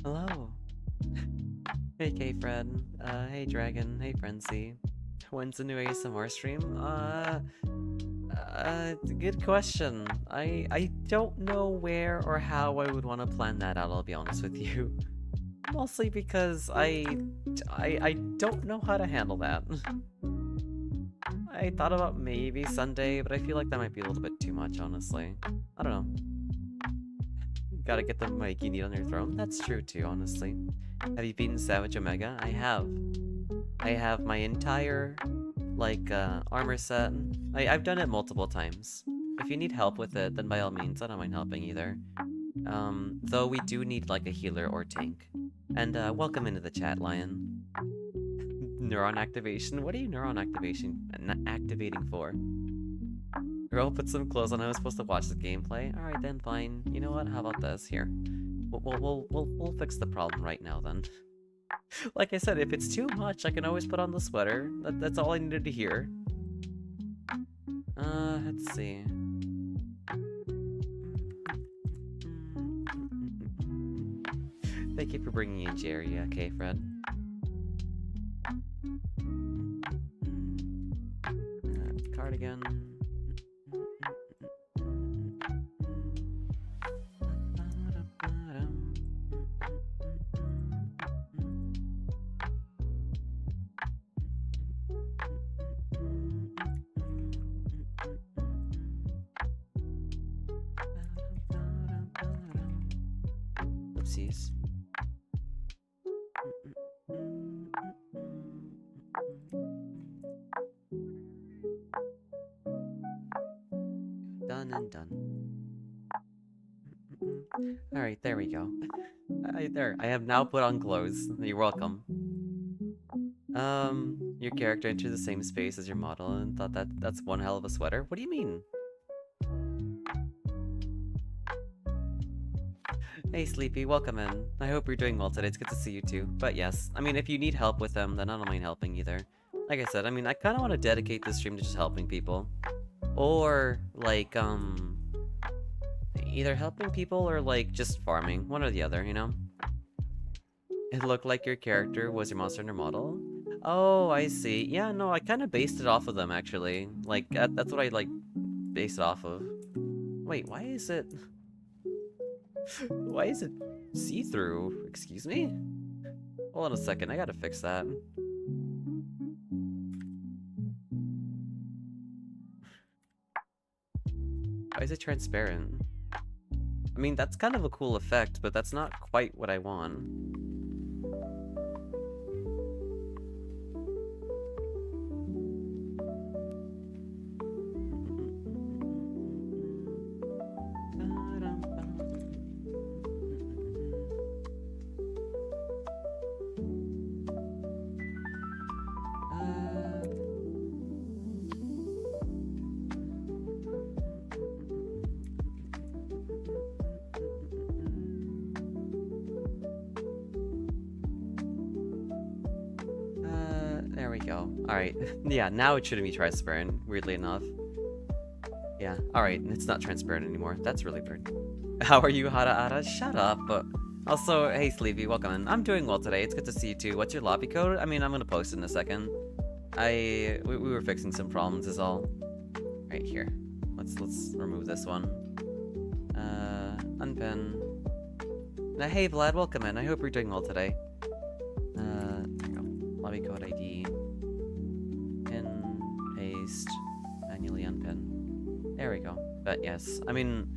Hello. Hey K-Fred. Hey Dragon. Hey Frenzy. When's the new ASMR stream? Good question. I don't know where or how I would want to plan that out, I'll be honest with you. Mostly because I don't know how to handle that. I thought about maybe Sunday, but I feel like that might be a little bit too much, honestly. I don't know. Gotta get the mic you need on your throne. That's true too, honestly. Have you beaten Savage Omega? I have. I have my entire, like, armor set. I've done it multiple times. If you need help with it, then by all means, I don't mind helping either. Though we do need, like, a healer or tank. And, welcome into the chat, Lion. Neuron activation? What are you neuron activating for? Girl, put some clothes on. I was supposed to watch the gameplay. Alright then, fine. You know what? How about this? Here. We'll fix the problem right now then. Like I said, if it's too much, I can always put on the sweater. That's all I needed to hear. Let's see. Thank you for bringing in Jerry, okay, Fred? Cardigan. Oopsies. Done and done. Alright, there we go. I have now put on clothes. You're welcome. Your character entered the same space as your model and thought that's one hell of a sweater? What do you mean? Hey Sleepy, welcome in. I hope you're doing well today, it's good to see you too. But yes, I mean, if you need help with them, then I don't mind helping either. Like I said, I mean, I kinda want to dedicate this stream to just helping people. Or, like, either helping people or, like, just farming. One or the other, you know? It looked like your character was your monster under model? Oh, I see. Yeah, no, I kind of based it off of them, actually. Like, that's what I, like, based it off of. Wait, why is it... Why is it see-through? Excuse me? Hold on a second, I gotta fix that. Why is it transparent? I mean, that's kind of a cool effect, but that's not quite what I want. There we go. Alright. Yeah, now it shouldn't be transparent, weirdly enough. Yeah, alright, it's not transparent anymore. That's really weird. How are you, Hara Ara? Shut up. Also, hey Sleepy, welcome in. I'm doing well today, it's good to see you too. What's your lobby code? I mean, I'm gonna post it in a second. We were fixing some problems is all. Right here. Let's remove this one. Unpin. Now, hey Vlad, welcome in. I hope you're doing well today. There you go. Lobby code ID. Pin, paste, manually unpin. There we go. But yes, I mean,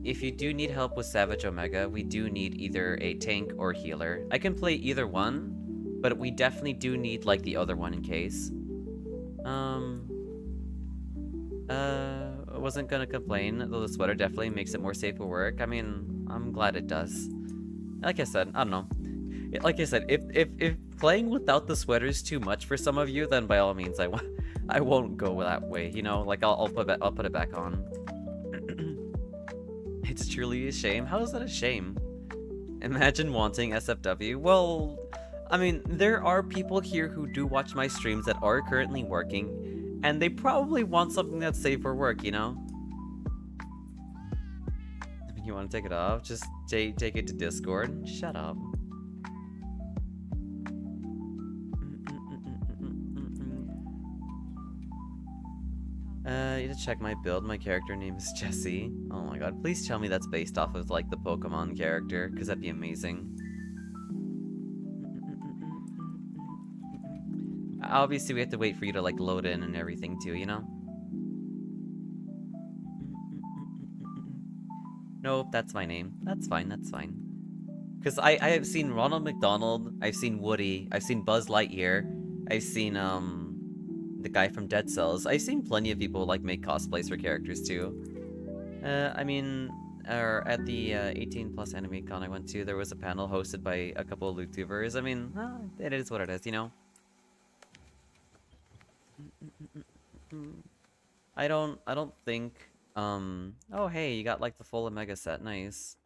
if you do need help with Savage Omega, we do need either a tank or healer. I can play either one, but we definitely do need, like, the other one in case. I wasn't gonna complain, though the sweater definitely makes it more safe for work. I mean, I'm glad it does. Like I said, I don't know. Like I said, if playing without the sweater is too much for some of you, then by all means, I won't go that way. You know, like I'll put it back on. It's truly a shame. How is that a shame? Imagine wanting SFW. Well, I mean, there are people here who do watch my streams that are currently working, and they probably want something that's safe for work, you know? I mean, you want to take it off? Just take it to Discord? Shut up. to check my build. My character name is Jessie. Oh my god, please tell me that's based off of, like, the Pokemon character, because that'd be amazing. Obviously, we have to wait for you to, like, load in and everything, too, you know? Nope, that's my name. That's fine, that's fine. Because I have seen Ronald McDonald, I've seen Woody, I've seen Buzz Lightyear, I've seen, the guy from Dead Cells. I've seen plenty of people, like, make cosplays for characters, too. I mean, at the 18+ Anime Con I went to, there was a panel hosted by a couple of Vtubers. I mean, it is what it is, you know? I don't think, oh hey, you got, like, the full Omega set, nice.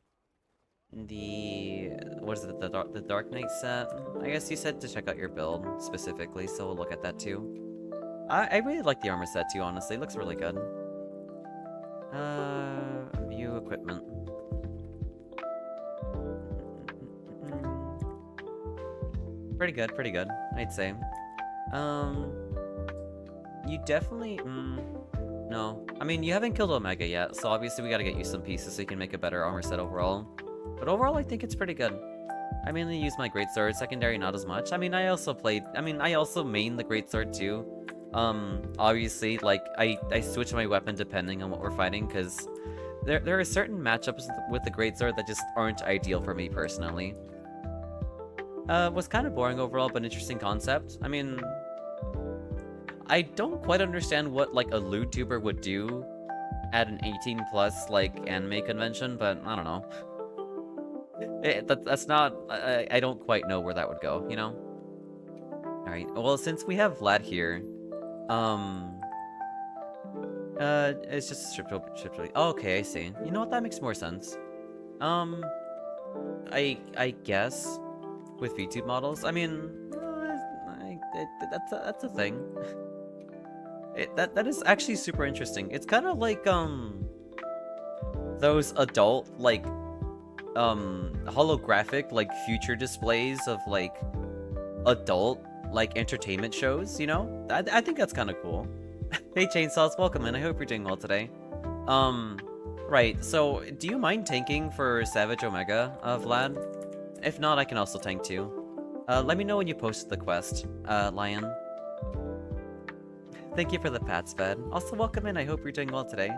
What is it, the Dark Knight set? I guess you said to check out your build, specifically, so we'll look at that, too. I really like the armor set, too, honestly, it looks really good. View equipment. Pretty good, I'd say. You definitely, no. I mean, you haven't killed Omega yet, so obviously we gotta get you some pieces so you can make a better armor set overall. But overall, I think it's pretty good. I mainly use my greatsword, secondary not as much. I mean, I also main the greatsword too. Obviously, like, I switch my weapon depending on what we're fighting, because there are certain matchups with the greatsword that just aren't ideal for me personally. Was kind of boring overall, but interesting concept. I mean, I don't quite understand what, like, a Vtuber would do at an 18+, like, anime convention, but I don't know. That's not... I don't quite know where that would go, you know? Alright, well, since we have Vlad here, it's just stripped. Oh, okay, I see. You know what? That makes more sense. I guess with VTube models. I mean, that's a thing. That is actually super interesting. It's kind of like those adult, like, holographic, like, future displays of, like, adult, like, entertainment shows, you know? I think that's kind of cool. Hey Chainsaws, welcome in. I hope you're doing well today. Right, so do you mind tanking for Savage Omega, Vlad? If not, I can also tank too. Let me know when you post the quest, Lion. Thank you for the pats, Fed. Also, welcome in. I hope you're doing well today.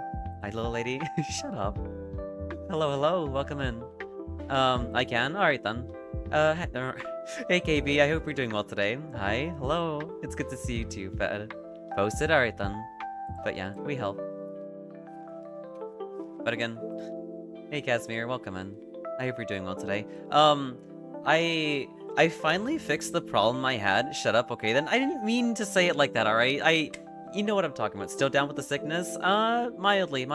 Hi, little lady. Shut up. Hello, welcome in. I can? Alright then. Hey KB, I hope you're doing well today. Hi, hello. It's good to see you too, Fed. Posted? Alright then. But yeah, we help. But again, hey Casimir, welcome in. I hope you're doing well today. I finally fixed the problem I had. Shut up, okay then. I didn't mean to say it like that, alright? You know what I'm talking about. Still down with the sickness? Mildly.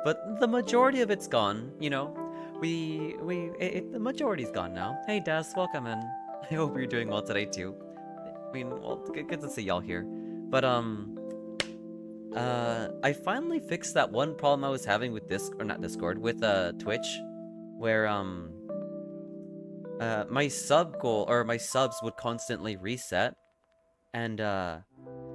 But the majority of it's gone, you know? The majority's gone now. Hey Des, welcome in. I hope you're doing well today too. I mean, well, good to see y'all here. But, I finally fixed that one problem I was having with with Twitch, where, my sub goal, or my subs would constantly reset, and, I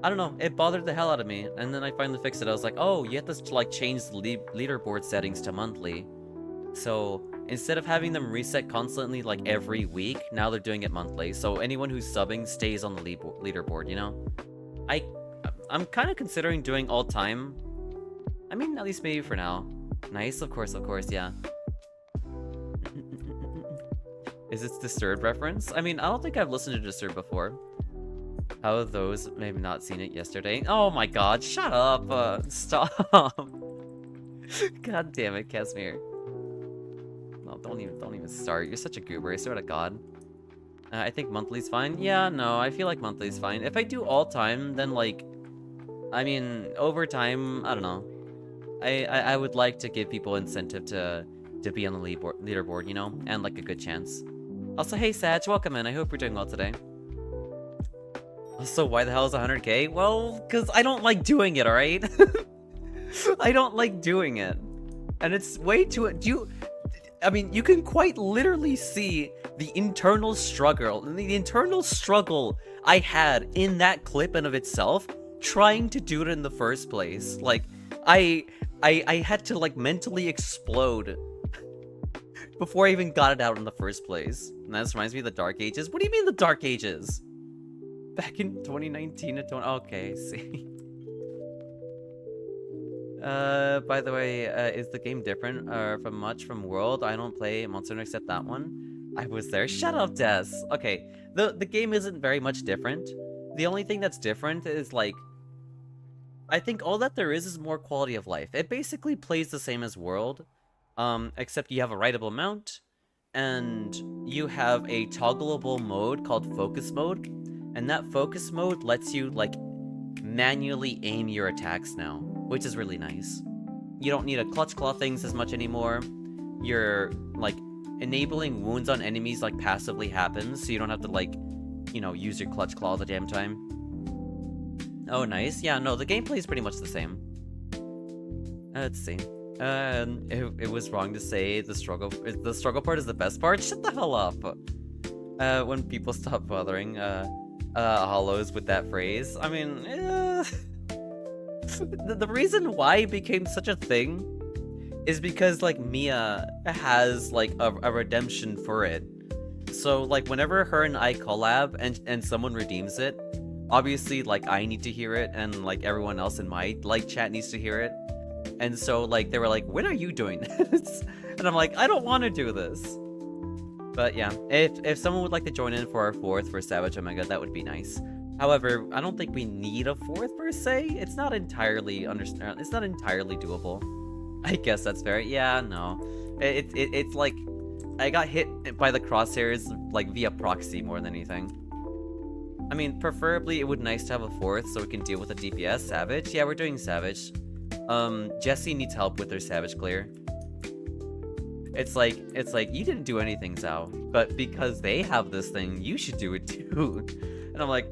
don't know, it bothered the hell out of me, and then I finally fixed it. I was like, oh, you have to, like, change the leaderboard settings to monthly. So, instead of having them reset constantly, like, every week, now they're doing it monthly. So, anyone who's subbing stays on the leaderboard, you know? I'm kind of considering doing all time. I mean, at least maybe for now. Nice, of course, yeah. Is this Disturbed reference? I mean, I don't think I've listened to Disturbed before. How have those maybe not seen it yesterday? Oh my god, shut up! Stop! God damn it, Casimir. No, don't even start. You're such a goober, I swear to god. I think monthly's fine. Yeah, no, I feel like monthly's fine. If I do all time, then, like, I mean, over time, I don't know. I would like to give people incentive to be on the leaderboard, you know? And, like, a good chance. Also, hey Sag, welcome in. I hope you're doing well today. Also, why the hell is 100k? Well, because I don't like doing it, alright? I don't like doing it. And it's way too... I mean, you can quite literally see the internal struggle I had in that clip and of itself, trying to do it in the first place. Like, I had to like mentally explode before I even got it out in the first place. And that just reminds me of the Dark Ages. What do you mean the Dark Ages? Back in 2019 to 20... Okay, see. By the way, is the game different from World? I don't play Monster Hunter except that one. I was there. Shut up, Des. Okay, the game isn't very much different. The only thing that's different is like, I think all that there is more quality of life. It basically plays the same as World, except you have a rideable mount, and you have a toggleable mode called Focus Mode, and that Focus Mode lets you like manually aim your attacks now, which is really nice. You don't need to clutch claw things as much anymore. You're like enabling wounds on enemies like passively happens, so you don't have to like, you know, use your clutch claw all the damn time. Oh, nice. Yeah, no, the gameplay is pretty much the same. Let's see. It was wrong to say the struggle part is the best part. Shut the hell up. When people stop bothering hollows with that phrase. I mean, the reason why it became such a thing is because like Mia has like a redemption for it. So like whenever her and I collab and someone redeems it, obviously like I need to hear it and like everyone else in my like chat needs to hear it. And so like they were like, when are you doing this? And I'm like, I don't want to do this. But yeah, if someone would like to join in for our 4th for Savage Omega, that would be nice. However, I don't think we need a 4th per se. It's not entirely doable. I guess that's fair. Yeah, no. It's like I got hit by the crosshairs like via proxy more than anything. I mean, preferably it would be nice to have a 4th so we can deal with a DPS. Savage? Yeah, we're doing Savage. Jesse needs help with her Savage clear. It's like, you didn't do anything, Xao, but because they have this thing, you should do it too. And I'm like,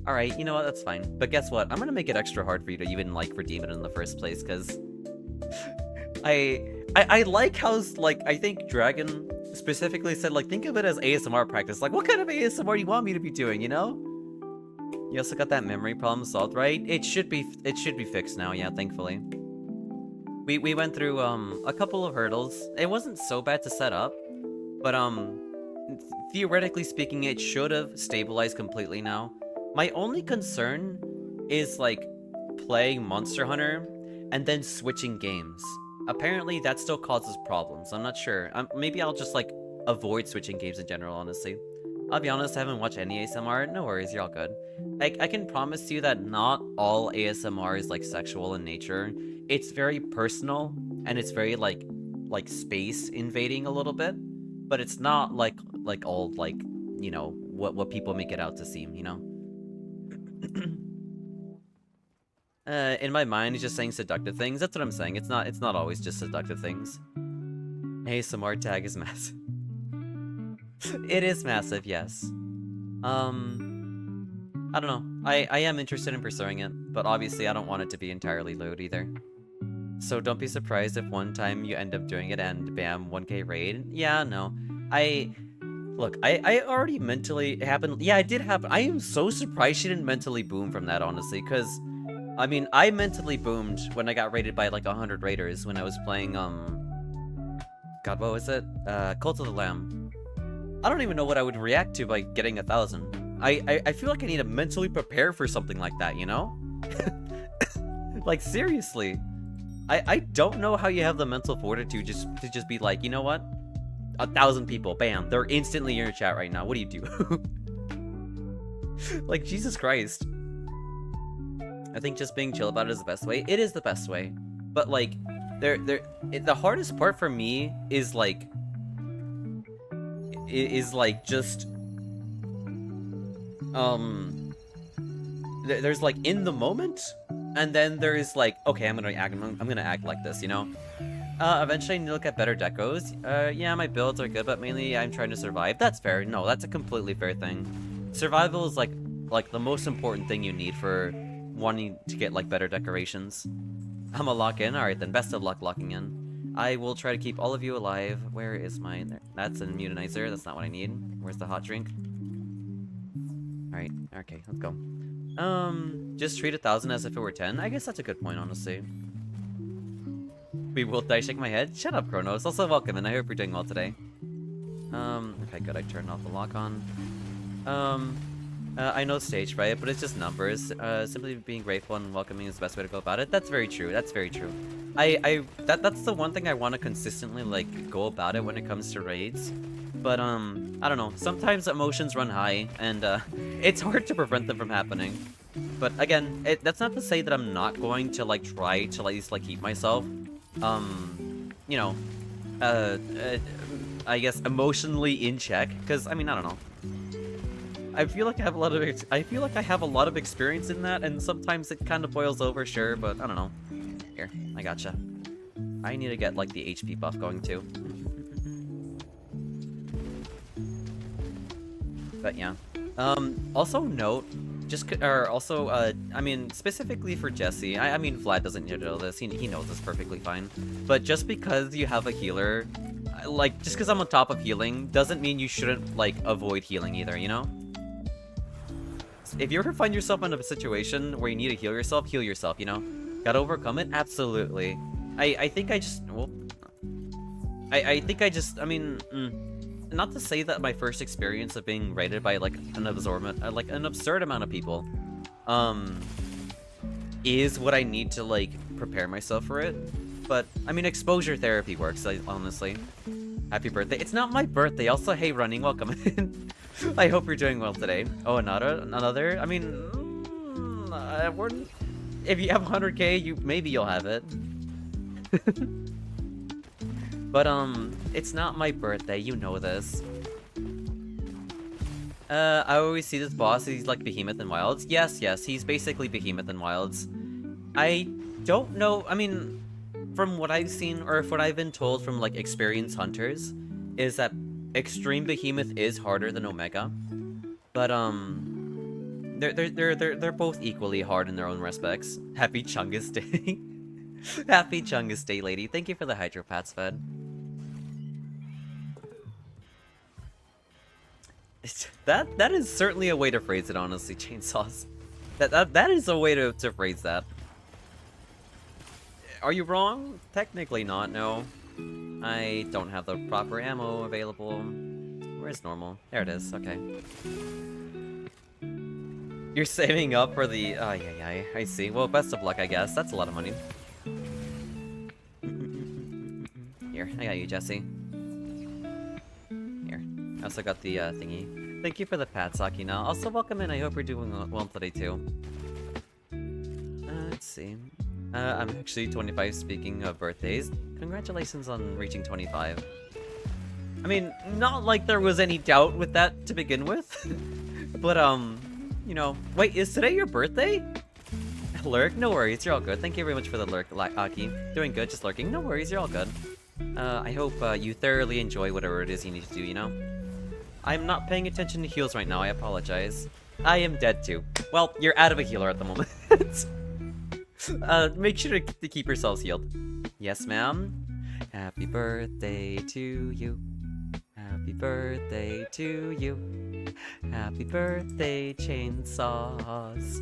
alright, you know what, that's fine. But guess what? I'm gonna make it extra hard for you to even, like, redeem it in the first place, because I like how, like, I think Dragon specifically said, like, think of it as ASMR practice. Like, what kind of ASMR do you want me to be doing, you know? You also got that memory problem solved, right? It should be fixed now, yeah, thankfully. We went through a couple of hurdles. It wasn't so bad to set up, but theoretically speaking, it should have stabilized completely now. My only concern is like playing Monster Hunter and then switching games. Apparently that still causes problems. I'm not sure. Maybe I'll just like avoid switching games in general, honestly. I'll be honest, I haven't watched any ASMR. No worries, you're all good. I can promise you that not all ASMR is like sexual in nature. It's very personal and it's very like space invading a little bit, but it's not like all like, you know, what people make it out to seem, you know. In my mind, he's just saying seductive things. That's what I'm saying. It's not always just seductive things. ASMR tag is massive. It is massive, yes. I don't know. I am interested in pursuing it, but obviously I don't want it to be entirely lewd either. So don't be surprised if one time you end up doing it and bam, 1k raid. Yeah, no. Look, I already mentally... It happened... Yeah, it did happen. I am so surprised she didn't mentally boom from that, honestly, because... I mean, I mentally boomed when I got raided by like 100 raiders when I was playing, God, what was it? Cult of the Lamb. I don't even know what I would react to by getting 1,000. I feel like I need to mentally prepare for something like that, you know? Like, seriously. I don't know how you have the mental fortitude to just be like, you know what? 1,000 people, bam, they're instantly in your chat right now. What do you do? Like, Jesus Christ. I think just being chill about it is the best way. It is the best way. But, like, the hardest part for me is, like, just... There's, like, in the moment, and then there's, like, okay, I'm gonna act like this, you know? Eventually I need to look at better decos. Yeah, my builds are good, but mainly I'm trying to survive. That's fair. No, that's a completely fair thing. Survival is, like the most important thing you need for wanting to get, like, better decorations. I'm gonna lock in? Alright then, best of luck locking in. I will try to keep all of you alive. Where is my... That's an immunizer, that's not what I need. Where's the hot drink? Alright, okay, let's go. Just treat 1,000 as if it were 10? I guess that's a good point, honestly. We will die, shake my head. Shut up, Chronos. Also, welcome, and I hope you're doing well today. Okay, good. I turned off the lock on. I know stage fright, but it's just numbers. Simply being grateful and welcoming is the best way to go about it. That's very true. That's very true. That's the one thing I want to consistently, like, go about it when it comes to raids. But, I don't know. Sometimes emotions run high, and, it's hard to prevent them from happening. But, again, that's not to say that I'm not going to, like, try to at least, like, keep myself, you know, I guess emotionally in check. Because, I mean, I don't know. I feel like I have a lot of experience in that, and sometimes it kind of boils over, sure, but I don't know. Here, I gotcha. I need to get, like, the HP buff going, too. But, yeah. Also note, I mean, specifically for Jesse, I mean, Vlad doesn't need to know this, he knows this perfectly fine. But just because you have a healer, like, just because I'm on top of healing, doesn't mean you shouldn't, like, avoid healing either, you know? If you ever find yourself in a situation where you need to heal yourself, you know? Gotta overcome it? Absolutely. I think I just, well... I mean, not to say that my first experience of being raided by, like, an absurd amount of people, is what I need to, like, prepare myself for it. But, I mean, exposure therapy works, honestly. Happy birthday. It's not my birthday. Also, hey, Running, welcome in. I hope you're doing well today. Oh, another? I mean, if you have 100k, maybe you'll have it. But, it's not my birthday, you know this. I always see this boss, he's like Behemoth in Wilds. Yes, he's basically Behemoth in Wilds. I don't know, I mean, from what I've seen, or what I've been told from, like, experienced hunters, is that Extreme Behemoth is harder than Omega. But, they're both equally hard in their own respects. Happy Chungus Day. Happy Chungus Day, lady. Thank you for the Hydropats fed. That is certainly a way to phrase it, honestly, chainsaws. That is a way to phrase that. Are you wrong? Technically not, no. I don't have the proper ammo available. Where's normal? There it is, okay. You're saving up for the... Oh, yeah, I see. Well, best of luck, I guess. That's a lot of money. Here, I got you, Jesse. Here. I also got the thingy. Thank you for the pat, Sakina. Also, welcome in. I hope you're doing well today, too. Let's see. I'm actually 25, speaking of birthdays. Congratulations on reaching 25. I mean, not like there was any doubt with that to begin with. But, you know... Wait, is today your birthday? Lurk? No worries, you're all good. Thank you very much for the lurk, Aki. Doing good, just lurking. No worries, you're all good. I hope you thoroughly enjoy whatever it is you need to do, you know? I'm not paying attention to heals right now, I apologize. I am dead too. Well, you're out of a healer at the moment. Make sure to keep yourselves healed. Yes, ma'am. Happy birthday to you. Happy birthday to you. Happy birthday, chainsaws.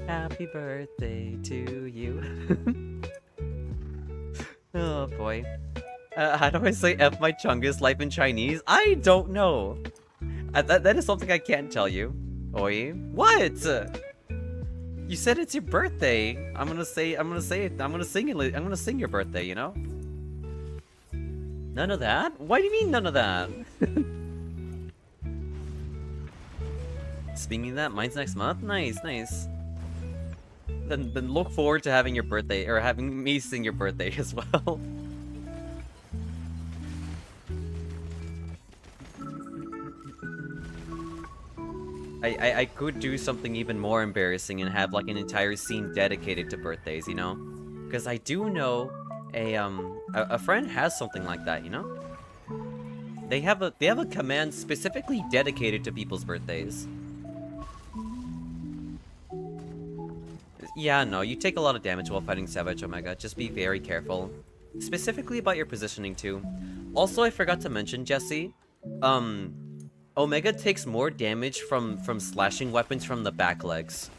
Happy birthday to you. Oh boy. How do I say F my Chungus life in Chinese? I don't know. That is something I can't tell you. Oi. What? You said it's your birthday. I'm gonna sing your birthday, you know? None of that? Why do you mean none of that? Speaking of that, mine's next month? Nice. Then look forward to having your birthday, or having me sing your birthday as well. I could do something even more embarrassing and have like an entire scene dedicated to birthdays, you know? Because I do know a friend has something like that, you know? They have a command specifically dedicated to people's birthdays. Yeah, no, you take a lot of damage while fighting Savage Omega. Just be very careful. Specifically about your positioning too. Also, I forgot to mention, Jesse, Omega takes more damage from slashing weapons from the back legs.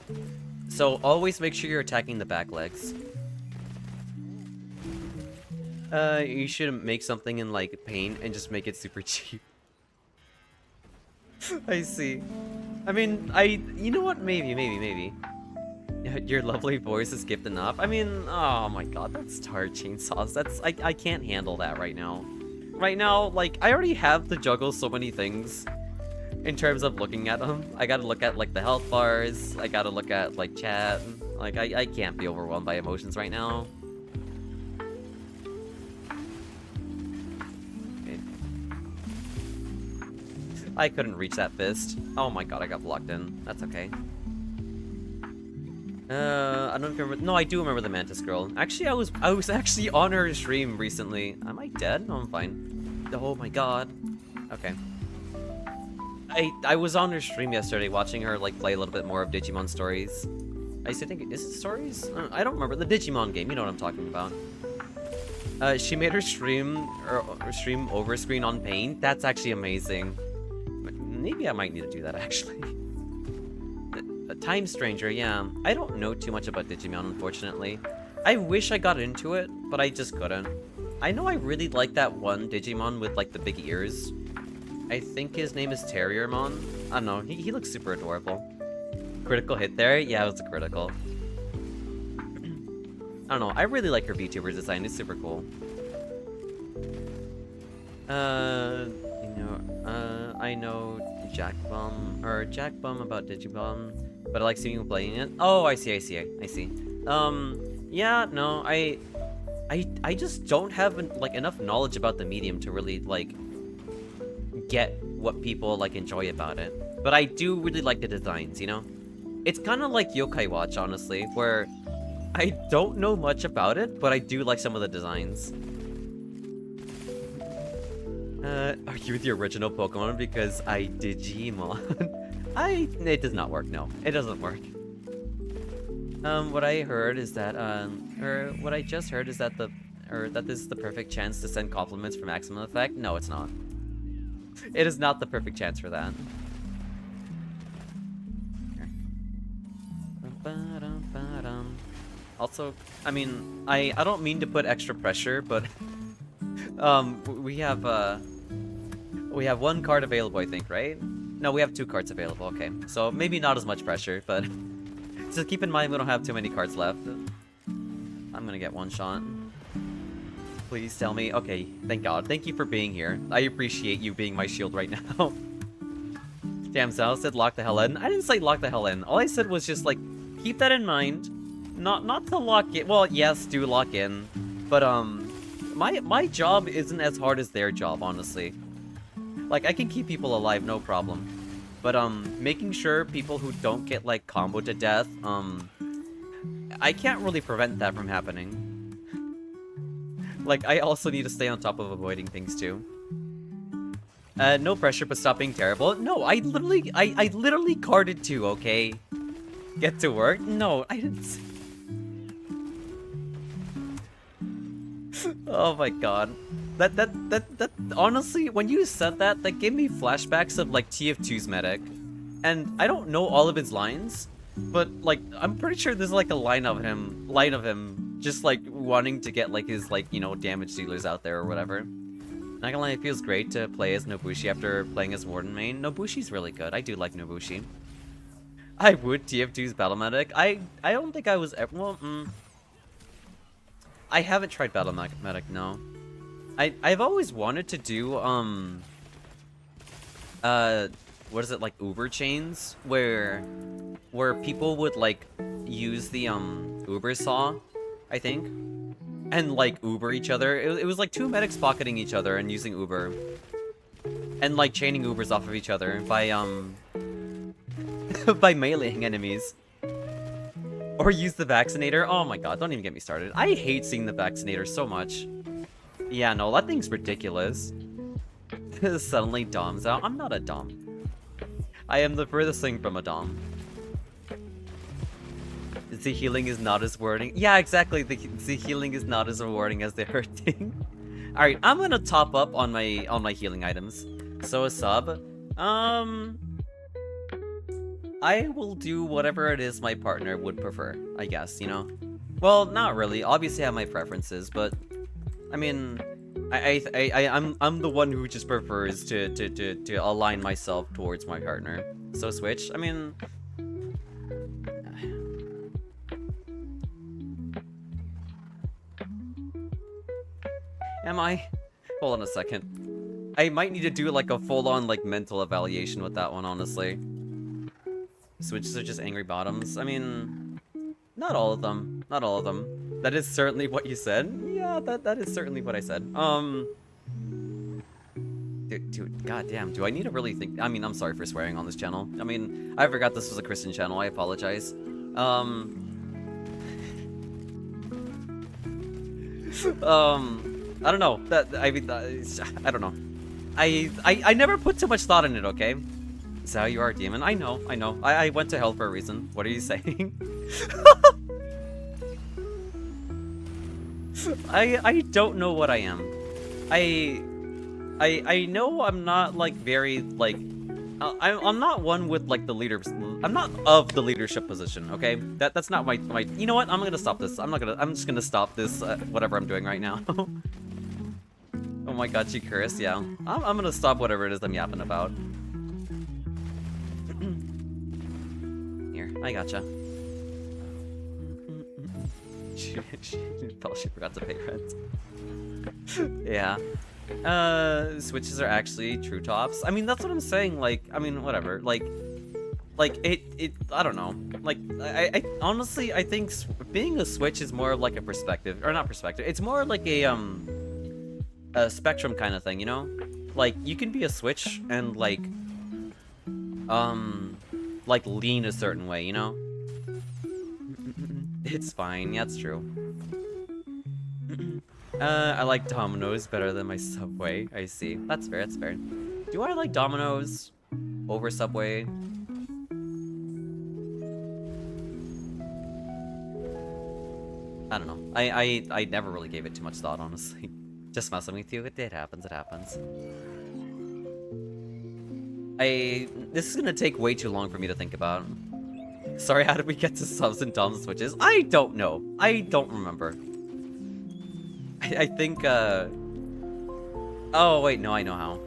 So always make sure you're attacking the back legs. You should make something in like paint and just make it super cheap. I see. I mean, you know what? Maybe. Your lovely voice is gift enough. I mean, oh my god, that's tired chainsaws. I can't handle that right now. Right now, like, I already have to juggle so many things in terms of looking at them. I gotta look at, like, the health bars. I gotta look at, like, chat. Like, I can't be overwhelmed by emotions right now. Okay. I couldn't reach that fist. Oh my god, I got blocked in. That's okay. I don't remember. No, I do remember the Mantis girl. Actually, I was actually on her stream recently. Am I dead? No, I'm fine. Oh my god. Okay. I was on her stream yesterday, watching her like play a little bit more of Digimon Stories. I used to think, is it Stories? I don't remember. The Digimon game. You know what I'm talking about. She made her stream over screen on Paint. That's actually amazing. Maybe I might need to do that actually. Time Stranger, yeah. I don't know too much about Digimon, unfortunately. I wish I got into it, but I just couldn't. I know I really like that one Digimon with, like, the big ears. I think his name is Terriermon. I don't know, he looks super adorable. Critical hit there? Yeah, it was a critical. I don't know, I really like her VTuber design, it's super cool. I know Jack Bum about Digimon. But I like seeing you playing it. Oh, I see. Yeah, no, I just don't have like enough knowledge about the medium to really like get what people like enjoy about it. But I do really like the designs, you know? It's kind of like Yokai Watch, honestly, where I don't know much about it, but I do like some of the designs. Are you the original Pokemon? Because I Digimon. It does not work, no. It doesn't work. What I heard is that, or what I just heard is that that this is the perfect chance to send compliments for maximum effect. No, it's not. It is not the perfect chance for that. Also, I mean, I don't mean to put extra pressure, but, we have one card available, I think, right? No, we have 2 cards available, okay. So maybe not as much pressure, but just keep in mind we don't have too many cards left. I'm gonna get one shot. Please tell me. Okay, thank god. Thank you for being here. I appreciate you being my shield right now. Damn, Sal said lock the hell in. I didn't say lock the hell in. All I said was just like, keep that in mind. Not to lock it. Well, yes, do lock in. But my job isn't as hard as their job, honestly. Like, I can keep people alive, no problem. But, making sure people who don't get, like, comboed to death, I can't really prevent that from happening. Like, I also need to stay on top of avoiding things, too. No pressure, but stop being terrible. No, I literally carded 2, okay? Get to work? No, I didn't say... Oh my god. That honestly, when you said that, that gave me flashbacks of like TF2's medic. And I don't know all of his lines, but like I'm pretty sure there's like a line of him just like wanting to get like his like, you know, damage dealers out there or whatever. Not gonna lie, it feels great to play as Nobushi after playing as Warden main. Nobushi's really good. I do like Nobushi. I would TF2's battle medic. I don't think I was ever, well, I haven't tried battle medic, no. I've always wanted to do, what is it, like Uber chains, where people would, like, use the, Uber saw, I think, and, like, Uber each other. It was, like, 2 medics pocketing each other and using Uber, and, like, chaining Ubers off of each other by, by meleeing enemies. Or use the vaccinator. Oh my god, don't even get me started. I hate seeing the vaccinator so much. Yeah, no, that thing's ridiculous. Suddenly Dom's out. I'm not a Dom. I am the furthest thing from a Dom. The healing is not as rewarding. Yeah, exactly. The healing is not as rewarding as the hurting. Alright, I'm gonna top up on my healing items. So a sub. I will do whatever it is my partner would prefer, I guess, you know? Well, not really. Obviously I have my preferences, but I mean, I'm the one who just prefers to align myself towards my partner. So Switch, I mean, am I? Hold on a second. I might need to do like a full-on like mental evaluation with that one, honestly. Switches are just angry bottoms. I mean, not all of them. Not all of them. That is certainly what you said. Yeah, that is certainly what I said. Dude, goddamn, do I need to really think? I mean, I'm sorry for swearing on this channel. I mean, I forgot this was a Christian channel. I apologize. I don't know. I mean, I don't know. I never put too much thought in it, okay? Xao, you are a demon. I know. I went to hell for a reason. What are you saying? I don't know what I am. I know I'm not like very like I'm not one with like the leaders. I'm not of the leadership position, okay? That's not my you know what? I'm gonna stop this. I'm just gonna stop this whatever I'm doing right now. Oh my god, you cursed, yeah. I'm gonna stop whatever it is I'm yapping about. Here, I gotcha. She forgot to pay rent. Yeah. Switches are actually true tops. I mean, that's what I'm saying. Like, I mean, whatever. Like it. I don't know. Like, I honestly, I think being a Switch is more like a perspective, or not perspective. It's more like a spectrum kind of thing, you know? Like, you can be a Switch and like lean a certain way, you know? It's fine. Yeah, it's true. I like Domino's better than my Subway. I see. That's fair, that's fair. Do I like Domino's over Subway? I don't know. I never really gave it too much thought, honestly. Just messing with you. It happens, it happens. This is gonna take way too long for me to think about. Sorry, how did we get to subs and DOM switches? I don't know. I don't remember. I think, oh, wait, no, I know how.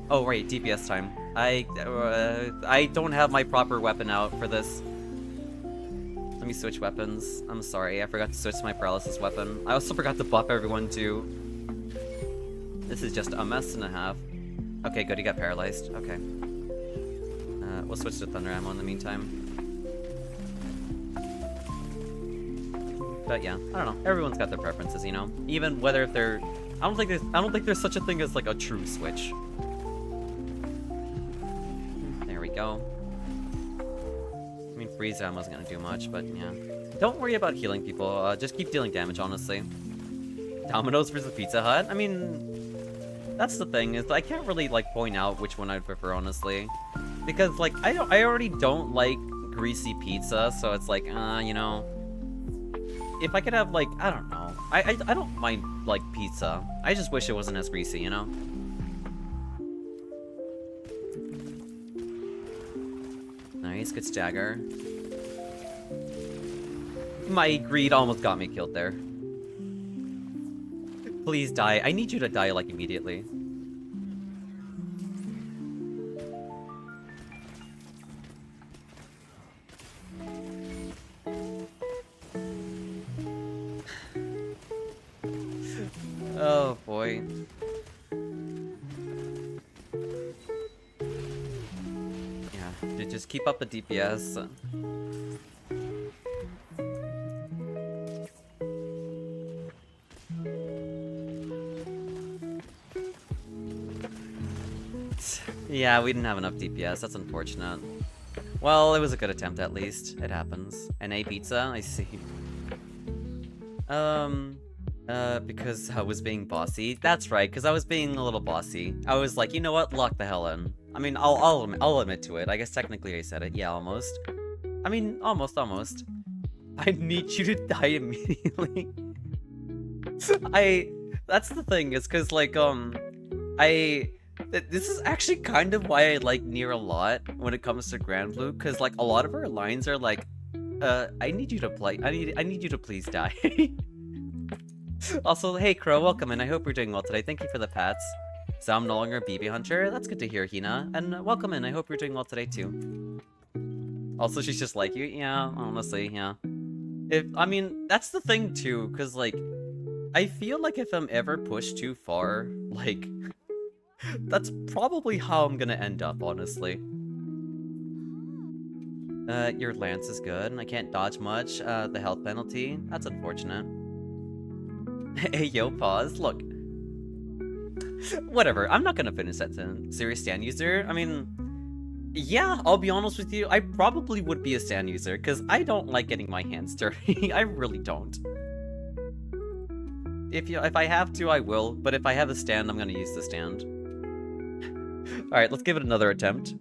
Oh, right, DPS time. I don't have my proper weapon out for this. Let me switch weapons. I'm sorry, I forgot to switch my paralysis weapon. I also forgot to buff everyone, too. This is just a mess and a half. Okay, good, he got paralyzed. Okay. We'll switch to thunder ammo in the meantime. But yeah, I don't know. Everyone's got their preferences, you know? Even whether if they're... I don't think there's such a thing as, like, a true Switch. There we go. I mean, freeze ammo isn't gonna do much, but yeah. Don't worry about healing people. Just keep dealing damage, honestly. Domino's versus Pizza Hut? I mean... That's the thing, is I can't really, like, point out which one I'd prefer, honestly. Because, like, I already don't like greasy pizza, so it's like, you know... If I could have, like, I don't know. I don't mind, like, pizza. I just wish it wasn't as greasy, you know? Nice, good stagger. My greed almost got me killed there. Please die. I need you to die, like, immediately. Oh boy. Yeah, just keep up the DPS. Yeah, we didn't have enough DPS. That's unfortunate. Well, it was a good attempt at least. It happens. NA pizza, I see. Because I was being bossy. That's right, because I was being a little bossy. I was like, you know what? Lock the hell in. I mean, I'll admit to it. I guess technically I said it. Yeah, almost. I mean, almost. I need you to die immediately. That's the thing, is because, like, This is actually kind of why I like Nier a lot when it comes to Grand Blue, because like a lot of her lines are like, I need you to play. I need you to please die. Also, hey Crow, welcome, and I hope you're doing well today. Thank you for the pats. So I'm no longer a BB Hunter. That's good to hear, Hina. And welcome in. I hope you're doing well today too. Also, she's just like you. Yeah, honestly, yeah. I mean, that's the thing too, because like, I feel like if I'm ever pushed too far, like, that's probably how I'm gonna end up, honestly. Your lance is good, and I can't dodge much. The health penalty, that's unfortunate. Hey, yo, pause. Look. Whatever, I'm not gonna finish that sentence. Serious stand user? I mean, yeah, I'll be honest with you, I probably would be a stand user, because I don't like getting my hands dirty. I really don't. If I have to, I will, but if I have a stand, I'm gonna use the stand. Alright, let's give it another attempt.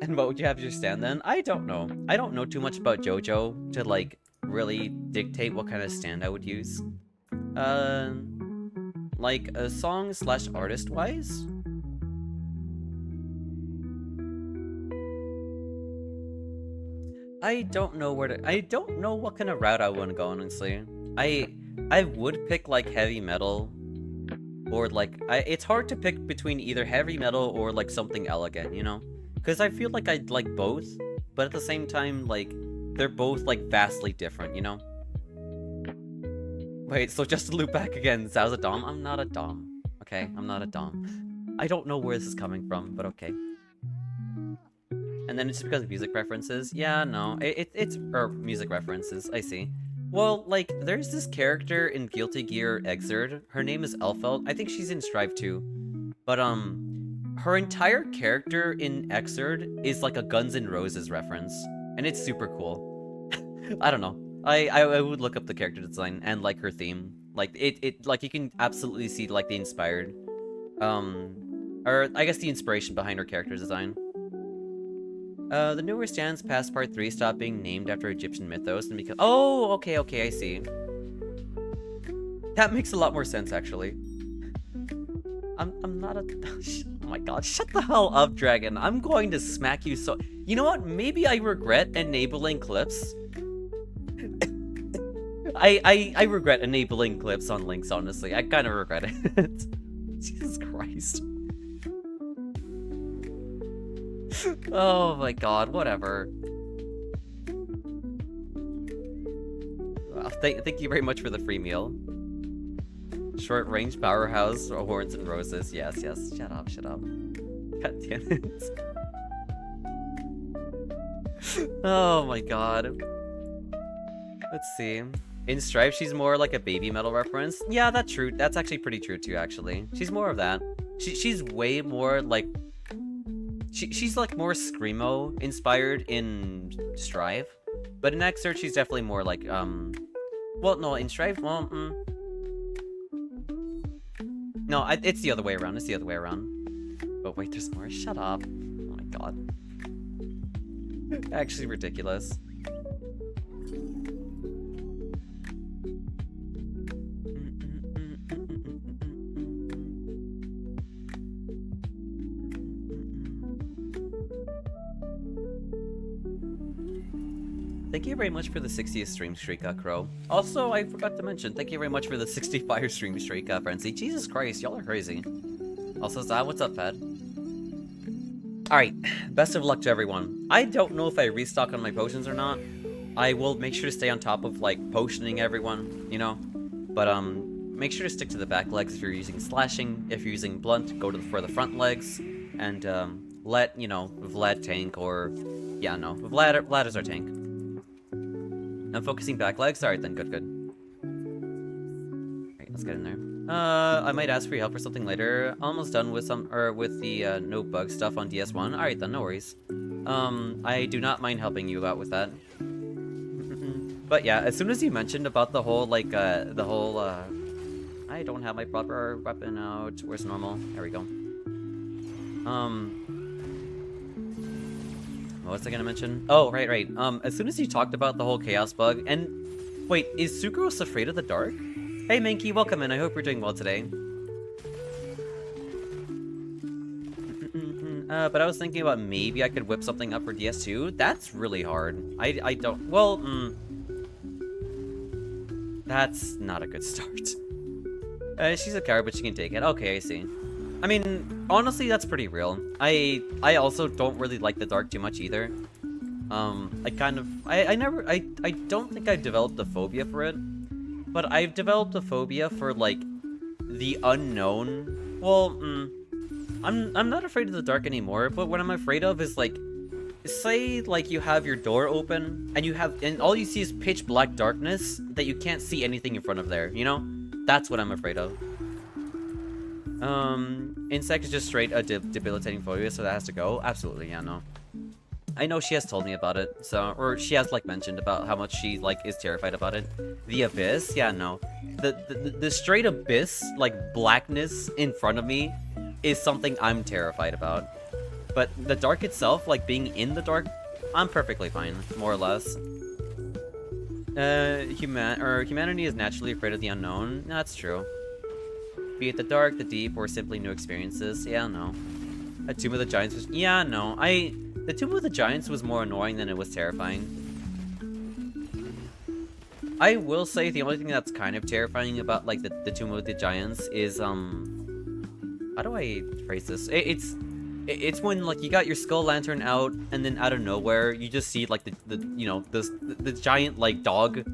And what would you have as your stand then? I don't know. I don't know too much about JoJo to, like, really dictate what kind of stand I would use. Like a song / artist wise? I don't know I don't know what kind of route I want to go, honestly. I would pick like heavy metal, or like, it's hard to pick between either heavy metal or like something elegant, you know? Because I feel like I'd like both, but at the same time, like, they're both, like, vastly different, you know? Wait, so just to loop back again, Zhao's a dom? I'm not a dom. Okay, I'm not a dom. I don't know where this is coming from, but okay. And then it's because of music references? Yeah, no, it's music references, I see. Well, like, there's this character in Guilty Gear Xrd. Her name is Elphelt. I think she's in Strive too. But, her entire character in Xrd is like a Guns N' Roses reference, and it's super cool. I don't know. I would look up the character design and like her theme. Like it like you can absolutely see like the inspired, or I guess the inspiration behind her character design. The newer stands past part 3 stopped being named after Egyptian mythos and because okay, I see. That makes a lot more sense actually. I'm not a oh my god, shut the hell up, Dragon. I'm going to smack you so. You know what? Maybe I regret enabling clips. I regret enabling clips on links, honestly. I kind of regret it. Jesus Christ. Oh my god, whatever. Well, thank you very much for the free meal. Short range powerhouse, horns and roses. Yes. Shut up. God damn it. Oh my god. Let's see. In Stripe, she's more like a baby metal reference. Yeah, that's true. That's actually pretty true too, actually. She's more of that. She's way more like... She's like more Screamo inspired in Strive. But in Xrd, she's definitely more like, well, no, in Strive, well, no, it's the other way around. It's the other way around. But wait, there's more. Shut up. Oh my god. Actually ridiculous. Thank you very much for the 60th stream streak, Crow. Also, I forgot to mention, thank you very much for the 65 stream streak, Frenzy. Jesus Christ, y'all are crazy. Also, Zah, what's up, Fed? Alright, best of luck to everyone. I don't know if I restock on my potions or not. I will make sure to stay on top of, like, potioning everyone, you know? But, make sure to stick to the back legs if you're using slashing. If you're using blunt, go for the front legs. And, let, you know, Vlad tank or... Yeah, no, Vlad is our tank. I'm focusing back legs? Alright then, good. Alright, let's get in there. I might ask for your help for something later. Almost done with with the no bug stuff on DS1. Alright then, no worries. I do not mind helping you out with that. But yeah, as soon as you mentioned about the whole, like, I don't have my proper weapon out. Where's normal? There we go. What was I gonna mention? Oh, right. As soon as you talked about the whole chaos bug, and wait, is Sucrose afraid of the dark? Hey Minky, welcome in. I hope you're doing well today. But I was thinking about maybe I could whip something up for DS2. That's really hard. I don't... Well, that's not a good start. She's a coward, but she can take it. Okay, I see. I mean, honestly, that's pretty real. I also don't really like the dark too much either. I don't think I've developed a phobia for it. But I've developed a phobia for, like, the unknown. Well, I'm not afraid of the dark anymore, but what I'm afraid of is, like, say, like, you have your door open, and all you see is pitch black darkness that you can't see anything in front of there, you know? That's what I'm afraid of. Insect is just straight a debilitating phobia, so that has to go? Absolutely, yeah, no. I know she has told me about it, so, or she has, like, mentioned about how much she, like, is terrified about it. The abyss? Yeah, no. The straight abyss, like, blackness in front of me is something I'm terrified about. But the dark itself, like, being in the dark, I'm perfectly fine, more or less. Humanity is naturally afraid of the unknown. That's true. Be it the dark, the deep, or simply new experiences. Yeah, no. A Tomb of the Giants was... Yeah, no. The Tomb of the Giants was more annoying than it was terrifying. I will say the only thing that's kind of terrifying about, like, the Tomb of the Giants is, how do I phrase this? It's when, like, you got your skull lantern out, and then out of nowhere, you just see, like, the giant, like, dog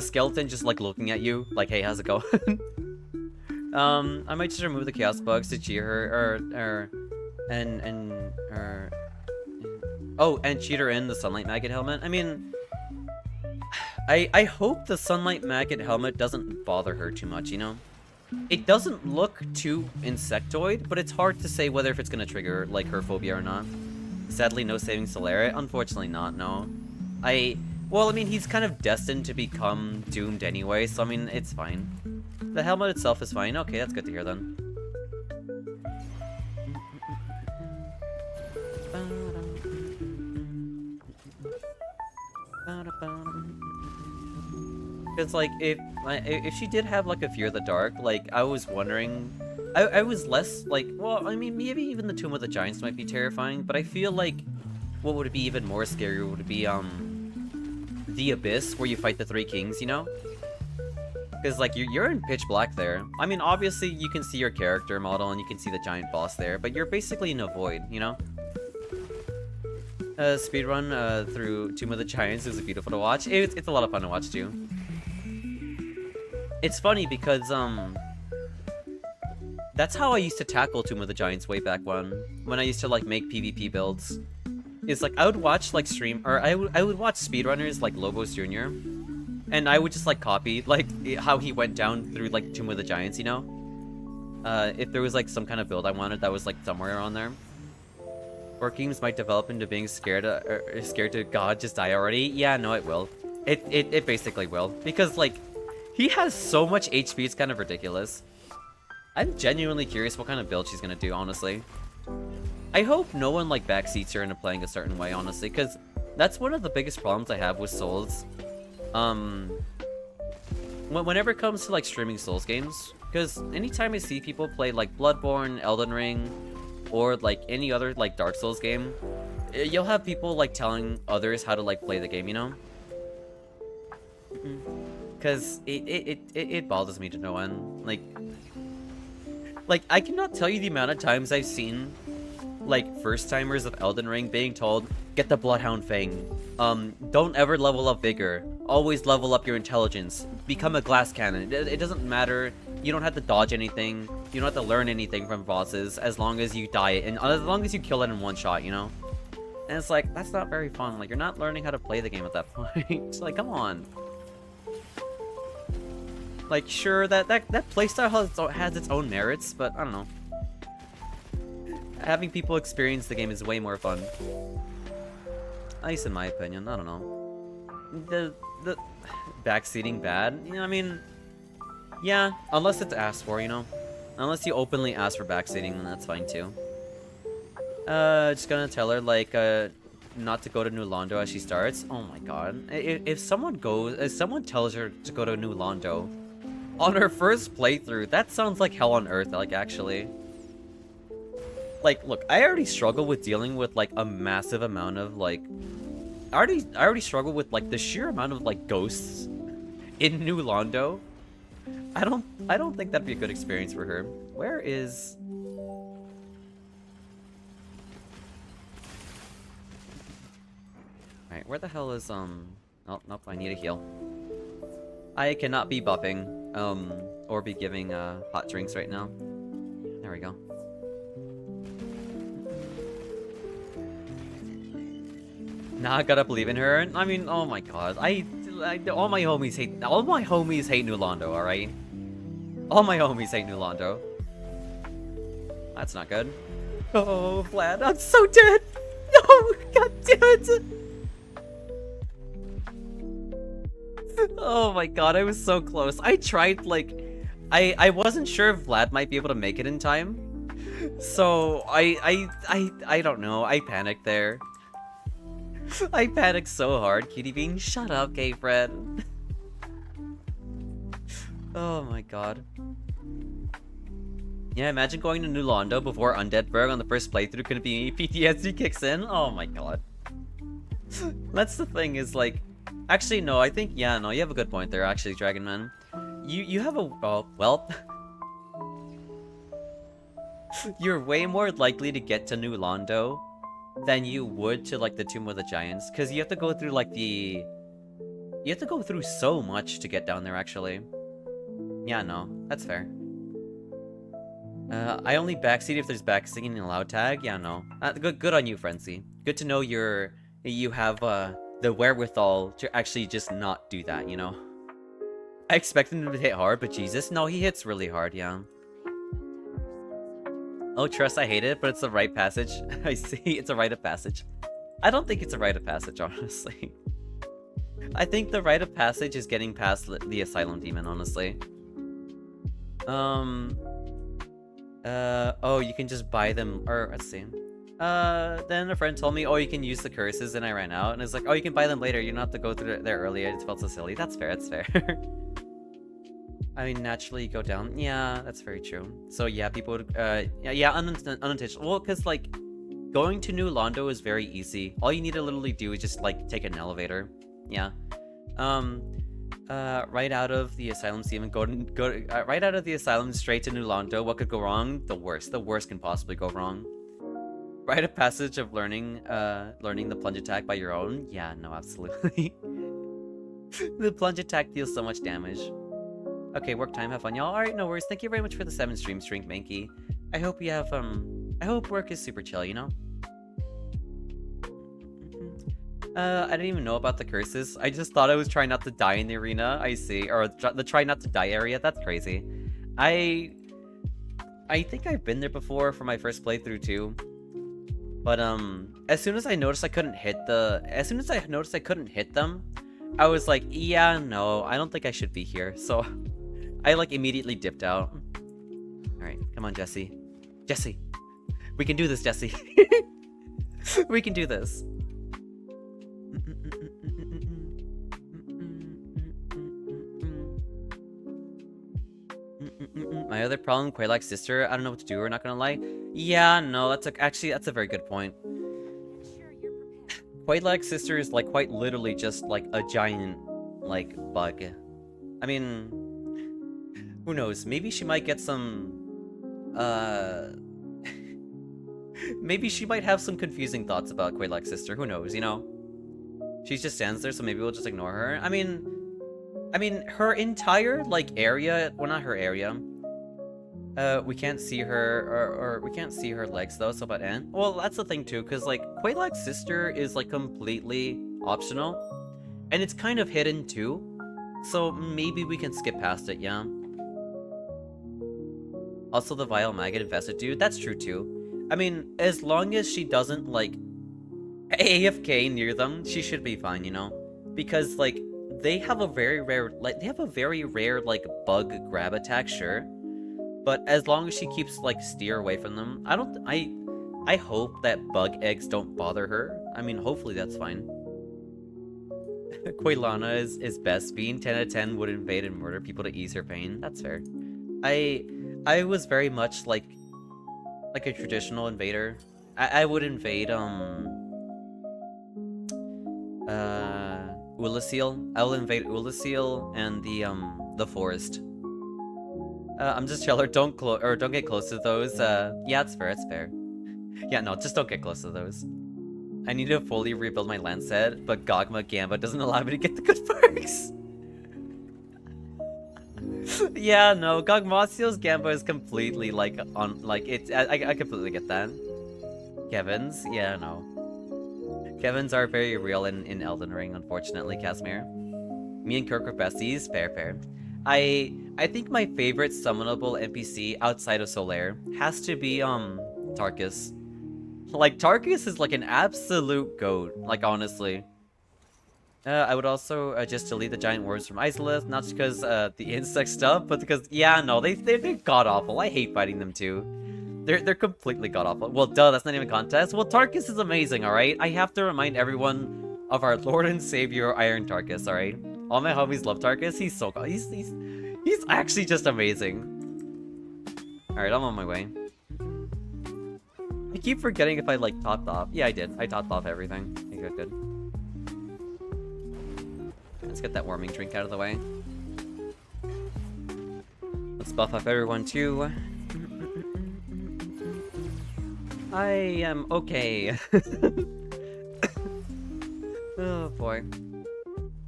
skeleton just, like, looking at you, like, hey, how's it going? I might just remove the chaos bugs to cheer her, and cheat her in the sunlight maggot helmet. I mean, I hope the sunlight maggot helmet doesn't bother her too much, you know? It doesn't look too insectoid, but it's hard to say whether if it's gonna trigger, like, her phobia or not. Sadly, no saving Solera. Unfortunately not, no. Well, I mean, he's kind of destined to become doomed anyway, so I mean, it's fine. The helmet itself is fine. Okay, that's good to hear then. Because, like, if she did have, like, a fear of the dark, like, I was wondering... I was less, like... Well, I mean, maybe even the Tomb of the Giants might be terrifying, but I feel like what would be even more scary would be, the Abyss, where you fight the Three Kings, you know? Because, like, you're in pitch black there. I mean, obviously, you can see your character model, and you can see the giant boss there, but you're basically in a void, you know? Speedrun through Tomb of the Giants is beautiful to watch. It's a lot of fun to watch, too. It's funny because, that's how I used to tackle Tomb of the Giants way back when I used to, like, make PvP builds. It's like, I would watch, like, I would watch speedrunners like Lobos Jr., and I would just, like, copy, like, how he went down through, like, Tomb of the Giants, you know? If there was, like, some kind of build I wanted that was, like, somewhere around there. Or games might develop into being scared to God, just die already. Yeah, no, it will. It basically will. Because, like, he has so much HP, it's kind of ridiculous. I'm genuinely curious what kind of build she's gonna do, honestly. I hope no one, like, backseats her into playing a certain way, honestly, because that's one of the biggest problems I have with Souls. Whenever it comes to, like, streaming Souls games, because anytime I see people play, like, Bloodborne, Elden Ring, or, like, any other, like, Dark Souls game, you'll have people, like, telling others how to, like, play the game, you know? Because it bothers me to no end. Like, I cannot tell you the amount of times I've seen, like, first-timers of Elden Ring being told, get the Bloodhound Fang. Don't ever level up Vigor. Always level up your intelligence. Become a glass cannon. It doesn't matter. You don't have to dodge anything. You don't have to learn anything from bosses as long as you die it, and as long as you kill it in one shot, you know? And it's like, that's not very fun. Like, you're not learning how to play the game at that point. Like, come on. Like, sure, that playstyle has its own merits, but I don't know. Having people experience the game is way more fun. At least in my opinion, I don't know. The backseating bad, you know, I mean, yeah, unless it's asked for, you know? Unless you openly ask for backseating, then that's fine too. Just gonna tell her, like, not to go to New Londo as she starts. Oh my god. If someone tells her to go to New Londo on her first playthrough, that sounds like hell on earth, like, actually. Like, look, I already struggle with dealing with, like, a massive amount of, like... I already struggle with, like, the sheer amount of, like, ghosts in New Londo. I don't think that'd be a good experience for her. Where is... Alright, where the hell is, Oh, nope, I need a heal. I cannot be buffing, or be giving, hot drinks right now. There we go. Now I gotta believe in her. I mean, oh my god. All my homies hate New Londo, alright? All my homies hate New Londo. That's not good. Oh, Vlad, I'm so dead! No, god damn it! Oh my god, I was so close. I tried, like... I wasn't sure if Vlad might be able to make it in time. So, I don't know. I panicked there. I panicked so hard. Cutie Bean, shut up, gay friend. Oh my god. Yeah, imagine going to New Londo before Undeadburg on the first playthrough. Couldn't be PTSD kicks in. Oh my god. That's the thing, is like... Actually, no, I think, yeah, no, you have a good point there, actually, Dragon Man. You have a... Oh, well... You're way more likely to get to New Londo than you would to, like, the Tomb of the Giants. Because you have to go through, like, the... You have to go through so much to get down there, actually. Yeah, no, that's fair. I only backseat if there's backseating in a loud tag. Yeah, no. Good on you, Frenzy. Good to know you have, the wherewithal to actually just not do that, you know? I expect him to hit hard, but Jesus, no, he hits really hard, yeah. Oh, trust, I hate it, but it's a rite of passage. I see, it's a rite of passage. I don't think it's a rite of passage, honestly. I think the rite of passage is getting past the Asylum Demon, honestly. Oh, you can just buy them, or, let's see. Then a friend told me, oh, you can use the curses, and I ran out, and it's like, oh, you can buy them later, you don't have to go through there earlier. It felt so silly. That's fair, that's fair. I mean, naturally, you go down. Yeah, that's very true. So, yeah, people would, yeah, unintentional. Well, because, like, going to New Londo is very easy. All you need to literally do is just, like, take an elevator. Yeah. Right out of the Asylum Demon, right out of the Asylum straight to New Londo. What could go wrong? The worst. The worst can possibly go wrong. Rite of passage of learning the plunge attack by your own? Yeah, no, absolutely. The plunge attack deals so much damage. Okay, work time, have fun, y'all. Alright, no worries. Thank you very much for the 7 stream string, Banky. I hope you have, I hope work is super chill, you know? I didn't even know about the curses. I just thought I was trying not to die in the arena. I see. Or the try not to die area. That's crazy. I think I've been there before for my first playthrough, too. But, as soon as I noticed I couldn't hit them, I was like, yeah, no, I don't think I should be here. So, I, like, immediately dipped out. Alright, come on, Jesse. Jesse! We can do this, Jesse! We can do this. My other problem, Quaylike's sister, I don't know what to do, we're not gonna lie. Yeah, no, that's a very good point. Quaylike's sister is, like, quite literally just, like, a giant, like, bug. I mean, who knows, maybe she might get some, maybe she might have some confusing thoughts about Quaylike's sister, who knows, you know? She just stands there, so maybe we'll just ignore her. I mean, her entire, like, area, well, not her area. We can't see her, or we can't see her legs, though, so about Anne. Well, that's the thing, too, because, like, Quaylike's sister is, like, completely optional. And it's kind of hidden, too. So maybe we can skip past it, yeah. Also, the Vile Maggot infested dude, that's true, too. I mean, as long as she doesn't, like, AFK near them, she should be fine, you know? Because, like, they have a very rare, like, bug grab attack, sure. But as long as she keeps, like, steer away from them, I hope that bug eggs don't bother her. I mean, hopefully that's fine. Quailana is best. Being 10 out of 10 would invade and murder people to ease her pain. That's fair. I was very much like a traditional invader. I would invade Ulasil. I will invade Ulasil and the forest. I'm just chiller. Don't get close to those. Yeah, it's fair. It's fair. Yeah, no, just don't get close to those. I need to fully rebuild my land set, but Gogma Gamba doesn't allow me to get the good perks. Yeah, no, Gogmasio's Gamba is completely like on like it's. I completely get that. Kevin's, yeah, no. Kevin's are very real in Elden Ring, unfortunately, Casimir. Me and Kirk are besties. Fair. I think my favorite summonable NPC outside of Solaire has to be Tarkus. Like, Tarkus is like an absolute goat, like, honestly. I would also just delete the giant worms from Isolith, not just because the insect stuff, but because, yeah, no, they're god-awful. I hate fighting them, too. They're completely god-awful. Well, duh, that's not even a contest. Well, Tarkus is amazing, alright? I have to remind everyone of our Lord and Savior, Iron Tarkus, alright? All my homies love Tarkus. He's so god. He's actually just amazing. Alright, I'm on my way. I keep forgetting if I, like, topped off. Yeah, I did. I topped off everything. Okay, good. Let's get that warming drink out of the way. Let's buff up everyone, too. I am okay. Oh, boy.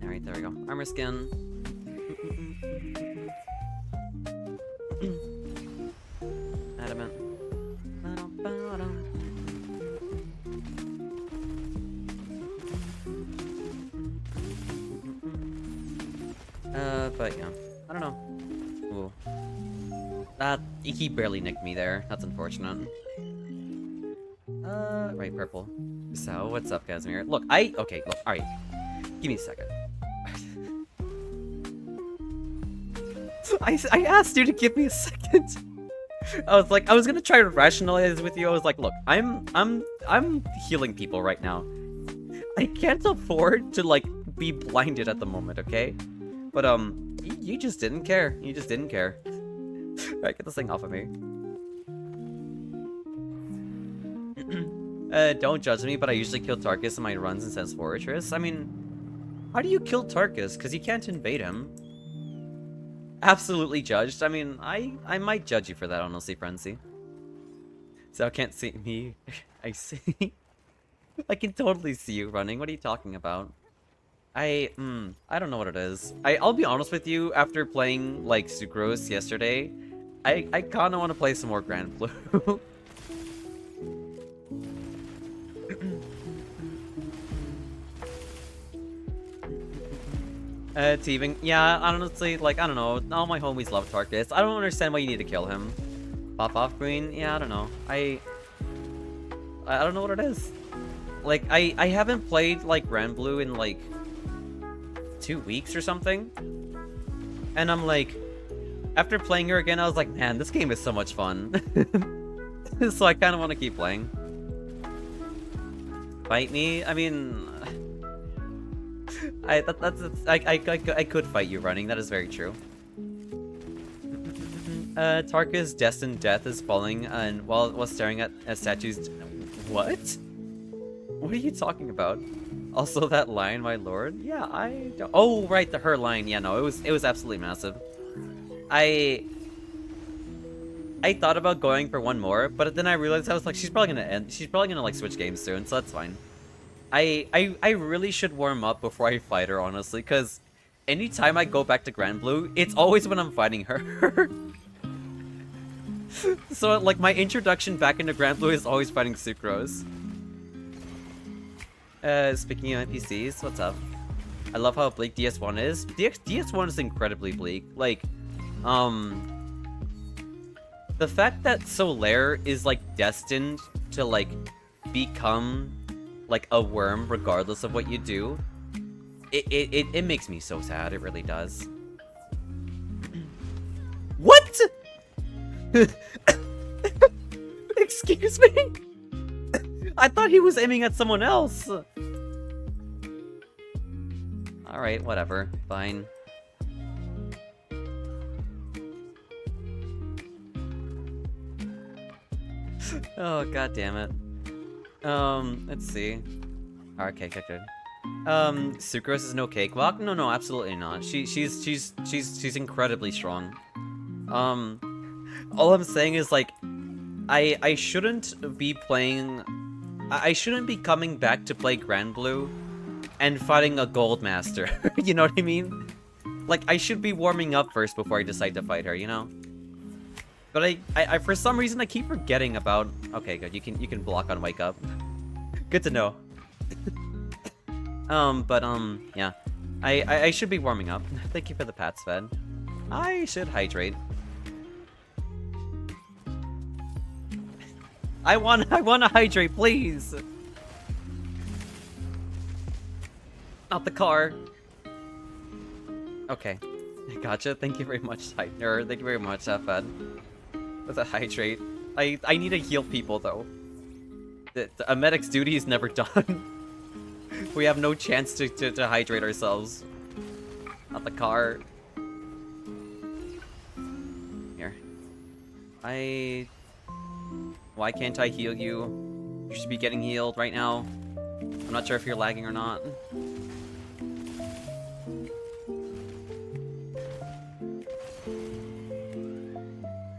Alright, there we go. Armor skin. Adamant. But yeah, I don't know. Ooh. He barely nicked me there. That's unfortunate. Right, purple. So, what's up, Casimir? Look, okay, look, alright. Give me a second. I asked you to give me a second. I was gonna try to rationalize with you. I was like, look, I'm healing people right now. I can't afford to, like, be blinded at the moment, okay? But, you just didn't care. You just didn't care. Alright, get this thing off of me. Don't judge me, but I usually kill Tarkus in my runs in Sense Fortress. I mean, how do you kill Tarkus? Because you can't invade him. Absolutely judged. I mean, I might judge you for that, honestly, Frenzy. So I can't see me. I see. I can totally see you running. What are you talking about? I don't know what it is. I'll be honest with you, after playing, like, Sucrose yesterday, I kinda want to play some more Grand Blue. Teeving. Yeah, honestly, like, I don't know. All my homies love Tarkus. I don't understand why you need to kill him. Pop off green? Yeah, I don't know. I don't know what it is. Like, I haven't played, like, Grand Blue in, like, 2 weeks or something. And I'm like, after playing her again, I was like, man, this game is so much fun. So I kind of want to keep playing. Fight me? I mean, I could fight you running. That is very true. Tarkus' destined death is falling and while staring at statues. What? What are you talking about? Also, that line, my lord? Yeah, I don't... Oh, right, her line. Yeah, no, it was absolutely massive. I thought about going for one more, but then I realized I was like, she's probably gonna like switch games soon, so that's fine. I really should warm up before I fight her, honestly, because anytime I go back to Grand Blue, it's always when I'm fighting her. So, like, my introduction back into Grand Blue is always fighting Sucrose. Speaking of NPCs, what's up? I love how bleak DS1 is. DS1 is incredibly bleak. Like, the fact that Solaire is, like, destined to, like, become, like, a worm regardless of what you do, it makes me so sad. It really does. What? Excuse me? I thought he was aiming at someone else! Alright, whatever. Fine. Oh, god damn it. Let's see. Okay, good. Sucrose is no cakewalk? No, absolutely not. She's incredibly strong. All I'm saying is, like, I shouldn't be playing... I shouldn't be coming back to play Grand Blue and fighting a Gold Master. You know what I mean? Like, I should be warming up first before I decide to fight her, you know? But I for some reason, I keep forgetting about... Okay, good. You can block on Wake Up. Good to know. Yeah. I should be warming up. Thank you for the pat, Sven. I should hydrate. I wanna hydrate, please! Not the car. Okay. Gotcha. Thank you very much, thank you very much, Fed. With a hydrate. I need to heal people, though. A medic's duty is never done. We have no chance to hydrate ourselves. Not the car. Here. Why can't I heal you? You should be getting healed right now. I'm not sure if you're lagging or not.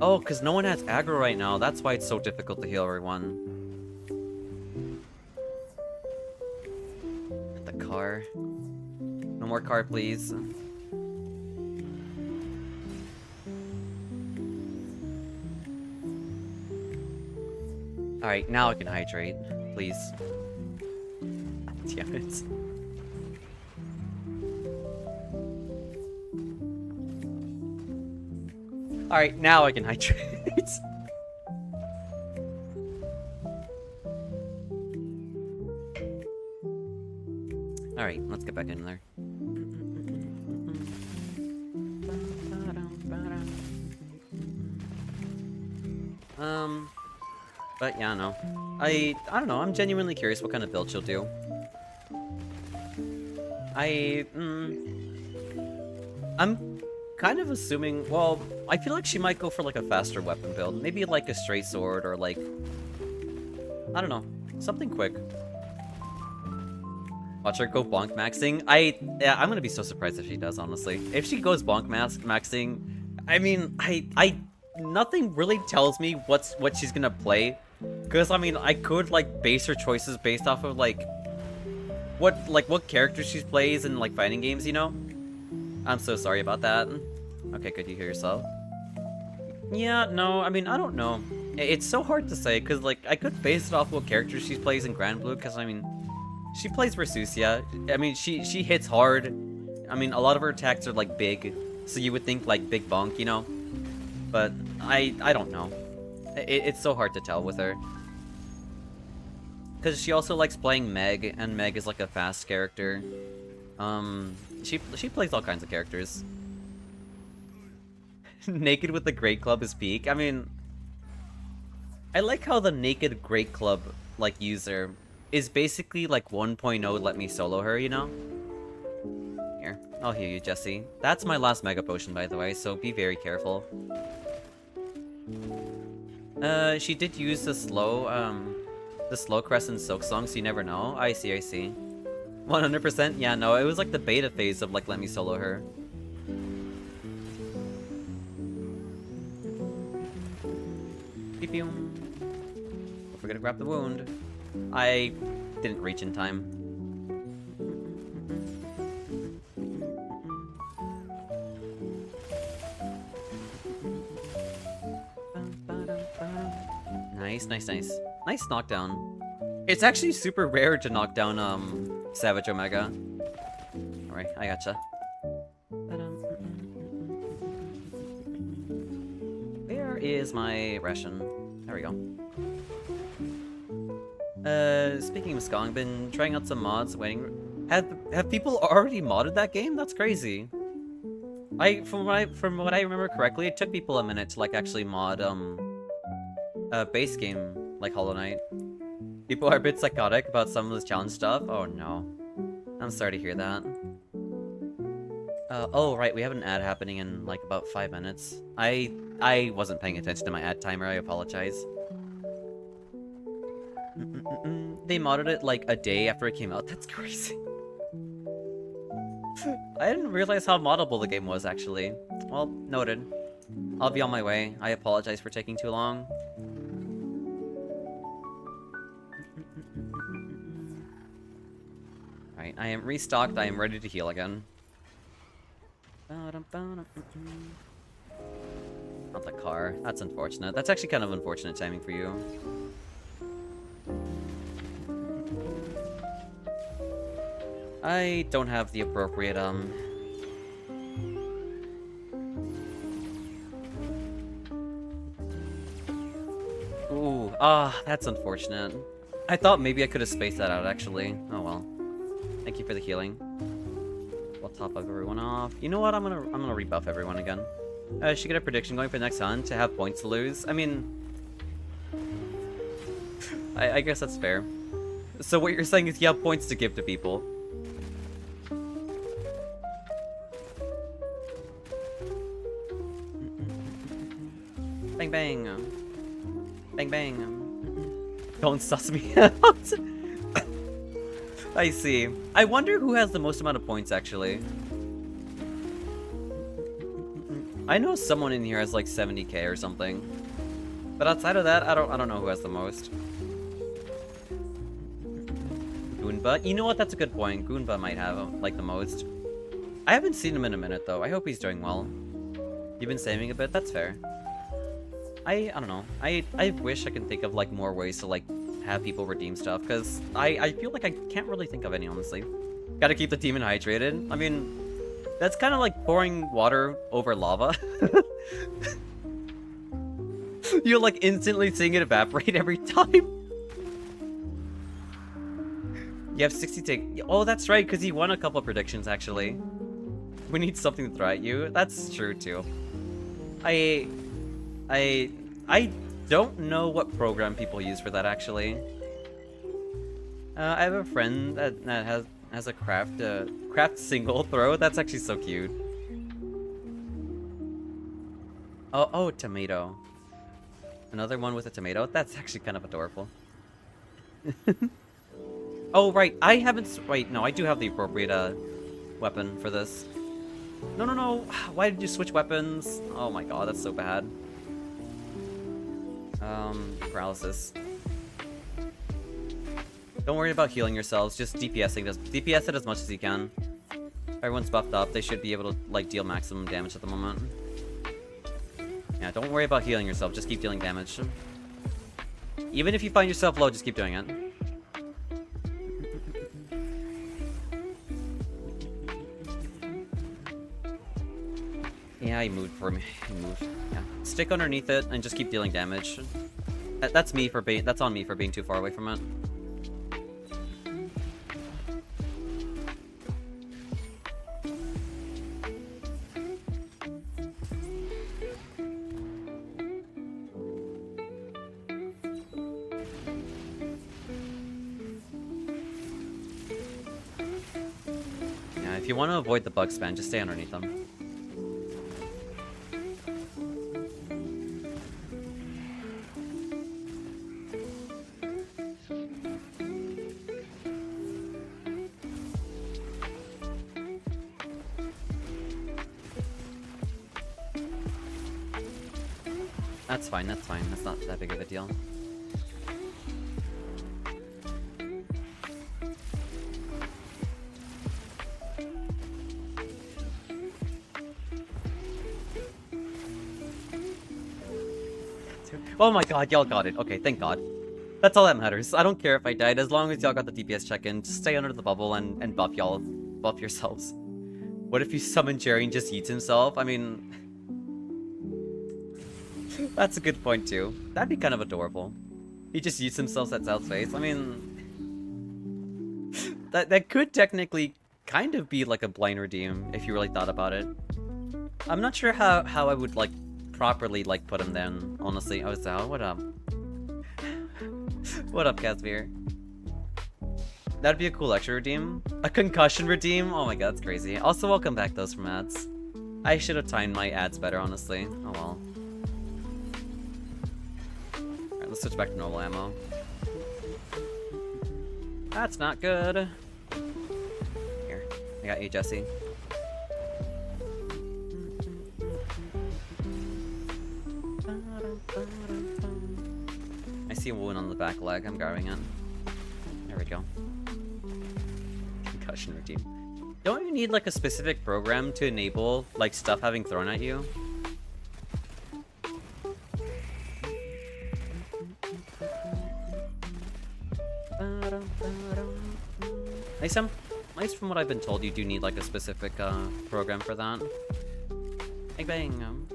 Oh, because no one has aggro right now. That's why it's so difficult to heal everyone. The car. No more car, please. Alright, now I can hydrate. Please. Damn it. Alright, now I can hydrate. Alright, let's get back in there. But yeah, no. I don't know, I'm genuinely curious what kind of build she'll do. I'm kind of assuming, well, I feel like she might go for like a faster weapon build. Maybe like a straight sword or like, I don't know, something quick. Watch her go bonk maxing. Yeah, I'm gonna be so surprised if she does, honestly. If she goes bonk maxing, I mean, nothing really tells me what she's gonna play. Because, I mean, I could, like, base her choices based off of, like, what character she plays in, like, fighting games, you know? I'm so sorry about that. Okay, good, you hear yourself? Yeah, no, I mean, I don't know. It's so hard to say, because, like, I could base it off what character she plays in Grand Blue, because, I mean, she plays Versusia. I mean, she hits hard. I mean, a lot of her attacks are, like, big, so you would think, like, big bonk, you know? But I don't know. It's so hard to tell with her. Because she also likes playing Meg, and Meg is like a fast character. She plays all kinds of characters. Naked with the Great Club is peak. I mean, I like how the Naked Great Club, like, user is basically like 1.0 let me solo her, you know? Here, I'll heal you, Jesse. That's my last Mega Potion, by the way, so be very careful. She did use the slow Crescent Silk Song, so you never know. I see. 100%? Yeah, no, it was like the beta phase of, like, let me solo her. Pew-pew. Don't forget to grab the wound. I didn't reach in time. Nice. Nice knockdown. It's actually super rare to knock down, Savage Omega. Alright, I gotcha. Where is my ration? There we go. Speaking of Skong, been trying out some mods, waiting. Have people already modded that game? That's crazy. From what I remember correctly, it took people a minute to, like, actually mod, base game, like Hollow Knight. People are a bit psychotic about some of this challenge stuff. Oh no. I'm sorry to hear that. Oh right, we have an ad happening in like about 5 minutes. I wasn't paying attention to my ad timer, I apologize. They modded it like a day after it came out. That's crazy. I didn't realize how moddable the game was, actually. Well, noted. I'll be on my way. I apologize for taking too long. Right, I am restocked. I am ready to heal again. Not the car. That's unfortunate. That's actually kind of unfortunate timing for you. I don't have the appropriate, Ooh, that's unfortunate. I thought maybe I could have spaced that out, actually. Oh well. Thank you for the healing. We'll top up everyone off. You know what? I'm gonna rebuff everyone again. I should get a prediction going for the next hunt to have points to lose. I mean... I guess that's fair. So what you're saying is you have points to give to people. Bang bang. Bang bang. Don't suss me out. I see. I wonder who has the most amount of points, actually. I know someone in here has like 70k or something. But outside of that, I don't know who has the most. Goonba? You know what? That's a good point. Goonba might have like the most. I haven't seen him in a minute though. I hope he's doing well. You've been saving a bit? That's fair. I don't know. I wish I could think of like more ways to like have people redeem stuff, because I feel like I can't really think of any, honestly. Gotta keep the demon hydrated. I mean, that's kind of like pouring water over lava. You're like instantly seeing it evaporate every time. You have 60 take. Oh, that's right, because he won a couple of predictions, actually. We need something to throw at you. That's true, too. I don't know what program people use for that, actually. I have a friend that has a craft single throw. That's actually so cute. Oh, tomato. Another one with a tomato. That's actually kind of adorable. Oh, right. I haven't... Wait, no, I do have the appropriate weapon for this. No. Why did you switch weapons? Oh my god, that's so bad. Paralysis. Don't worry about healing yourselves, just DPS it as much as you can. Everyone's buffed up, they should be able to, like, deal maximum damage at the moment. Yeah, don't worry about healing yourself, just keep dealing damage. Even if you find yourself low, just keep doing it. Yeah, he moved for me. He moved. Yeah. Stick underneath it and just keep dealing damage. That's me for being. That's on me for being too far away from it. Yeah, if you want to avoid the bug spam, just stay underneath them. That's fine, that's fine. That's not that big of a deal. Oh my god, y'all got it. Okay, thank god. That's all that matters. I don't care if I died, as long as y'all got the DPS check-in. Just stay under the bubble and buff y'all. Buff yourselves. What if you summon Jerry and just eats himself? I mean... That's a good point, too. That'd be kind of adorable. He just eats himself at South's face. I mean... That could technically kind of be like a blind redeem, if you really thought about it. I'm not sure how I would, like, properly, like, put him then, honestly. Oh, Xao, what up? What up, Casimir? That'd be a cool extra redeem. A concussion redeem? Oh my god, that's crazy. Also, welcome back those from ads. I should have timed my ads better, honestly. Oh well. Alright, let's switch back to normal ammo. That's not good. Here, I got you, Jesse. I see a wound on the back leg. I'm grabbing it. There we go. Concussion redeem. Don't you need like a specific program to enable like stuff having thrown at you? At least from what I've been told, you do need like a specific program for that. Bang bang.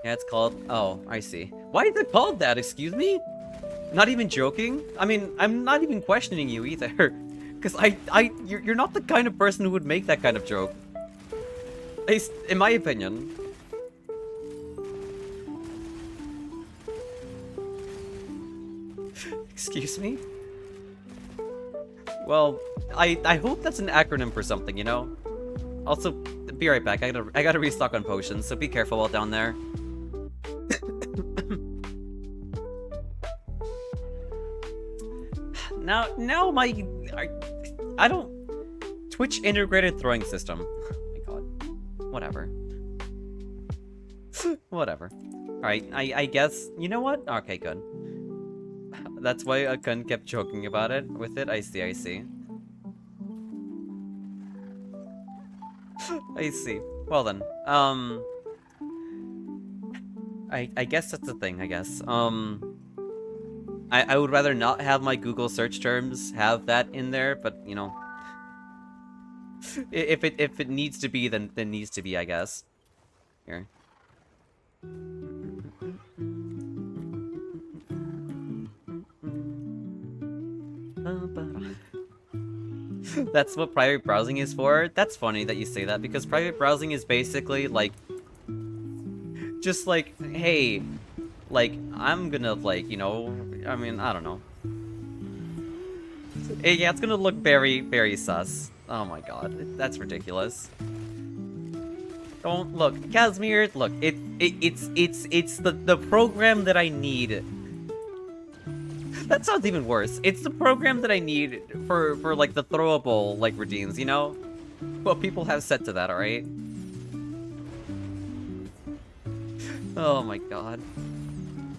Yeah, it's called. Oh, I see. Why is it called that? Excuse me? Not even joking. I mean, I'm not even questioning you either, because you're not the kind of person who would make that kind of joke. At least in my opinion. Excuse me? Well, I hope that's an acronym for something, you know? Also, be right back. I gotta restock on potions, so be careful while down there. Now I don't... Twitch integrated throwing system. Oh my god. Whatever. Whatever. Alright, I guess... You know what? Okay, good. That's why Akun kept joking about it with it. I see. I see. Well then. I guess that's the thing, I guess. I would rather not have my Google search terms have that in there, but you know. If it needs to be, then it needs to be, I guess. Here. That's what private browsing is for? That's funny that you say that, because private browsing is basically like... Just like, hey, like, I'm gonna, like, you know, I mean, I don't know. Yeah, it's gonna look very, very sus. Oh my god, that's ridiculous. Don't, look, Casimir, look, it's the program that I need. That sounds even worse. It's the program that I need for like the throwable like redeems, you know? Well, people have set to that, alright? Oh my god.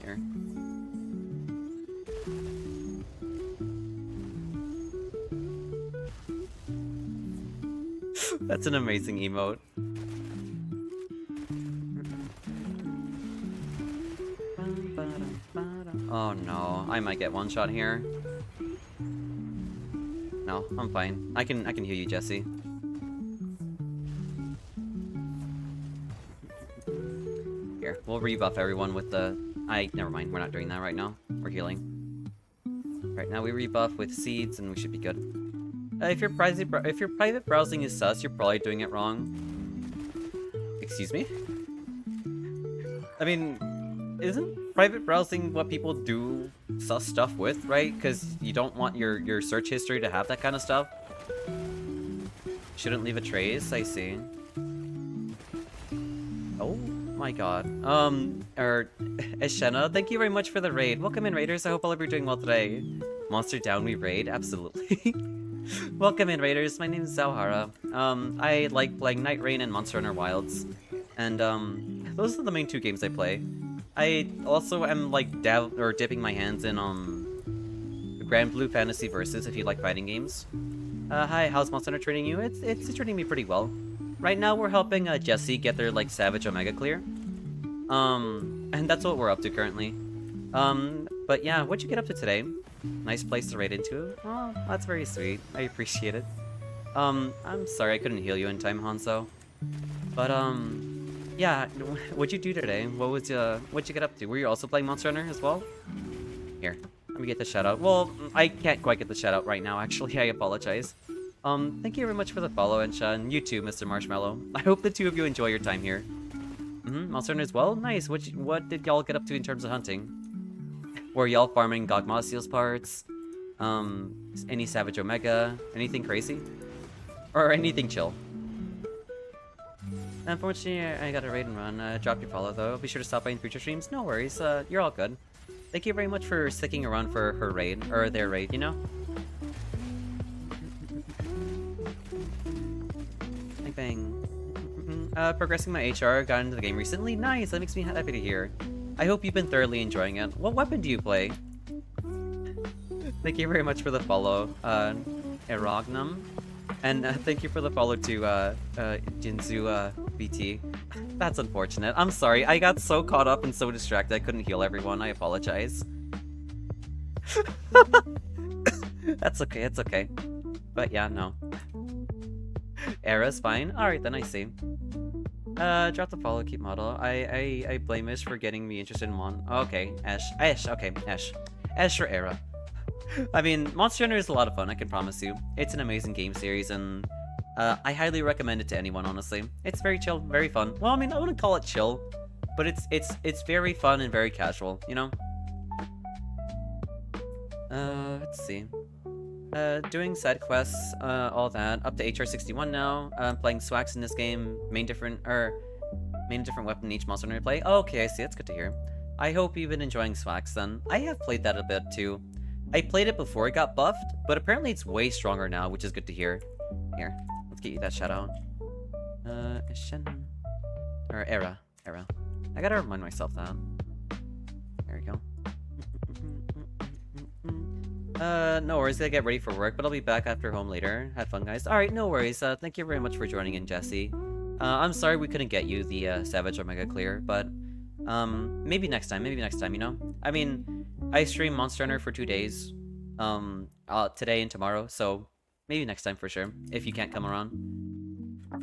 Here. That's an amazing emote. Oh no, I might get one shot here. No, I'm fine. I can heal you, Jesse. Here, we'll rebuff everyone with the... never mind, we're not doing that right now. We're healing. Right now we rebuff with seeds and we should be good. If your private browsing is sus, you're probably doing it wrong. Excuse me? I mean, isn't private browsing what people do sus stuff with, right? Because you don't want your search history to have that kind of stuff. Shouldn't leave a trace, I see. Oh my god. Eshena, thank you very much for the raid. Welcome in, raiders. I hope all of you are doing well today. Monster down, we raid? Absolutely. Welcome in, raiders. My name is Zauhara. I like playing Night Rain and Monster Hunter Wilds. And, those are the main two games I play. I also am like dipping my hands in Grand Blue Fantasy Versus if you like fighting games. Hi, how's Monster Hunter treating you? It's treating me pretty well. Right now we're helping Jesse get their like Savage Omega clear. And that's what we're up to currently. But yeah, what'd you get up to today? Nice place to raid into. Oh, that's very sweet. I appreciate it. I'm sorry I couldn't heal you in time, Hanzo. But yeah, what'd you do today? What'd you get up to? Were you also playing Monster Hunter as well? Here, let me get the shout out. Well, I can't quite get the shout out right now, actually. I apologize. Thank you very much for the follow, and you too, Mr. Marshmallow. I hope the two of you enjoy your time here. Monster Hunter as well? Nice. What did y'all get up to in terms of hunting? Or y'all farming Gogmasiel's parts? Any Savage Omega? Anything crazy? Or anything chill? Unfortunately, I got a raid and run. Drop your follow though. Be sure to stop by in future streams. No worries. You're all good. Thank you very much for sticking around for her raid, or their raid, you know? Bang bang. Progressing my HR, got into the game recently. Nice, that makes me happy to hear. I hope you've been thoroughly enjoying it. What weapon do you play? Thank you very much for the follow, Erognum. And thank you for the follow to Jinzu BT. That's unfortunate. I'm sorry, I got so caught up and so distracted I couldn't heal everyone. I apologize. That's okay, it's okay. But yeah, no. Era's fine. Alright, then I see. Drop the follow, keep model. I blame Ish for getting me interested in Mon. Okay, Ash, okay, Ash. Ash or Era. I mean, Monster Hunter is a lot of fun, I can promise you. It's an amazing game series, and I highly recommend it to anyone, honestly. It's very chill, very fun. Well, I mean, I wouldn't call it chill, but it's very fun and very casual, you know? Let's see. Doing side quests, all that. Up to HR 61 now. Playing Swax in this game. Main different weapon in each monster hunter play. Oh, okay, I see. That's good to hear. I hope you've been enjoying Swax then. I have played that a bit too. I played it before it got buffed, but apparently it's way stronger now, which is good to hear. Here, let's get you that shout out. Shen... Or Era. I gotta remind myself that. There we go. No worries, gotta get ready for work, but I'll be back after home later. Have fun, guys. Alright, no worries. Thank you very much for joining in, Jesse. I'm sorry we couldn't get you the Savage Omega clear, but maybe next time, you know? I mean, I stream Monster Hunter for 2 days, today and tomorrow, so maybe next time for sure, if you can't come around.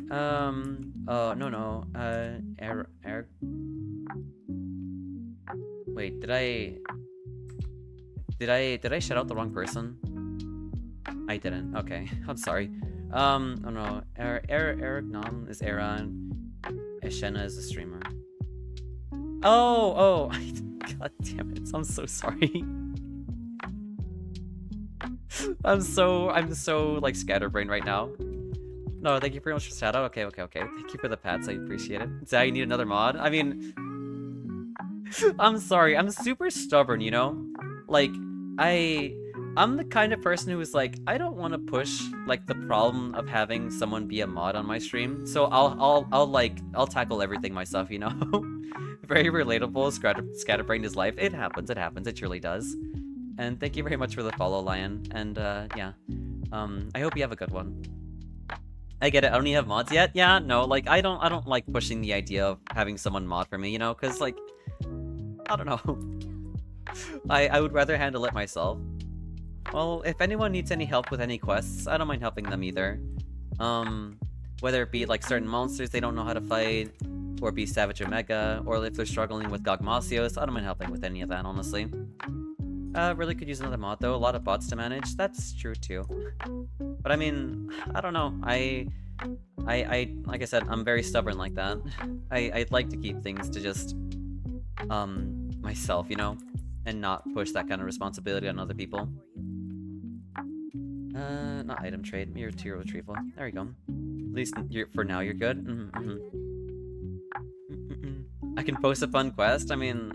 No, Eric... Wait, did I shout out the wrong person? I didn't. Okay, I'm sorry. Oh no. Eric Nam is Aaron. Eshena is a streamer. Oh! God damn it! I'm so sorry. I'm so like scatterbrained right now. No, thank you very much for shout out. Okay. Thank you for the pats. I appreciate it. Zach, you need another mod? I mean, I'm sorry. I'm super stubborn, you know. Like, I'm the kind of person who is like, I don't want to push like the problem of having someone be a mod on my stream, so I'll tackle everything myself, you know. Very relatable. Scatterbrained is life. It happens. It truly does. And thank you very much for the follow, Lion. And yeah, I hope you have a good one. I get it. I don't even have mods yet. Yeah, no, like I don't like pushing the idea of having someone mod for me, you know, because like, I don't know. I would rather handle it myself. Well, if anyone needs any help with any quests, I don't mind helping them either. Whether it be like certain monsters they don't know how to fight, or be Savage Omega, or if they're struggling with Gogmasios, I don't mind helping with any of that, honestly. Really could use another mod though, a lot of bots to manage. That's true too. But I mean, I don't know. I like I said, I'm very stubborn like that. I'd like to keep things to just myself, you know, and not push that kind of responsibility on other people. Not item trade, mere tier retrieval. There you go. At least for now you're good. I can post a fun quest. I mean,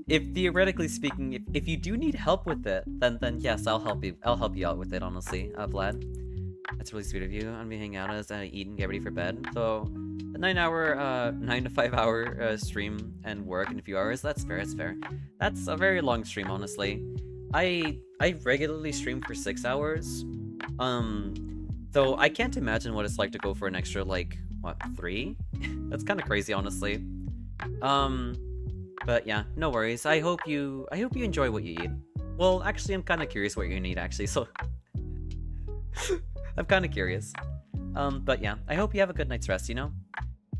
if theoretically speaking, if you do need help with it, then yes, I'll help you out with it, honestly, Vlad. That's really sweet of you. I'm gonna hang out as I eat and get ready for bed. So the 9 to 5 hour stream and work in a few hours, that's fair, That's a very long stream, honestly. I regularly stream for 6 hours. Though I can't imagine what it's like to go for an extra, like, what, 3? That's kind of crazy, honestly. But yeah, no worries. I hope you enjoy what you eat. Well, actually, I'm kind of curious what you're gonna eat, actually, so... I'm kind of curious. But yeah, I hope you have a good night's rest, you know?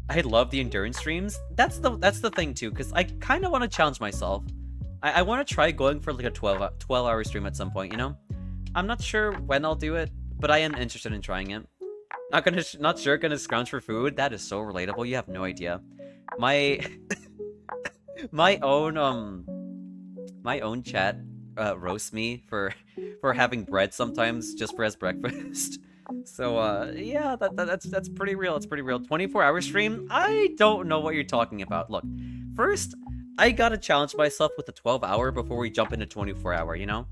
I love the endurance streams. That's the thing, too, because I kind of want to challenge myself. I want to try going for, like, a 12-hour stream at some point, you know? I'm not sure when I'll do it, but I am interested in trying it. Not sure gonna scrounge for food. That is so relatable. You have no idea. My own my own chat roasts me for having bread sometimes just for as breakfast. So yeah, that's pretty real. It's pretty real. 24-hour stream? I don't know what you're talking about. Look, first, I gotta challenge myself with the 12-hour before we jump into 24-hour, you know?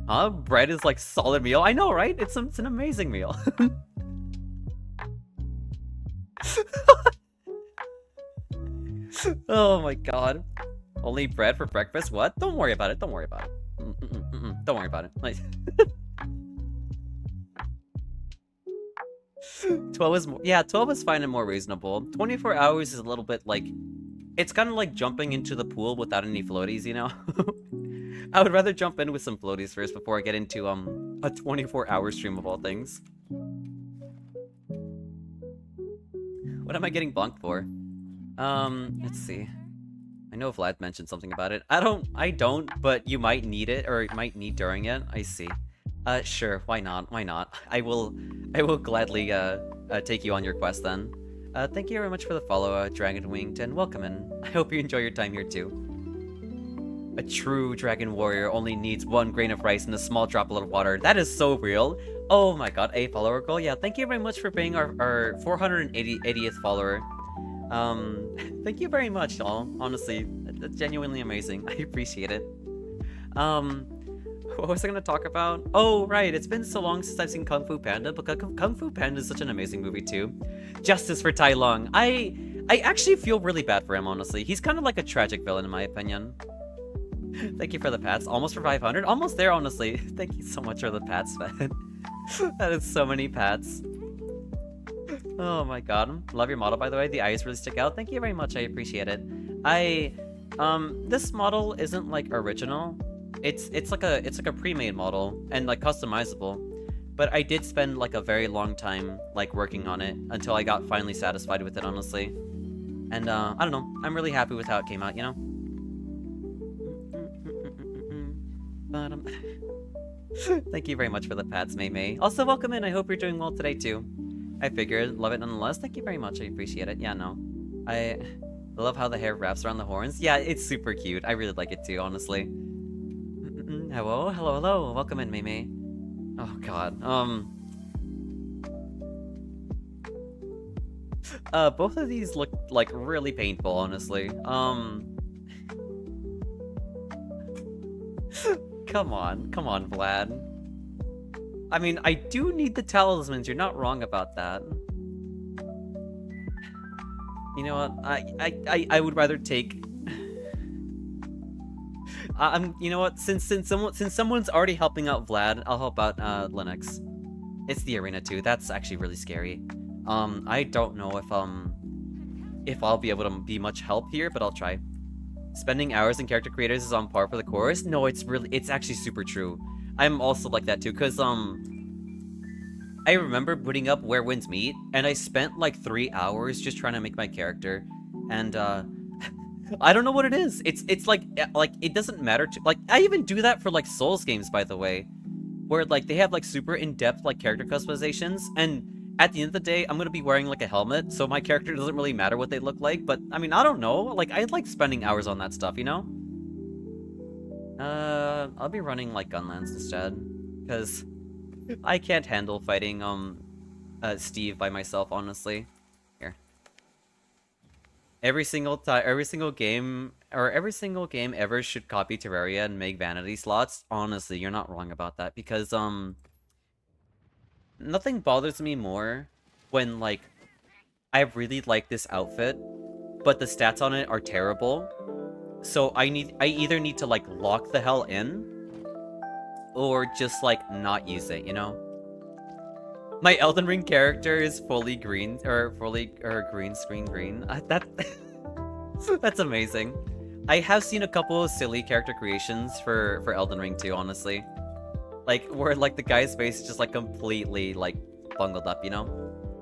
Huh? Bread is like solid meal. I know, right? It's an amazing meal. Oh my god. Only bread for breakfast? What? Don't worry about it. Don't worry about it. Don't worry about it. Like 12 is more, yeah, 12 is fine and more reasonable. 24 hours is a little bit like, it's kind of like jumping into the pool without any floaties, you know? I would rather jump in with some floaties first before I get into a 24-hour stream of all things. What am I getting bonked for? Let's see. I know Vlad mentioned something about it. I don't, but you might need it, or might need during it. I see. Sure, why not? Why not? I will gladly, take you on your quest then. Thank you very much for the follow, Dragon Winged, and welcome in. I hope you enjoy your time here too. A true dragon warrior only needs 1 grain of rice and a small droplet of water. That is so real. Oh my god, a follower goal? Yeah, thank you very much for being our 480th follower. Thank you very much, all. Honestly, that's genuinely amazing. I appreciate it. What was I gonna talk about? Oh, right, it's been so long since I've seen Kung Fu Panda, but Kung Fu Panda is such an amazing movie too. Justice for Tai Lung. I actually feel really bad for him, honestly. He's kind of like a tragic villain in my opinion. Thank you for the pats. Almost for 500? Almost there, honestly. Thank you so much for the pats, man. That is so many pats. Oh my god. Love your model, by the way. The eyes really stick out. Thank you very much. I appreciate it. This model isn't like original. It's like a pre-made model and like customizable. But I did spend like a very long time like working on it until I got finally satisfied with it, honestly. And I don't know. I'm really happy with how it came out, you know? Thank you very much for the pats, May May. Also, welcome in. I hope you're doing well today too. I figured, love it nonetheless. Thank you very much. I appreciate it. Yeah, no. I love how the hair wraps around the horns. Yeah, it's super cute. I really like it too, honestly. Hello, hello, hello. Welcome in, May May. Oh god. Both of these look like really painful, honestly. Come on, Vlad. I mean, I do need the talismans. You're not wrong about that. You know what? I would rather take. You know what? Since someone's already helping out Vlad, I'll help out Linux. It's the arena too. That's actually really scary. I don't know if I'll be able to be much help here, but I'll try. Spending hours in character creators is on par for the chorus. No, it's actually super true. I'm also like that too, cause I remember booting up Where Winds Meet, and I spent like 3 hours just trying to make my character, and I don't know what it is. It's like it doesn't matter to like I even do that for like Souls games, by the way, where like they have like super in-depth like character customizations, and at the end of the day, I'm gonna be wearing like a helmet, so my character doesn't really matter what they look like. But I mean, I don't know. Like I like spending hours on that stuff, you know. I'll be running like Gunlands instead, because I can't handle fighting Steve by myself, honestly. Here. Every single game ever should copy Terraria and make vanity slots. Honestly, you're not wrong about that, because nothing bothers me more when like I really like this outfit, but the stats on it are terrible. So I either need to like lock the hell in, or just like not use it, you know? My Elden Ring character is fully green, or green screen green. That's amazing. I have seen a couple of silly character creations for Elden Ring too, honestly. Like where like the guy's face is just like completely like bungled up, you know?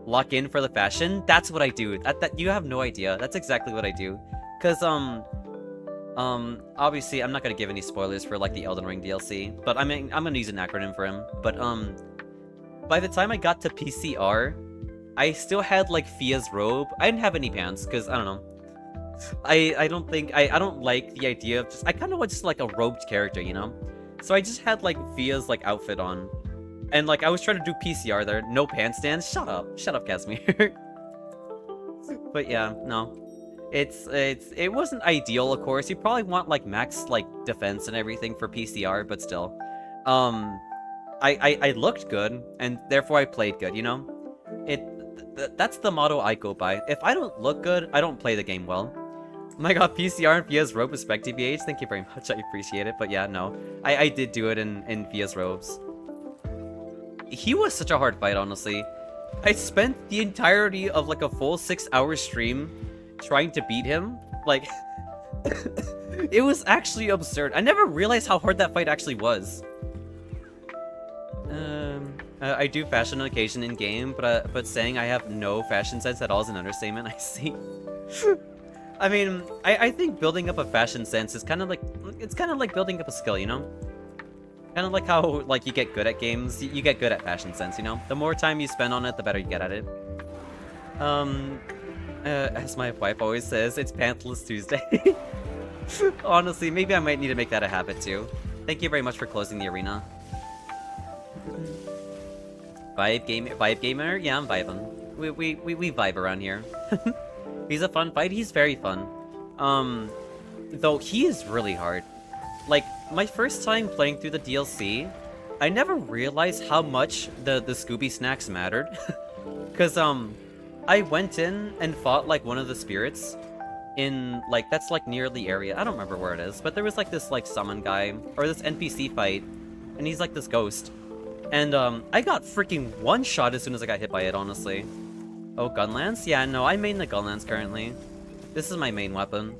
Lock in for the fashion. That's what I do. That you have no idea. That's exactly what I do. Cause obviously I'm not gonna give any spoilers for like the Elden Ring DLC, but I'm gonna use an acronym for him. But by the time I got to PCR, I still had like Fia's robe. I didn't have any pants, cause I don't know. I don't think I don't like the idea of just I kind of want just like a robed character, you know? So I just had like Via's like outfit on. And like I was trying to do PCR there, no pants stands. Shut up, Casimir. But yeah, no. It wasn't ideal, of course. You probably want like max like defense and everything for PCR, but still. I looked good, and therefore I played good, you know? That's the motto I go by. If I don't look good, I don't play the game well. Oh my god, PCR and Via's robe respect TBH. Thank you very much, I appreciate it. But yeah, no. I did do it in Via's robes. He was such a hard fight, honestly. I spent the entirety of like a full 6-hour stream trying to beat him. Like, it was actually absurd. I never realized how hard that fight actually was. I do fashion on occasion in game, but saying I have no fashion sense at all is an understatement. I see. I mean, I think building up a fashion sense is kind of like building up a skill, you know? Kind of like how like you get good at games, you get good at fashion sense, you know? The more time you spend on it, the better you get at it. As my wife always says, it's Pantsless Tuesday. Honestly, maybe I might need to make that a habit too. Thank you very much for closing the arena. Vibe gamer? Yeah, I'm vibing. We vibe around here. He's a fun fight, he's very fun. Though he is really hard. Like, my first time playing through the DLC, I never realized how much the Scooby snacks mattered. Cause I went in and fought like one of the spirits in like that's like near the area. I don't remember where it is, but there was like this like summon guy or this NPC fight, and he's like this ghost. And I got freaking one shot as soon as I got hit by it, honestly. Oh, gunlance? Yeah, no, I main the gunlance currently. This is my main weapon.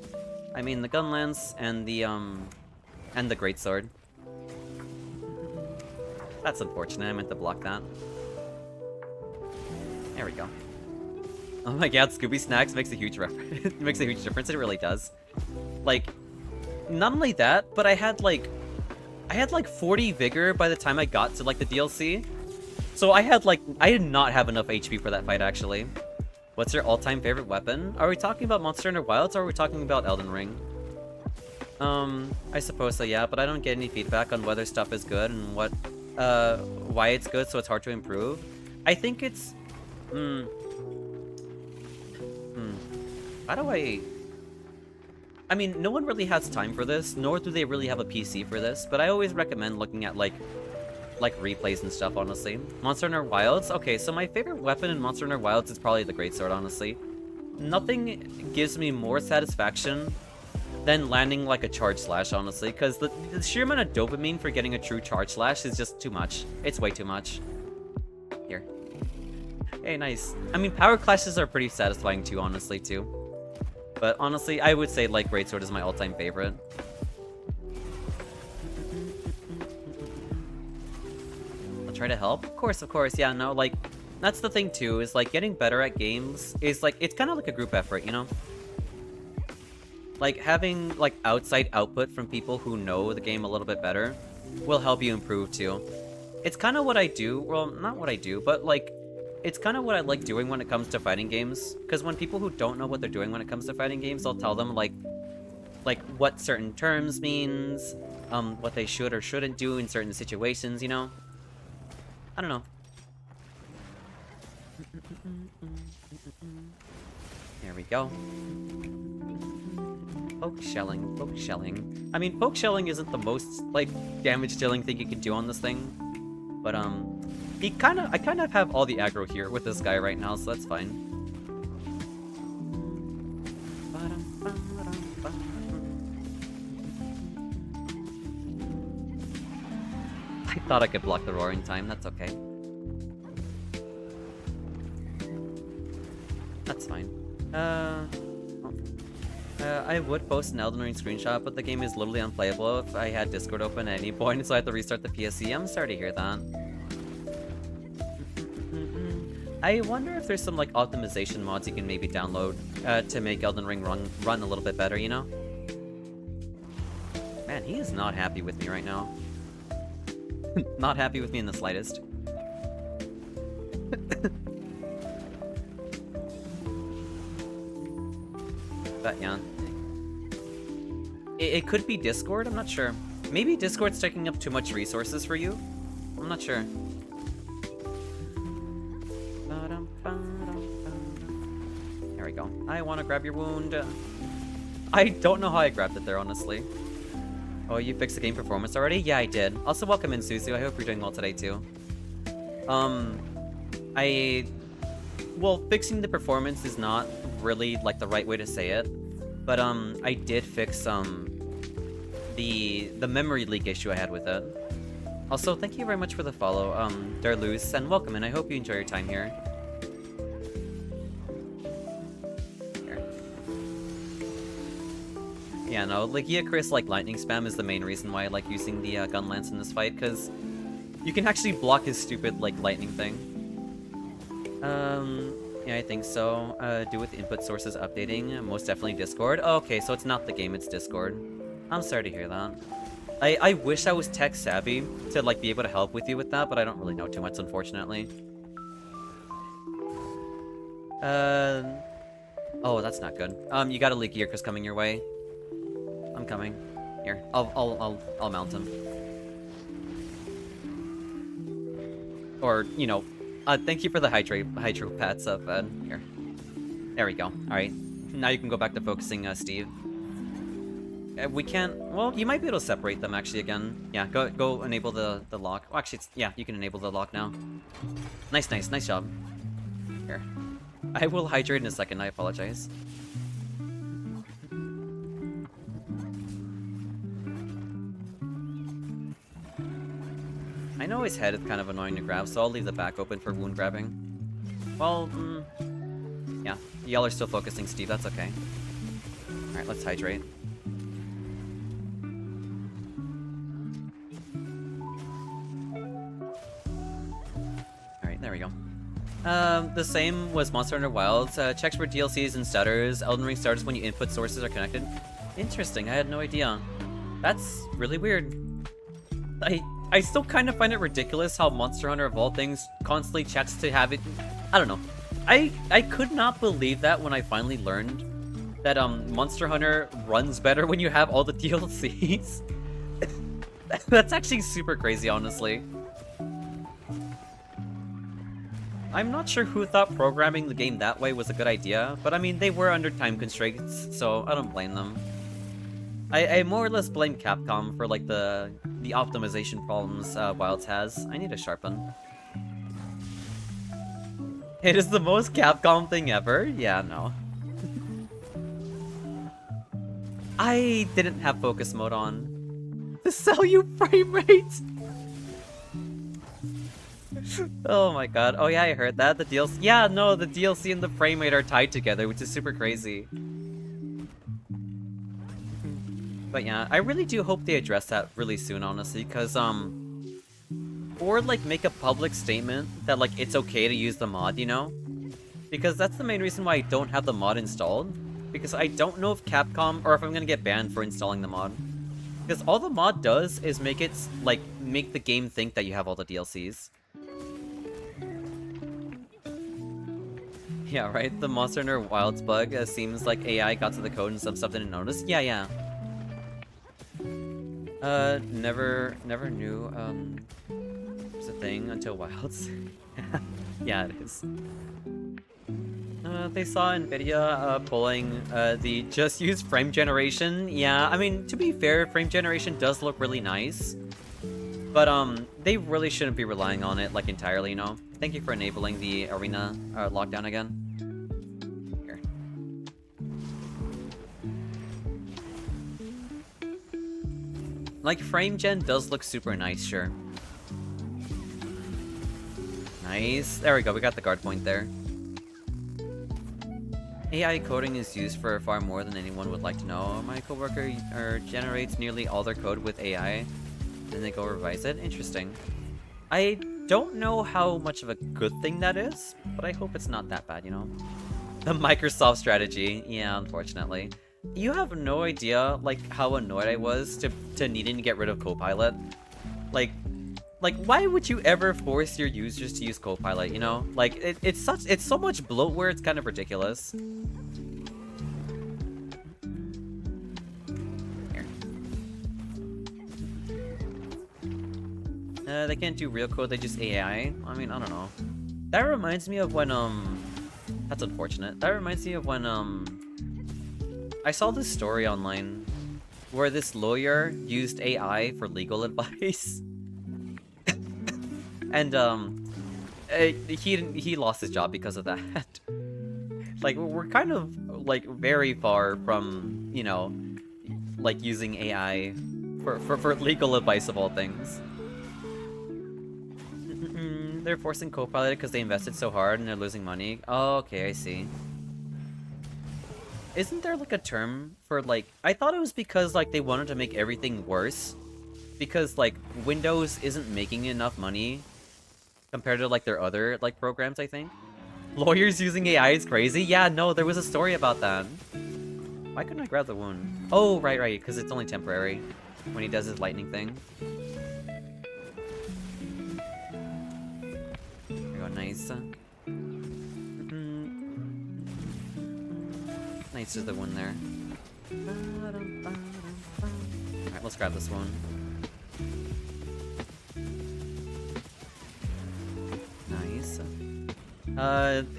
I main the gunlance and the greatsword. That's unfortunate, I meant to block that. There we go. Oh my god, Scooby Snacks makes a huge makes a huge difference, it really does. Like, not only that, but I had like 40 vigor by the time I got to like the DLC. So I did not have enough HP for that fight actually. What's your all-time favorite weapon? Are we talking about Monster Hunter Wilds or are we talking about Elden Ring? I suppose so, yeah, but I don't get any feedback on whether stuff is good and what why it's good, so it's hard to improve. I think it's how do I mean, no one really has time for this, nor do they really have a PC for this, but I always recommend looking at, like replays and stuff, honestly. Monster Hunter Wilds? Okay, so my favorite weapon in Monster Hunter Wilds is probably the greatsword, honestly. Nothing gives me more satisfaction than landing, like, a charge slash, honestly, because the sheer amount of dopamine for getting a true charge slash is just too much. It's way too much. Here. Hey, nice. I mean, power clashes are pretty satisfying, too, honestly, too. But honestly, I would say, like, greatsword is my all-time favorite. I'll try to help. Of course, yeah, no, like, that's the thing, too, is, like, getting better at games is, like, it's kind of like a group effort, you know? Like, having, like, outside output from people who know the game a little bit better will help you improve, too. It's kind of what I do, well, not what I do, but, like, it's kind of what I like doing when it comes to fighting games, because when people who don't know what they're doing when it comes to fighting games, I'll tell them, like what certain terms means, what they should or shouldn't do in certain situations, you know? I don't know. There we go. Poke shelling. I mean, poke shelling isn't the most, like, damage dealing thing you can do on this thing, but, I kind of have all the aggro here with this guy right now, so that's fine. I thought I could block the roaring time, that's okay. That's fine. I would post an Elden Ring screenshot, but the game is literally unplayable if I had Discord open at any point, so I had to restart the PSC. I'm sorry to hear that. I wonder if there's some, like, optimization mods you can maybe download to make Elden Ring run a little bit better, you know? Man, he is not happy with me right now. Not happy with me in the slightest. But yeah. It could be Discord, I'm not sure. Maybe Discord's taking up too much resources for you? I'm not sure. There we go. I want to grab your wound. I don't know how I grabbed it there, honestly. Oh, you fixed the game performance already? Yeah, I did. Also, welcome in, Suzu. I hope you're doing well today, too. Well, fixing the performance is not really, like, the right way to say it. But, I did fix, the memory leak issue I had with it. Also, thank you very much for the follow, Darluz, and welcome, and I hope you enjoy your time here. Yeah, no, Legia Chris, like, lightning spam is the main reason why I like using the gun lance in this fight, because you can actually block his stupid, like, lightning thing. Yeah, I think so. Do with input sources updating, most definitely Discord. Oh, okay, so it's not the game, it's Discord. I'm sorry to hear that. I wish I was tech savvy to, like, be able to help with you with that, but I don't really know too much, unfortunately. Oh, that's not good. You got a Legia Chris coming your way. I'm coming. Here, I'll mount him. Or, you know, thank you for the hydro pats up, here. There we go. Alright. Now you can go back to focusing, Steve. We can't... Well, you might be able to separate them, actually, again. Yeah, go enable the lock. Oh, actually, yeah, you can enable the lock now. Nice job. Here. I will hydrate in a second, I apologize. I know his head is kind of annoying to grab, so I'll leave the back open for wound grabbing. Well, yeah. Y'all are still focusing, Steve, that's okay. Alright, let's hydrate. Alright, there we go. The same was Monster Hunter Wilds. Checks for DLCs and stutters. Elden Ring starts when your input sources are connected. Interesting, I had no idea. That's really weird. I still kind of find it ridiculous how Monster Hunter, of all things, constantly checks to have it... I don't know. I could not believe that when I finally learned that Monster Hunter runs better when you have all the DLCs. That's actually super crazy, honestly. I'm not sure who thought programming the game that way was a good idea, but I mean, they were under time constraints, so I don't blame them. I more or less blame Capcom for, like, the optimization problems Wilds has. I need to sharpen. It is the most Capcom thing ever? Yeah, no. I didn't have focus mode on. To sell you frame rate! Oh my god. Oh yeah, I heard that. The DLC... Yeah, no, the DLC and the frame rate are tied together, which is super crazy. But yeah, I really do hope they address that really soon, honestly, because, or, like, make a public statement that, like, it's okay to use the mod, you know? Because that's the main reason why I don't have the mod installed. Because I don't know if Capcom, or if I'm gonna get banned for installing the mod. Because all the mod does is make it, like, make the game think that you have all the DLCs. Yeah, right? The Monster Hunter Wilds bug seems like AI got to the code and some stuff didn't notice. Yeah. Never knew, it was a thing until Wilds. Yeah, it is. They saw NVIDIA, pulling, the just use frame generation. Yeah, I mean, to be fair, frame generation does look really nice. But, they really shouldn't be relying on it, like, entirely, you know? Thank you for enabling the arena, lockdown again. Here. Like, frame gen does look super nice, sure. Nice. There we go, we got the guard point there. AI coding is used for far more than anyone would like to know. My coworker generates nearly all their code with AI, and they go revise it. Interesting. I don't know how much of a good thing that is, but I hope it's not that bad, you know? The Microsoft strategy. Yeah, unfortunately. You have no idea, like, how annoyed I was to needing to get rid of Copilot. Like, why would you ever force your users to use Copilot, you know? Like, it's so much bloatware, it's kind of ridiculous. They can't do real code, they just AI. I mean, I don't know. That reminds me of when, that's unfortunate. That reminds me of when, I saw this story online where this lawyer used AI for legal advice. And, he lost his job because of that. Like, we're kind of, like, very far from, you know, like, using AI for legal advice of all things. They're forcing Copilot because they invested so hard and they're losing money. Oh, okay, I see. Isn't there, like, a term for, like... I thought it was because, like, they wanted to make everything worse. Because, like, Windows isn't making enough money compared to, like, their other, like, programs, I think. Lawyers using AI is crazy? Yeah, no, there was a story about that. Why couldn't I grab the wound? Oh, right, because it's only temporary. When he does his lightning thing. There we go, nice. Nice is the one there. Alright, let's grab this one. Nice.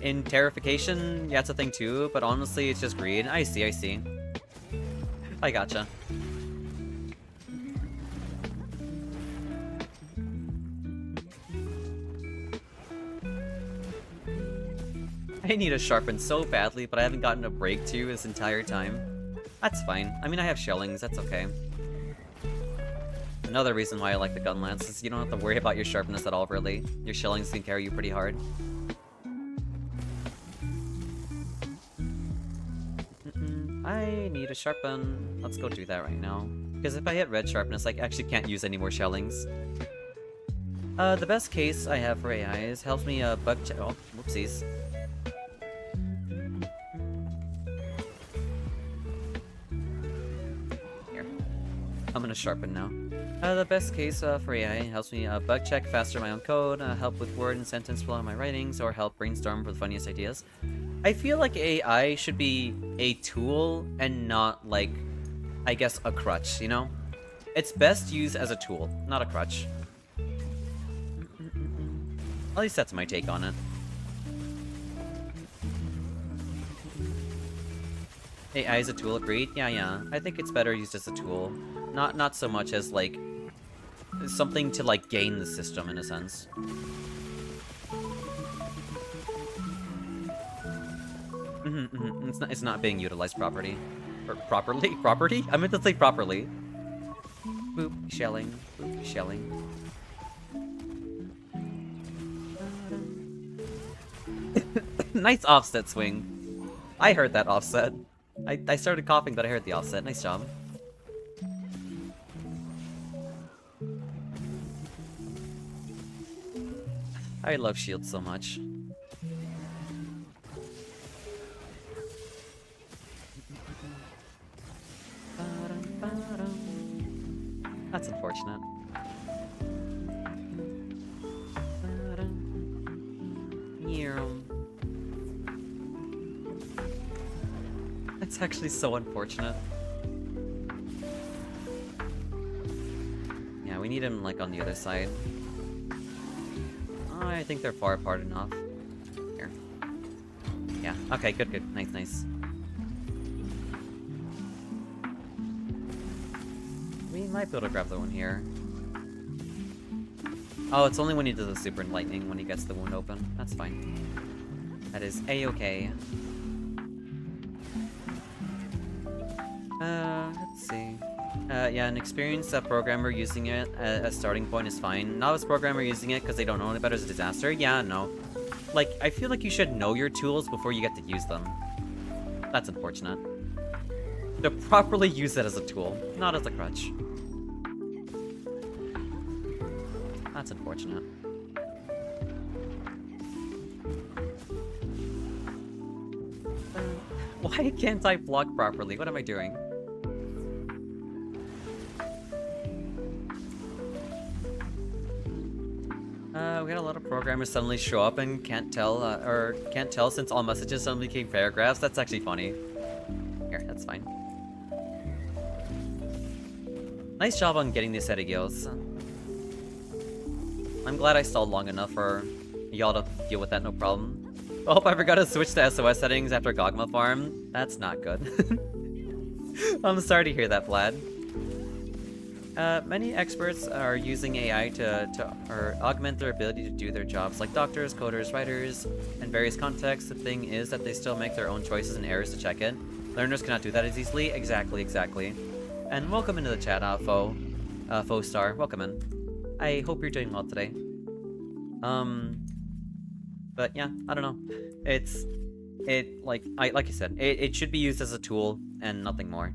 In Terrification, yeah, it's a thing too, but honestly, it's just greed. I see. I gotcha. I need to sharpen so badly, but I haven't gotten a break to this entire time. That's fine. I mean, I have shellings, that's okay. Another reason why I like the gun lance is you don't have to worry about your sharpness at all, really. Your shellings can carry you pretty hard. I need to sharpen. Let's go do that right now. Because if I hit red sharpness, I actually can't use any more shellings. The best case I have for AI is helps me bug check. Oh, whoopsies. Here. I'm gonna sharpen now. The best case for AI helps me bug check faster my own code, help with word and sentence flow in my writings, or help brainstorm for the funniest ideas. I feel like AI should be a tool and not, like, I guess, a crutch, you know? It's best used as a tool, not a crutch. At least that's my take on it. AI is a tool, agreed? Yeah. I think it's better used as a tool. Not so much as, like, something to, like, gain the system, in a sense. It's not being utilized properly. Or properly? Property? I meant to say properly. Boop, shelling. Boop, shelling. Nice offset swing. I heard that offset. I started coughing, but I heard the offset. Nice job. I love shields so much. That's unfortunate. That's actually so unfortunate. Yeah, we need him, like, on the other side. Oh, I think they're far apart enough. Here. Yeah, okay, good. Nice. We might be able to grab the one here. Oh, it's only when he does the super lightning when he gets the wound open. That's fine. That is a-okay. Let's see. Yeah, an experienced programmer using it as starting point is fine. Novice programmer using it because they don't know any better is a disaster. Yeah, no. Like, I feel like you should know your tools before you get to use them. That's unfortunate. To properly use it as a tool, not as a crutch. That's unfortunate. Why can't I block properly? What am I doing? We had a lot of programmers suddenly show up and can't tell since all messages suddenly became paragraphs. That's actually funny. Here, that's fine. Nice job on getting this set of gills. I'm glad I stalled long enough for y'all to deal with that, no problem. I hope I forgot to switch to SOS settings after Gogma farm. That's not good. I'm sorry to hear that, Vlad. Many experts are using AI to augment their ability to do their jobs, like doctors, coders, writers, in various contexts. The thing is that they still make their own choices and errors to check it. Learners cannot do that as easily. Exactly. And welcome into the chat, Faux Star. Welcome in. I hope you're doing well today. But yeah, I don't know. Like you said, it should be used as a tool and nothing more.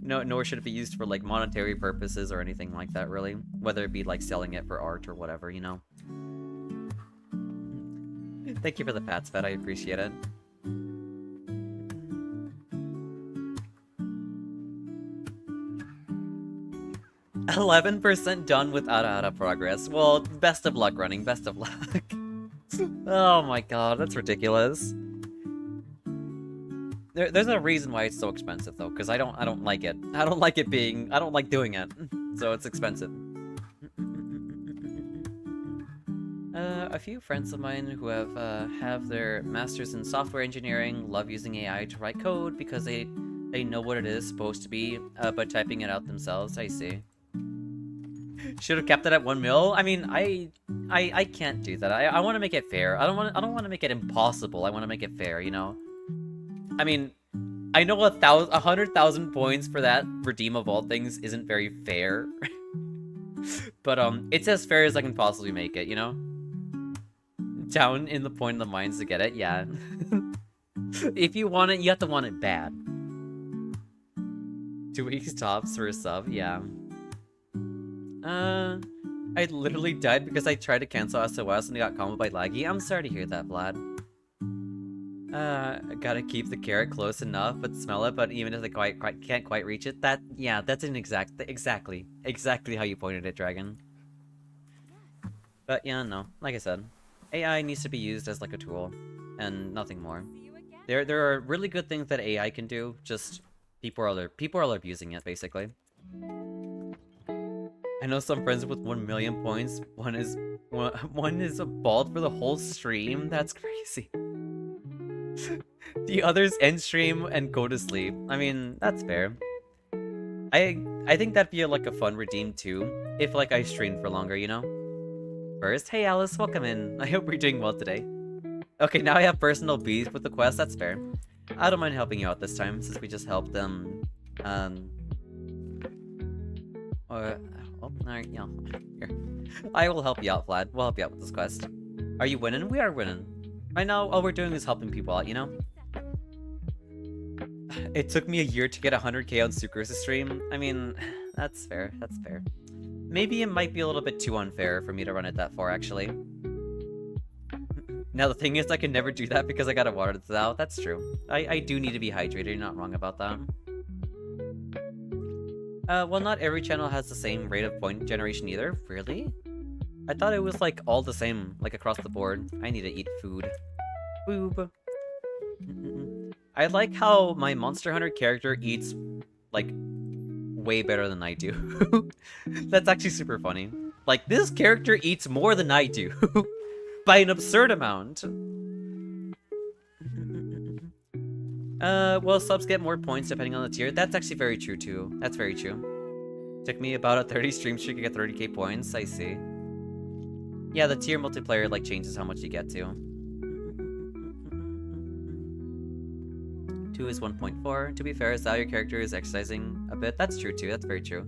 No, nor should it be used for like monetary purposes or anything like that, really. Whether it be like selling it for art or whatever, you know. Thank you for the pats, Fed. I appreciate it. 11% done without a progress. Well, best of luck running, best of luck. Oh my god, that's ridiculous. There's a reason why it's so expensive though, because I don't like it. I don't like doing it. So it's expensive. A few friends of mine who have their masters in software engineering love using AI to write code because they know what it is supposed to be, but typing it out themselves. I see. Should have kept it at 1 mil. I mean, I can't do that. I want to make it fair. I don't want to make it impossible. I want to make it fair, you know. I mean, I know 100,000 points for that redeem of all things isn't very fair, but it's as fair as I can possibly make it, you know. Down in the point of the mines to get it, yeah. If you want it, you have to want it bad. 2 weeks tops for a sub, yeah. I literally died because I tried to cancel SOS and got comboed by laggy. I'm sorry to hear that, Vlad. I gotta keep the carrot close enough, but smell it, but even if they can't quite reach it, that's an exactly how you pointed it, Dragon. But yeah, no, like I said, AI needs to be used as like a tool, and nothing more. There are really good things that AI can do, just people are abusing it, basically. I know some friends with 1 million points. One is bald for the whole stream. That's crazy. The others end stream and go to sleep. I mean, that's fair. I think that'd be like a fun redeem too, if like I streamed for longer, you know? First, hey Alice, welcome in. I hope you're doing well today. Okay, now I have personal beef with the quest, that's fair. I don't mind helping you out this time, since we just helped them, alright, yeah. Here. I will help you out, Vlad. We'll help you out with this quest. Are you winning? We are winning. Right now, all we're doing is helping people out, you know? It took me a year to get 100k on Sucrose stream. I mean, that's fair. That's fair. Maybe it might be a little bit too unfair for me to run it that far, actually. Now, the thing is, I can never do that because I gotta water this out. That's true. I do need to be hydrated. You're not wrong about that. Well, not every channel has the same rate of point generation either. Really? I thought it was, like, all the same, like, across the board. I need to eat food. Boob. I like how my Monster Hunter character eats, like, way better than I do. That's actually super funny. Like, this character eats more than I do. By an absurd amount. Well, subs get more points depending on the tier. That's actually very true, too. That's very true. Took me about a 30 stream streak to get 30k points. I see. Yeah, the tier multiplayer, like, changes how much you get to. 2 is 1.4. To be fair, Xao, your character is exercising a bit. That's true, too. That's very true.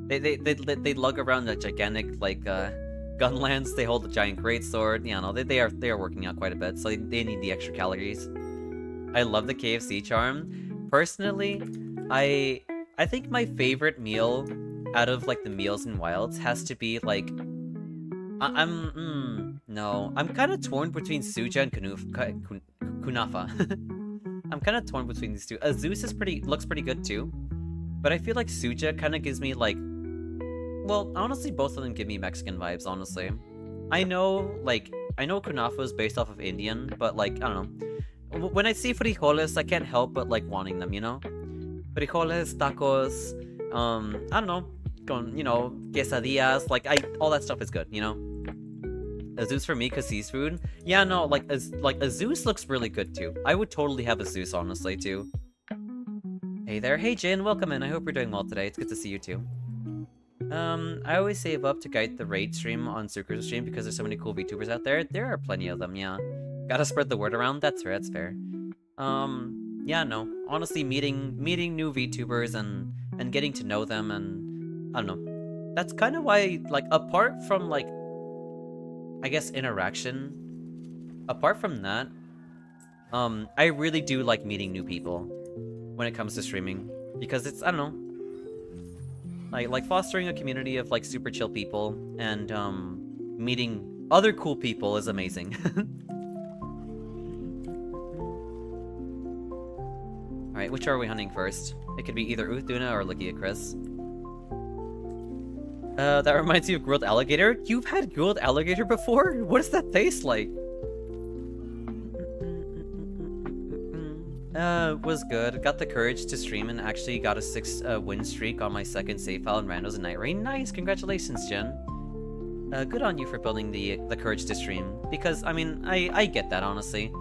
They lug around the gigantic, like, gunlands. They hold a giant greatsword. Yeah, no, they are working out quite a bit, so they need the extra calories. I love the KFC charm. Personally, I think my favorite meal out of like the meals in Wilds has to be like I'm kind of torn between Suja and Kunafa. I'm kind of torn between these two. Zeus is looks pretty good too, but I feel like Suja kind of gives me like, well, honestly, both of them give me Mexican vibes. Honestly, I know Kunafa is based off of Indian, but like I don't know. When I see frijoles, I can't help but like wanting them, you know? Frijoles, tacos, I don't know, quesadillas, like all that stuff is good, you know? A Zeus for me, cause seafood. Yeah, no, like a Zeus looks really good too. I would totally have a Zeus, honestly, too. Hey there, hey Jin, welcome in. I hope you're doing well today. It's good to see you too. I always save up to guide the raid stream on Sacrilege stream because there's so many cool VTubers out there. There are plenty of them, yeah. Gotta spread the word around. That's fair. That's fair. Yeah, no. Honestly, meeting new VTubers and getting to know them, and I don't know. That's kind of why, like, apart from like, I guess interaction. Apart from that, I really do like meeting new people when it comes to streaming because it's, I don't know. Like fostering a community of like super chill people and meeting other cool people is amazing. Alright, which are we hunting first? It could be either Uthuna or Lugia Chris. That reminds you of grilled alligator? You've had grilled alligator before? What does that taste like? Was good. Got the courage to stream and actually got a 6 win streak on my second save file in Randos and Night Rain. Nice, congratulations, Jen. Good on you for building the courage to stream. Because, I mean, I get that, honestly.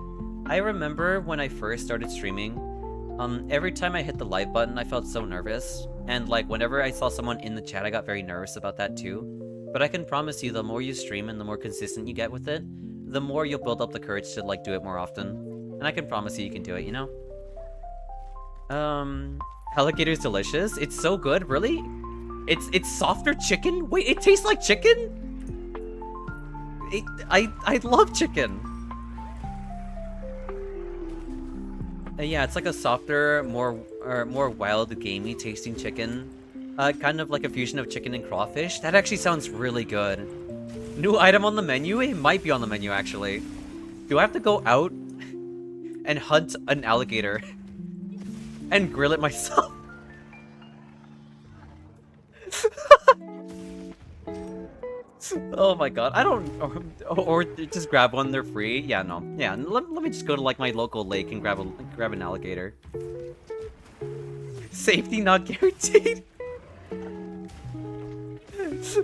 I remember when I first started streaming, every time I hit the live button, I felt so nervous. And, like, whenever I saw someone in the chat, I got very nervous about that, too. But I can promise you, the more you stream and the more consistent you get with it, the more you'll build up the courage to, like, do it more often. And I can promise you can do it, you know? Alligator's delicious. It's so good, really? It's softer chicken? Wait, it tastes like chicken? I love chicken. Yeah, it's like a softer, more wild, gamey tasting chicken. Kind of like a fusion of chicken and crawfish. That actually sounds really good. New item on the menu? It might be on the menu, actually. Do I have to go out and hunt an alligator and grill it myself? Oh my god, I don't... Or just grab one, they're free. Yeah, no. Yeah, let me just go to, like, my local lake and grab an alligator. Safety not guaranteed.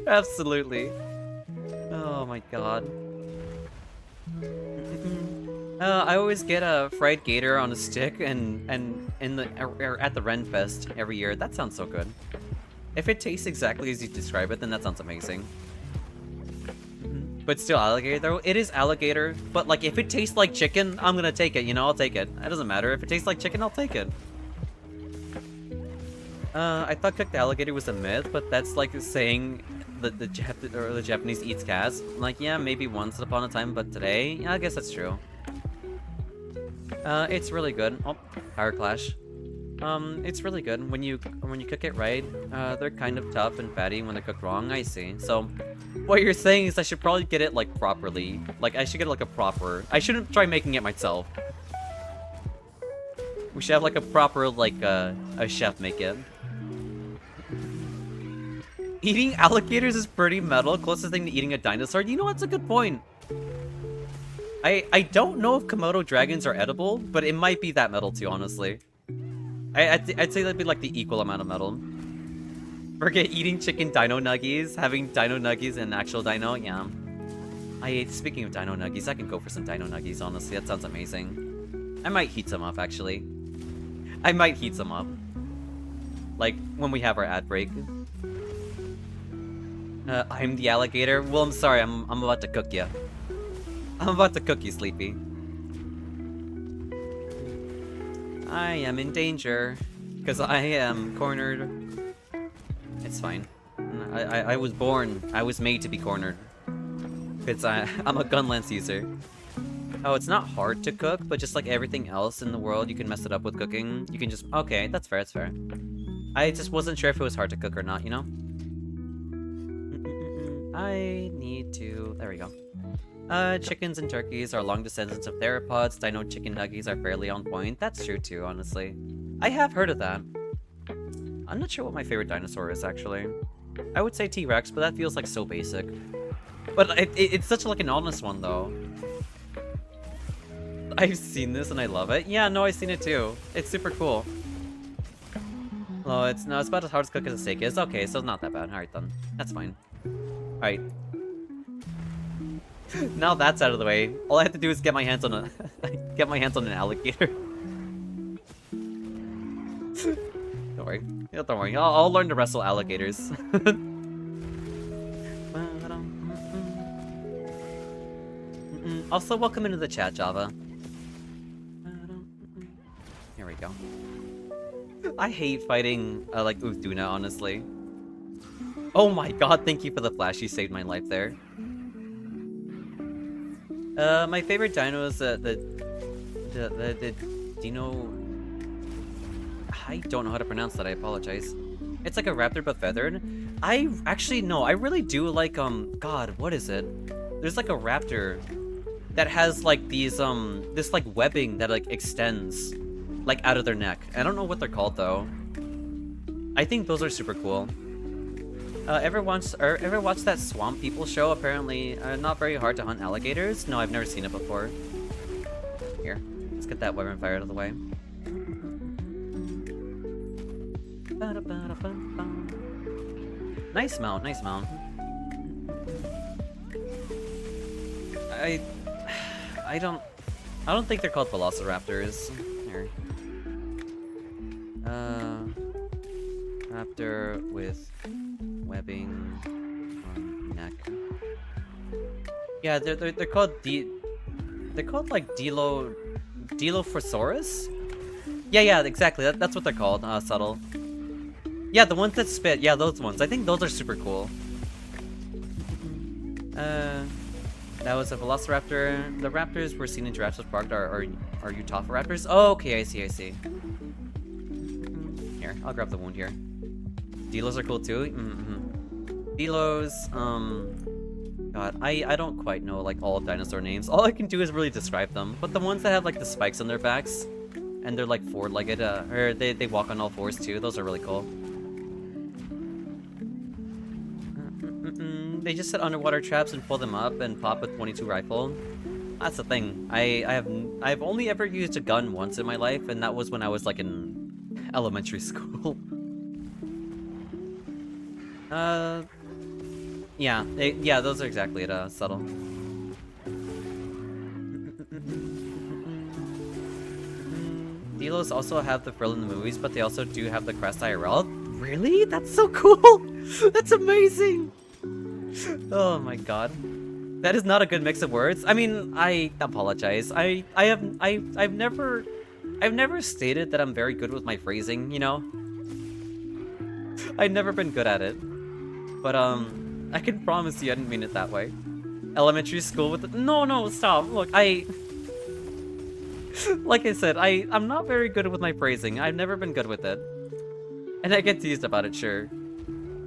Absolutely. Oh my god. I always get a fried gator on a stick and at the Ren Fest every year. That sounds so good. If it tastes exactly as you describe it, then that sounds amazing. But still alligator though? It is alligator, but like if it tastes like chicken, I'm gonna take it, you know, I'll take it. It doesn't matter. If it tastes like chicken, I'll take it. I thought cooked alligator was a myth, but that's like saying that the Japanese eats cats. Like, yeah, maybe once upon a time, but today, yeah, I guess that's true. It's really good. Oh, power clash. It's really good when you cook it right. They're kind of tough and fatty when they're cooked wrong. I see. So, what you're saying is I should probably get it like properly. Like I should get like a proper. I shouldn't try making it myself. We should have like a proper like a chef make it. Eating alligators is pretty metal. Closest thing to eating a dinosaur. You know, that's a good point. I don't know if Komodo dragons are edible, but it might be that metal too, honestly. I'd say that'd be like the equal amount of metal. Forget eating chicken dino nuggies, having dino nuggies and actual dino, yeah. Speaking of dino nuggies, I can go for some dino nuggies, honestly. That sounds amazing. I might heat some up, actually. I might heat some up. Like, when we have our ad break. I'm the alligator. Well, I'm sorry, I'm about to cook you. I'm about to cook you, Sleepy. I am in danger, because I am cornered. It's fine. I was born. I was made to be cornered. I'm a gun lance user. Oh, it's not hard to cook, but just like everything else in the world, you can mess it up with cooking. You can just... Okay, that's fair, that's fair. I just wasn't sure if it was hard to cook or not, you know? I need to... There we go. Chickens and turkeys are long descendants of theropods. Dino chicken nuggies are fairly on point. That's true too, honestly. I have heard of that. I'm not sure what my favorite dinosaur is, actually. I would say T-Rex, but that feels like so basic. But it's such like an honest one, though. I've seen this and I love it. Yeah, no, I've seen it too. It's super cool. Oh, it's about as hard to cook as a steak is. Okay, so it's not that bad. Alright then. That's fine. Alright. Now that's out of the way. All I have to do is get my hands on a get my hands on an alligator. Don't worry. Yeah, don't worry. I'll learn to wrestle alligators. Also, welcome into the chat, Java. Here we go. I hate fighting like Uthduna, honestly. Oh my god, thank you for the flash. You saved my life there. My favorite dino is the dino... I don't know how to pronounce that, I apologize. It's like a raptor but feathered. I actually, no, I really do like, god, what is it? There's like a raptor that has like these, this like webbing that like extends like out of their neck. I don't know what they're called though. I think those are super cool. Ever watch that Swamp People show? Apparently, not very hard to hunt alligators. No, I've never seen it before. Here, let's get that weapon fire out of the way. Nice mount, nice mount. I don't think they're called velociraptors. Here. Raptor with webbing on neck. Yeah, they're called they're called like Dilophosaurus? Yeah, exactly. That's what they're called, subtle. Yeah, the ones that spit. Yeah, those ones. I think those are super cool. That was a velociraptor. The raptors were seen in Jurassic Park are Utahraptors. Oh, okay, I see. Here, I'll grab the wound here. Dilos are cool too. Dilos, God, I don't quite know like all dinosaur names. All I can do is really describe them. But the ones that have like the spikes on their backs, and they're like four-legged, or they walk on all fours too. Those are really cool. They just set underwater traps and pull them up and pop a 22 rifle. That's the thing. I've only ever used a gun once in my life, and that was when I was like in elementary school. Yeah, those are exactly it, subtle. Dilos also have the frill in the movies, but they also do have the crest IRL. Really? That's so cool! That's amazing! Oh my god. That is not a good mix of words. I mean, I apologize. I've never stated that I'm very good with my phrasing, you know? I've never been good at it. But I can promise you I didn't mean it that way. Elementary school with the... No, stop. Look, like I said, I'm not very good with my phrasing. I've never been good with it. And I get teased about it, sure.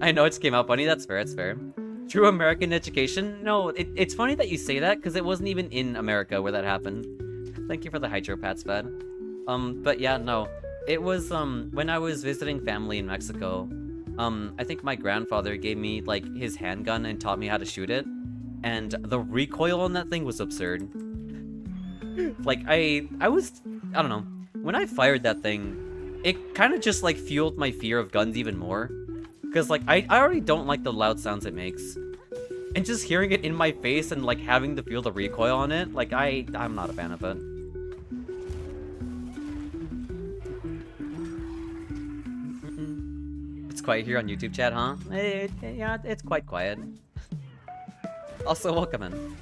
I know it just came out funny. That's fair, it's fair. True American education? No, it's funny that you say that, because it wasn't even in America where that happened. Thank you for the hydropats, Fed. But yeah, no. It was, when I was visiting family in Mexico, I think my grandfather gave me, like, his handgun and taught me how to shoot it. And the recoil on that thing was absurd. Like, I don't know. When I fired that thing, it kind of just, like, fueled my fear of guns even more. Because, like, I already don't like the loud sounds it makes. And just hearing it in my face and, like, having to feel the recoil on it, like, I'm not a fan of it. It's quiet here on YouTube chat, huh? Yeah, it's quite quiet. Also, welcome in.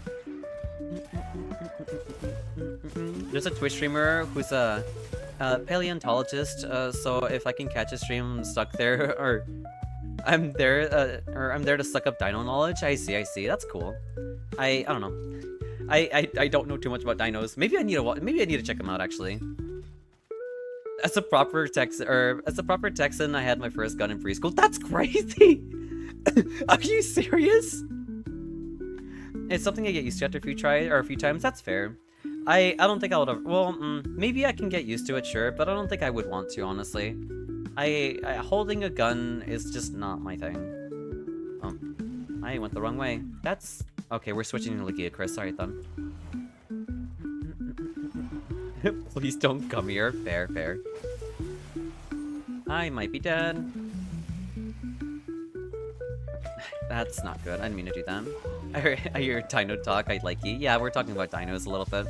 There's a Twitch streamer who's a paleontologist, so if I can catch a stream stuck there, or I'm there to suck up dino knowledge. I see. That's cool. I don't know. I don't know too much about dinos. Maybe I need to check them out actually. As a proper Texan, I had my first gun in preschool. That's crazy. Are you serious? It's something I get used to after a few times. That's fair. I don't think I would have. Well, maybe I can get used to it, sure, but I don't think I would want to, honestly. Holding a gun is just not my thing. Oh, I went the wrong way. That's okay. We're switching to Legia, Chris. Sorry, Thumb. Please don't come here. Fair. I might be dead. That's not good. I didn't mean to do that. I hear Dino talk, I like you. Yeah, we're talking about dinos a little bit.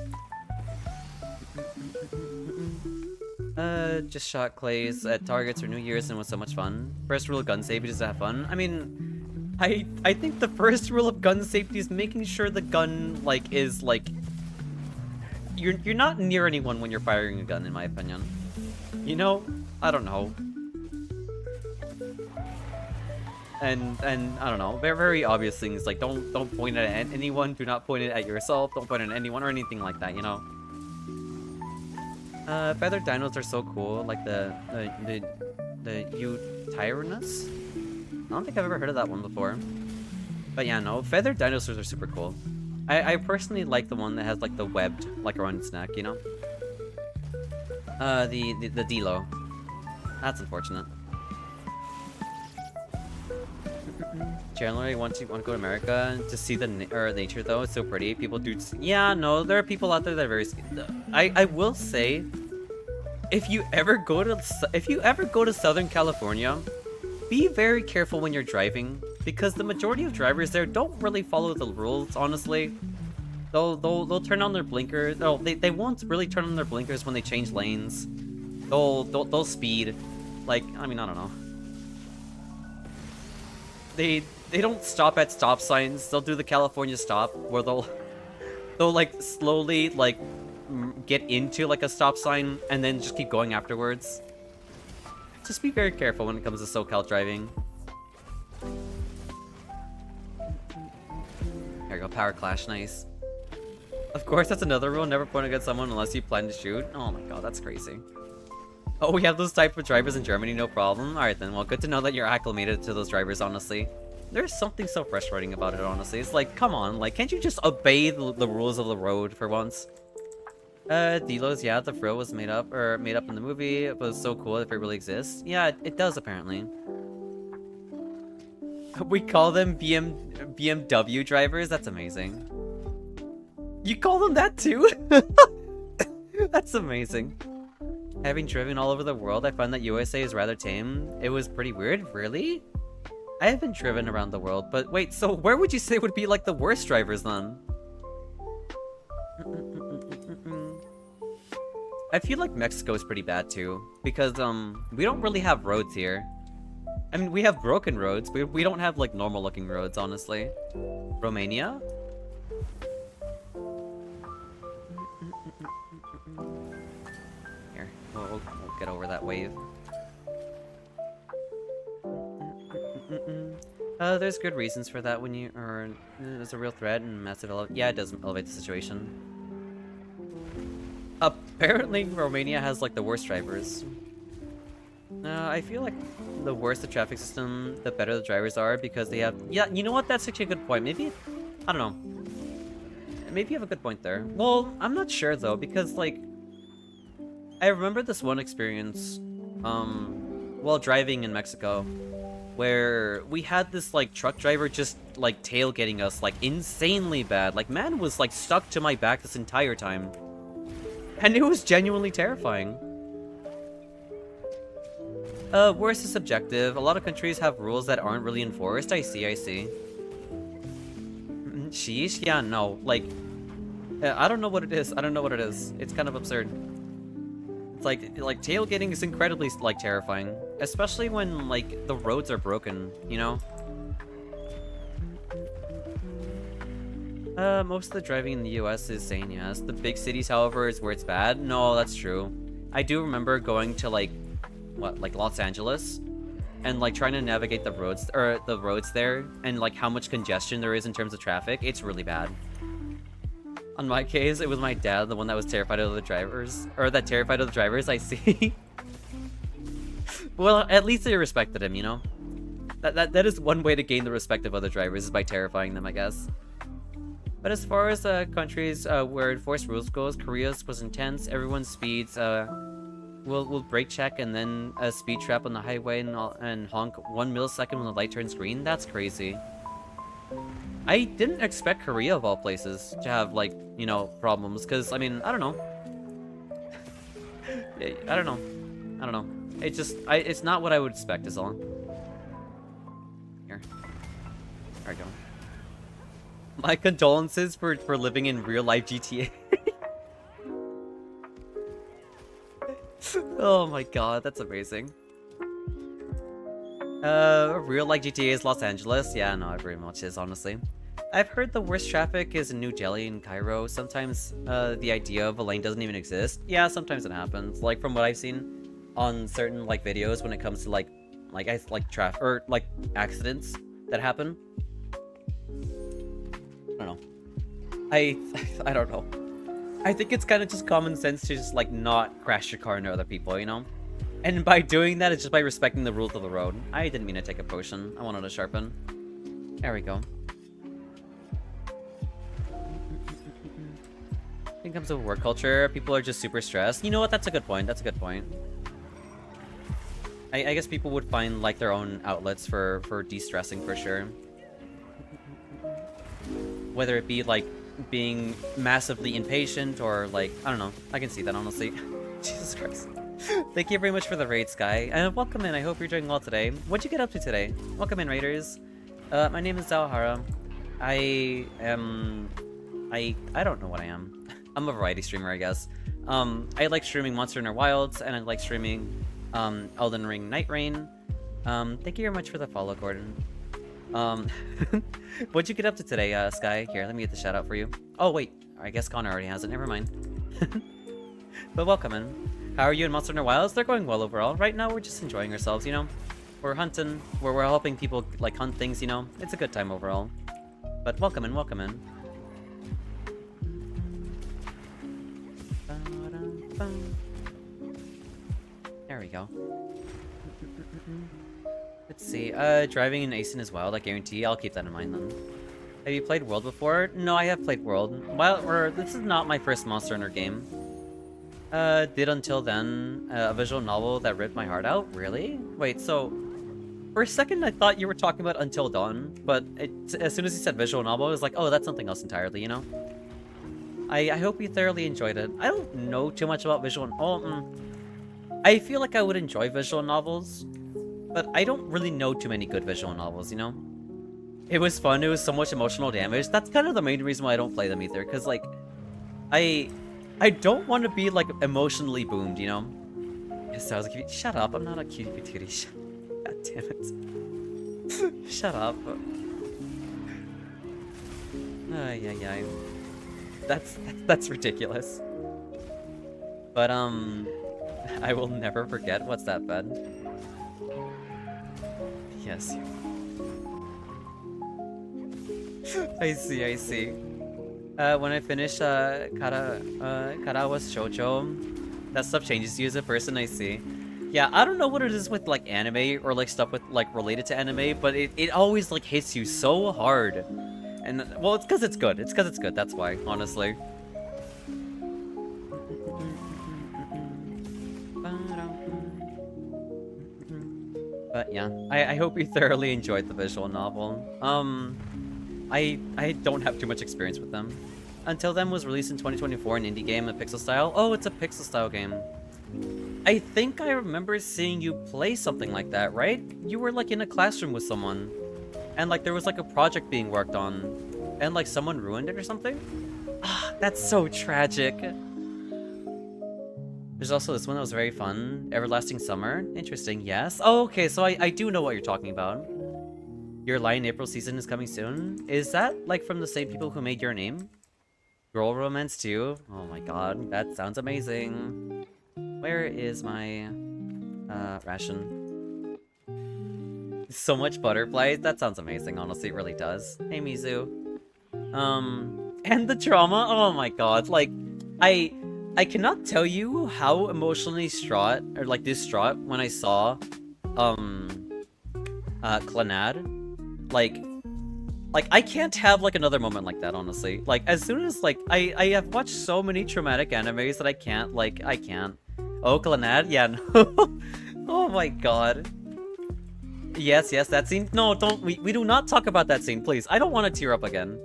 Just shot clays at targets for New Year's and it was so much fun. First rule of gun safety is to have fun. I mean, I think the first rule of gun safety is making sure the gun, like, is, like... You're not near anyone when you're firing a gun, in my opinion. You know? I don't know. And I don't know, very, very obvious things, like, don't point it at anyone, do not point it at yourself, don't point it at anyone, or anything like that, you know? Feathered dinos are so cool, like the Utyrannus? I don't think I've ever heard of that one before. But yeah, no, feathered dinosaurs are super cool. I personally like the one that has, like, the webbed, like, around its neck, you know? The Dilo. That's unfortunate. Generally, want to go to America to see the nature, though. It's so pretty. People do. Yeah, no, there are people out there that are very. I will say, if you ever go to Southern California, be very careful when you're driving because the majority of drivers there don't really follow the rules. Honestly, they'll turn on their blinkers. They won't really turn on their blinkers when they change lanes. They'll speed. Like, I mean, I don't know. They don't stop at stop signs. They'll do the California stop where they'll like slowly like get into like a stop sign and then just keep going afterwards. Just be very careful when it comes to SoCal driving. There you go, power clash, nice. Of course, that's another rule. Never point against someone unless you plan to shoot. Oh my god, that's crazy. Oh, we have those type of drivers in Germany, no problem. Alright then, well, good to know that you're acclimated to those drivers, honestly. There's something so frustrating about it, honestly. It's like, come on, like, can't you just obey the rules of the road for once? Delos, yeah, the frill was made up in the movie. It was so cool if it really exists. Yeah, it does, apparently. We call them BMW drivers? That's amazing. You call them that too? That's amazing. Having driven all over the world, I find that USA is rather tame. It was pretty weird, really? I haven't driven around the world, but wait, so where would you say would be like the worst drivers then? I feel like Mexico is pretty bad too, because we don't really have roads here. I mean, we have broken roads, but we don't have like normal looking roads, honestly. Romania? Here, we'll get over that wave. There's good reasons for that when you are there's a real threat and massive yeah, it does elevate the situation. Apparently Romania has like the worst drivers. I feel like the worse the traffic system, the better the drivers are because they have yeah, you know what, that's actually a good point. Maybe I don't know. Maybe you have a good point there. Well, I'm not sure though, because like I remember this one experience while driving in Mexico where we had this like truck driver just like tailgating us like insanely bad. Like man was like stuck to my back this entire time. And it was genuinely terrifying. Worse is subjective. A lot of countries have rules that aren't really enforced. I see. Sheesh? Yeah, no. Like, I don't know what it is. It's kind of absurd. It's like tailgating is incredibly like terrifying, especially when like the roads are broken, you know? Most of the driving in the US is sane, yes. The big cities, however, is where it's bad. No, that's true. I do remember going to like Los Angeles and like trying to navigate the roads there and like how much congestion there is in terms of traffic. It's really bad. On my case, it was my dad, the one that was terrified of the drivers, I see. Well, at least they respected him, you know? That is one way to gain the respect of other drivers, is by terrifying them, I guess. But as far as countries where enforced rules goes, Korea's was intense. Everyone speeds, will brake check and then a speed trap on the highway and honk 1 millisecond when the light turns green. That's crazy. I didn't expect Korea, of all places, to have, like, you know, problems, because, I mean, I don't know. I don't know. It's just, it's not what I would expect, is all. Here. There we go. My condolences for living in real life GTA. Oh my god, that's amazing. Real life GTA is Los Angeles. Yeah, no, it very much is, honestly. I've heard the worst traffic is in New Delhi and Cairo. Sometimes the idea of a lane doesn't even exist. Yeah, sometimes it happens. Like from what I've seen on certain like videos when it comes to like traffic or like accidents that happen. I don't know. I don't know. I think it's kind of just common sense to just like not crash your car into other people, you know? And by doing that, it's just by respecting the rules of the road. I didn't mean to take a potion. I wanted to sharpen. There we go. I think it comes with work culture. People are just super stressed. You know what? That's a good point. That's a good point. I guess people would find like their own outlets for de-stressing for sure. Whether it be like being massively impatient or like, I don't know. I can see that honestly. Jesus Christ. Thank you very much for the raid, Sky. And welcome in. I hope you're doing well today. What'd you get up to today? Welcome in, raiders. My name is Xao. I don't know what I am. I'm a variety streamer, I guess. I like streaming Monster Hunter Wilds, and I like streaming Elden Ring Night Rain. Thank you very much for the follow, Gordon. What'd you get up to today, Sky? Here, let me get the shout out for you. Oh wait, I guess Connor already has it. Never mind. But welcome in. How are you in Monster Hunter Wilds? They're going well overall. Right now, we're just enjoying ourselves, you know? We're hunting, we're helping people, like, hunt things, you know? It's a good time overall. But welcome in, welcome in. There we go. Let's see, driving in Asen is wild, I guarantee. I'll keep that in mind, then. Have you played World before? No, I have played World. This is not my first Monster Hunter game. Did until then, a visual novel that ripped my heart out? Really? Wait, so... For a second, I thought you were talking about Until Dawn, but as soon as you said visual novel, I was like, oh, that's something else entirely, you know? I hope you thoroughly enjoyed it. I don't know too much about visual... I feel like I would enjoy visual novels, but I don't really know too many good visual novels, you know? It was fun, it was so much emotional damage. That's kind of the main reason why I don't play them either, because, like, I don't want to be, like, emotionally boomed, you know? Yes, I was like, shut up, I'm not a cutie patootie. God damn it. Shut up. Ay. That's ridiculous. But, I will never forget. What's that, bed? Yes. I see. When I finish Karawa's Shoujo, that stuff changes you as a person, I see. Yeah, I don't know what it is with like anime or like stuff with like related to anime, but it always like hits you so hard. And well, it's because it's good. It's because it's good, that's why, honestly. But yeah, I hope you thoroughly enjoyed the visual novel. I don't have too much experience with them. Until Then was released in 2024, an indie game, a pixel style. Oh, it's a pixel style game. I think I remember seeing you play something like that, right? You were like in a classroom with someone, and like there was like a project being worked on, and like someone ruined it or something? Ah, that's so tragic. There's also this one that was very fun. Everlasting Summer. Interesting, yes. Oh, okay, so I do know what you're talking about. Your Lion April season is coming soon. Is that like from the same people who made Your Name? Girl Romance 2? Oh my god, that sounds amazing. Where is my ration? So much butterflies. That sounds amazing, honestly, it really does. Hey Mizu. And the drama, oh my god, like I cannot tell you how emotionally distraught when I saw Clannad. Like I can't have like another moment like that, honestly. Like as soon as like I have watched so many traumatic animes that I can't. Oh, Clannad? Yeah, no. Oh my god. Yes, that scene. No, don't we do not talk about that scene, please. I don't want to tear up again.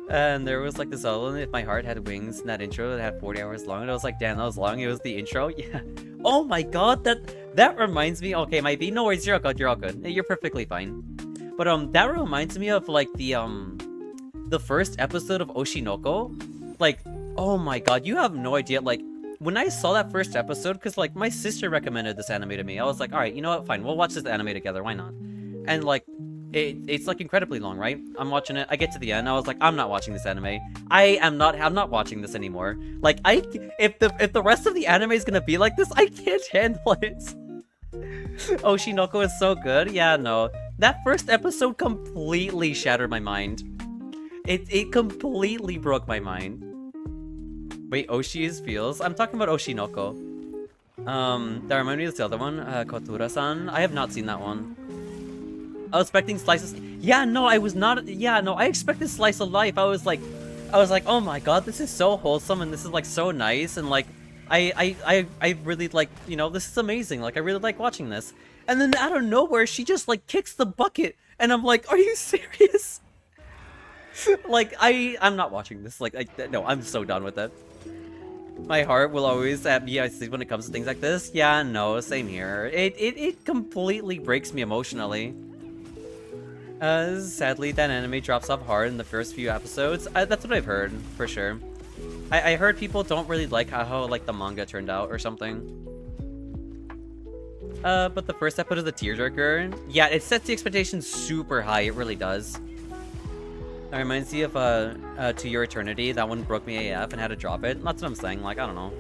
And there was like this element, If My Heart Had Wings in that intro that had 40 hours long, and I was like, damn, that was long. It was the intro. Yeah. Oh my god, that reminds me. Okay, might be. No worries, you're all good. You're perfectly fine. But that reminds me of like the first episode of Oshinoko. Like, oh my god, you have no idea. Like, when I saw that first episode, because like my sister recommended this anime to me, I was like, all right, you know what, fine, we'll watch this anime together, why not? And like, it's like incredibly long, right? I'm watching it, I get to the end, I was like, I'm not watching this anime. I'm not watching this anymore. Like, if the rest of the anime is gonna be like this, I can't handle it. Oshinoko is so good. Yeah, no. That first episode completely shattered my mind. It completely broke my mind. Wait, Oshi is feels? I'm talking about Oshinoko. That reminded me of the other one, Kotura-san. I have not seen that one. I was expecting slices. Yeah, no, I was not. Yeah, no, I expected slice of life. I was like, oh my god, this is so wholesome and this is like so nice and like, I really like, you know, this is amazing. Like, I really like watching this. And then out of nowhere, she just like kicks the bucket, and I'm like, are you serious? Like, I'm not watching this. Like, no, I'm so done with it. My heart will always be icy when it comes to things like this. Yeah, no, same here. It completely breaks me emotionally. Sadly, that anime drops off hard in the first few episodes. That's what I've heard, for sure. I heard people don't really like how like the manga turned out or something. But the first episode of the tearjerker, yeah, it sets the expectations super high. It really does. That reminds me of To Your Eternity. That one broke me AF and had to drop it. That's what I'm saying. Like, I don't know.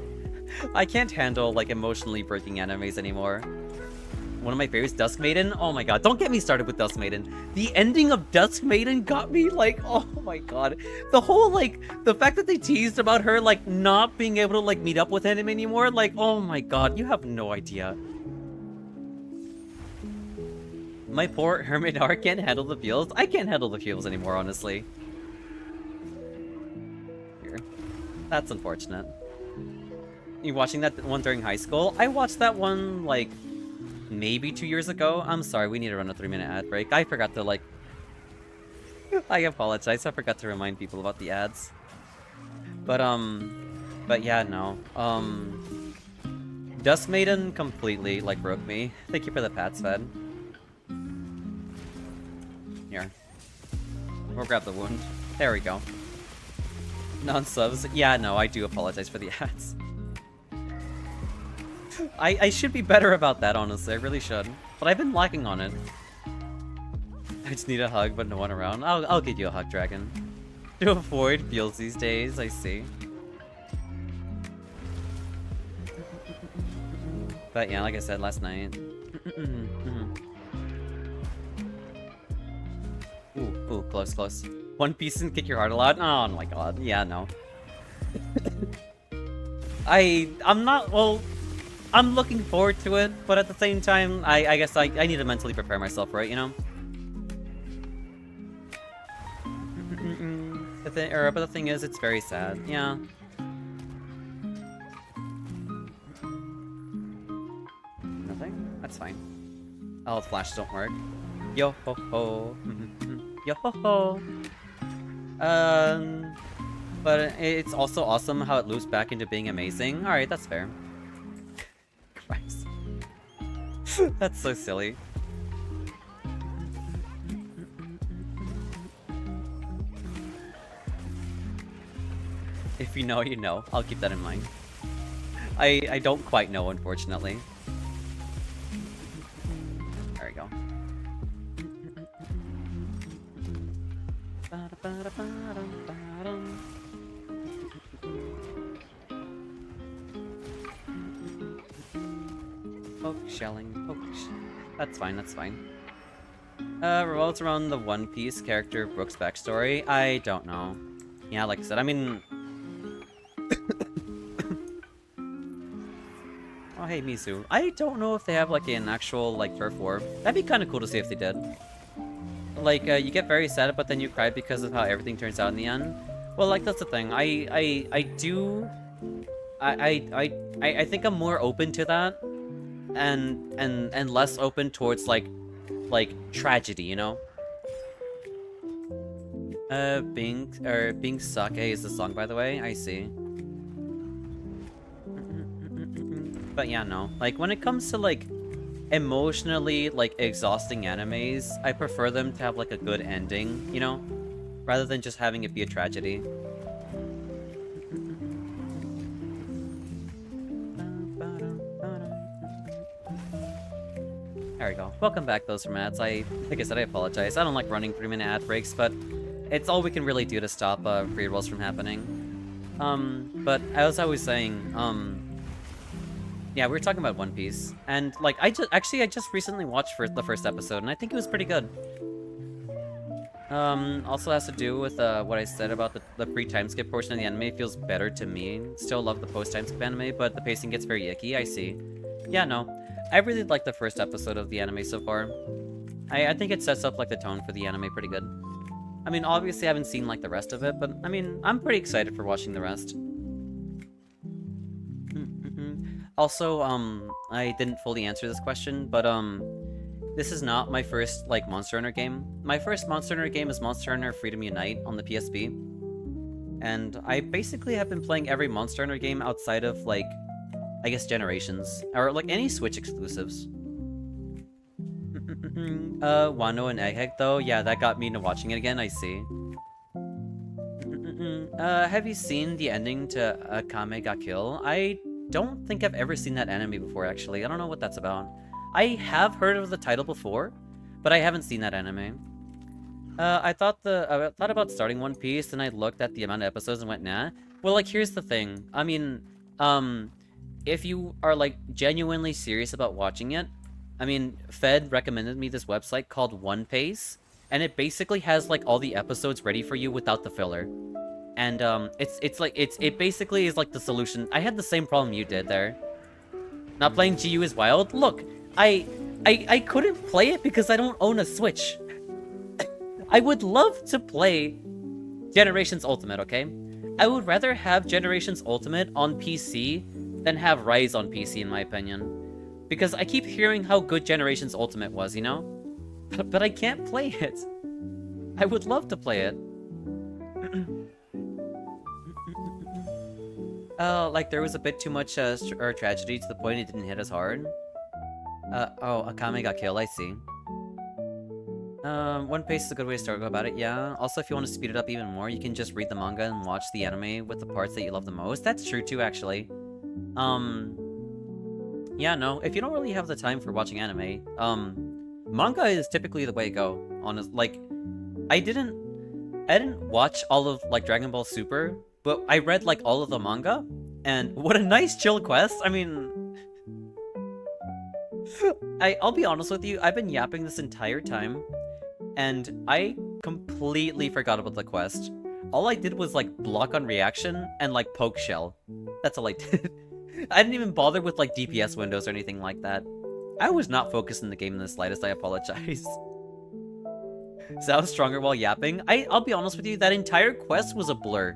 I can't handle like emotionally breaking animes anymore. One of my favorites, Dusk Maiden. Oh my god, don't get me started with Dusk Maiden. The ending of Dusk Maiden got me like, oh my god. The whole like, the fact that they teased about her like not being able to like meet up with him anymore, like, oh my god, you have no idea. My poor hermit heart can't handle the feels. I can't handle the feels anymore, honestly. Here. That's unfortunate. You watching that one during high school? I watched that one like maybe 2 years ago. I'm sorry, we need to run a 3-minute ad break. I forgot to like... I apologize, I forgot to remind people about the ads. But yeah, no. Dusk Maiden completely like broke me. Thank you for the pats fed. Here. We'll grab the wound. There we go. Non-subs. Yeah, no, I do apologize for the ads. I should be better about that, honestly. I really should. But I've been lacking on it. I just need a hug, but no one around. I'll give you a hug, Dragon. To avoid feels these days, I see. But yeah, like I said last night. Ooh, close, close. One Piece and kick your heart a lot? Oh my god, yeah, no. I'm not, well, I'm looking forward to it, but at the same time, I guess I need to mentally prepare myself for it, you know? But the thing is, it's very sad, yeah. Nothing? That's fine. Oh, the flashes don't work. Yo ho ho. Yo ho ho. But it's also awesome how it loops back into being amazing. Alright, that's fair. Christ. That's so silly. If you know, you know. I'll keep that in mind. I don't quite know, unfortunately. There we go. Poke shelling, poke That's fine, that's fine. Revolves around the One Piece character Brook's backstory. I don't know. Yeah, like I said, I mean... Oh, hey, Mizu. I don't know if they have, like, an actual, like, turf war. That'd be kind of cool to see if they did. Like, you get very sad, but then you cry because of how everything turns out in the end. Well, like, that's the thing. I think I'm more open to that. And less open towards, like, tragedy, you know? Being Sake is the song, by the way. I see. But yeah, no. Like, when it comes to, like, emotionally, like, exhausting animes, I prefer them to have, like, a good ending, you know? Rather than just having it be a tragedy. There we go. Welcome back, those from ads. Like I said, I apologize. I don't like running 3-minute ad breaks, but it's all we can really do to stop pre-rolls from happening. But as I was saying, yeah, we were talking about One Piece, and like I just recently watched the first episode, and I think it was pretty good. Also has to do with what I said about the pre-time skip portion of the anime. It feels better to me. Still love the post-time skip anime, but the pacing gets very icky. I see. Yeah, no. I really like the first episode of the anime so far. I think it sets up like the tone for the anime pretty good. I mean, obviously I haven't seen like the rest of it, but I mean, I'm pretty excited for watching the rest. Also, I didn't fully answer this question, but this is not my first like Monster Hunter game. My first Monster Hunter game is Monster Hunter Freedom Unite on the PSP. And I basically have been playing every Monster Hunter game outside of like, I guess, Generations, or like any Switch exclusives. Wano and Egghead though, yeah, that got me into watching it again, I see. Have you seen the ending to Akame ga Kill? I don't think I've ever seen that anime before, actually. I don't know what that's about. I have heard of the title before, but I haven't seen that anime. I thought about starting One Piece, and I looked at the amount of episodes and went, nah. Well, like, here's the thing. I mean, if you are, like, genuinely serious about watching it, I mean, Fed recommended me this website called One Piece, and it basically has, like, all the episodes ready for you without the filler. And, it basically is, like, the solution. I had the same problem you did there. Not playing GU is wild? Look, I couldn't play it because I don't own a Switch. I would love to play Generations Ultimate, okay? I would rather have Generations Ultimate on PC than have Rise on PC, in my opinion. Because I keep hearing how good Generations Ultimate was, you know? But I can't play it. I would love to play it. Like there was a bit too much tragedy to the point it didn't hit as hard. Oh, Akame got killed, I see. One Piece is a good way to go about it, yeah. Also, if you want to speed it up even more, you can just read the manga and watch the anime with the parts that you love the most. That's true too, actually. Yeah, no, if you don't really have the time for watching anime, manga is typically the way to go. Like, I didn't watch all of, like, Dragon Ball Super, but I read, like, all of the manga, and what a nice chill quest. I mean, I'll be honest with you, I've been yapping this entire time, and I completely forgot about the quest. All I did was, like, block on reaction and, like, poke shell. That's all I did. I didn't even bother with, like, DPS windows or anything like that. I was not focused in the game in the slightest, I apologize. So I was stronger while yapping. I'll be honest with you, that entire quest was a blur.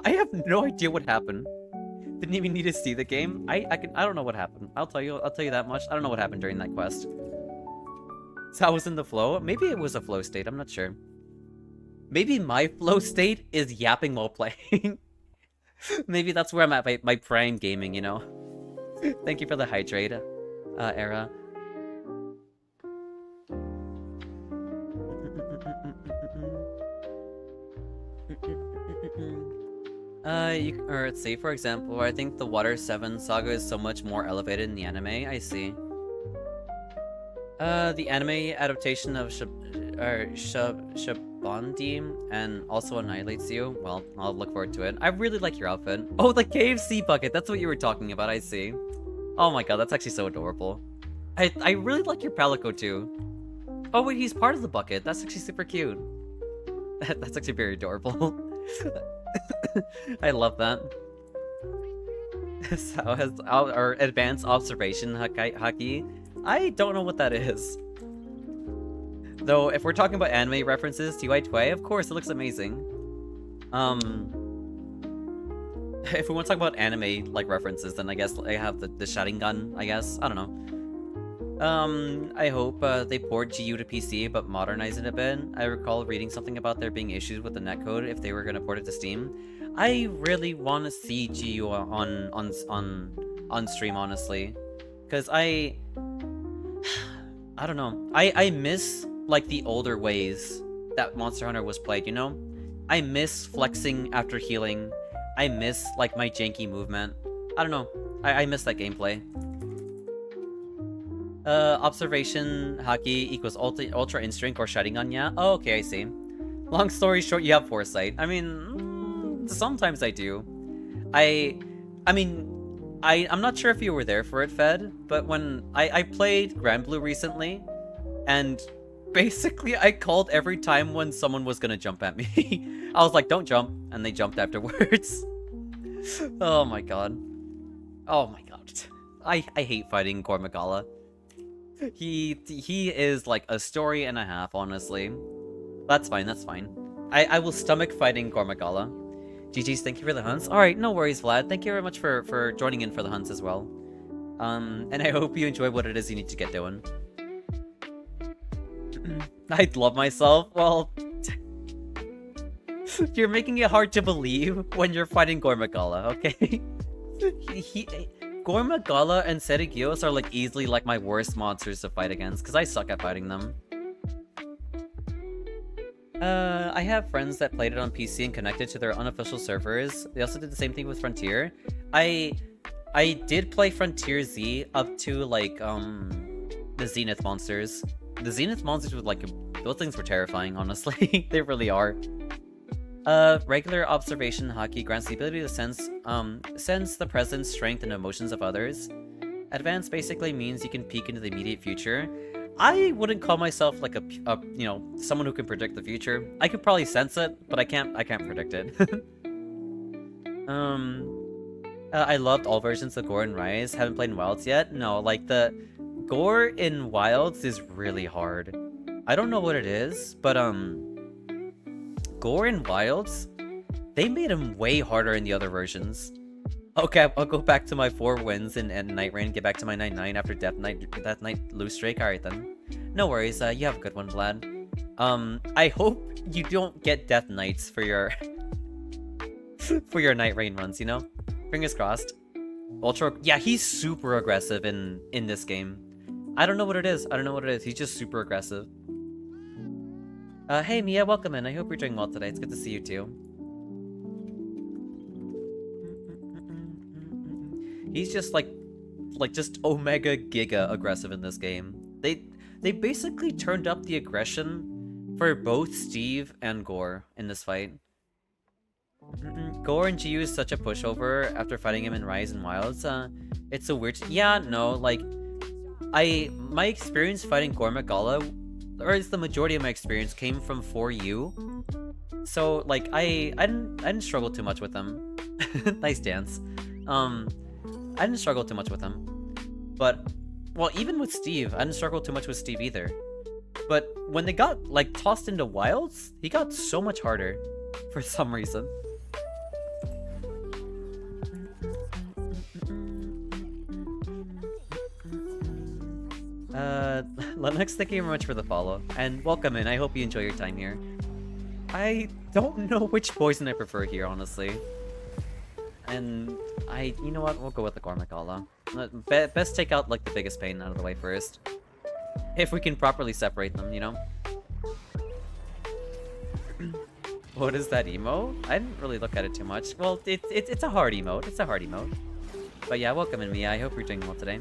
I have no idea what happened. Didn't even need to see the game. I don't know what happened. I'll tell you that much. I don't know what happened during that quest. So I was in the flow. Maybe it was a flow state, I'm not sure. Maybe my flow state is yapping while playing. Maybe that's where I'm at my prime gaming, you know? Thank you for the hydrate, Era. Let's see, for example, I think the Water 7 saga is so much more elevated in the anime, I see. The anime adaptation of Shabandi and also annihilates you. Well, I'll look forward to it. I really like your outfit. Oh, the KFC bucket, that's what you were talking about, I see. Oh my god, that's actually so adorable. I really like your palico too. Oh wait, he's part of the bucket. That's actually super cute. That's actually very adorable. I love that. So has our advanced observation haki. I don't know what that is. Though, if we're talking about anime references, TY2, of course, it looks amazing. If we want to talk about anime like references, then I guess I have the Sharingan. I guess I don't know. I hope they port GU to PC, but modernize it a bit. I recall reading something about there being issues with the netcode if they were gonna port it to Steam. I really want to see GU on stream, honestly, because I I don't know. I miss, like, the older ways that Monster Hunter was played, you know? I miss flexing after healing. I miss, like, my janky movement. I don't know. I miss that gameplay. Observation Haki equals Ultra Instinct or Sharingan, yeah? Oh, okay, I see. Long story short, you have foresight. I mean, sometimes I do. I mean, I'm not sure if you were there for it, Fed, but when I played Grand Blue recently, and basically I called every time when someone was gonna jump at me. I was like, don't jump, and they jumped afterwards. Oh my god. Oh my god. I hate fighting Gormagala. He is like a story and a half, honestly. That's fine, that's fine. I will stomach fighting Gormagala. GG's, thank you for the hunts. Alright, no worries, Vlad. Thank you very much for joining in for the hunts as well. And I hope you enjoy what it is you need to get doing. I love myself. Well, you're making it hard to believe when you're fighting Gormagala, okay? Gormagala and Sacrilege are like easily like my worst monsters to fight against, because I suck at fighting them. I have friends that played it on PC and connected to their unofficial servers. They also did the same thing with Frontier. I did play Frontier Z up to like the Zenith monsters. The Zenith monsters were like, those things were terrifying, honestly. They really are. Regular observation Haki grants the ability to sense the presence, strength, and emotions of others. Advanced basically means you can peek into the immediate future. I wouldn't call myself like a you know, someone who can predict the future. I could probably sense it, but I can't predict it. I loved all versions of Gore and Rise. Haven't played in Wilds yet. No, like the Gore in Wilds is really hard. I don't know what it is, but Gore in Wilds, they made him way harder in the other versions. Okay, I'll go back to my 4 wins and Night Rain, get back to my 9-9 after Death Knight lose streak. Alright then. No worries, you have a good one, Vlad. I hope you don't get Death Knights for your for your Night Rain runs, you know? Fingers crossed. Ultra, yeah, he's super aggressive in this game. I don't know what it is. I don't know what it is. He's just super aggressive. Hey Mia, welcome in. I hope you're doing well today. It's good to see you too. He's just like just Omega Giga aggressive in this game. They basically turned up the aggression for both Steve and Gore in this fight. Gore and Jiu is such a pushover after fighting him in Rise and Wilds. It's a weird. Yeah, no, like my experience fighting Gormagala, or at least the majority of my experience, came from 4U. So like I didn't struggle too much with them. Nice dance. I didn't struggle too much with him. But, well, even with Steve, I didn't struggle too much with Steve either. But when they got, like, tossed into Wilds, he got so much harder for some reason. Lennox, thank you very much for the follow. And welcome in, I hope you enjoy your time here. I don't know which poison I prefer here, honestly. And you know what? We'll go with the Gormagala. Best take out like the biggest pain out of the way first, if we can properly separate them, you know. What is that emote? I didn't really look at it too much. Well, it's a hard emote. It's a hard emote. But yeah, welcome in, Mia. I hope you're doing well today.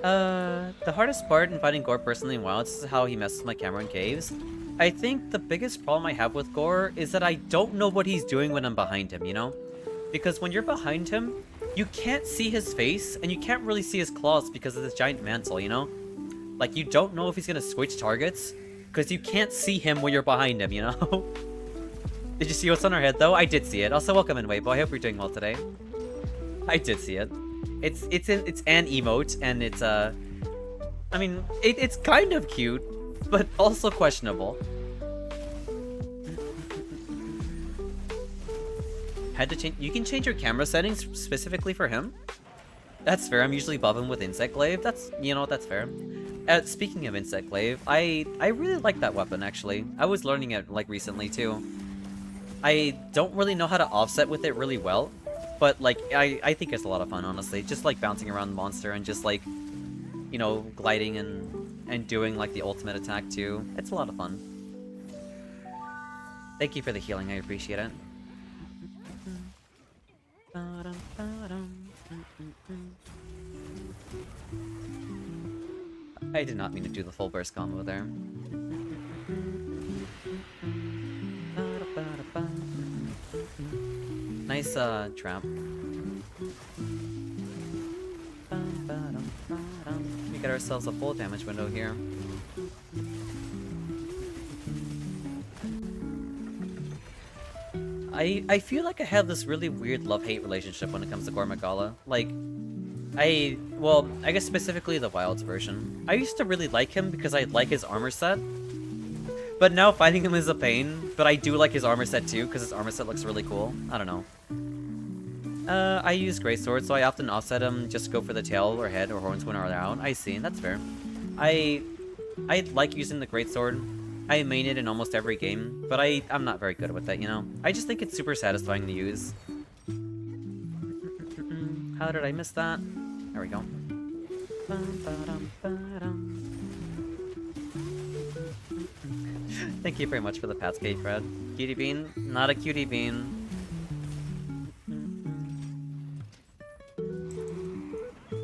The hardest part in fighting Gore personally in Wilds is how he messes my camera in caves. I think the biggest problem I have with Gore is that I don't know what he's doing when I'm behind him, you know? Because when you're behind him, you can't see his face, and you can't really see his claws because of this giant mantle, you know? Like, you don't know if he's gonna switch targets, because you can't see him when you're behind him, you know? Did you see what's on our head, though? I did see it. Also, welcome in, Weibo. I hope you're doing well today. I did see it. It's an emote, and it's, I mean, it's kind of cute, but also questionable. Had to change. You can change your camera settings specifically for him. That's fair. I'm usually above him with Insect Glaive. That's, you know, that's fair. Speaking of Insect Glaive, I really like that weapon, actually. I was learning it, like, recently, too. I don't really know how to offset with it really well, but, like, I think it's a lot of fun, honestly. Just, like, bouncing around the monster and just, like, you know, gliding and doing like the ultimate attack too. It's a lot of fun. Thank you for the healing, I appreciate it. I did not mean to do the full burst combo there. Nice trap. We get ourselves a full damage window here. I feel like I have this really weird love-hate relationship when it comes to Gormagala. Like, well, I guess specifically the Wilds version. I used to really like him because I like his armor set. But now fighting him is a pain, but I do like his armor set too, because his armor set looks really cool. I don't know. I use Greatsword, so I often offset him, just go for the tail or head or horns when are around. I see, that's fair. I like using the Greatsword. I main it in almost every game, but I'm not very good with it, you know? I just think it's super satisfying to use. How did I miss that? There we go. Thank you very much for the Patscape, Fred. Cutie Bean? Not a cutie bean.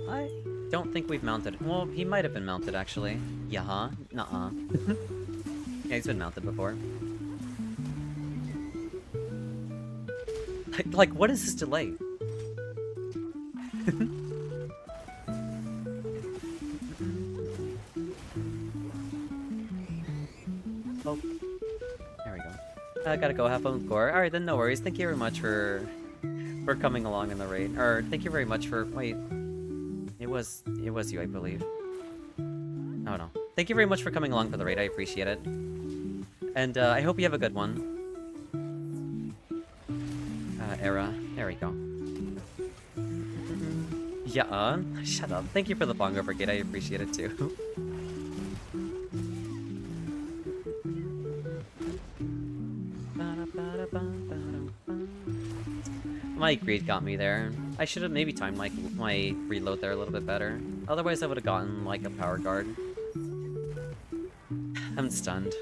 I don't think we've mounted. Well, he might have been mounted, actually. Yeah, nuh-uh. Yeah, he's been mounted before. Like, what is this delay? Oh, there we go. I gotta go have fun with Gore. Alright, then no worries. Thank you very much for coming along in the raid. Or, thank you very much for... Wait. It was you, I believe. Oh, no. Thank you very much for coming along for the raid. I appreciate it. And, I hope you have a good one. Era. There we go. Yeah, shut up. Thank you for the Bongo Brigade. I appreciate it, too. My greed got me there. I should have maybe timed my reload there a little bit better. Otherwise, I would have gotten like a power guard. I'm stunned.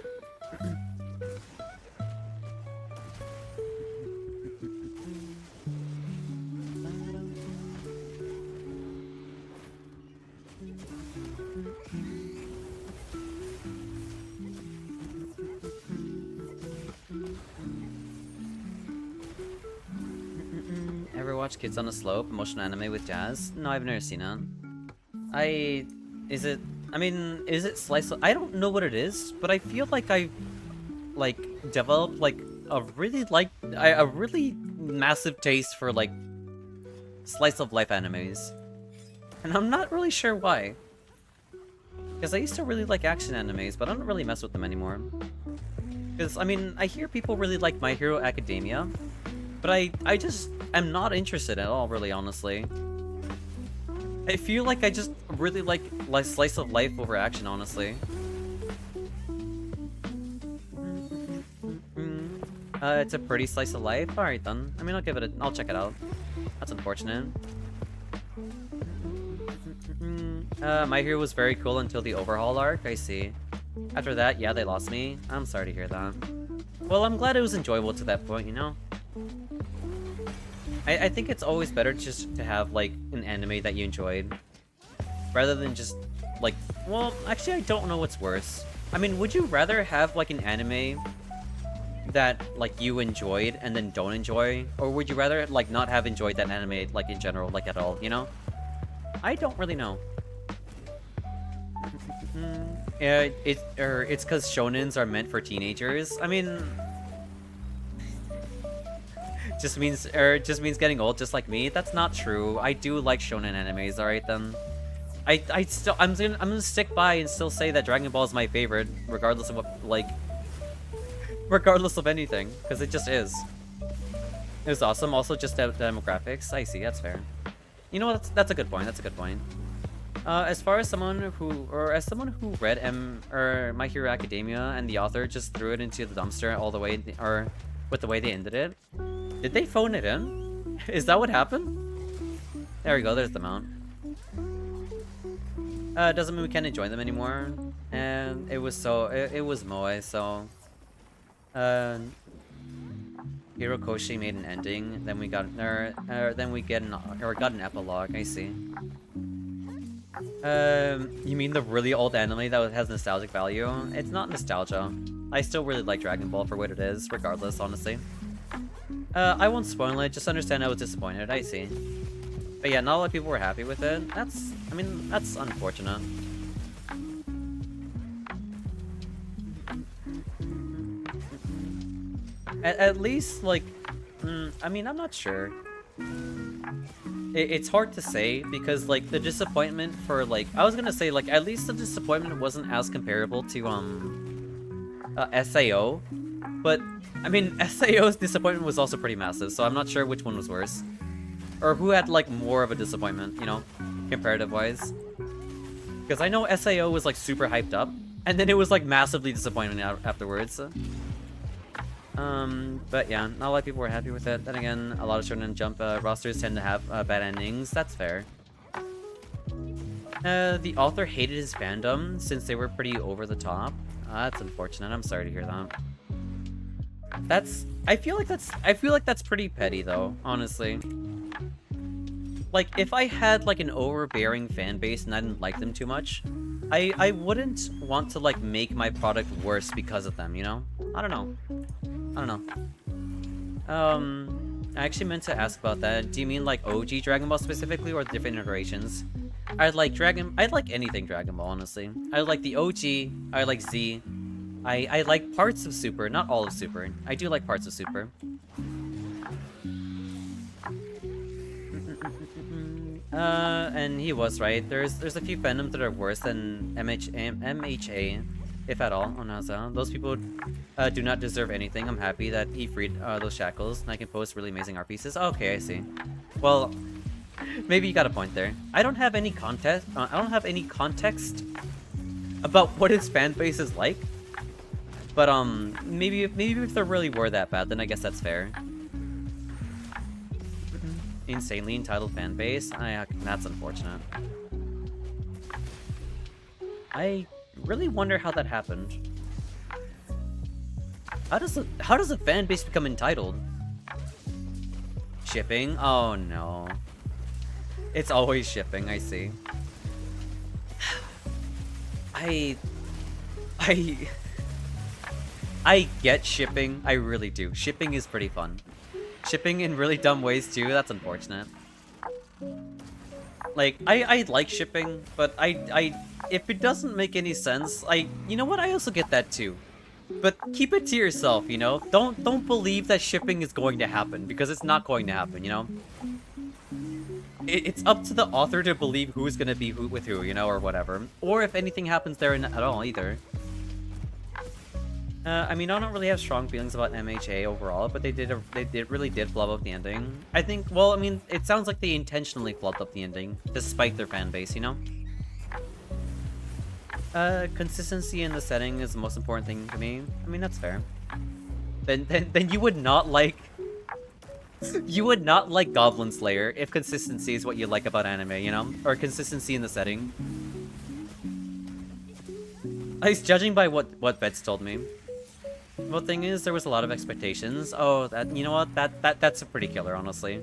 Ever watch Kids on the Slope, emotional anime with jazz? No, I've never seen it. Is it slice of... I don't know what it is, but I feel like I, developed, a really massive taste for, slice of life animes. And I'm not really sure why. Because I used to really like action animes, but I don't really mess with them anymore. Because, I hear people really like My Hero Academia, but I just am not interested at all, really, honestly. I feel like I just really like slice of life over action, honestly. It's a pretty slice of life? Alright then. I'll check it out. That's unfortunate. My Hero was very cool until the overhaul arc, I see. After that, yeah, they lost me. I'm sorry to hear that. Well, I'm glad it was enjoyable to that point, you know? I think it's always better just to have, an anime that you enjoyed. Rather than just, well, actually, I don't know what's worse. Would you rather have, an anime that, you enjoyed and then don't enjoy? Or would you rather, not have enjoyed that anime, in general, at all, you know? I don't really know. Yeah, it's because shonens are meant for teenagers. Just means getting old, just like me. That's not true. I do like shonen animes. All right then. I'm gonna stick by and still say that Dragon Ball is my favorite, regardless of what regardless of anything, because it just is. It was awesome. Also, just demographics. I see. That's fair. You know what? That's a good point. That's a good point. As someone who read My Hero Academia and the author just threw it into the dumpster all the way, with the way they ended it. Did they phone it in? Is that what happened? There we go, there's the mount. Doesn't mean we can't enjoy them anymore. And it was Moe, so Hirokoshi made an ending, then we got got an epilogue, I see. You mean the really old anime that has nostalgic value? It's not nostalgia. I still really like Dragon Ball for what it is, regardless, honestly. I won't spoil it, just understand I was disappointed, I see. But yeah, not a lot of people were happy with it. That's unfortunate. At least, like, I mean, I'm not sure. It's hard to say, because, like, the disappointment for, like, I was gonna say, like, at least the disappointment wasn't as comparable to, SAO. But, I mean, SAO's disappointment was also pretty massive, so I'm not sure which one was worse. Or who had, like, more of a disappointment, you know, comparative-wise. Because I know SAO was, like, super hyped up, and then it was, like, massively disappointing afterwards. But yeah, not a lot of people were happy with it. Then again, a lot of Shonen Jump rosters tend to have bad endings. That's fair. The author hated his fandom since they were pretty over the top. That's unfortunate. I'm sorry to hear that. I feel like that's pretty petty though, honestly. Like, if I had like an overbearing fan base and I didn't like them too much, I wouldn't want to like make my product worse because of them, you know? I don't know. I actually meant to ask about that. Do you mean like OG Dragon Ball specifically, or the different iterations? I'd like anything Dragon Ball, honestly. I like the OG, I like Z. I like parts of Super, not all of Super. I do like parts of Super. And he was right. There's a few fandoms that are worse than MHA, if at all, on Xao. Those people do not deserve anything. I'm happy that he freed those shackles, and I can post really amazing art pieces. Okay, I see. Well, maybe you got a point there. I don't have any context. I don't have any context about what his fan base is like. But maybe if they really were that bad, then I guess that's fair. Insanely entitled fan base. That's unfortunate. I really wonder how that happened. How does a fan base become entitled? Shipping? Oh no. It's always shipping, I see. I get shipping, I really do. Shipping is pretty fun. Shipping in really dumb ways too, that's unfortunate. Like, I like shipping, but if it doesn't make any sense, you know what, I also get that too. But keep it to yourself, you know? Don't believe that shipping is going to happen, because it's not going to happen, you know? It's up to the author to believe who's gonna be with who, you know, or whatever. Or if anything happens there at all, either. I mean, I don't really have strong feelings about MHA overall, but they really did flub up the ending. I think, well, I mean, it sounds like they intentionally flubbed up the ending, despite their fan base, you know? Consistency in the setting is the most important thing to me. I mean, that's fair. Then you would not like... You would not like Goblin Slayer if consistency is what you like about anime, you know? Or consistency in the setting. At least judging by what Vets told me. Well, thing is, there was a lot of expectations. Oh, you know what? That's a pretty killer, honestly.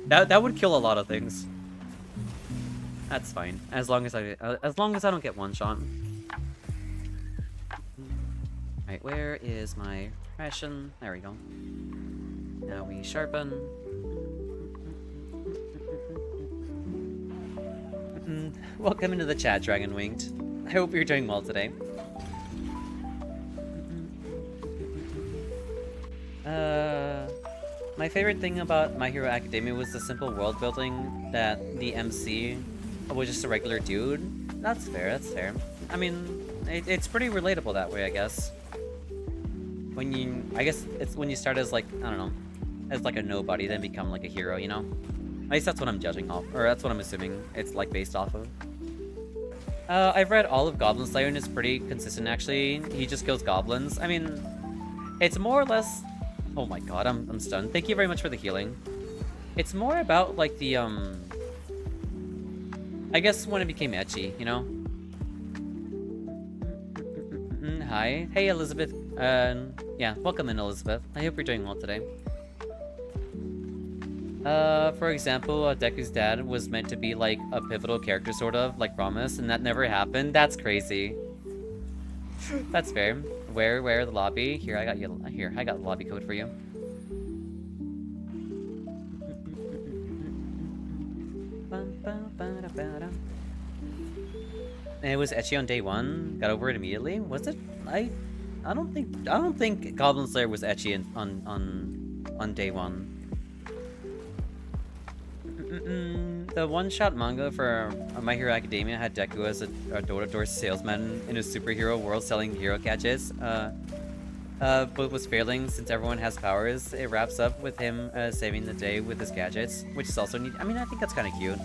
That would kill a lot of things. That's fine, as long as I don't get one shot. Alright, where is my ration? There we go. Now we sharpen. Welcome into the chat, Dragon Winged. I hope you're doing well today. My favorite thing about My Hero Academia was the simple world building, that the MC was just a regular dude. That's fair, that's fair. I mean, it's pretty relatable that way, I guess. I guess it's when you start as like, I don't know, as like a nobody, then become like a hero, you know? At least that's what I'm judging off, or that's what I'm assuming it's like based off of. I've read all of Goblin Slayer and it's pretty consistent actually. He just kills goblins. I mean, it's more or less... Oh my god, I'm stunned. Thank you very much for the healing. It's more about like the I guess when it became ecchi, you know? Hi. Hey, Elizabeth. Yeah, welcome in, Elizabeth. I hope you're doing well today. For example, Deku's dad was meant to be, like, a pivotal character, sort of, like Promise, and that never happened. That's crazy. That's fair. Where the lobby? Here, I got the lobby code for you. And it was ecchi on day 1. Got over it immediately. Was it? I don't think Goblin Slayer was ecchi on day 1. The one-shot manga for My Hero Academia had Deku as a door-to-door salesman in a superhero world selling hero gadgets. But was failing since everyone has powers. It wraps up with him saving the day with his gadgets, which is also neat. I mean, I think that's kind of cute.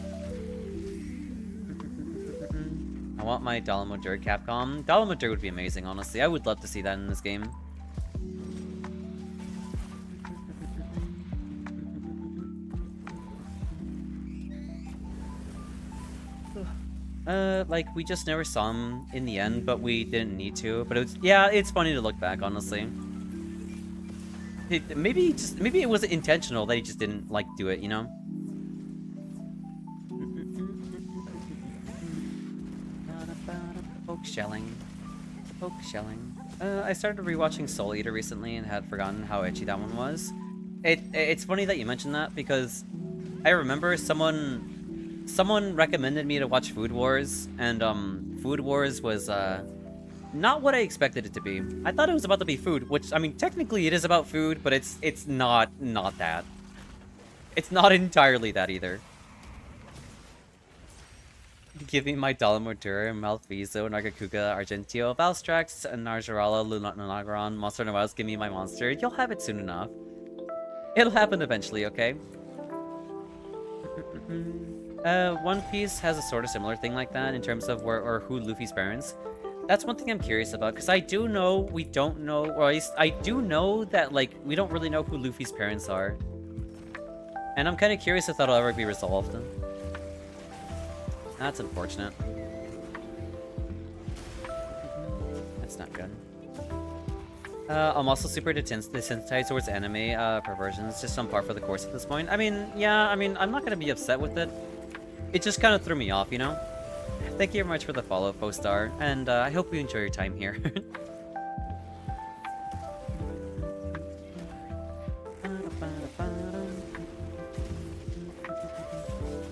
I want my Dalamodur Capcom. Dalamodur would be amazing, honestly. I would love to see that in this game. Like, we just never saw him in the end, but we didn't need to. But it's funny to look back, honestly. Maybe it wasn't intentional that he just didn't, like, do it, you know? Poke shelling. I started rewatching Soul Eater recently and had forgotten how ecchi that one was. It's funny that you mentioned that because I remember someone recommended me to watch Food Wars, and Food Wars was not what I expected it to be. I thought it was about to be food, which, I mean, technically it is about food, but it's not that. It's not entirely that either. Give me my Dalamodur, Malfizo, Nargacuga, Argentio, Valstrax, Narjarala, Lunagaron, Monster Noels, give me my monster. You'll have it soon enough. It'll happen eventually, okay? One Piece has a sort of similar thing like that in terms of where or who Luffy's parents. That's one thing I'm curious about, because I do know we don't know, or at least I do know that, like, we don't really know who Luffy's parents are. And I'm kind of curious if that'll ever be resolved. That's unfortunate. That's not good. I'm also super desensitized towards anime perversions, just on par for the course at this point. I mean, yeah, I'm not gonna be upset with it. It just kind of threw me off, you know? Thank you very much for the follow, Postar, and I hope you enjoy your time here.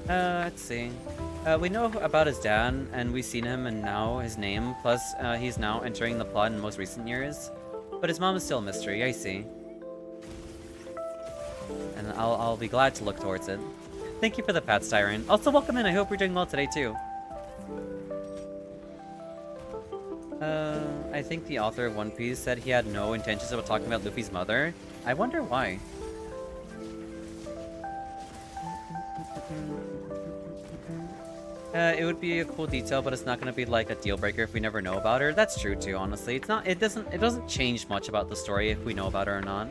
Let's see. We know about his dad, and we've seen him and now his name, plus he's now entering the plot in most recent years. But his mom is still a mystery, I see. And I'll be glad to look towards it. Thank you for the pats, Tyrant. Also, welcome in, I hope you're doing well today, too. I think the author of One Piece said he had no intentions of talking about Luffy's mother. I wonder why. It would be a cool detail, but it's not going to be like a deal breaker if we never know about her. That's true too, honestly. It doesn't change much about the story if we know about her or not.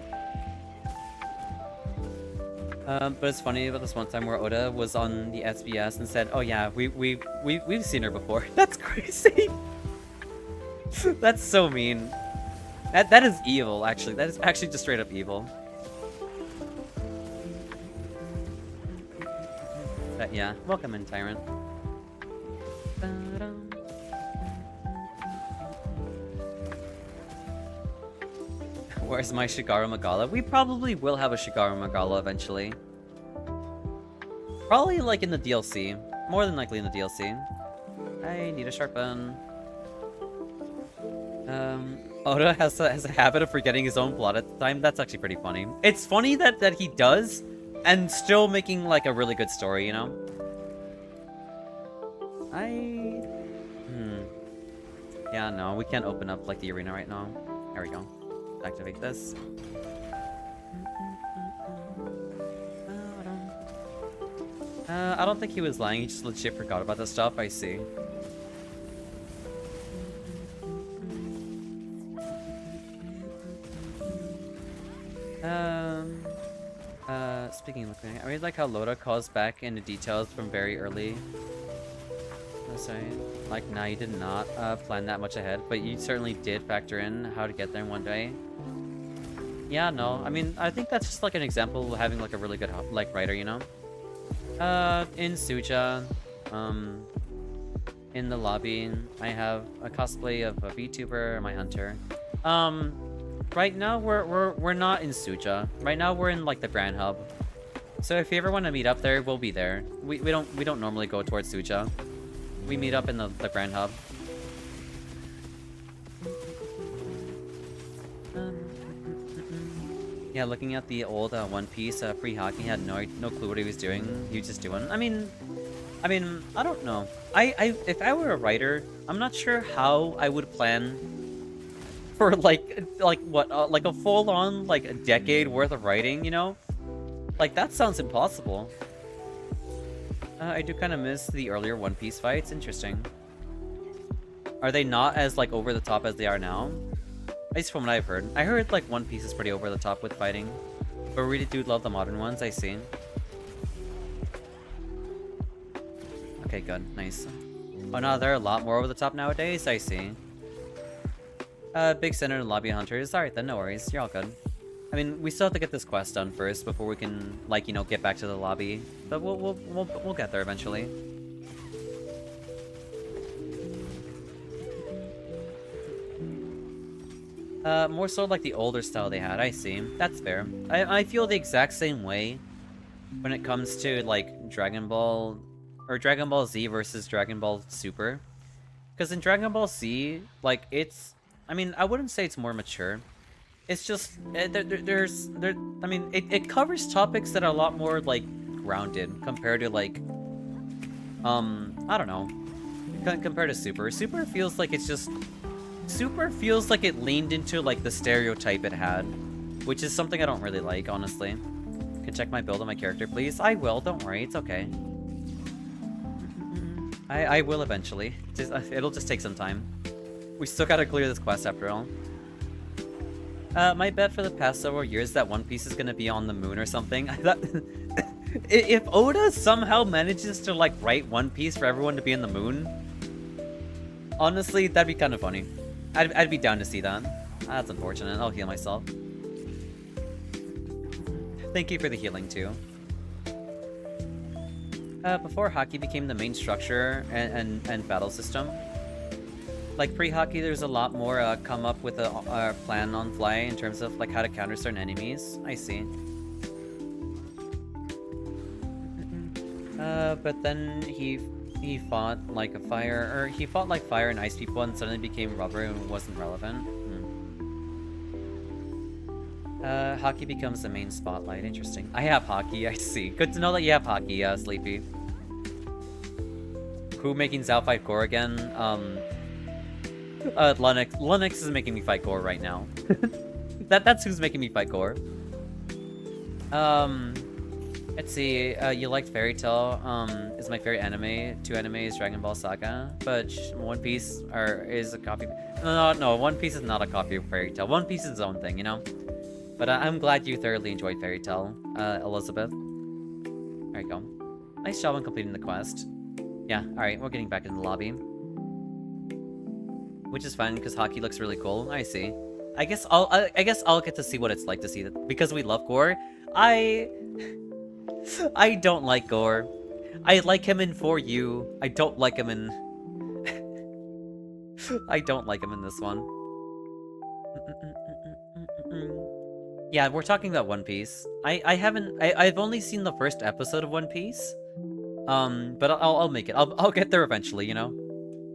But it's funny about this one time where Oda was on the SBS and said, "Oh yeah, we've seen her before." That's crazy. That's so mean. That is evil, actually. That is actually just straight up evil. But yeah, welcome in, Tyrant. Where's my Shigaru Magala? We probably will have a Shigaru Magala eventually. Probably like in the DLC. More than likely in the DLC. I need a sharpen. Oda has a habit of forgetting his own plot at the time. That's actually pretty funny. It's funny that he does, and still making like a really good story, you know? Yeah, no, we can't open up like the arena right now. There we go. Activate this. I don't think he was lying, he just legit forgot about this stuff, I see. Speaking of looking, I really like how Loda calls back into details from very early. I'm sorry. Like, nah, you did not plan that much ahead, but you certainly did factor in how to get there in one day. Yeah, no, I mean, I think that's just like an example of having like a really good like writer, you know? In Suja, in the lobby, I have a cosplay of a VTuber, my hunter. Right now we're not in Suja. Right now we're in like the Grand Hub. So if you ever want to meet up there, we'll be there. We don't normally go towards Suja. We meet up in the Grand Hub. Yeah, looking at the old One Piece pre-hockey, he had no clue what he was doing. He was just doing. I mean, I don't know. If I were a writer, I'm not sure how I would plan for like what like a full-on like a decade worth of writing, you know? Like that sounds impossible. I do kind of miss the earlier One Piece fights. Interesting. Are they not as like over the top as they are now? At least from what I've heard. I heard like One Piece is pretty over the top with fighting, but we really do love the modern ones. I see. Okay, good, nice. Oh no, they're a lot more over the top nowadays. I see. Big Center and Lobby Hunters. Alright then, no worries. You're all good. I mean, we still have to get this quest done first before we can, like, you know, get back to the lobby. But we'll get there eventually. More so like the older style they had. I see. That's fair. I feel the exact same way when it comes to like Dragon Ball or Dragon Ball Z versus Dragon Ball Super. Because in Dragon Ball Z, like it's, I mean, I wouldn't say it's more mature. It's just I mean, it covers topics that are a lot more like grounded compared to like I don't know, compared to Super. Super feels like it's just Super feels like it leaned into like the stereotype it had, which is something I don't really like, honestly. Can check my build on my character, please? I will, don't worry, it's okay. I will eventually. It'll just take some time. We still gotta clear this quest after all. My bet for the past several years that One Piece is gonna be on the moon or something. If Oda somehow manages to like write One Piece for everyone to be in the moon, honestly, that'd be kind of funny. I'd be down to see that. That's unfortunate. I'll heal myself. Thank you for the healing too. Before hockey became the main structure and battle system, like pre-hockey, there's a lot more come up with a plan on fly in terms of like how to counter certain enemies. I see. But then he fought like he fought like fire and ice people and suddenly became rubber and wasn't relevant. Hockey becomes the main spotlight. Interesting. I have hockey, I see. Good to know that you have hockey, Sleepy. Who making Xao fight Gore again? Lennox. Lennox is making me fight Gore right now. That's who's making me fight Gore. Let's see, you liked Fairy Tail, is my favorite anime. Two animes, Dragon Ball Saga, but One Piece is a copy. No, One Piece is not a copy of Fairy Tail. One Piece is its own thing, you know? But I'm glad you thoroughly enjoyed Fairy Tail, Elizabeth. There you go. Nice job on completing the quest. Yeah, alright, we're getting back in the lobby. Which is fun, because hockey looks really cool. I see. I guess I'll get to see what it's like to see that. Because we love Gore, I don't like Gore. I like him in For You. I don't like him in... I don't like him in this one. Yeah, we're talking about One Piece. I've only seen the first episode of One Piece. But I'll make it. I'll get there eventually, you know?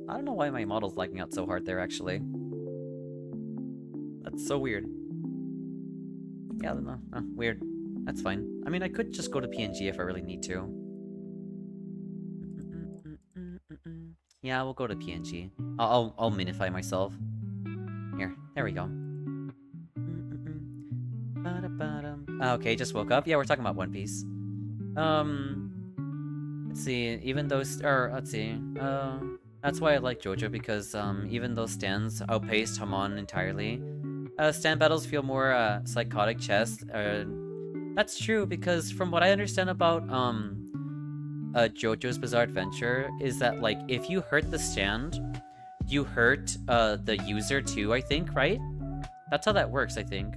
I don't know why my model's lagging out so hard there, actually. That's so weird. Yeah, no, weird. That's fine. I mean, I could just go to PNG if I really need to. Yeah, we'll go to PNG. I'll minify myself. Here, there we go. Okay, just woke up. Yeah, we're talking about One Piece. Let's see. Even though, let's see. That's why I like JoJo, because even though stands outpaced Hamon entirely, stand battles feel more psychotic chess. That's true, because from what I understand about JoJo's Bizarre Adventure is that, like, if you hurt the stand, you hurt the user too, I think, right? That's how that works, I think.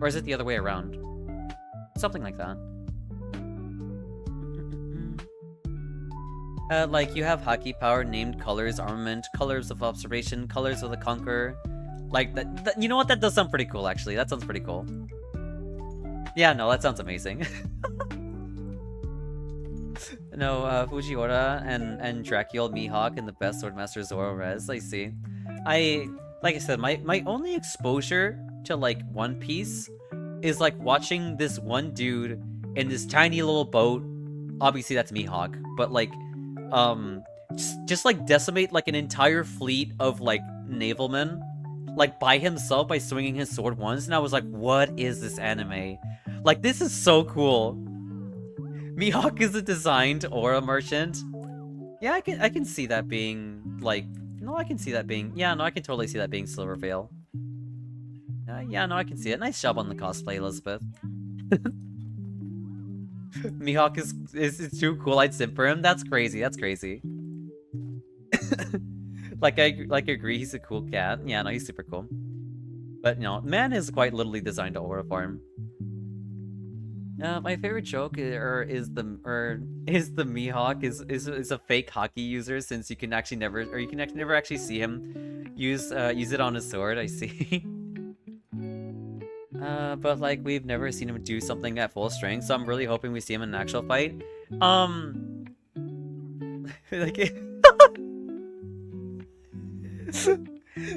Or is it the other way around? Something like that. Like, you have Haki power, named colors, armament, colors of observation, colors of the conqueror. Like, that you know what? That does sound pretty cool, actually. That sounds pretty cool. Yeah, no, that sounds amazing. No, Fujiwara and Dracul Mihawk and the best Swordmaster Zoro Res, I see. Like I said, my only exposure to, like, One Piece is, like, watching this one dude in this tiny little boat. Obviously, that's Mihawk, but, like, just like decimate like an entire fleet of like navalmen, like by himself by swinging his sword once, and I was like, what is this anime? Like, this is so cool. Mihawk is a designed aura merchant. Yeah, I can see that being like, no, I can see that being, yeah, no, I can totally see that being Silverveil. Yeah, no, I can see it. Nice job on the cosplay, Elizabeth. Mihawk is too cool. I'd simp for him. That's crazy. That's crazy. I agree. He's a cool cat. Yeah, no, he's super cool. But no, man is quite literally designed to aura farm. My favorite joke is the Mihawk is a fake hockey user, since you can actually never actually see him use it on his sword. I see. But like, we've never seen him do something at full strength, so I'm really hoping we see him in an actual fight. Like,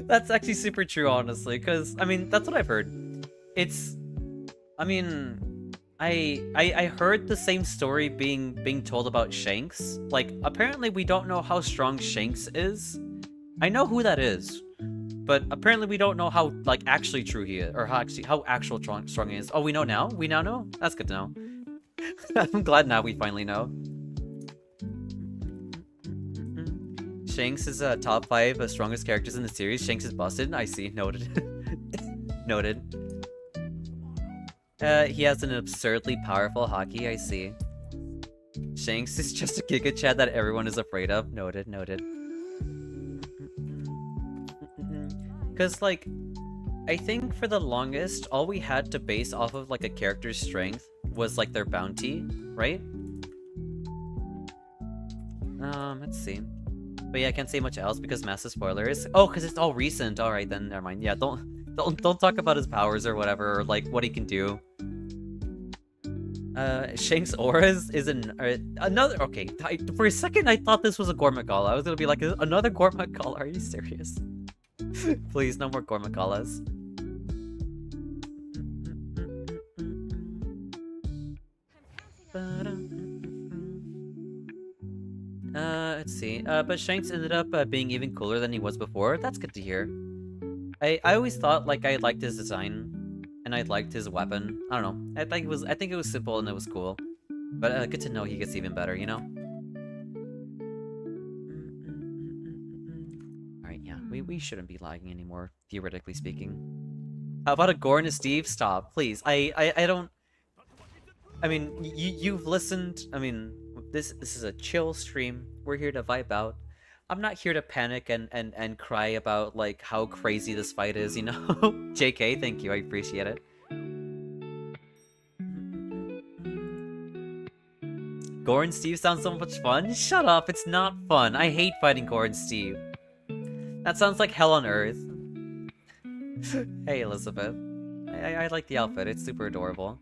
that's actually super true, honestly, because, I mean, that's what I've heard. I mean, I heard the same story being told about Shanks. Like, apparently we don't know how strong Shanks is. I know who that is, but apparently we don't know how, like, actually true he is, or how actual strong he is. Oh, we know now? We now know? That's good to know. I'm glad now we finally know. Shanks is top 5 strongest characters in the series. Shanks is busted. I see. Noted. Noted. He has an absurdly powerful hockey. I see. Shanks is just a Giga Chad that everyone is afraid of. Noted. Noted. Because, like, I think for the longest, all we had to base off of, like, a character's strength was, like, their bounty, right? Let's see. But yeah, I can't say much else because massive spoilers. Oh, because it's all recent. All right, then never mind. Yeah, don't talk about his powers or whatever, or like what he can do. Shanks' auras is another. Okay, for a second I thought this was a Gormagala. I was gonna be like, another Gormagala. Are you serious? Please, no more Gormagalas. Let's see. But Shanks ended up being even cooler than he was before. That's good to hear. I always thought, like, I liked his design and I liked his weapon. I don't know. I think it was simple and it was cool. But good to know he gets even better, you know? Alright, yeah. We shouldn't be lagging anymore, theoretically speaking. How about a Gore and a Steve? Stop, please. I don't... I mean, you've listened... I mean, this is a chill stream. We're here to vibe out. I'm not here to panic and cry about, like, how crazy this fight is, you know? JK, thank you. I appreciate it. Gore and Steve sounds so much fun. Shut up, it's not fun. I hate fighting Gore and Steve. That sounds like hell on earth. Hey, Elizabeth. I like the outfit. It's super adorable.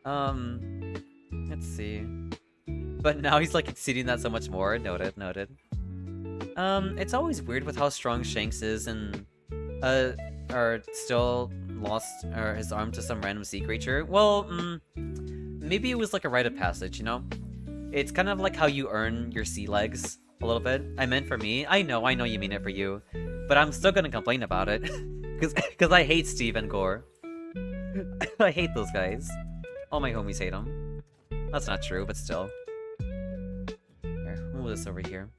Let's see. But now he's, like, exceeding that so much more. Noted, noted. It's always weird with how strong Shanks is and, are still lost his arm to some random sea creature. Well, maybe it was like a rite of passage, you know? It's kind of like how you earn your sea legs a little bit. I meant for me. I know you mean it for you. But I'm still gonna complain about it. Cause I hate Steve and Gore. I hate those guys. All my homies hate them. That's not true, but still. Here, we'll move this over here.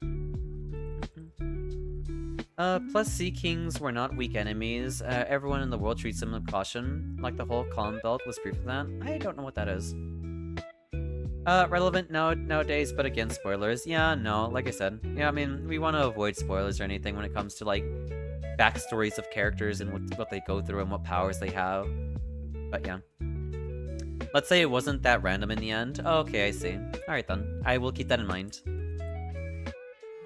Plus Sea Kings were not weak enemies. Everyone in the world treats them with caution. Like the whole Calm Belt was proof of that. I don't know what that is. Relevant nowadays, but again, spoilers. Yeah, no, like I said. Yeah, I mean, we want to avoid spoilers or anything when it comes to, like, backstories of characters and what they go through and what powers they have. But yeah. Let's say it wasn't that random in the end. Oh, okay, I see. Alright then. I will keep that in mind.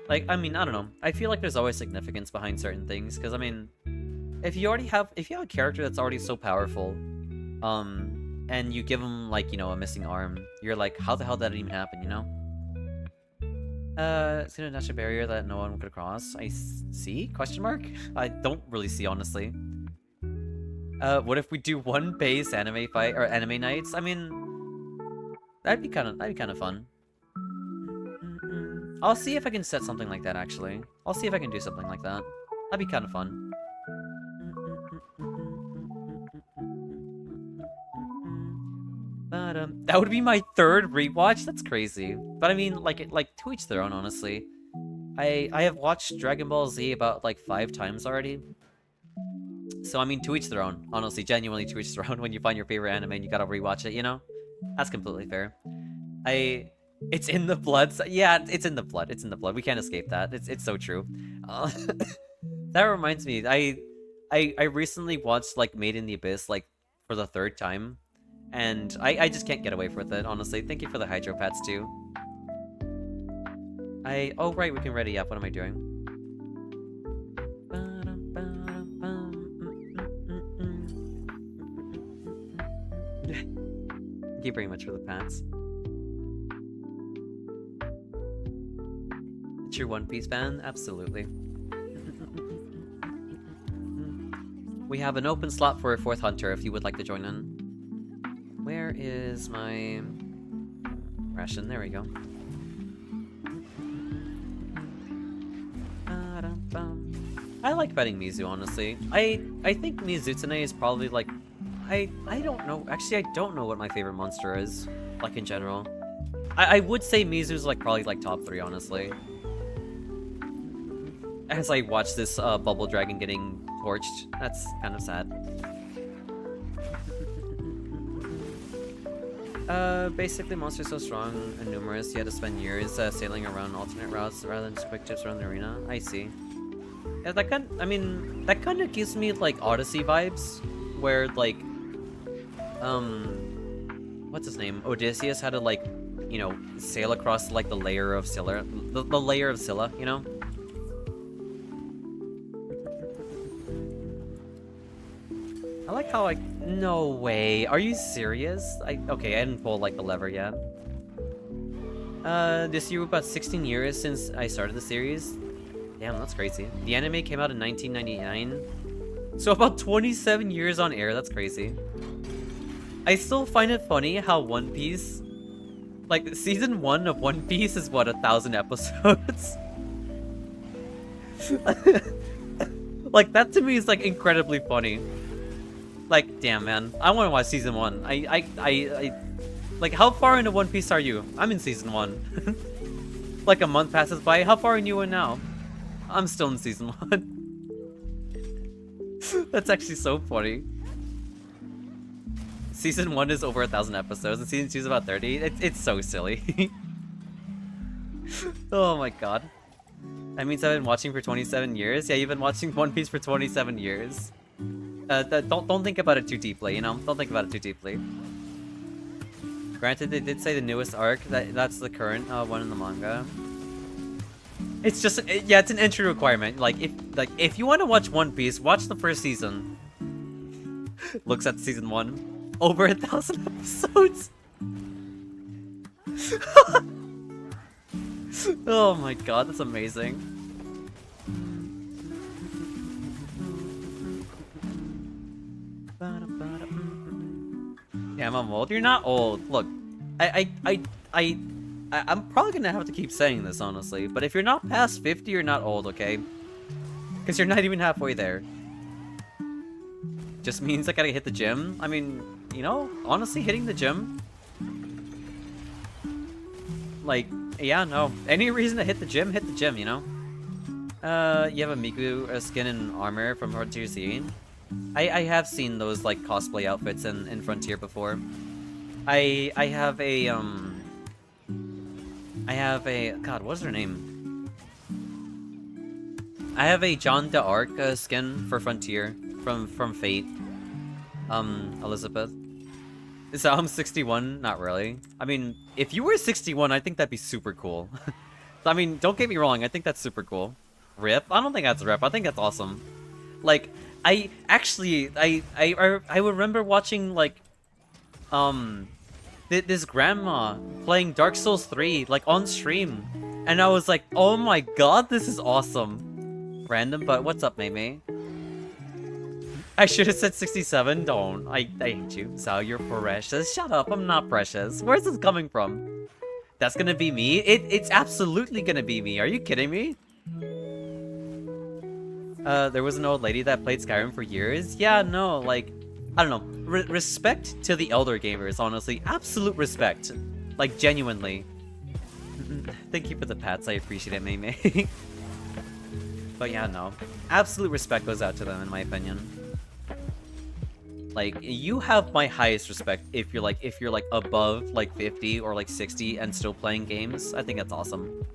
Like, I mean, I don't know. I feel like there's always significance behind certain things, because, I mean, if you have a character that's already so powerful, and you give them, like, you know, a missing arm, you're like, how the hell did that even happen, you know? It's gonna dash a barrier that no one could cross. I see? Question mark? I don't really see, honestly. What if we do one base anime fight, or anime nights? I mean, that'd be kind of fun. I'll see if I can set something like that, actually. I'll see if I can do something like that. That'd be kind of fun. But, that would be my third rewatch? That's crazy. But I mean, like to each their own, honestly. I have watched Dragon Ball Z about, like, 5 times already. So, I mean, to each their own. Honestly, genuinely to each their own. When you find your favorite anime and you gotta rewatch it, you know? That's completely fair. It's in the blood. Yeah, it's in the blood. It's in the blood. We can't escape that. It's so true. That reminds me. I recently watched, like, Made in the Abyss, like, for the 3rd time. And I just can't get away with it, honestly. Thank you for the hydro pats, too. Oh, right, we can ready up. What am I doing? Thank you very much for the pats. True One Piece fan? Absolutely. We have an open slot for a 4th hunter if you would like to join in. Where is my ration? There we go. I like betting Mizu, honestly. I think Mizutsune is probably, like, I don't know. Actually, I don't know what my favorite monster is, like, in general. I would say Mizu's, like, probably, like, top 3, honestly. As I watch this bubble dragon getting torched, that's kind of sad. Basically, monsters so strong and numerous, you had to spend years sailing around alternate routes rather than just quick tips around the arena. I see. Yeah, that kind of gives me, like, Odyssey vibes, where, like, what's his name? Odysseus had to, like, you know, sail across, like, the layer of Scylla, the layer of Scylla, you know? I like how I... No way. Are you serious? Okay, I didn't pull, like, the lever yet. This year, about 16 years since I started the series. Damn, that's crazy. The anime came out in 1999. So about 27 years on air, that's crazy. I still find it funny how One Piece... Like, season 1 of One Piece is, what, 1,000 episodes? Like, that to me is, like, incredibly funny. Like, damn, man. I want to watch season 1. Like, how far into One Piece are you? I'm in season 1. Like, a month passes by. How far are you in now? I'm still in season 1. That's actually so funny. Season 1 is over 1,000 episodes, and season 2 is about 30. It's so silly. Oh my god. That means I've been watching for 27 years? Yeah, you've been watching One Piece for 27 years. Don't think about it too deeply, you know? Don't think about it too deeply. Granted, they did say the newest arc, that's the current one in the manga. It's just, yeah, it's an entry requirement. Like, if you want to watch One Piece, watch the first season. Looks at season 1. Over 1,000 episodes! Oh my god, that's amazing. Damn, I'm old. You're not old. Look, I'm probably gonna have to keep saying this, honestly, but if you're not past 50, you're not old, okay? Because you're not even halfway there. Just means I gotta hit the gym. I mean, you know, honestly, hitting the gym. Like, yeah, no. Any reason to hit the gym, you know? You have a Miku skin and armor from Frontier Z. I have seen those, like, cosplay outfits in Frontier before. I have a I have a... God, what's her name? I have a John d'Arc skin for Frontier from Fate. Elizabeth. So I'm 61? Not really. I mean, if you were 61, I think that'd be super cool. I mean, don't get me wrong, I think that's super cool. Rip? I don't think that's a rip, I think that's awesome. Like, I remember watching, like, this grandma playing Dark Souls 3, like, on stream. And I was like, oh my god, this is awesome. Random, but what's up, Mei? I should have said 67. Don't. I hate you. So you're precious. Shut up. I'm not precious. Where's this coming from? That's gonna be me? It's absolutely gonna be me. Are you kidding me? There was an old lady that played Skyrim for years. Yeah, no, like, I don't know. Respect to the elder gamers, honestly. Absolute respect. Like, genuinely. Thank you for the pats. I appreciate it, Mei. But yeah, no. Absolute respect goes out to them, in my opinion. Like, you have my highest respect if you're like above like 50 or like 60 and still playing games. I think that's awesome.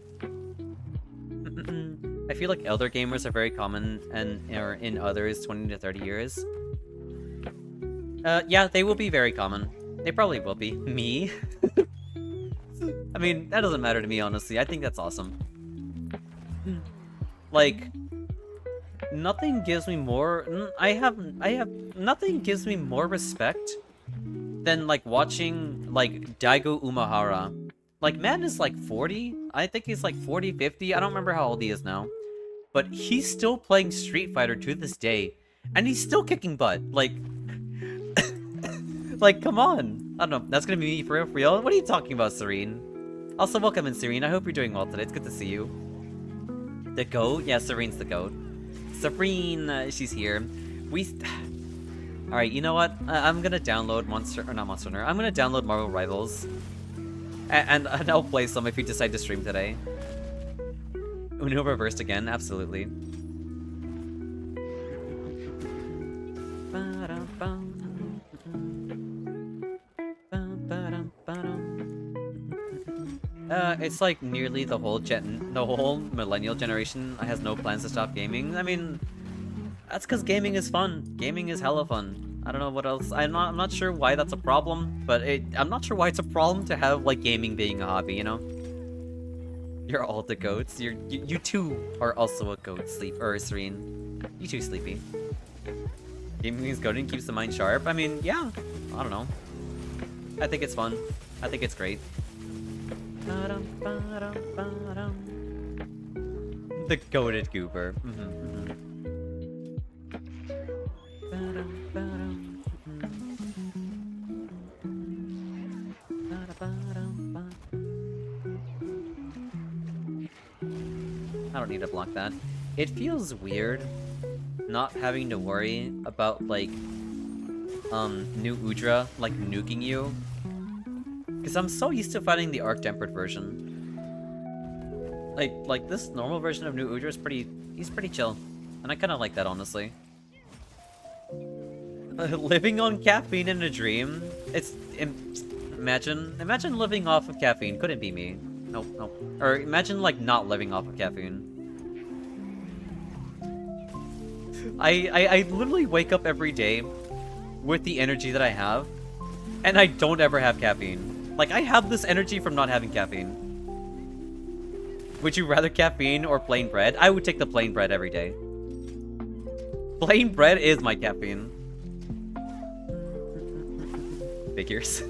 I feel like elder gamers are very common and are in others 20 to 30 years. Yeah, they will be very common. They probably will be. Me? I mean, that doesn't matter to me, honestly. I think that's awesome. Like, nothing gives me more... Nothing gives me more respect than, like, watching, like, Daigo Umehara. Like, man is, like, 40? I think he's, like, 40, 50? I don't remember how old he is now. But he's still playing Street Fighter to this day. And he's still kicking butt. Like... like, come on. I don't know. That's gonna be me for real? What are you talking about, Serene? Also, welcome in, Serene. I hope you're doing well today. It's good to see you. The GOAT? Yeah, Serene's the GOAT. Serene, she's here. Alright, you know what? I'm gonna download not Monster Hunter. I'm gonna download Marvel Rivals. And I'll play some if you decide to stream today. Uno reversed again, absolutely. It's like nearly the whole millennial generation has no plans to stop gaming. I mean, that's because gaming is fun. Gaming is hella fun. I don't know what else. I'm not sure why that's a problem, but I'm not sure why it's a problem to have like gaming being a hobby. You know, you're all the goats. You too are also a goat. Serene. You too, Sleepy. Gaming is goating, keeps the mind sharp. I mean, yeah. I don't know. I think it's fun. I think it's great. The goated goober. I don't need to block that. It feels weird not having to worry about like new Udra like nuking you. Because I'm so used to fighting the Arc-Tempered version. Like this normal version of New Udra is he's pretty chill. And I kind of like that, honestly. Living on caffeine in a dream? Imagine living off of caffeine. Couldn't be me. Nope. Or imagine, like, not living off of caffeine. I literally wake up every day with the energy that I have. And I don't ever have caffeine. Like, I have this energy from not having caffeine. Would you rather caffeine or plain bread? I would take the plain bread every day. Plain bread is my caffeine. Figures.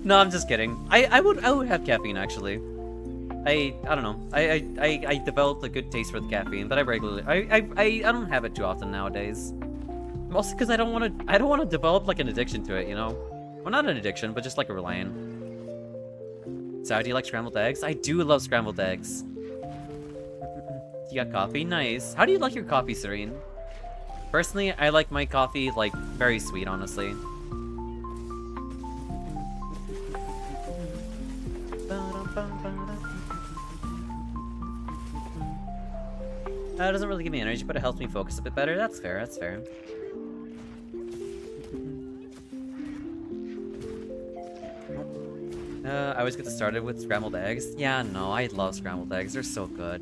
No, I'm just kidding. I would have caffeine, actually. I don't know. I developed a good taste for the caffeine, but I don't have it too often nowadays. Mostly because I don't want to develop like an addiction to it, you know? Well, not an addiction, but just like a reliant. So, do you like scrambled eggs? I do love scrambled eggs. You got coffee? Nice. How do you like your coffee, Serene? Personally, I like my coffee, like, very sweet, honestly. It doesn't really give me energy, but it helps me focus a bit better. That's fair, that's fair. I always get started with scrambled eggs. Yeah, no, I love scrambled eggs. They're so good.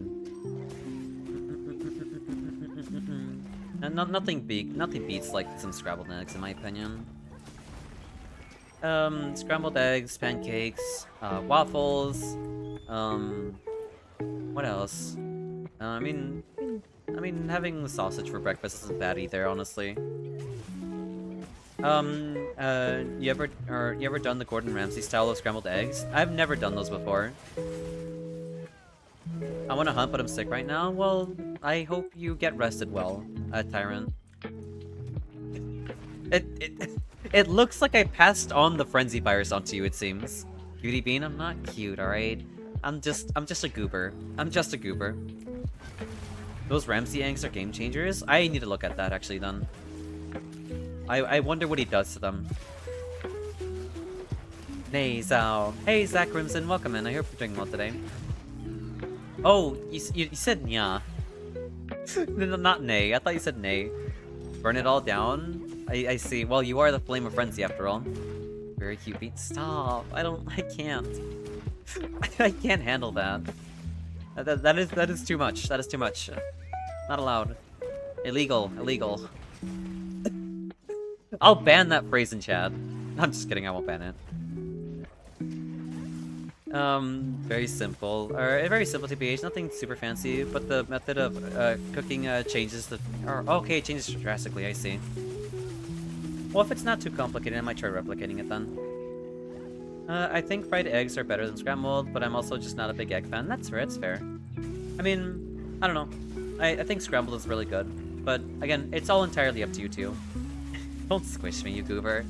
And nothing beats like some scrambled eggs in my opinion. Scrambled eggs, pancakes, waffles. What else? I mean, having sausage for breakfast isn't bad either, honestly. You ever done the Gordon Ramsay style of scrambled eggs? I've never done those before. I want to hunt, but I'm sick right now. Well, I hope you get rested well, Tyrant. It looks like I passed on the frenzy virus onto you, it seems. Cutie bean, I'm not cute, alright? I'm just a goober. I'm just a goober. Those Ramsay eggs are game changers? I need to look at that actually then. I wonder what he does to them. Hey, Zhao. Hey, Zach Rimson, welcome in. I hope you're doing well today. Oh, you said nya. No, not nay. I thought you said nay. Burn it all down? I see. Well, you are the flame of frenzy after all. Very cute beat. Stop. I can't. I can't handle that. That is too much. That is too much. Not allowed. Illegal. Illegal. I'll ban that phrase in chat. I'm just kidding, I won't ban it. Very simple. Or very simple TPH, nothing super fancy, but the method of cooking changes the... okay, it changes drastically, I see. Well, if it's not too complicated, I might try replicating it then. I think fried eggs are better than scrambled, but I'm also just not a big egg fan. That's fair, it's fair. I mean, I don't know. I think scrambled is really good. But, again, it's all entirely up to you two. Don't squish me, you goober.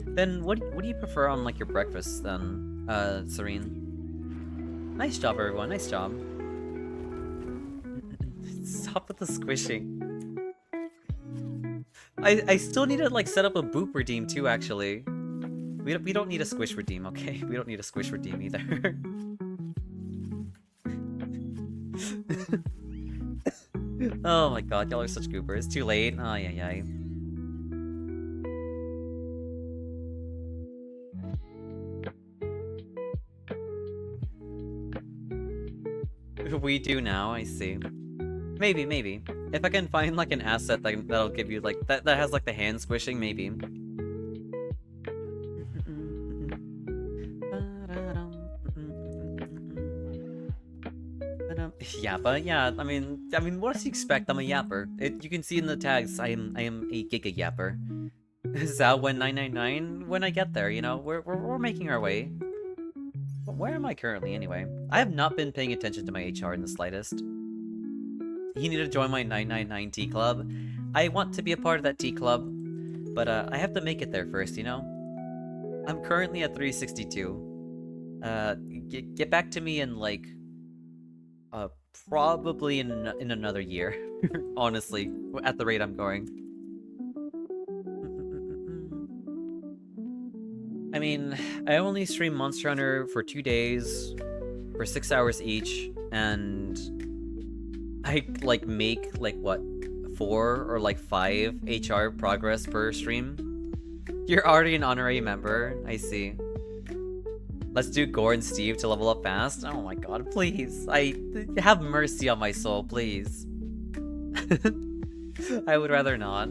Then what do you prefer on like your breakfast then, Serene? Nice job, everyone. Nice job. Stop with the squishing. I still need to like set up a boop redeem too. Actually, we don't need a squish redeem. Okay, we don't need a squish redeem either. Oh my god, y'all are such goopers. Too late. Oh yeah. We do now, I see. Maybe. If I can find like an asset that'll give you like that has like the hand squishing, maybe. Yappa, yeah. I mean, what do you expect? I'm a yapper. You can see in the tags. I am a giga yapper. Zao when 999 when I get there. You know, we're making our way. But where am I currently anyway? I have not been paying attention to my HR in the slightest. You need to join my 999 T club. I want to be a part of that T club, but I have to make it there first. You know, I'm currently at 362. Get back to me in like. Probably in another year, honestly, at the rate I'm going. I mean, I only stream Monster Hunter for 2 days, for 6 hours each, and I like make like what, 4 or like 5 HR progress per stream. You're already an honorary member, I see. Let's do Gore and Steve to level up fast. Oh my god, please. Have mercy on my soul, please. I would rather not.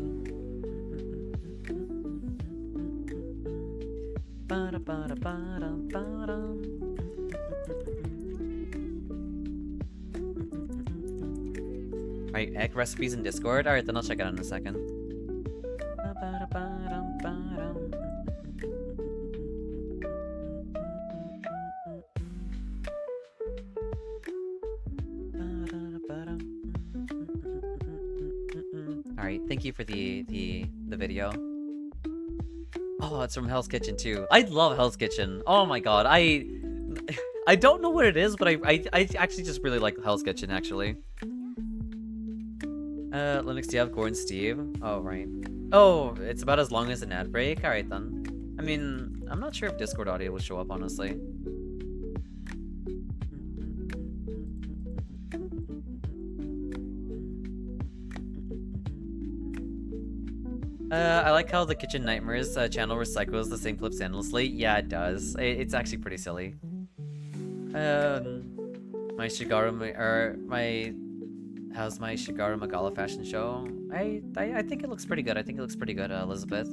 Alright, egg recipes in Discord? Alright, then I'll check it out in a second. Alright, thank you for the video. Oh, it's from Hell's Kitchen too. I love Hell's Kitchen. Oh my god, I don't know what it is, but I actually just really like Hell's Kitchen actually. Linux, do you have Gordon Steve? Oh, right. Oh, it's about as long as an ad break? Alright then. I mean, I'm not sure if Discord audio will show up, honestly. I like how the Kitchen Nightmares channel recycles the same clips endlessly. Yeah, it does. It's actually pretty silly. My Shigaru, or my, how's my Shigaru Magala fashion show? I think it looks pretty good. I think it looks pretty good, Elizabeth.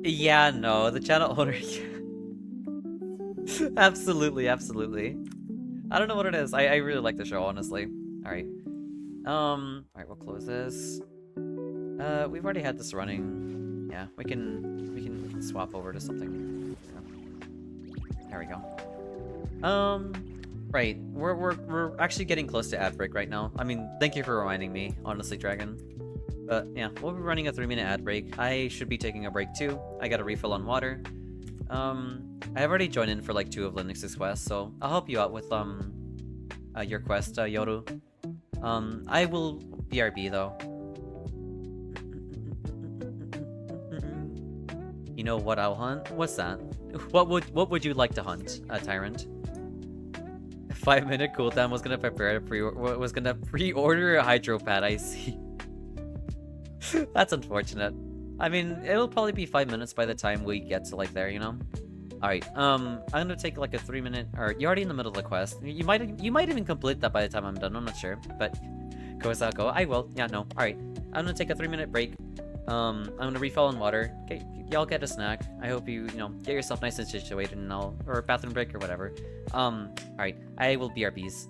Yeah, no, the channel owner. Absolutely, absolutely. I don't know what it is. I really like the show, honestly. Alright. Alright, we'll close this. We've already had this running. Yeah, we can swap over to something. Yeah. There we go. Right. We're actually getting close to ad break right now. I mean, thank you for reminding me, honestly, Dragon. But yeah, we'll be running a 3-minute ad break. I should be taking a break too. I got a refill on water. I've already joined in for like 2 of Linux's quests, so I'll help you out with your quest, Yoru. I will BRB though. You know what I'll hunt? What's that? What would you like to hunt, Tyrant? 5-minute cooldown was gonna prepare pre-order a hydro pad. I see. That's unfortunate. I mean, it'll probably be 5 minutes by the time we get to like there, you know. All right. I'm gonna take like a 3-minute. Or you're already in the middle of the quest. You might even complete that by the time I'm done. I'm not sure, but go as I'll go. I will. Yeah. No. All right. I'm gonna take a 3-minute break. I'm gonna refill on water. Okay, y'all get a snack. I hope you get yourself nice and situated, and or a bathroom break or whatever. All right. I will BRBs.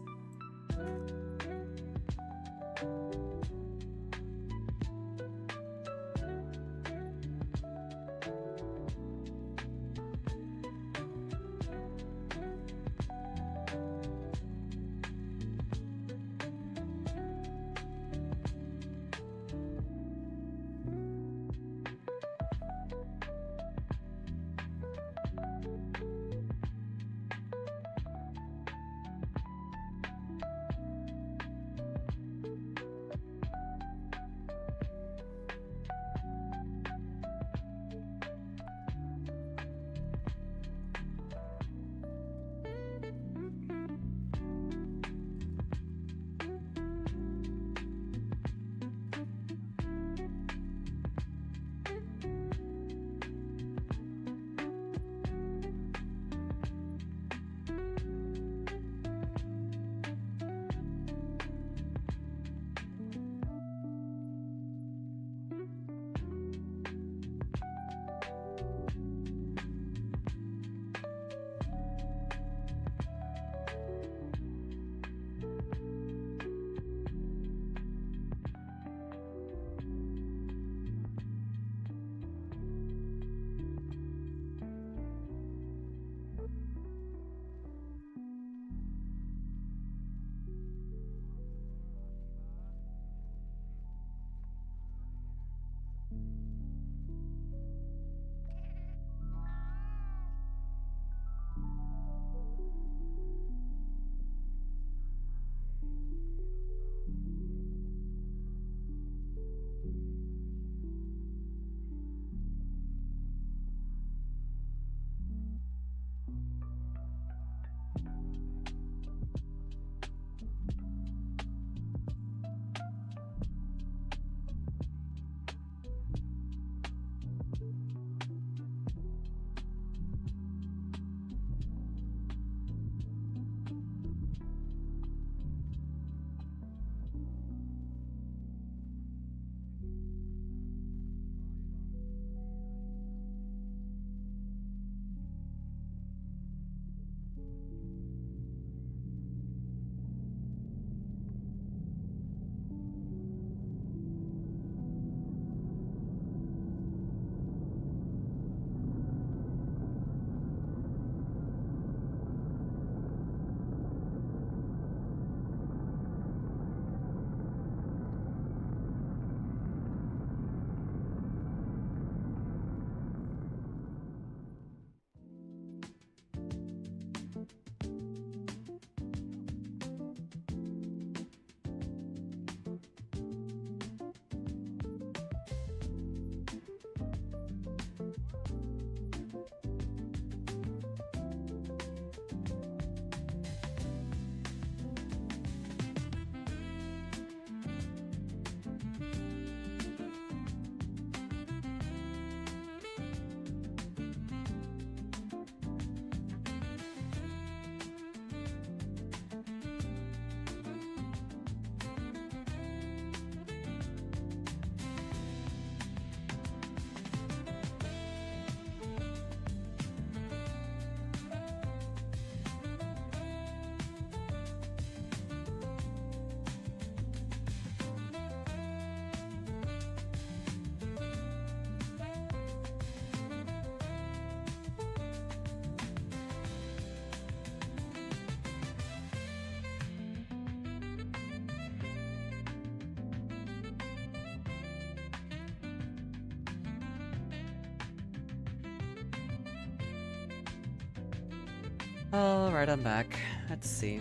Alright, I'm back. Let's see.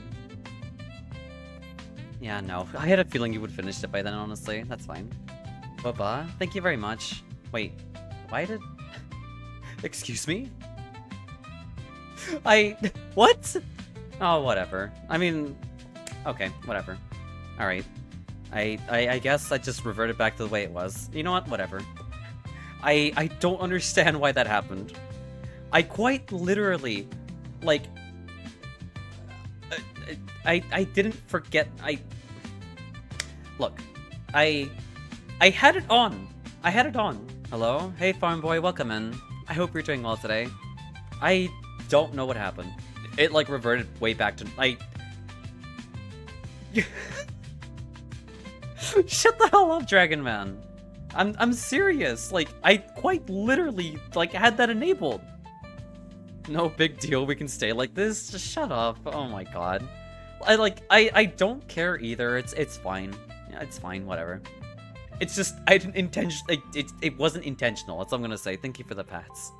Yeah, no. I had a feeling you would finish it by then, honestly. That's fine. Baba, thank you very much. Wait, why did... Excuse me? What? Oh, whatever. I mean... Okay, whatever. Alright. I guess I just reverted back to the way it was. You know what? Whatever. I don't understand why that happened. I quite literally... Like... I didn't forget... Look. I had it on! I had it on! Hello? Hey, farm boy, welcome in. I hope you're doing well today. I don't know what happened. It, like, reverted way back to... Shut the hell up, Dragon Man! I'm serious! Like, I quite literally, like, had that enabled! No big deal, we can stay like this? Just shut up. Oh my god. I don't care either, it's fine. Yeah, it's fine, whatever. It's just, I didn't it wasn't intentional, that's all I'm gonna say. Thank you for the pats.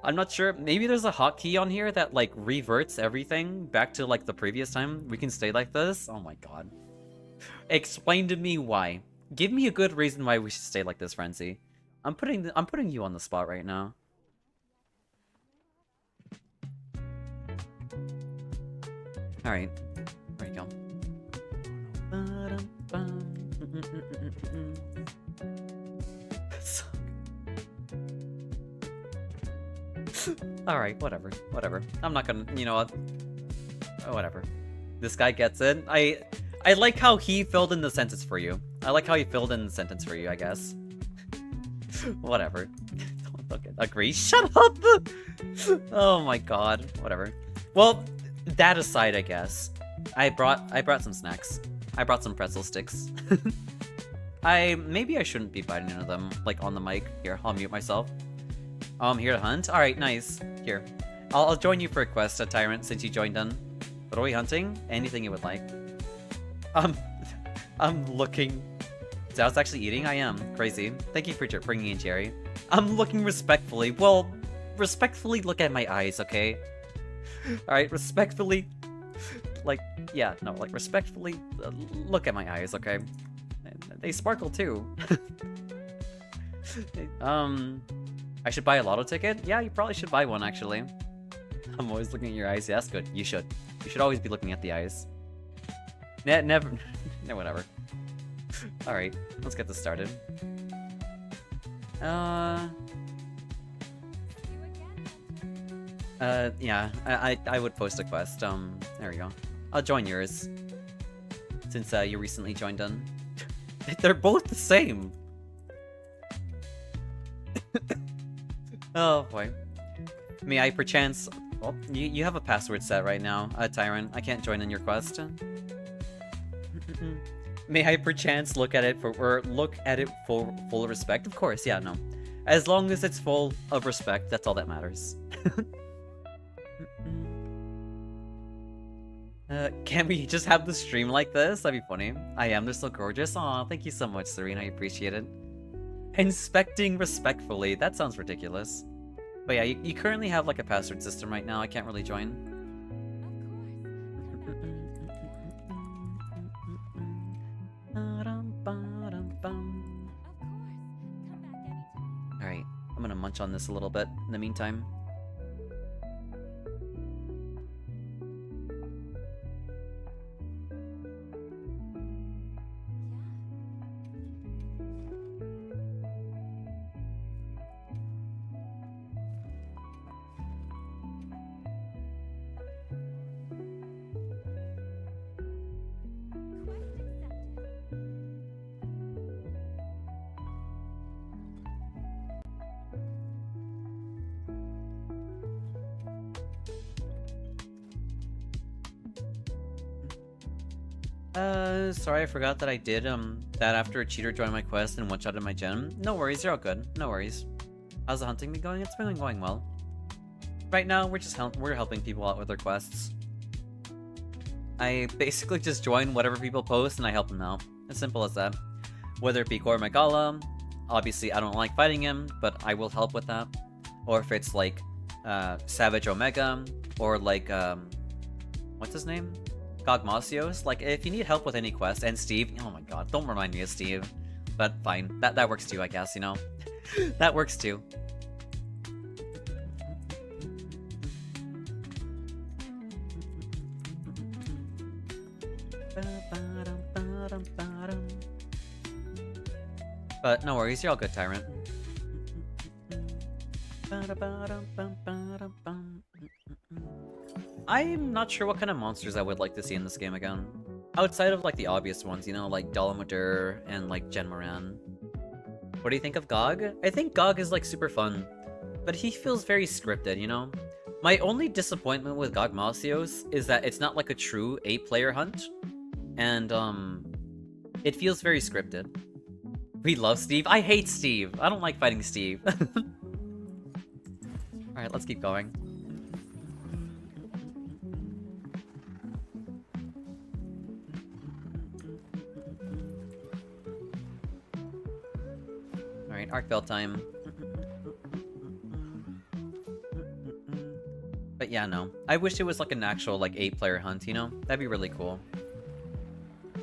I'm not sure, maybe there's a hotkey on here that, like, reverts everything back to, like, the previous time we can stay like this? Oh my god. Explain to me why. Give me a good reason why we should stay like this, Frenzy. I'm putting you on the spot right now. Alright, there you go. Alright, whatever. I'm not gonna, you know what? Oh, whatever. This guy gets it. I like how he filled in the sentence for you. I guess. Whatever. Don't agree. Shut up! Oh my god. Whatever. Well, that aside, I guess. I brought some snacks. I brought some pretzel sticks. Maybe I shouldn't be biting into them, like, on the mic. Here, I'll mute myself. Oh, I'm here to hunt? Alright, nice. Here. I'll join you for a quest, a Tyrant, since you joined in. What are we hunting? Anything you would like. I'm looking... I was actually eating? I am. Crazy. Thank you for bringing in Jerry. I'm looking respectfully. Well, respectfully look at my eyes, okay? Alright, respectfully... Like, yeah, no, like, respectfully look at my eyes, okay? They sparkle, too. I should buy a lotto ticket? Yeah, you probably should buy one, actually. I'm always looking at your eyes. Yeah, that's good. You should. You should always be looking at the eyes. Never... No, whatever. Alright, let's get this started. Yeah, I would post a quest. There we go. I'll join yours. Since, you recently joined in. They're both the same! Oh, boy. May I perchance... Well, you have a password set right now, Tyrant. I can't join in your quest. May I perchance look at it for full respect? Of course, yeah, no. As long as it's full of respect, that's all that matters. Can we just have the stream like this? That'd be funny. I am, they're so gorgeous. Aw, thank you so much, Serena, I appreciate it. Inspecting respectfully, that sounds ridiculous. But yeah, you currently have like a password system right now, I can't really join. Alright, I'm gonna munch on this a little bit in the meantime. Sorry, I forgot that I did, that after a cheater joined my quest and one-shotted my gem. No worries, you're all good. No worries. How's the hunting been going? It's been going well. Right now, we're helping people out with their quests. I basically just join whatever people post and I help them out. As simple as that. Whether it be Core Megala, obviously I don't like fighting him, but I will help with that. Or if it's like Savage Omega, or like, what's his name? Gogmasios. Like, if you need help with any quest, and Steve, oh my god, don't remind me of Steve. But fine, that works too, I guess, you know? That works too. But no worries, you're all good, Tyrant. I'm not sure what kind of monsters I would like to see in this game again. Outside of like the obvious ones, you know, like Dolomadur and like Genmoran. What do you think of Gog? I think Gog is like super fun, but he feels very scripted, you know? My only disappointment with Gogmasios is that it's not like a true 8-player hunt, and it feels very scripted. We love Steve. I hate Steve. I don't like fighting Steve. Alright, let's keep going. Alright, arc belt time. But yeah, no. I wish it was like an actual like 8-player hunt, you know? That'd be really cool.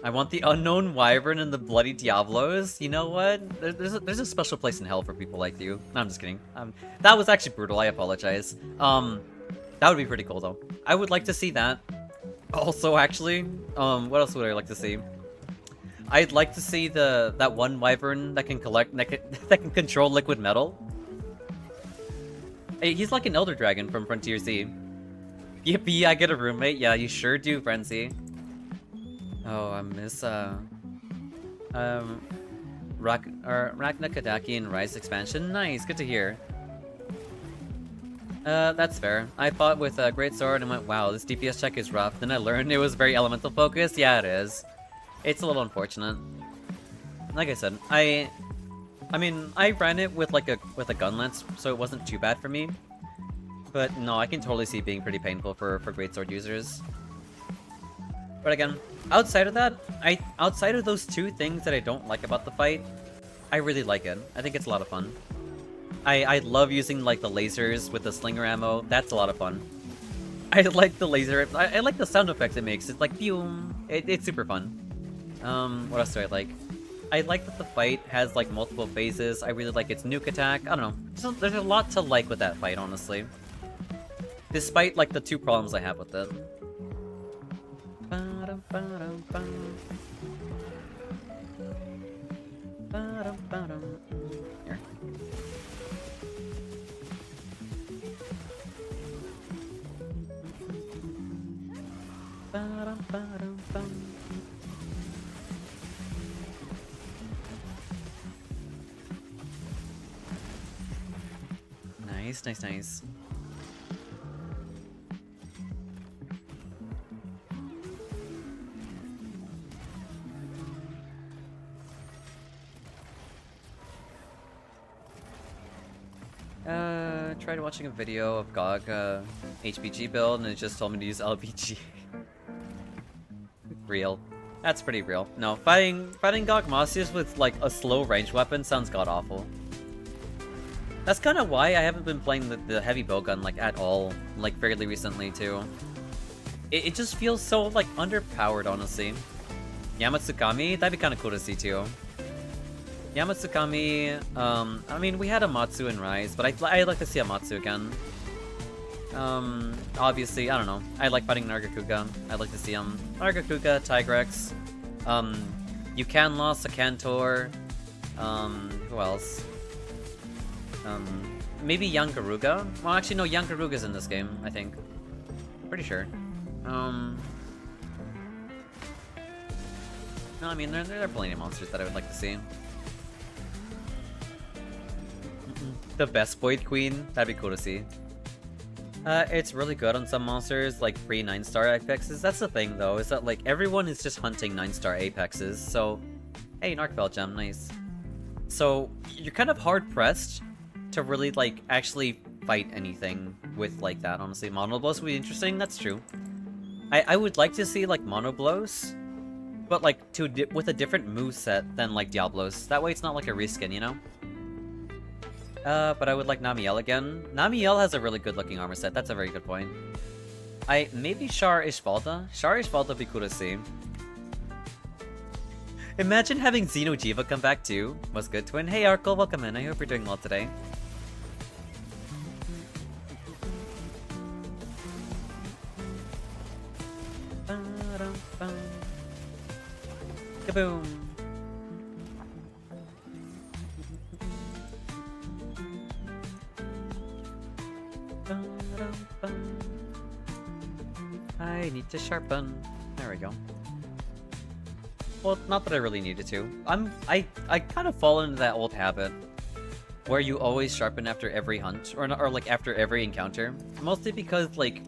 I want the unknown wyvern and the bloody Diablos. You know what? There's a special place in hell for people like you. No, I'm just kidding. That was actually brutal. I apologize. That would be pretty cool though. I would like to see that. Also, actually, what else would I like to see? I'd like to see that one wyvern that can that can control liquid metal. Hey, he's like an elder dragon from Frontier Z. Yippee! I get a roommate. Yeah, you sure do, Frenzy. Oh, I miss, Raknakadaki and Rise expansion. Nice, good to hear. That's fair. I fought with a Great Sword and went, wow, this DPS check is rough. Then I learned it was very elemental focused. Yeah, it is. It's a little unfortunate. Like I said, I mean, I ran it with like a gun lance, so it wasn't too bad for me. But no, I can totally see it being pretty painful for Great Sword users. But again, outside of that, outside of those two things that I don't like about the fight, I really like it. I think it's a lot of fun. I love using like the lasers with the slinger ammo. That's a lot of fun. I like the laser. I like the sound effects it makes. It's like boom. It's super fun. What else do I like? I like that the fight has like multiple phases. I really like its nuke attack. I don't know. There's a lot to like with that fight, honestly. Despite like the two problems I have with it. Here. Nice, nice, nice. Tried watching a video of GOG HBG build and it just told me to use LBG. Real. That's pretty real. No, fighting Gogmasios with like a slow range weapon sounds god-awful. That's kind of why I haven't been playing the heavy bowgun like at all, like fairly recently too. It just feels so like underpowered, honestly. Yamatsukami, that'd be kind of cool to see too. Yamatsukami, I mean, we had Amatsu in Rise, but I'd like to see Amatsu again. Obviously, I don't know. I like fighting Nargacuga. I'd like to see him. Nargacuga, Tigrex. You can lost a Cantor. Who else? Maybe young Garuga? Well, actually, no, young Garuga's in this game, I think. Pretty sure. No, I mean, there are plenty of monsters that I would like to see. The best Void Queen? That'd be cool to see. It's really good on some monsters, like free 9-star apexes. That's the thing, though, is that, like, everyone is just hunting 9-star apexes, so... Hey, Narkbell gem, nice. So, you're kind of hard-pressed to really, like, actually fight anything with, like, that, honestly. Monoblos would be interesting, that's true. I would like to see, like, Monoblos, but, like, with a different moveset than, like, Diablos. That way it's not like a reskin, you know? But I would like Namiel again. Namiel has a really good looking armor set. That's a very good point. Maybe Char Ishvalda? Char Ishvalda would be cool to see. Imagine having Xeno'jiiva come back too. What's good, Twin? Hey Arkle, welcome in. I hope you're doing well today. Kaboom! I need to sharpen. There we go. Well, not that I really needed to. I kind of fall into that old habit where you always sharpen after every hunt, or like after every encounter. Mostly because like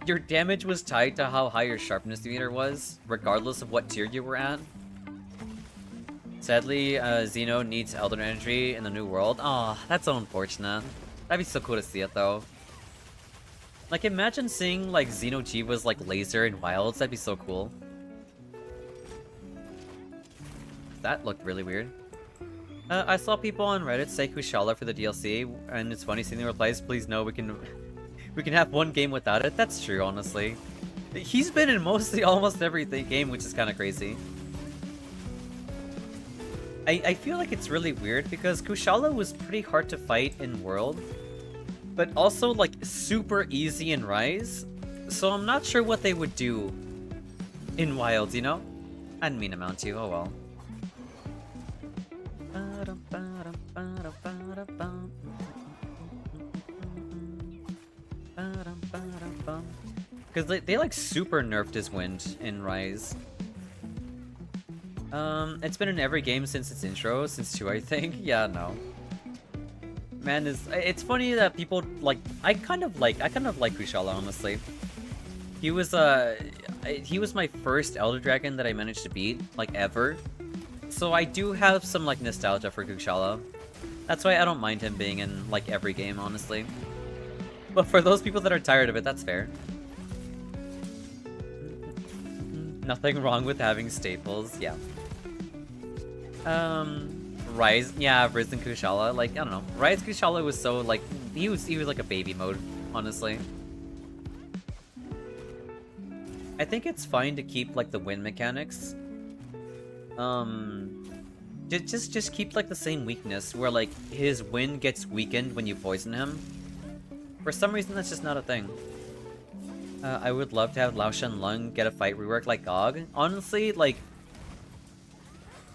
your damage was tied to how high your sharpness meter was, regardless of what tier you were at. Sadly, Xeno needs Elden Energy in the new world. Aw, that's so unfortunate. That'd be so cool to see it though. Like imagine seeing like Xeno'jiiva's like laser in Wilds, that'd be so cool. That looked really weird. I saw people on Reddit say Kushala for the DLC, and it's funny seeing the replies, please no, we can have one game without it. That's true, honestly. He's been in mostly almost every game, which is kind of crazy. I feel like it's really weird because Kushala was pretty hard to fight in World, but also like super easy in Rise, so I'm not sure what they would do in Wilds, you know? I didn't mean to mount you, oh well. Because they like super nerfed his wind in Rise. It's been in every game since its intro, since 2 I think. Yeah, no. Man, it's funny that people like I kind of like Kushala, honestly. He was my first Elder Dragon that I managed to beat, like ever. So I do have some like nostalgia for Kushala. That's why I don't mind him being in like every game, honestly. But for those people that are tired of it, that's fair. Nothing wrong with having staples, yeah. Rise, yeah, Riz and Kushala, like, I don't know. Rise Kushala was so, like, he was like a baby mode, honestly. I think it's fine to keep, like, the wind mechanics. Just keep, like, the same weakness, where, like, his wind gets weakened when you poison him. For some reason, that's just not a thing. I would love to have Lao Shen Lung get a fight rework like Gog. Honestly, like,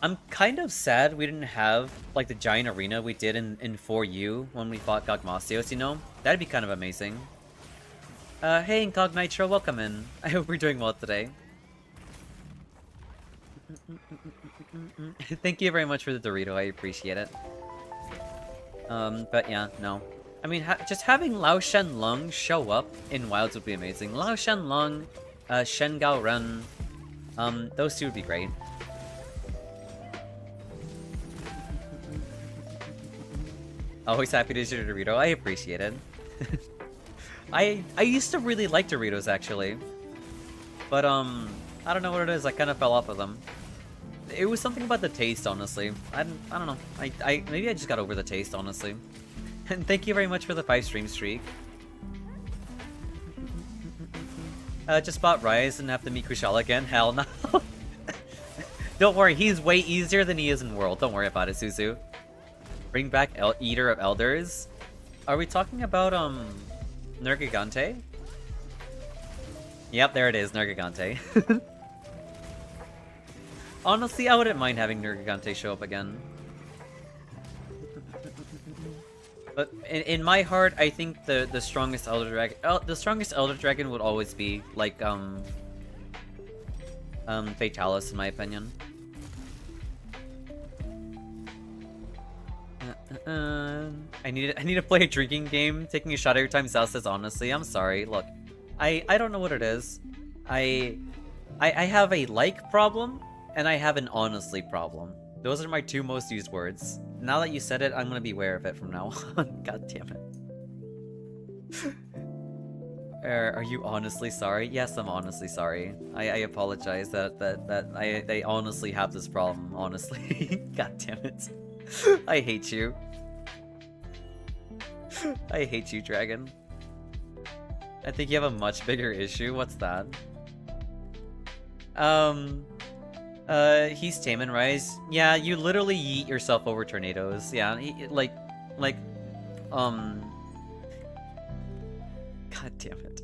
I'm kind of sad we didn't have, like, the giant arena we did in 4U when we fought Gogmasios, you know? That'd be kind of amazing. Hey, Incognitro, welcome in. I hope you're doing well today. Thank you very much for the Dorito, I appreciate it. But yeah, no. I mean, just having Lao Shen Lung show up in Wilds would be amazing. Lao Shen Lung, Shen Gao Ren, those two would be great. Always happy to share Dorito. I appreciate it. I used to really like Doritos actually, but I don't know what it is. I kind of fell off of them. It was something about the taste, honestly. I don't know. Maybe I just got over the taste, honestly. And thank you very much for the 5 stream streak. Just bought Rise and have to meet Kushala again. Hell no. Don't worry, he's way easier than he is in World. Don't worry about it, Suzu. Bring back Eater of Elders. Are we talking about Nergigante? Yep, there it is, Nergigante. Honestly, I wouldn't mind having Nergigante show up again. But in my heart, I think the strongest Elder Dragon would always be like Fatalis, in my opinion. I need to play a drinking game. Taking a shot every time Xao says honestly. I'm sorry. Look, I don't know what it is. I have a like problem and I have an honestly problem. Those are my 2 most used words. Now that you said it, I'm gonna be aware of it from now on. God damn it. Are you honestly sorry? Yes, I'm honestly sorry. I apologize that I honestly have this problem, honestly. God damn it. I hate you. I hate you, Dragon. I think you have a much bigger issue. What's that? He's tame and Rise. Yeah, you literally yeet yourself over tornadoes. Yeah, God damn it.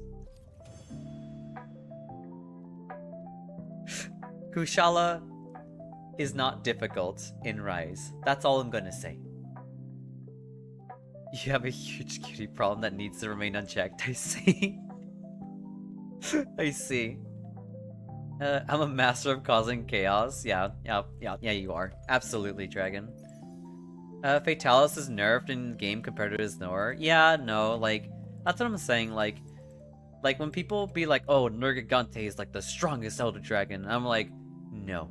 Kushala is not difficult in Rise. That's all I'm gonna say. You have a huge cutie problem that needs to remain unchecked, I see. I see. I'm a master of causing chaos. Yeah, you are. Absolutely, Dragon. Fatalis is nerfed in game compared to his Nor. Yeah, no, like, that's what I'm saying, like when people be like, oh, Nergigante is like the strongest Elder Dragon, I'm like, no.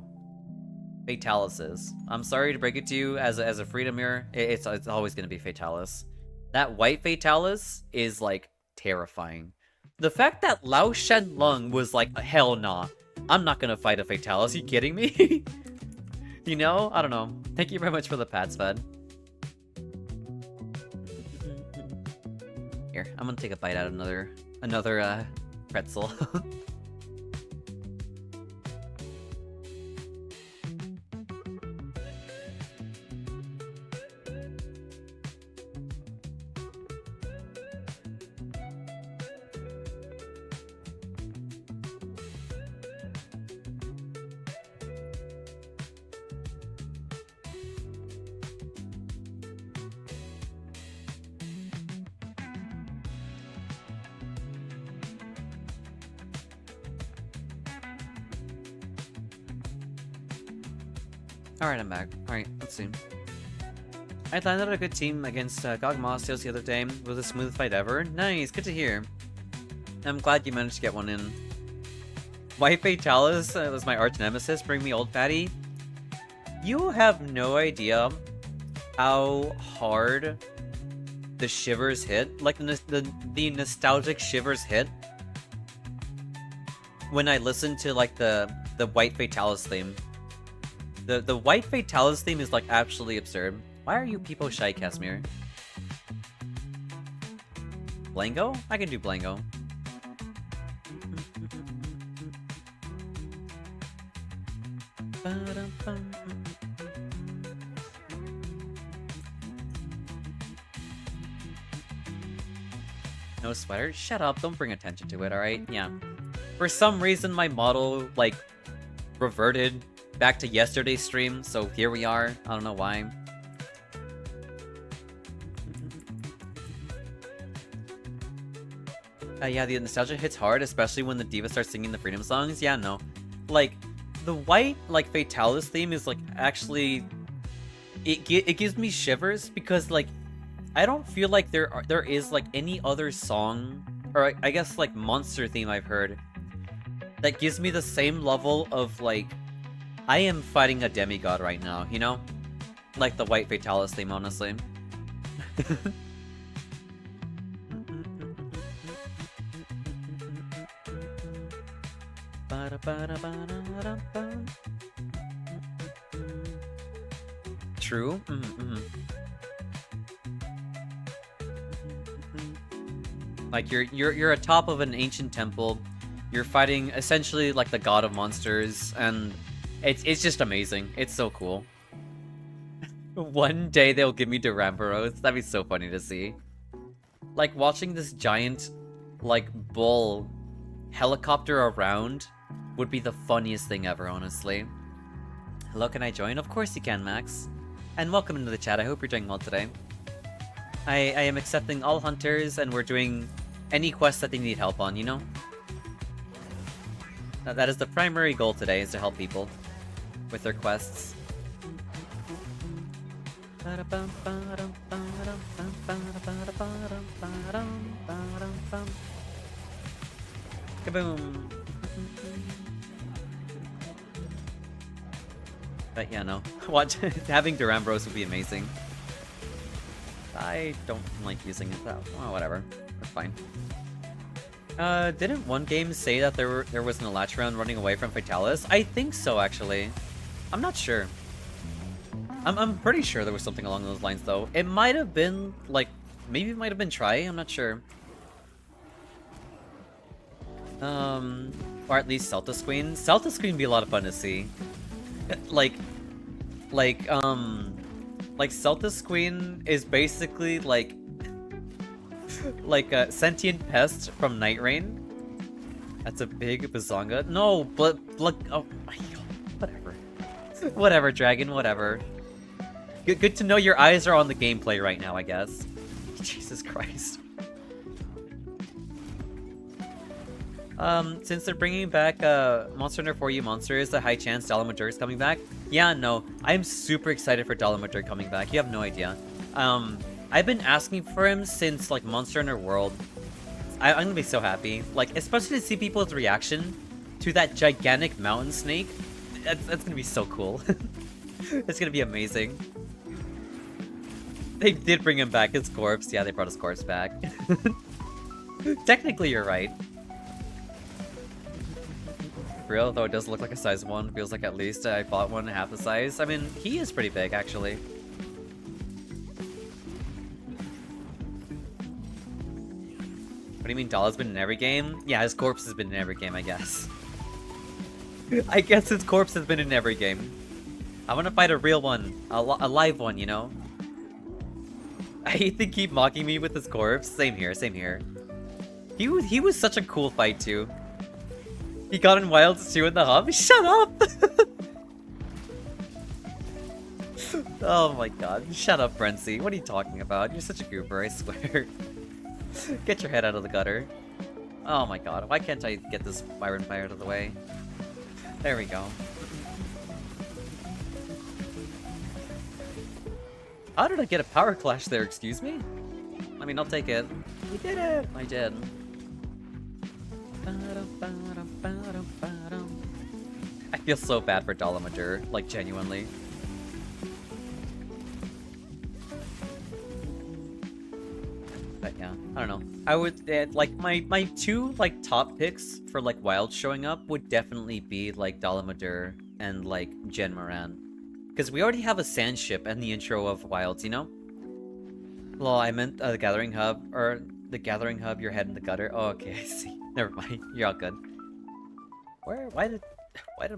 Fatalis is. I'm sorry to break it to you, as a Freedom Mirror, it's always gonna be Fatalis. That white Fatalis is, like, terrifying. The fact that Lao Shenlong was like, hell nah, I'm not gonna fight a Fatalis, you kidding me? You know? I don't know. Thank you very much for the pats, Fed. Here, I'm gonna take a bite out of another pretzel. Alright, I'm back. Alright, let's see. I landed a good team against Gogmosios the other day. It was a smooth fight ever. Nice, good to hear. I'm glad you managed to get one in. White Fatalis was my arch nemesis. Bring me old fatty. You have no idea how hard the shivers hit. Like, the nostalgic shivers hit. When I listened to, like, the White Fatalis theme. The White Fatalis theme is, like, absolutely absurd. Why are you people shy, Casimir? Blango? I can do Blango. No sweater? Shut up, don't bring attention to it, alright? Yeah. For some reason, my model, like, reverted back to yesterday's stream, so here we are. I don't know why. Yeah, the nostalgia hits hard, especially when the diva starts singing the freedom songs. Yeah, no. Like, the white, like, Fatalis theme is, like, actually... It gives me shivers, because, like, I don't feel like there is, like, any other song, or I guess, like, monster theme I've heard, that gives me the same level of, like, I am fighting a demigod right now, you know? Like the White Fatalis theme, honestly. True? Like, you're atop of an ancient temple, you're fighting essentially like the god of monsters, and it's just amazing. It's so cool. One day they'll give me Duramboros. That'd be so funny to see. Like, watching this giant, like, bull helicopter around would be the funniest thing ever, honestly. Hello, can I join? Of course you can, Max. And welcome into the chat. I hope you're doing well today. I am accepting all hunters, and we're doing any quests that they need help on, you know? That is the primary goal today, is to help people with their quests. Kaboom! But yeah, no. Having Duramboros would be amazing. I don't like using it though. Oh, whatever. That's fine. Didn't one game say that there was an Elatrion running away from Fatalis? I think so, actually. I'm not sure. I'm pretty sure there was something along those lines, though. It might have been, like, Maybe it might have been Try, I'm not sure. Or at least Celta Queen. Celta Queen would be a lot of fun to see. like, like, Celta Queen is basically like a sentient pest from Night Rain. That's a big bazonga. No, but oh, whatever. Whatever, Dragon, whatever. Good to know your eyes are on the gameplay right now, I guess. Jesus Christ. Since they're bringing back Monster Hunter 4U Monsters, a high chance Dalamadur is coming back. Yeah, no, I'm super excited for Dalamadur coming back. You have no idea. I've been asking for him since like Monster Hunter World. I'm gonna be so happy, like especially to see people's reaction to that gigantic mountain snake. That's gonna be so cool. It's gonna be amazing. They did bring him back, his corpse. Yeah, they brought his corpse back. Technically, you're right. For real, though it does look like a size 1. Feels like at least I bought one half the size. I mean, he is pretty big, actually. What do you mean Doll has been in every game? Yeah, his corpse has been in every game, I guess. I guess his corpse has been in every game. I want to fight a real one. A live one, you know? I hate they keep mocking me with his corpse. Same here, same here. He was such a cool fight, too. He got in Wilds too in the hub? Shut up! Oh my god. Shut up, Frenzy. What are you talking about? You're such a goober, I swear. Get your head out of the gutter. Oh my god. Why can't I get this Byron Fire out of the way? There we go. How did I get a power clash there, excuse me? I mean, I'll take it. We did it! I did. I feel so bad for Dalamadur, like genuinely. But yeah, I don't know. I would like my two like top picks for like Wild showing up would definitely be like Dalamadur and like Jen Moran. Because we already have a sand ship and the intro of Wilds, you know? Well, I meant the Gathering Hub, or the Gathering Hub, your head in the gutter. Oh, okay, I see. Never mind. You're all good. Why did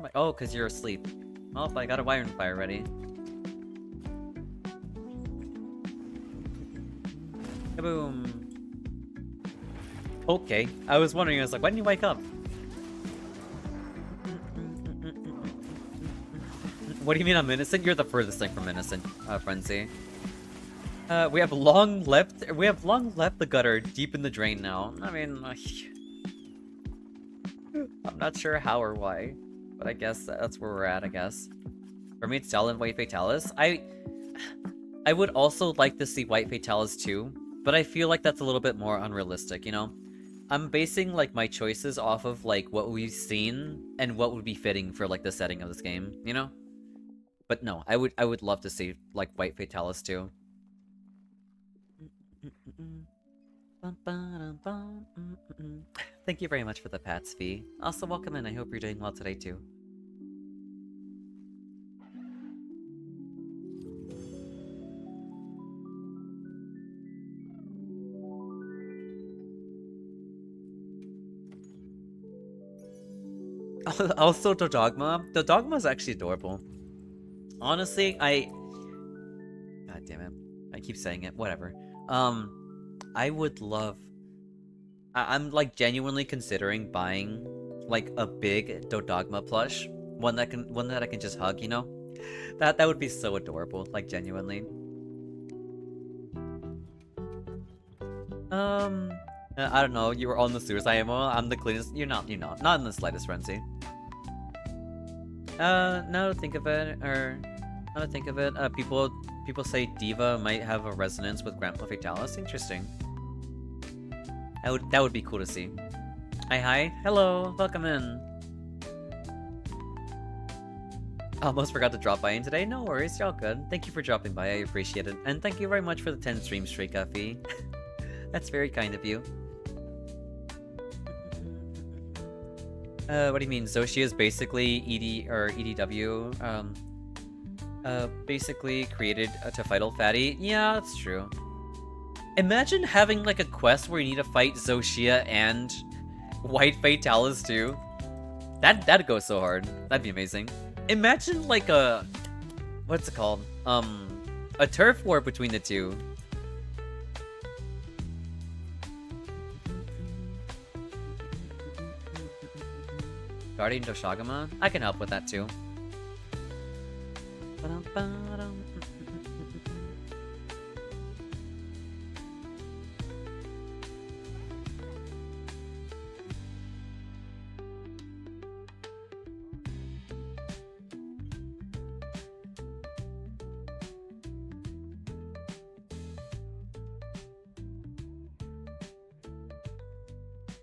my... Oh, because you're asleep. Oh, I got a Iron Fire ready. Kaboom. Okay. I was wondering, I was like, when did you wake up? What do you mean I'm innocent? You're the furthest thing from innocent, Frenzy. We have long left the gutter deep in the drain now. I mean, I'm not sure how or why, but I guess that's where we're at, I guess. For me, it's Dell and White Fatalis. I would also like to see White Fatalis too, but I feel like that's a little bit more unrealistic, you know? I'm basing, like, my choices off of, like, what we've seen and what would be fitting for, like, the setting of this game, you know? But no, I would love to see, like, White Fatalis too. Thank you very much for the pats, Fee. Also, welcome in. I hope you're doing well today, too. Also, Dodogma. Dodogma is actually adorable. Honestly, God damn it. I keep saying it. Whatever. I would love... I'm, like, genuinely considering buying, like, a big Dodogma plush. One that I can just hug, you know? That would be so adorable, like, genuinely. I don't know, you were on the suicide ammo. I'm the cleanest. You're not in the slightest, Frenzy. Now to think of it, people say Diva might have a resonance with Grandpa Fatalis. Interesting. That would be cool to see. Hi, hello, welcome in. Almost forgot to drop by in today. No worries, you're all good. Thank you for dropping by, I appreciate it. And thank you very much for the 10 stream streak, Fee. That's very kind of you. What do you mean? Zoshia is basically EDW, basically created to fight old fatty? Yeah, that's true. Imagine having like a quest where you need to fight Zoshia and White Fatalis too. That'd go so hard. That'd be amazing. Imagine like a... what's it called? A turf war between the two. Guardian Doshagama? I can help with that too.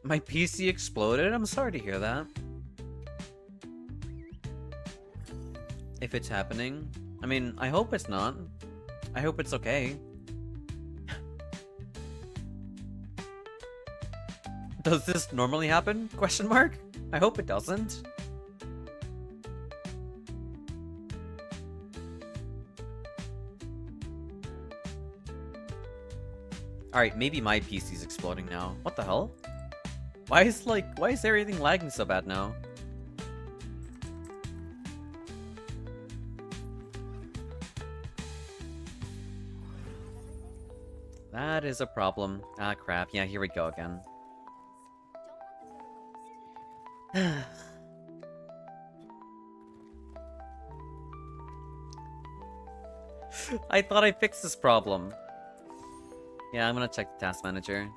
My PC exploded? I'm sorry to hear that. If it's happening. I mean, I hope it's not. I hope it's okay. Does this normally happen? Question mark? I hope it doesn't. Alright, maybe my PC's exploding now. What the hell? Why is everything lagging so bad now? That is a problem. Ah, crap. Yeah, here we go again. I thought I fixed this problem. Yeah, I'm gonna check the task manager.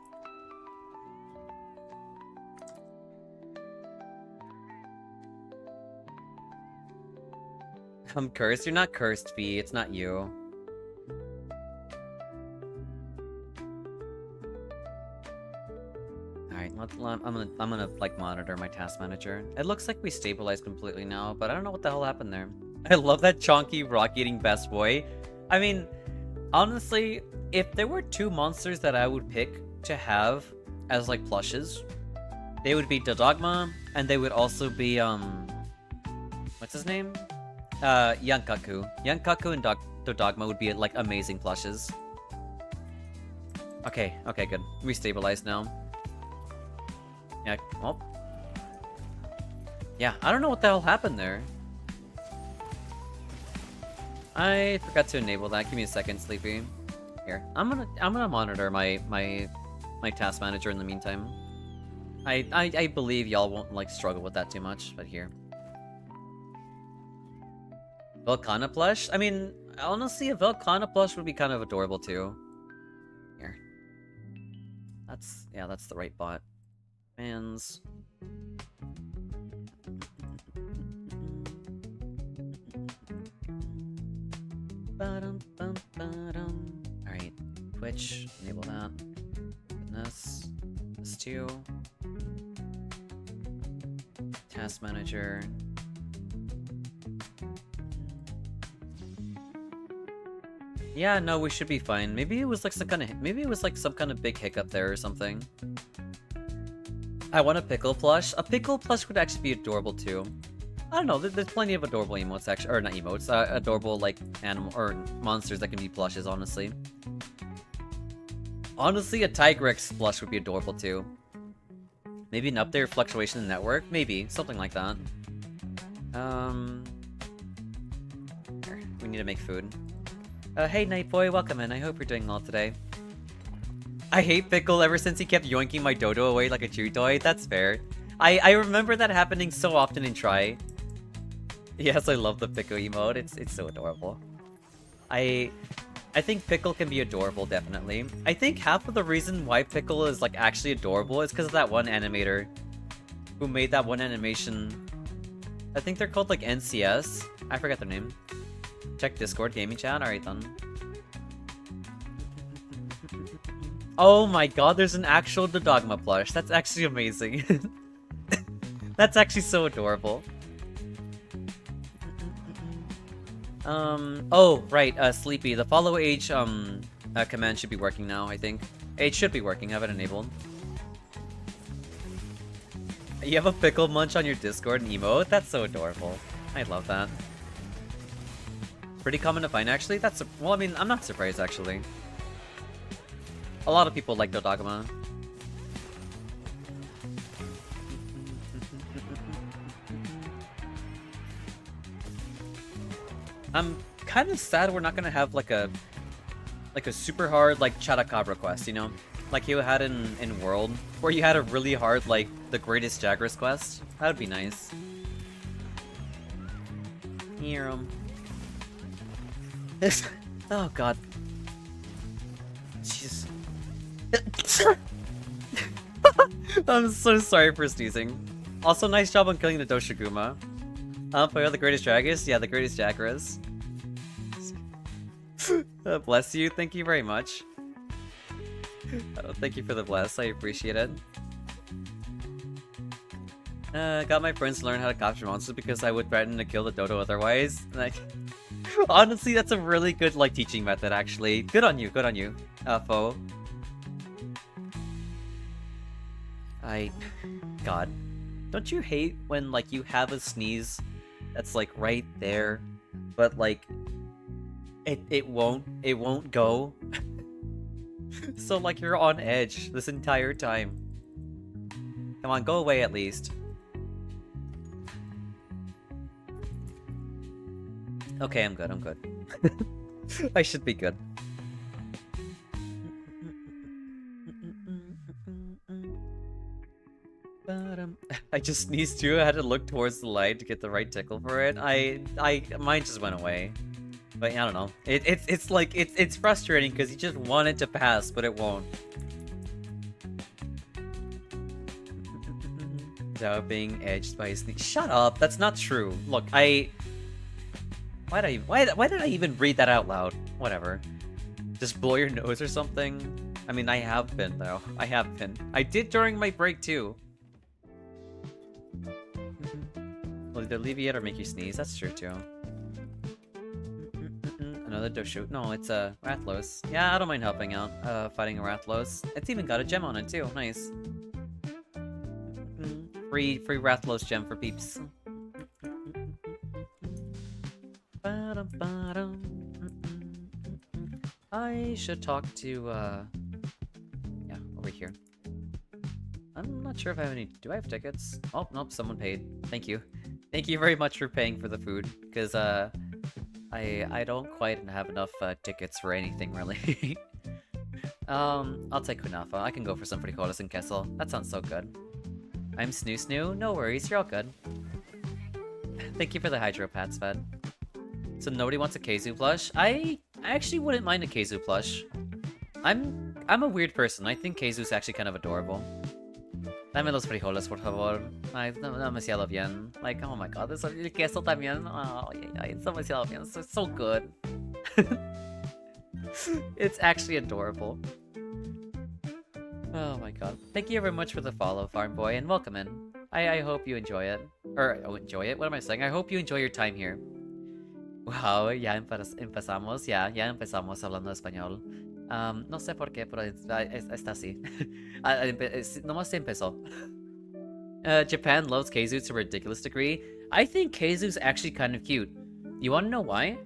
I'm cursed? You're not cursed, V. It's not you. Alright, I'm gonna like monitor my task manager. It looks like we stabilized completely now, but I don't know what the hell happened there. I love that chonky rock-eating best boy. I mean, honestly, if there were two monsters that I would pick to have as like plushes, they would be Dodogma, and they would also be what's his name? Yankaku. Yankaku and Dodogma would be like amazing plushes. Okay, good. We stabilized now. Yeah, well. Yeah, I don't know what the hell happened there. I forgot to enable that. Give me a second, Sleepy. Here, I'm gonna monitor my task manager in the meantime. I believe y'all won't like struggle with that too much, but here. Volcana plush? I mean, honestly, a Volcana plush would be kind of adorable too. Here. That's the right bot. Fans. Alright, Twitch, enable that. Goodness. This too. Task manager. Yeah, no, we should be fine. Maybe it was like some kind of big hiccup there or something. I want a pickle plush. A pickle plush would actually be adorable too. I don't know, there's plenty of adorable emotes actually, or not emotes, adorable like animal or monsters that can be plushes, honestly. Honestly, a Tigrex plush would be adorable too. Maybe an up-there fluctuation in network? Maybe, something like that. Here, we need to make food. Hey Night Boy, welcome in. I hope you're doing well today. I hate Pickle ever since he kept yoinking my dodo away like a chew toy. That's fair. I remember that happening so often in Try. Yes, I love the Pickle emote. It's so adorable. I think Pickle can be adorable, definitely. I think half of the reason why Pickle is like actually adorable is because of that one animator who made that one animation. I think they're called like NCS. I forgot their name. Check Discord gaming chat. Alright then. Oh my god, there's an actual Dodogma plush. That's actually amazing. That's actually so adorable. Oh, right, Sleepy. The follow age, command should be working now, I think. It should be working. I have it enabled. You have a pickle munch on your Discord and emote? That's so adorable. I love that. Pretty common to find, actually. Well, I mean, I'm not surprised, actually. A lot of people like Dodogama. I'm kind of sad we're not gonna have like a super hard like Chadacabra quest, you know? Like you had in World, where you had a really hard like the Greatest Jagras quest. That would be nice. Hear 'em. Oh god. Jesus. I'm so sorry for sneezing. Also, nice job on killing the Doshiguma. For the Greatest Jagras? Yeah, the Greatest Jagras. Bless you, thank you very much. Thank you for the bless, I appreciate it. Got my friends to learn how to capture monsters because I would threaten to kill the dodo otherwise. Like, honestly, that's a really good like teaching method actually. Good on you, Fo. God. Don't you hate when like you have a sneeze that's like right there, but like it won't go? So like you're on edge this entire time. Come on, go away at least. Okay, I'm good. I should be good. I just sneezed too. I had to look towards the light to get the right tickle for it. Mine just went away. But I don't know. It's like it's frustrating because you just want it to pass, but it won't. Without being edged by a sneeze. Shut up! That's not true. Look, why did I even read that out loud? Whatever. Just blow your nose or something. I mean, I have been though. I have been. I did during my break too. Will either alleviate or make you sneeze. That's true too. Another Doshu. No, it's a Rathlos. Yeah, I don't mind helping out. Fighting a Rathlos. It's even got a gem on it too. Nice. Free Rathlos gem for peeps. I should talk to yeah, over here. I'm not sure if I have any. Do I have tickets? Oh, nope, someone paid. Thank you. Thank you very much for paying for the food, because I don't quite have enough tickets for anything really. I'll take Kunafa. I can go for some frijoles and queso. That sounds so good. I'm Snoo. No worries, you're all good. Thank you for the Hydro Pats, Fed. So nobody wants a Keizu plush? I actually wouldn't mind a Keizu plush. I'm a weird person. I think Keizu's actually kind of adorable. Dame los frijoles, por favor. Ay, demasiado bien. Like, oh my god, el queso también. Oh, it's demasiado bien. It's so good. It's actually adorable. Oh my god. Thank you very much for the follow, Farm Boy, and welcome in. I hope you enjoy it. Or, oh, enjoy it? What am I saying? I hope you enjoy your time here. Wow, ya empezamos. Ya empezamos hablando español. No sé por qué, pero está así. Nomás se empezó. Japan loves Keizu to a ridiculous degree. I think Keizu's actually kind of cute. You wanna know why?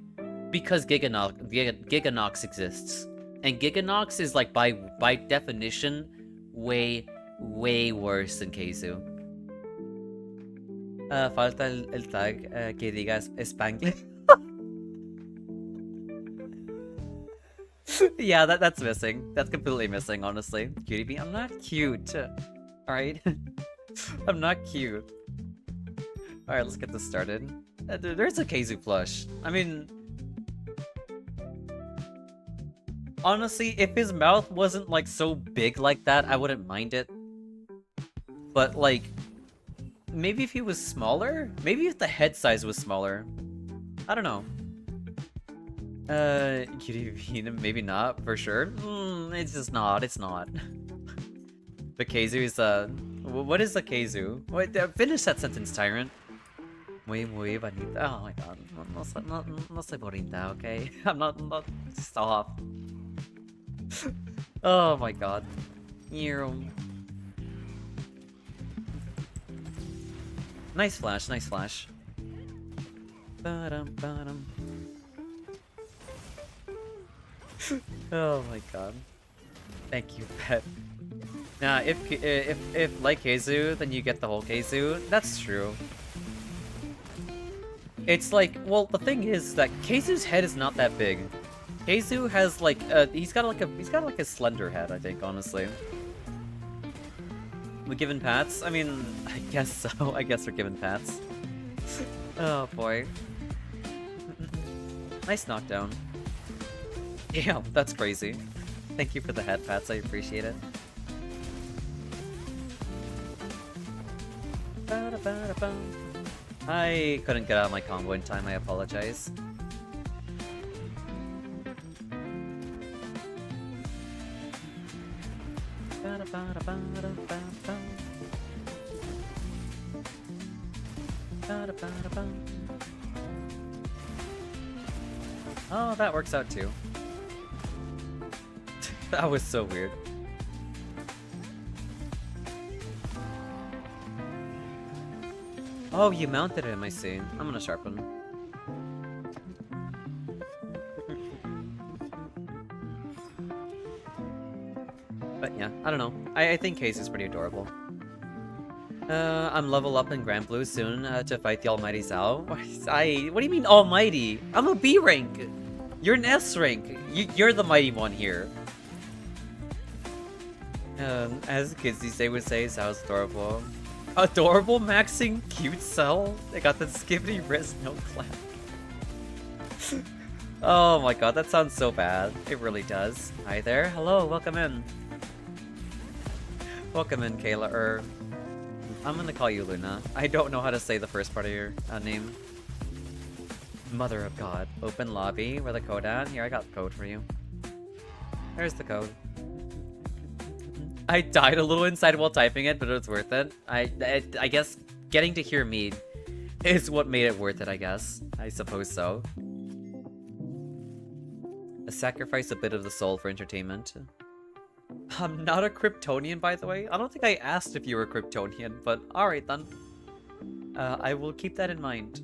Because Giganox exists. And Giganox is like by definition way worse than Keizu. Falta el tag que digas Spanglish. Yeah, that's missing. That's completely missing, honestly. Cutie bee, I'm not cute. Alright? I'm not cute. Alright, let's get this started. There's a Keizu plush. I mean... honestly, if his mouth wasn't, like, so big like that, I wouldn't mind it. But, like... maybe if he was smaller? Maybe if the head size was smaller. I don't know. Maybe not, for sure. It's just not, it's not. The Keizu is, what is a Keizu? Wait, finish that sentence, Tyrant. Muy bonita. Oh my god. No soy bonita, okay? I'm not, stop. Oh my god. Nice flash, nice flash. Oh my god. Thank you, pet. Nah, if like Keizu, then you get the whole Keizu. That's true. It's like, well, the thing is that Keizu's head is not that big. Keizu has like he's got like a slender head, I think, honestly. We given pats? I mean, I guess so. I guess we're given pats. Oh boy. Nice knockdown. Damn, that's crazy. Thank you for the head pats, I appreciate it. I couldn't get out of my combo in time, I apologize. Oh, that works out too. That was so weird. Oh, you mounted him, I see. I'm gonna sharpen. But yeah, I don't know. I think Case is pretty adorable. I'm level up in Grand Blue soon to fight the Almighty Xao. What do you mean Almighty? I'm a B rank. You're an S rank. You're the mighty one here. As kids these days would say, Xao's adorable. Adorable maxing cute cell? They got the skibbity wrist no clap. Oh my god, that sounds so bad. It really does. Hi there. Hello, welcome in. Welcome in, Kayla. I'm gonna call you Luna. I don't know how to say the first part of your name. Mother of God. Open lobby. Where the code at? Here, I got the code for you. There's the code. I died a little inside while typing it, but it was worth it. I guess getting to hear me is what made it worth it, I guess. I suppose so. Sacrifice a bit of the soul for entertainment. I'm not a Kryptonian, by the way. I don't think I asked if you were a Kryptonian, but alright then. I will keep that in mind.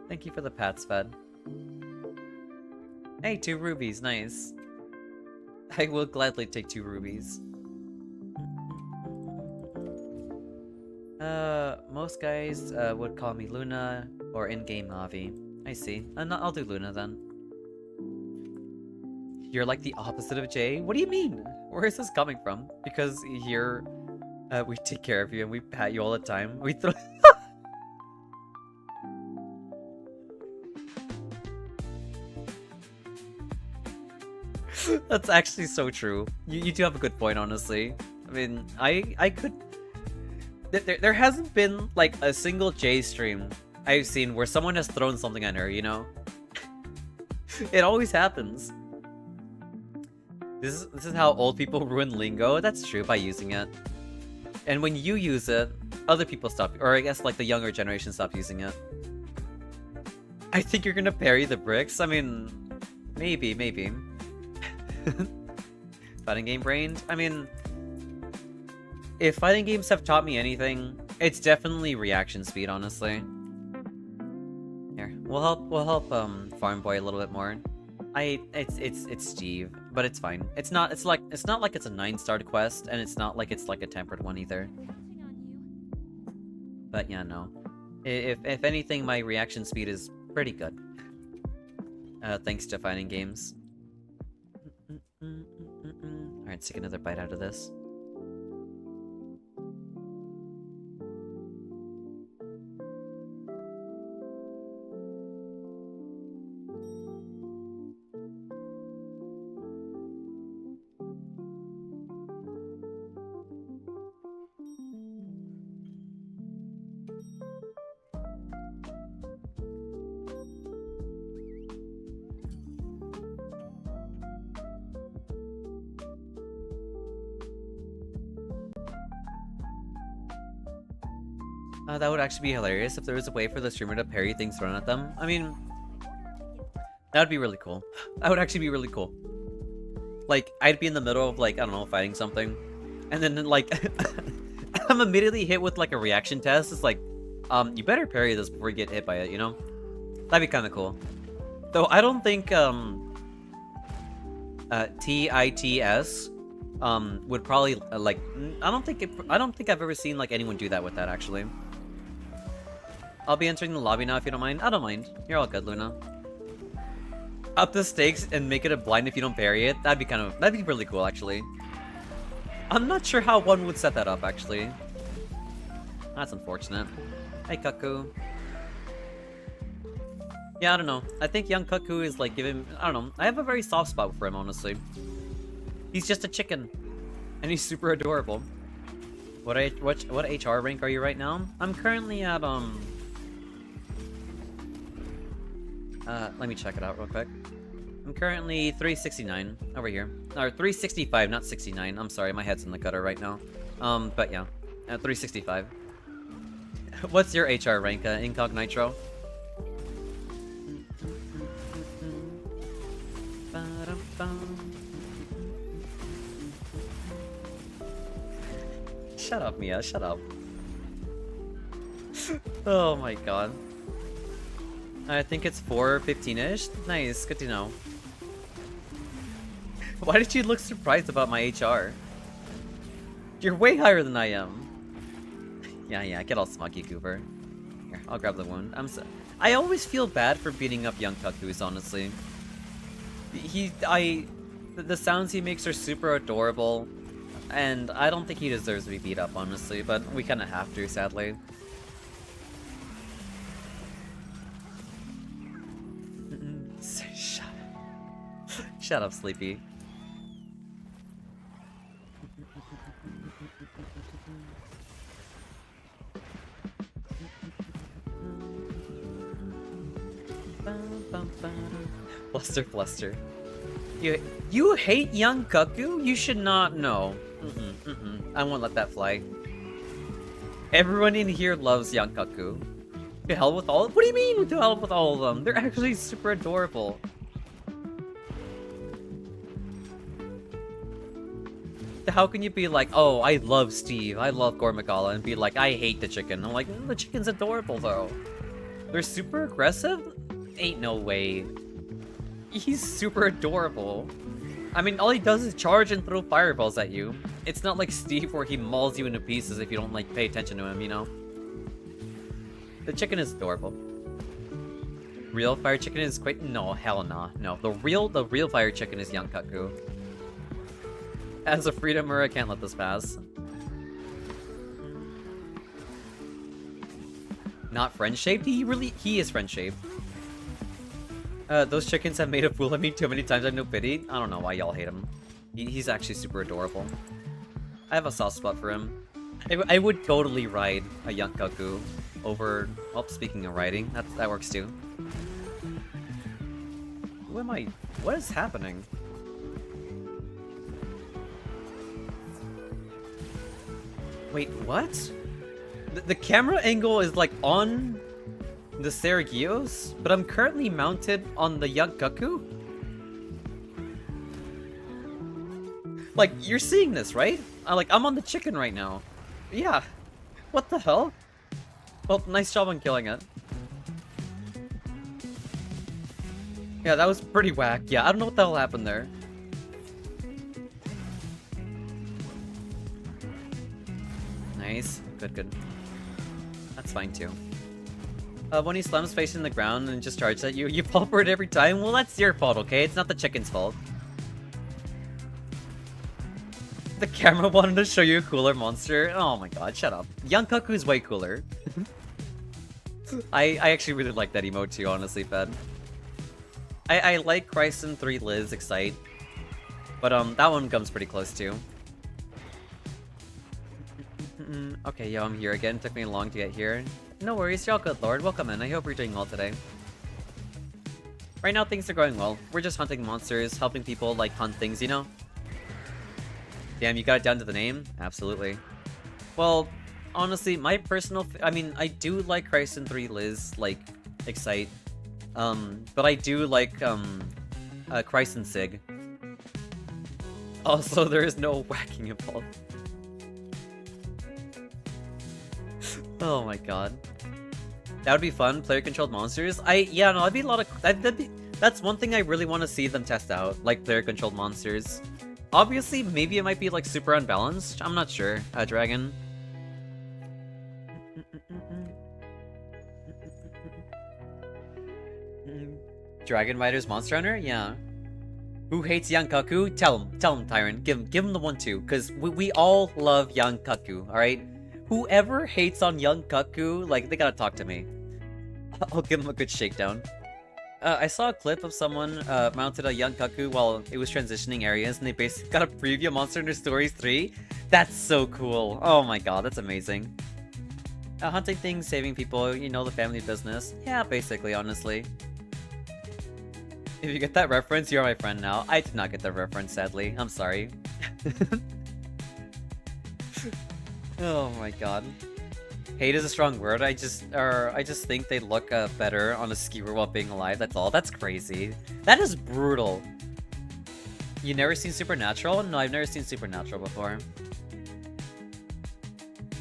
Thank you for the pats, Fed. Hey, 2 rubies, nice. I will gladly take 2 rubies. Most guys would call me Luna or in-game Avi. I see. I'll do Luna then. You're like the opposite of Jay? What do you mean? Where is this coming from? Because here, we take care of you and we pat you all the time. We throw... That's actually so true. You do have a good point, honestly. I mean, I could... There hasn't been, like, a single Jay stream I've seen where someone has thrown something at her, you know? It always happens. This is how old people ruin lingo. That's true, by using it. And when you use it, other people stop, or I guess like the younger generation stop using it. I think you're gonna parry the bricks. I mean, maybe. Fighting game brained? I mean, if fighting games have taught me anything, it's definitely reaction speed, honestly. Here, we'll help Farm Boy a little bit more. It's Steve, but it's fine. It's not like it's a 9-star quest, and it's not like it's like a tempered one either. But yeah, no. If anything, my reaction speed is pretty good. Thanks to fighting games. Alright, let's take another bite out of this. That would actually be hilarious if there was a way for the streamer to parry things thrown at them. I mean, that would be really cool. That would actually be really cool. Like, I'd be in the middle of, like, I don't know, fighting something, and then, like, I'm immediately hit with, like, a reaction test. It's like, you better parry this before you get hit by it, you know? That'd be kind of cool. Though, I don't think, TITS, would probably, like, I don't think I've ever seen, like, anyone do that with that, actually. I'll be entering the lobby now if you don't mind. I don't mind. You're all good, Luna. Up the stakes and make it a blind if you don't bury it. That'd be really cool, actually. I'm not sure how one would set that up, actually. That's unfortunate. Hey, Cuckoo. Yeah, I don't know. I think young Cuckoo is like giving... I don't know. I have a very soft spot for him, honestly. He's just a chicken. And he's super adorable. What HR rank are you right now? I'm currently at, let me check it out real quick. I'm currently 369 over here. Or 365, not 69. I'm sorry, my head's in the gutter right now. But yeah, at 365. What's your HR rank, Incognito? Shut up, Mia, shut up. Oh my god. I think it's 4:15-ish. Nice, good to know. Why did you look surprised about my HR? You're way higher than I am. Yeah, get all smuggy, Goober. Here, I'll grab the wound. I always feel bad for beating up young Cuckoos, honestly. The sounds he makes are super adorable, and I don't think he deserves to be beat up, honestly, but we kind of have to, sadly. Shut up, Sleepy. Fluster. You hate young Cuckoo? You should not know. I won't let that fly. Everyone in here loves young Cuckoo. To hell with all. What do you mean to hell with all of them? They're actually super adorable. How can you be like, oh, I love Steve, I love Gormagala, and be like, I hate the chicken? I'm like, the chicken's adorable though. They're super aggressive? Ain't no way. He's super adorable. I mean, all he does is charge and throw fireballs at you. It's not like Steve where he mauls you into pieces if you don't, like, pay attention to him, you know? The chicken is adorable. Real fire chicken is quite... No, hell nah. No, the real fire chicken is young Cuckoo. As a freedomer, I can't let this pass. Not friend-shaped? He is friend-shaped. Those chickens have made a fool of me too many times, I have no pity. I don't know why y'all hate him. He's actually super adorable. I have a soft spot for him. I would totally ride a young Cuckoo over... Well, speaking of riding, that works too. Who am I? What is happening? Wait, what? The camera angle is like on the Saragios, but I'm currently mounted on the young Cuckoo? Like, you're seeing this, right? I'm on the chicken right now. Yeah. What the hell? Well, nice job on killing it. Yeah, that was pretty whack. Yeah, I don't know what the hell happened there. Nice. Good. That's fine too. When he slams face in the ground and just charges at you, you fall for it every time? Well, that's your fault, okay? It's not the chicken's fault. The camera wanted to show you a cooler monster? Oh my god, shut up. Young Cuckoo's way cooler. I actually really like that emote too, honestly, Fed. I like Chryson 3 Liz Excite. But that one comes pretty close too. Okay, yo, I'm here again. Took me long to get here. No worries, you're all good, Lord. Welcome in. I hope you're doing well today. Right now, things are going well. We're just hunting monsters, helping people, like, hunt things, you know? Damn, you got it down to the name? Absolutely. Well, honestly, my personal... I mean, I do like Chryson 3 Liz, like, Excite. But I do like, Chryson Sig. Also, there is no whacking involved. Oh my god. That would be fun, player-controlled monsters. Yeah, no, that'd be a lot of... That'd That's one thing I really want to see them test out, like player-controlled monsters. Obviously, maybe it might be like super unbalanced. I'm not sure. Dragon. Dragon Riders Monster Hunter? Yeah. Who hates Young Kaku? Tell him, Tyrant. Give him the one too, because we all love Young Kaku, alright? Whoever hates on Young Kaku, like, they gotta talk to me. I'll give him a good shakedown. I saw a clip of someone mounted a Young Kaku while it was transitioning areas, and they basically got a preview of Monster Hunter Stories 3. That's so cool. Oh my god, that's amazing. Hunting things, saving people, you know, the family business. Yeah, basically, honestly. If you get that reference, you're my friend now. I did not get that reference, sadly. I'm sorry. Oh my god. Hate is a strong word. I just think they look better on a skewer while being alive. That's all. That's crazy. That is brutal. You never seen Supernatural? No, I've never seen Supernatural before.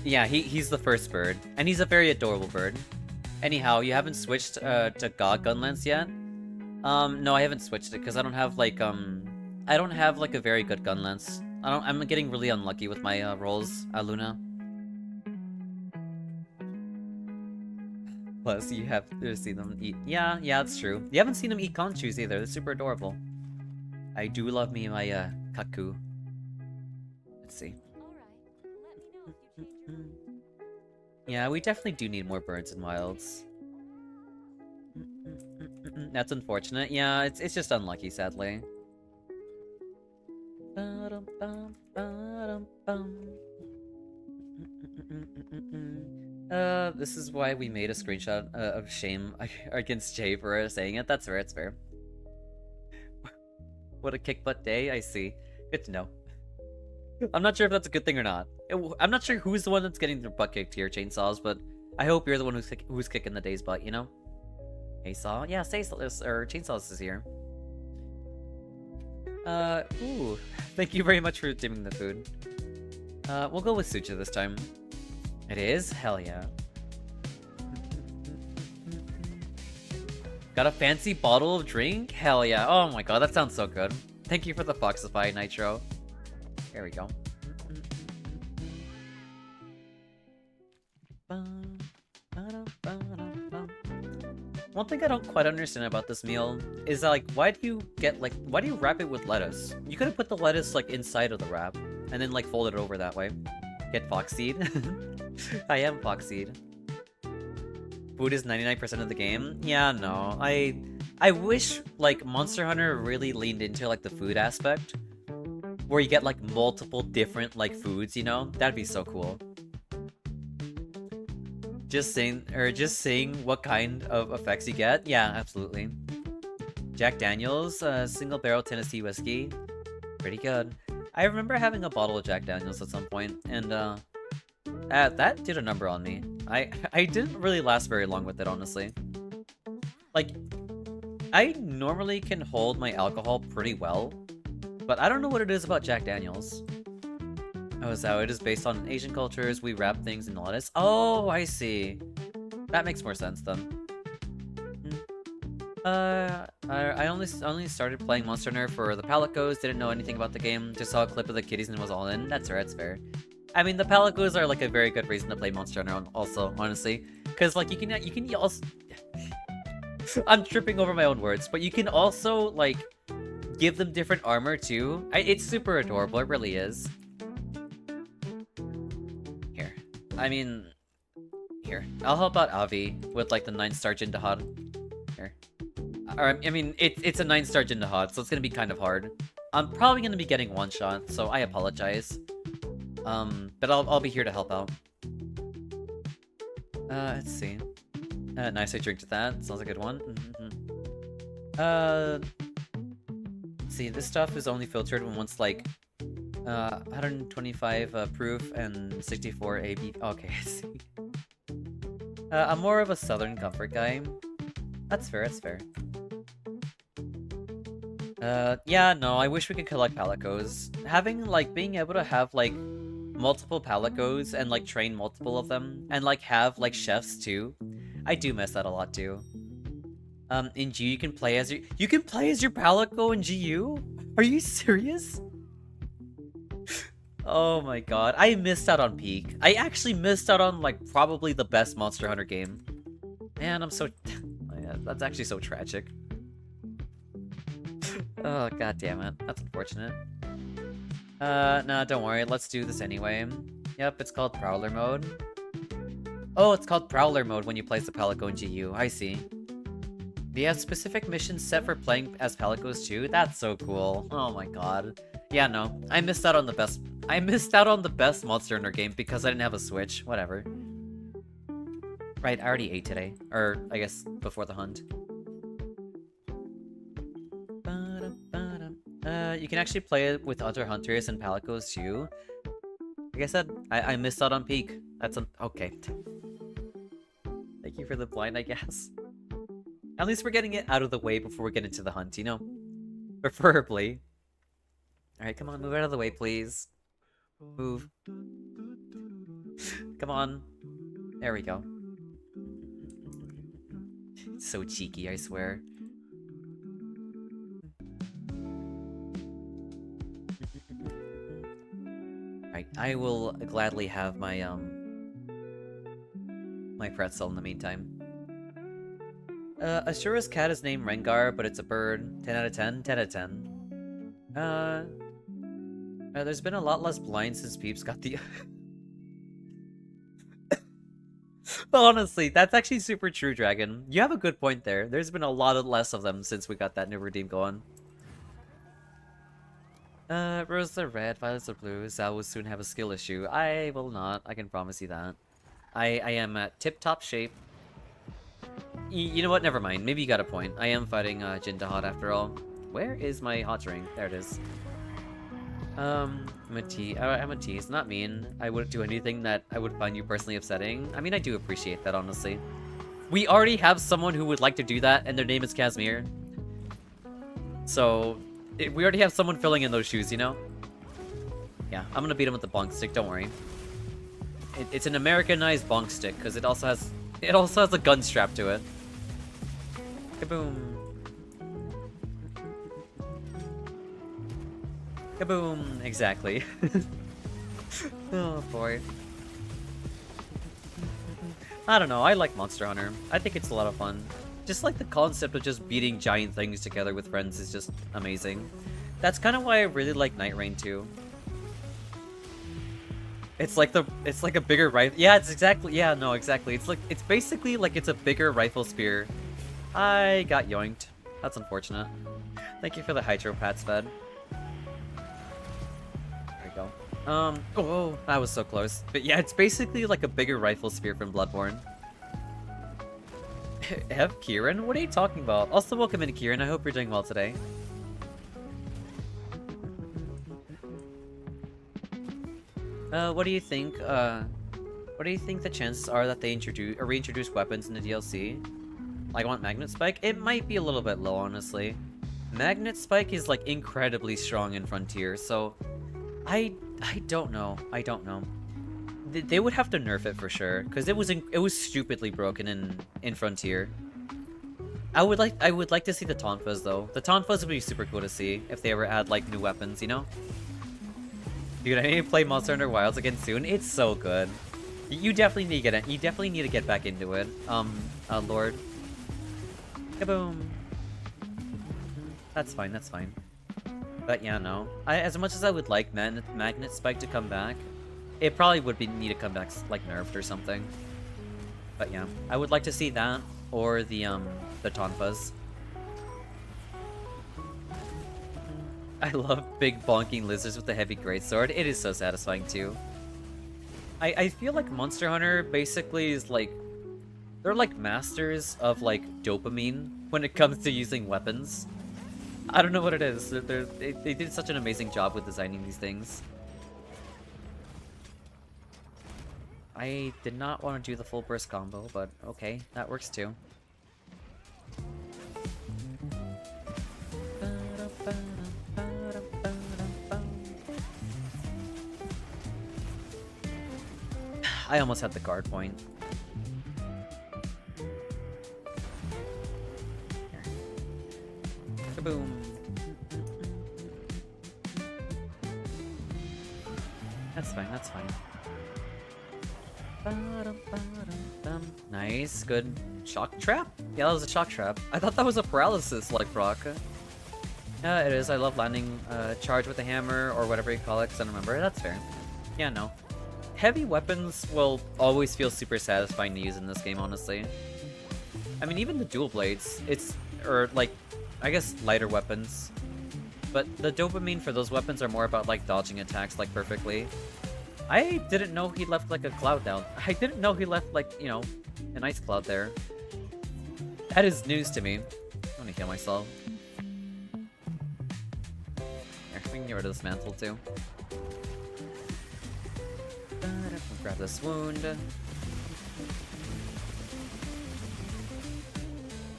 Yeah, he's the first bird, and he's a very adorable bird. Anyhow, you haven't switched to God Gunlance yet? No, I haven't switched it because I don't have like a very good gun lens. I'm getting really unlucky with my rolls, Luna. Plus, you have to see them eat. Yeah, that's true. You haven't seen them eat conchus either. They're super adorable. I do love me my Kaku. Let's see. Yeah, we definitely do need more birds in wilds. That's unfortunate. Yeah, it's just unlucky, sadly. This is why we made a screenshot of shame against Jay for saying it. That's fair, it's fair. What a kick butt day, I see. Good to know. I'm not sure if that's a good thing or not. I'm not sure who's the one that's getting their butt kicked here, Chainsaws, but I hope you're the one who's kicking the day's butt, you know? Hey, Saw? Yeah, Chainsaws is here. Ooh. Thank you very much for dimming the food. We'll go with Sucha this time. It is? Hell yeah. Got a fancy bottle of drink? Hell yeah. Oh my god, that sounds so good. Thank you for the Foxify Nitro. There we go. One thing I don't quite understand about this meal is that, like, why do you wrap it with lettuce? You could have put the lettuce, like, inside of the wrap, and then, like, fold it over that way. Get Foxseed? I am Foxseed. Food is 99% of the game? Yeah, no. I wish, like, Monster Hunter really leaned into, like, the food aspect. Where you get, like, multiple different, like, foods, you know? That'd be so cool. Just seeing what kind of effects you get? Yeah, absolutely. Jack Daniels, single barrel Tennessee whiskey. Pretty good. I remember having a bottle of Jack Daniels at some point, and that did a number on me. I didn't really last very long with it, honestly. Like, I normally can hold my alcohol pretty well, but I don't know what it is about Jack Daniels. Oh, so it is based on Asian cultures, we wrap things in lettuce. Oh, I see. That makes more sense then. I only started playing Monster Hunter for the Palicos, didn't know anything about the game, just saw a clip of the kitties and was all in. That's fair, that's fair. I mean, the Palicos are like a very good reason to play Monster Hunter also, honestly. Because like you can also I'm tripping over my own words, but you can also like give them different armor too. It's super adorable, it really is. Here, I'll help out Avi with like the 9-star Jindahad. Here. Or, I mean, it's a 9-star Jindahad, so it's gonna be kind of hard. I'm probably gonna be getting one shot, so I apologize. But I'll be here to help out. Let's see. Nice, I drank that. Sounds like a good one. Let's see, this stuff is only filtered when once like 125 proof and 64 AB. Okay, I see. I'm more of a southern comfort guy. That's fair, that's fair. Yeah, no, I wish we could collect Palicos. Having, like, being able to have, like, multiple Palicos and, like, train multiple of them, and, like, have, like, chefs, too. I do miss that a lot, too. In GU you can play as your Palico in GU? Are you serious? Oh my god, I missed out on Peak. I actually missed out on, like, probably the best Monster Hunter game. Man, I'm so... Oh, yeah, that's actually so tragic. Oh, god damn it. That's unfortunate. Nah, don't worry. Let's do this anyway. Yep, it's called Prowler Mode. Oh, it's called Prowler Mode when you play as the Palico in GU. I see. Do you have specific missions set for playing as Palicos too? That's so cool. Oh my god. Yeah, no. I missed out on the best Monster Hunter game because I didn't have a Switch. Whatever. Right, I already ate today. Or, I guess, before the hunt. You can actually play it with other hunters and Palicos too. Like I said, I missed out on Peak. That's okay. Thank you for the blind, I guess. At least we're getting it out of the way before we get into the hunt, you know? Preferably. Alright, come on, move out of the way, please. Move. Come on. There we go. So cheeky, I swear. Right, I will gladly have my my pretzel in the meantime. Ashura's cat is named Rengar, but it's a bird. 10 out of 10? 10 out of 10. There's been a lot less blind since Peeps got the... Honestly, that's actually super true, Dragon. You have a good point there. There's been a lot less of them since we got that new redeem going. Rose are red, violets are blue. Zao will soon have a skill issue. I will not. I can promise you that. I am at tip-top shape. You know what? Never mind. Maybe you got a point. I am fighting Jindahad after all. Where is my hot drink? There it is. I'm a tease. Not mean. I wouldn't do anything that I would find you personally upsetting. I mean, I do appreciate that, honestly. We already have someone who would like to do that, and their name is Casimir. So... we already have someone filling in those shoes, you know? Yeah, I'm gonna beat him with the bonk stick, don't worry. It's an Americanized bonk stick, because it also has a gun strap to it. Kaboom. Kaboom, exactly. Oh boy. I don't know, I like Monster Hunter. I think it's a lot of fun. Just like the concept of just beating giant things together with friends is just amazing. That's kind of why I really like Night Rain too. It's like a bigger rifle. Yeah, it's exactly. Yeah, no, exactly. It's basically like it's a bigger rifle spear. I got yoinked. That's unfortunate. Thank you for the hydro pats, Fed. There we go. Oh, that was so close. But yeah, it's basically like a bigger rifle spear from Bloodborne. F. Kieran? What are you talking about? Also, welcome in, Kieran. I hope you're doing well today. What do you think? What do you think the chances are that they reintroduce weapons in the DLC? Like, I want Magnet Spike? It might be a little bit low, honestly. Magnet Spike is, like, incredibly strong in Frontier, so... I don't know. I don't know. They would have to nerf it for sure, because it was stupidly broken in Frontier. I would like to see the Tonfas though. The Tonfas would be super cool to see if they ever add like new weapons, you know? Dude, I need to play Monster Hunter Wilds again soon. It's so good. You definitely need to get it. You definitely need to get back into it. Lord. Kaboom. That's fine. That's fine. But yeah, no. As much as I would like Magnet Spike to come back. It probably would need to come back, like, nerfed or something. But yeah, I would like to see that, or the Tonfas. I love big bonking lizards with the heavy greatsword. It is so satisfying, too. I feel like Monster Hunter basically is, like... They're, like, masters of, like, dopamine when it comes to using weapons. I don't know what it is. They did such an amazing job with designing these things. I did not want to do the full burst combo, but okay, that works too. I almost had the guard point. Kaboom. That's fine, that's fine. Nice, good. Shock trap? Yeah, that was a shock trap. I thought that was a paralysis, like proc. Yeah, it is. I love landing charge with a hammer, or whatever you call it, because I don't remember. That's fair. Yeah, no. Heavy weapons will always feel super satisfying to use in this game, honestly. I mean, even the dual blades, or like, I guess lighter weapons. But the dopamine for those weapons are more about like dodging attacks like perfectly. I didn't know he left like a cloud down. I didn't know he left like, you know, an ice cloud there. That is news to me. I'm gonna kill myself. Here, we can get rid of this mantle too. Grab this wound.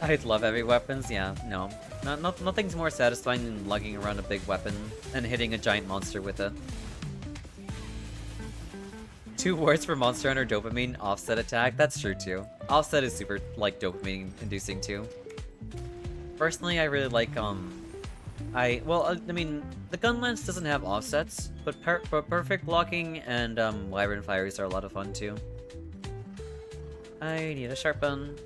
I'd love heavy weapons, yeah, no. Nothing's more satisfying than lugging around a big weapon and hitting a giant monster with it. 2 words for Monster Hunter dopamine, offset attack, that's true too. Offset is super, like, dopamine inducing too. Personally, I really like, I mean, the gun lance doesn't have offsets, but perfect blocking and, Wyvern Fires are a lot of fun too. I need a sharpen.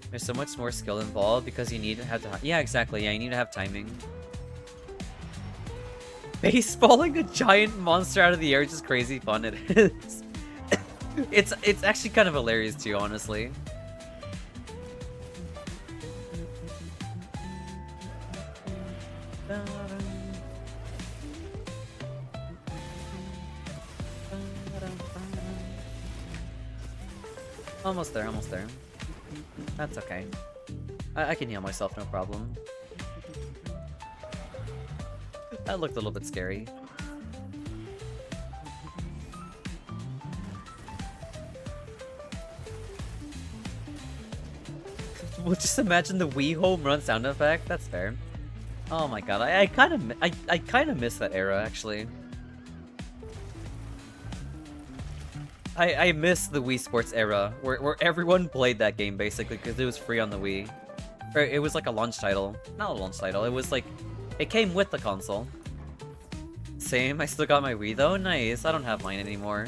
There's so much more skill involved because you need to have to... Yeah, exactly. Yeah, you need to have timing. Baseballing a giant monster out of the air is just crazy fun. It is. It's actually kind of hilarious too, honestly. Almost there, almost there. That's okay. I can heal myself, no problem. That looked a little bit scary. Well, just imagine the Wii home run sound effect. That's fair. Oh my god, I kind of miss that era actually. I miss the Wii Sports era, where everyone played that game, basically, because it was free on the Wii. Or it was like a launch title. Not a launch title, it was like... It came with the console. Same, I still got my Wii though, nice, I don't have mine anymore.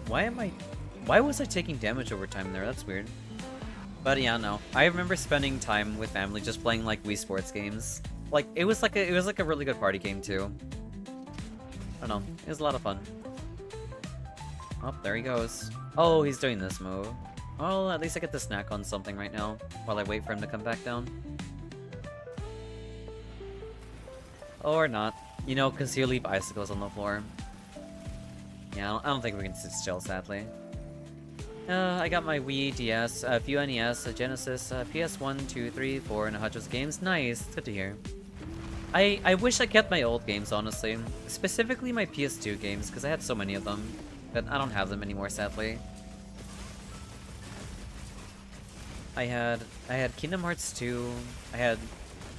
Why was I taking damage over time there? That's weird. But yeah, no. I remember spending time with family just playing like Wii Sports games. Like it was like a really good party game too. I don't know. It was a lot of fun. Oh, there he goes. Oh, he's doing this move. Well, at least I get to snack on something right now while I wait for him to come back down. Or not. You know, because he'll leave icicles on the floor. Yeah, I don't think we can sit still, sadly. I got my Wii, DS, a few NES, a Genesis, PS1, 2, 3, 4, and a hundreds of games. Nice, good to hear. I wish I kept my old games, honestly. Specifically my PS2 games, because I had so many of them. But I don't have them anymore, sadly. I had Kingdom Hearts 2, I had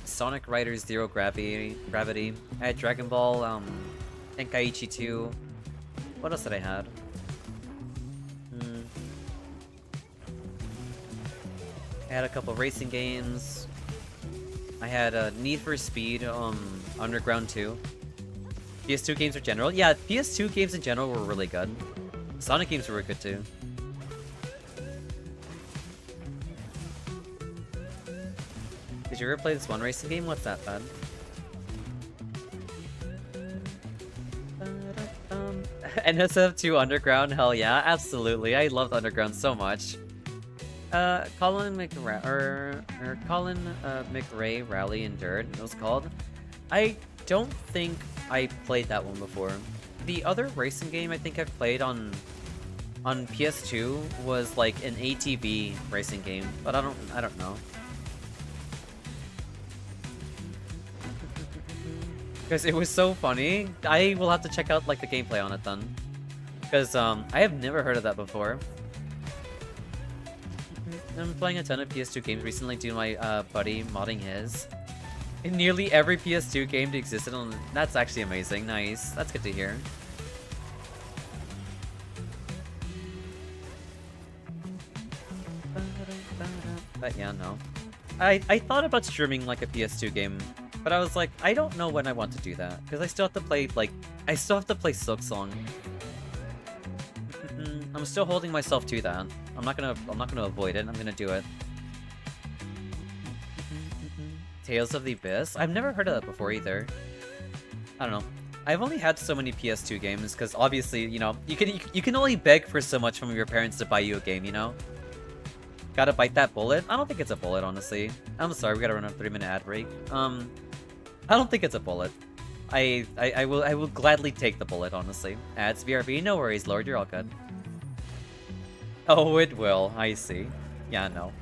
Sonic Riders Zero Gravity, I had Dragon Ball, Tenkaichi 2. What else did I had? I had a couple racing games. I had Need for Speed, Underground 2. PS2 games in general. Yeah, PS2 games in general were really good. Sonic games were good too. Did you ever play this one racing game? What's that, bud? NSF2 Underground? Hell yeah, absolutely. I loved Underground so much. Colin McRae Rally and Dirt, it was called. I don't think I played that one before. The other racing game I think I've played on PS2 was like an ATV racing game, but I don't know. Because it was so funny. I will have to check out like the gameplay on it then. Because I have never heard of that before. I'm playing a ton of PS2 games recently due to my buddy modding his. In nearly every PS2 game that existed on... That's actually amazing. Nice. That's good to hear. But yeah, no. I thought about streaming like a PS2 game, but I was like, I don't know when I want to do that because I still have to play Silksong. I'm still holding myself to that. I'm not gonna avoid it. I'm gonna do it. Tales of the Abyss? I've never heard of that before either. I don't know. I've only had so many PS2 games because obviously, you know, you can only beg for so much from your parents to buy you a game, you know? Gotta bite that bullet? I don't think it's a bullet, honestly. I'm sorry, we gotta run a 3-minute ad break. I don't think it's a bullet. I will gladly take the bullet, honestly. Ads, VRV, no worries, Lord, you're all good. Oh, it will. I see. Yeah, no.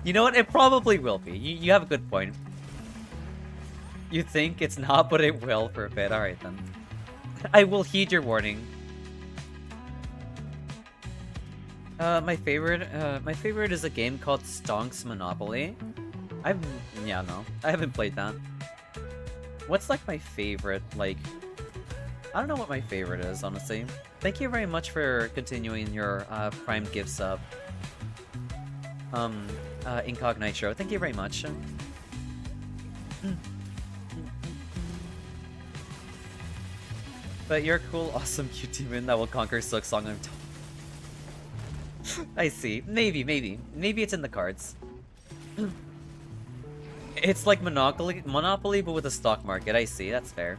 You know what? It probably will be. You have a good point. You think it's not, but it will for a bit. Alright then. I will heed your warning. My favorite is a game called Stonks Monopoly. Yeah, no. I haven't played that. What's like my favorite, like... I don't know what my favorite is, honestly. Thank you very much for continuing your Prime gift sub. Incognito. Thank you very much. But you're a cool, awesome, cute demon that will conquer Silksong on top. I see. Maybe. Maybe it's in the cards. It's like Monopoly, but with a stock market. I see. That's fair.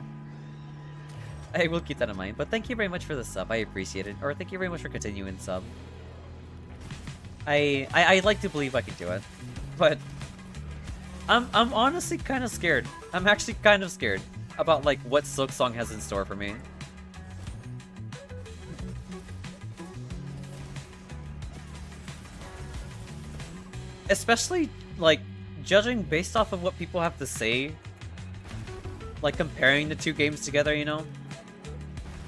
I will keep that in mind. But thank you very much for the sub. I appreciate it. Or thank you very much for continuing sub. I like to believe I can do it, but I'm honestly kind of scared. I'm actually kind of scared about like what Silksong has in store for me. Especially like judging based off of what people have to say, like comparing the two games together, you know?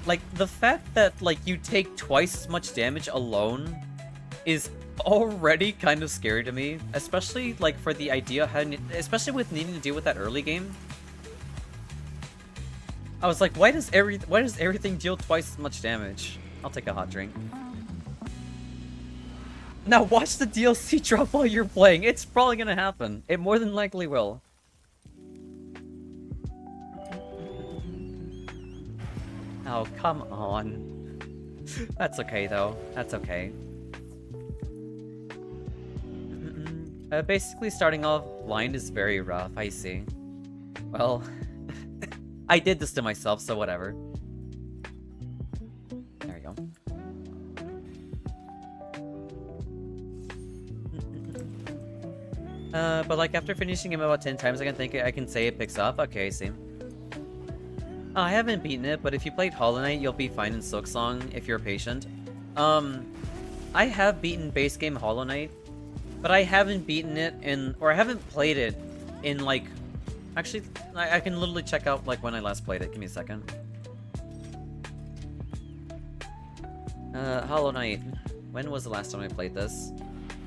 Like the fact that like you take twice as much damage alone is already kind of scary to me, especially like for the idea, especially with needing to deal with that early game. I was like, why does everything deal twice as much damage? I'll take a hot drink. Now watch the DLC drop while you're playing. It's probably gonna happen. It more than likely will. Oh, come on. That's okay though. That's okay. Basically starting off blind is very rough, I see. Well, I did this to myself, so whatever. There we go. But like after finishing him about 10 times, I can say it picks up. Okay, I see. I haven't beaten it, but if you played Hollow Knight, you'll be fine in Silksong if you're patient. I have beaten base game Hollow Knight, but I haven't beaten it or I haven't played it in like, actually, I can literally check out like when I last played it. Give me a second. Hollow Knight. When was the last time I played this?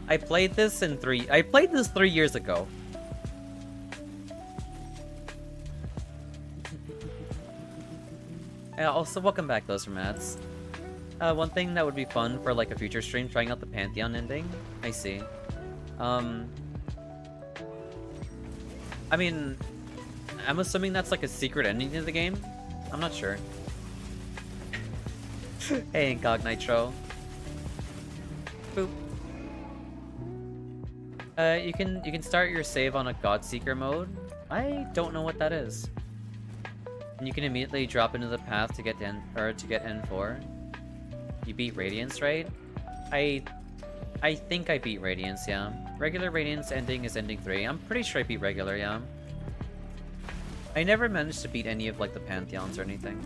I played this 3 years ago. Also, welcome back, those from ads. One thing that would be fun for like a future stream, trying out the Pantheon ending. I see. I mean, I'm assuming that's like a secret ending to the game. I'm not sure. Hey, Incognito. Boop. You can start your save on a Godseeker mode. I don't know what that is. And you can immediately drop into the path to get N4. You beat Radiance, right? I think I beat Radiance, yeah. Regular Radiance ending is ending 3. I'm pretty sure I beat regular, yeah. I never managed to beat any of like the Pantheons or anything.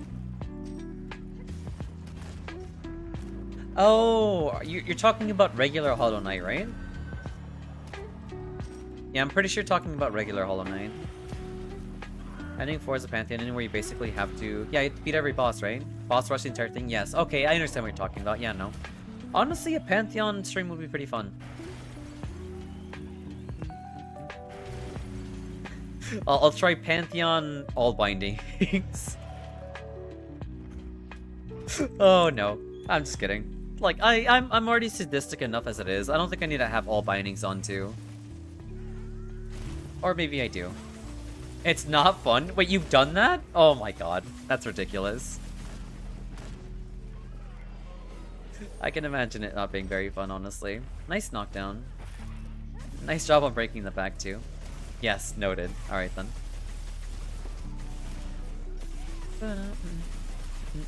Oh, you're talking about regular Hollow Knight, right? Yeah, I'm pretty sure you're talking about regular Hollow Knight. Ending 4 is a Pantheon, ending where you basically have to... Yeah, you beat every boss, right? Boss rush the entire thing? Yes. Okay, I understand what you're talking about. Yeah, no. Honestly, a Pantheon stream would be pretty fun. I'll try Pantheon all bindings. Oh, no. I'm just kidding. Like, I'm already sadistic enough as it is. I don't think I need to have all bindings on too. Or maybe I do. It's not fun? Wait, you've done that? Oh my god. That's ridiculous. I can imagine it not being very fun, honestly. Nice knockdown. Nice job on breaking the back, too. Yes, noted. Alright, then.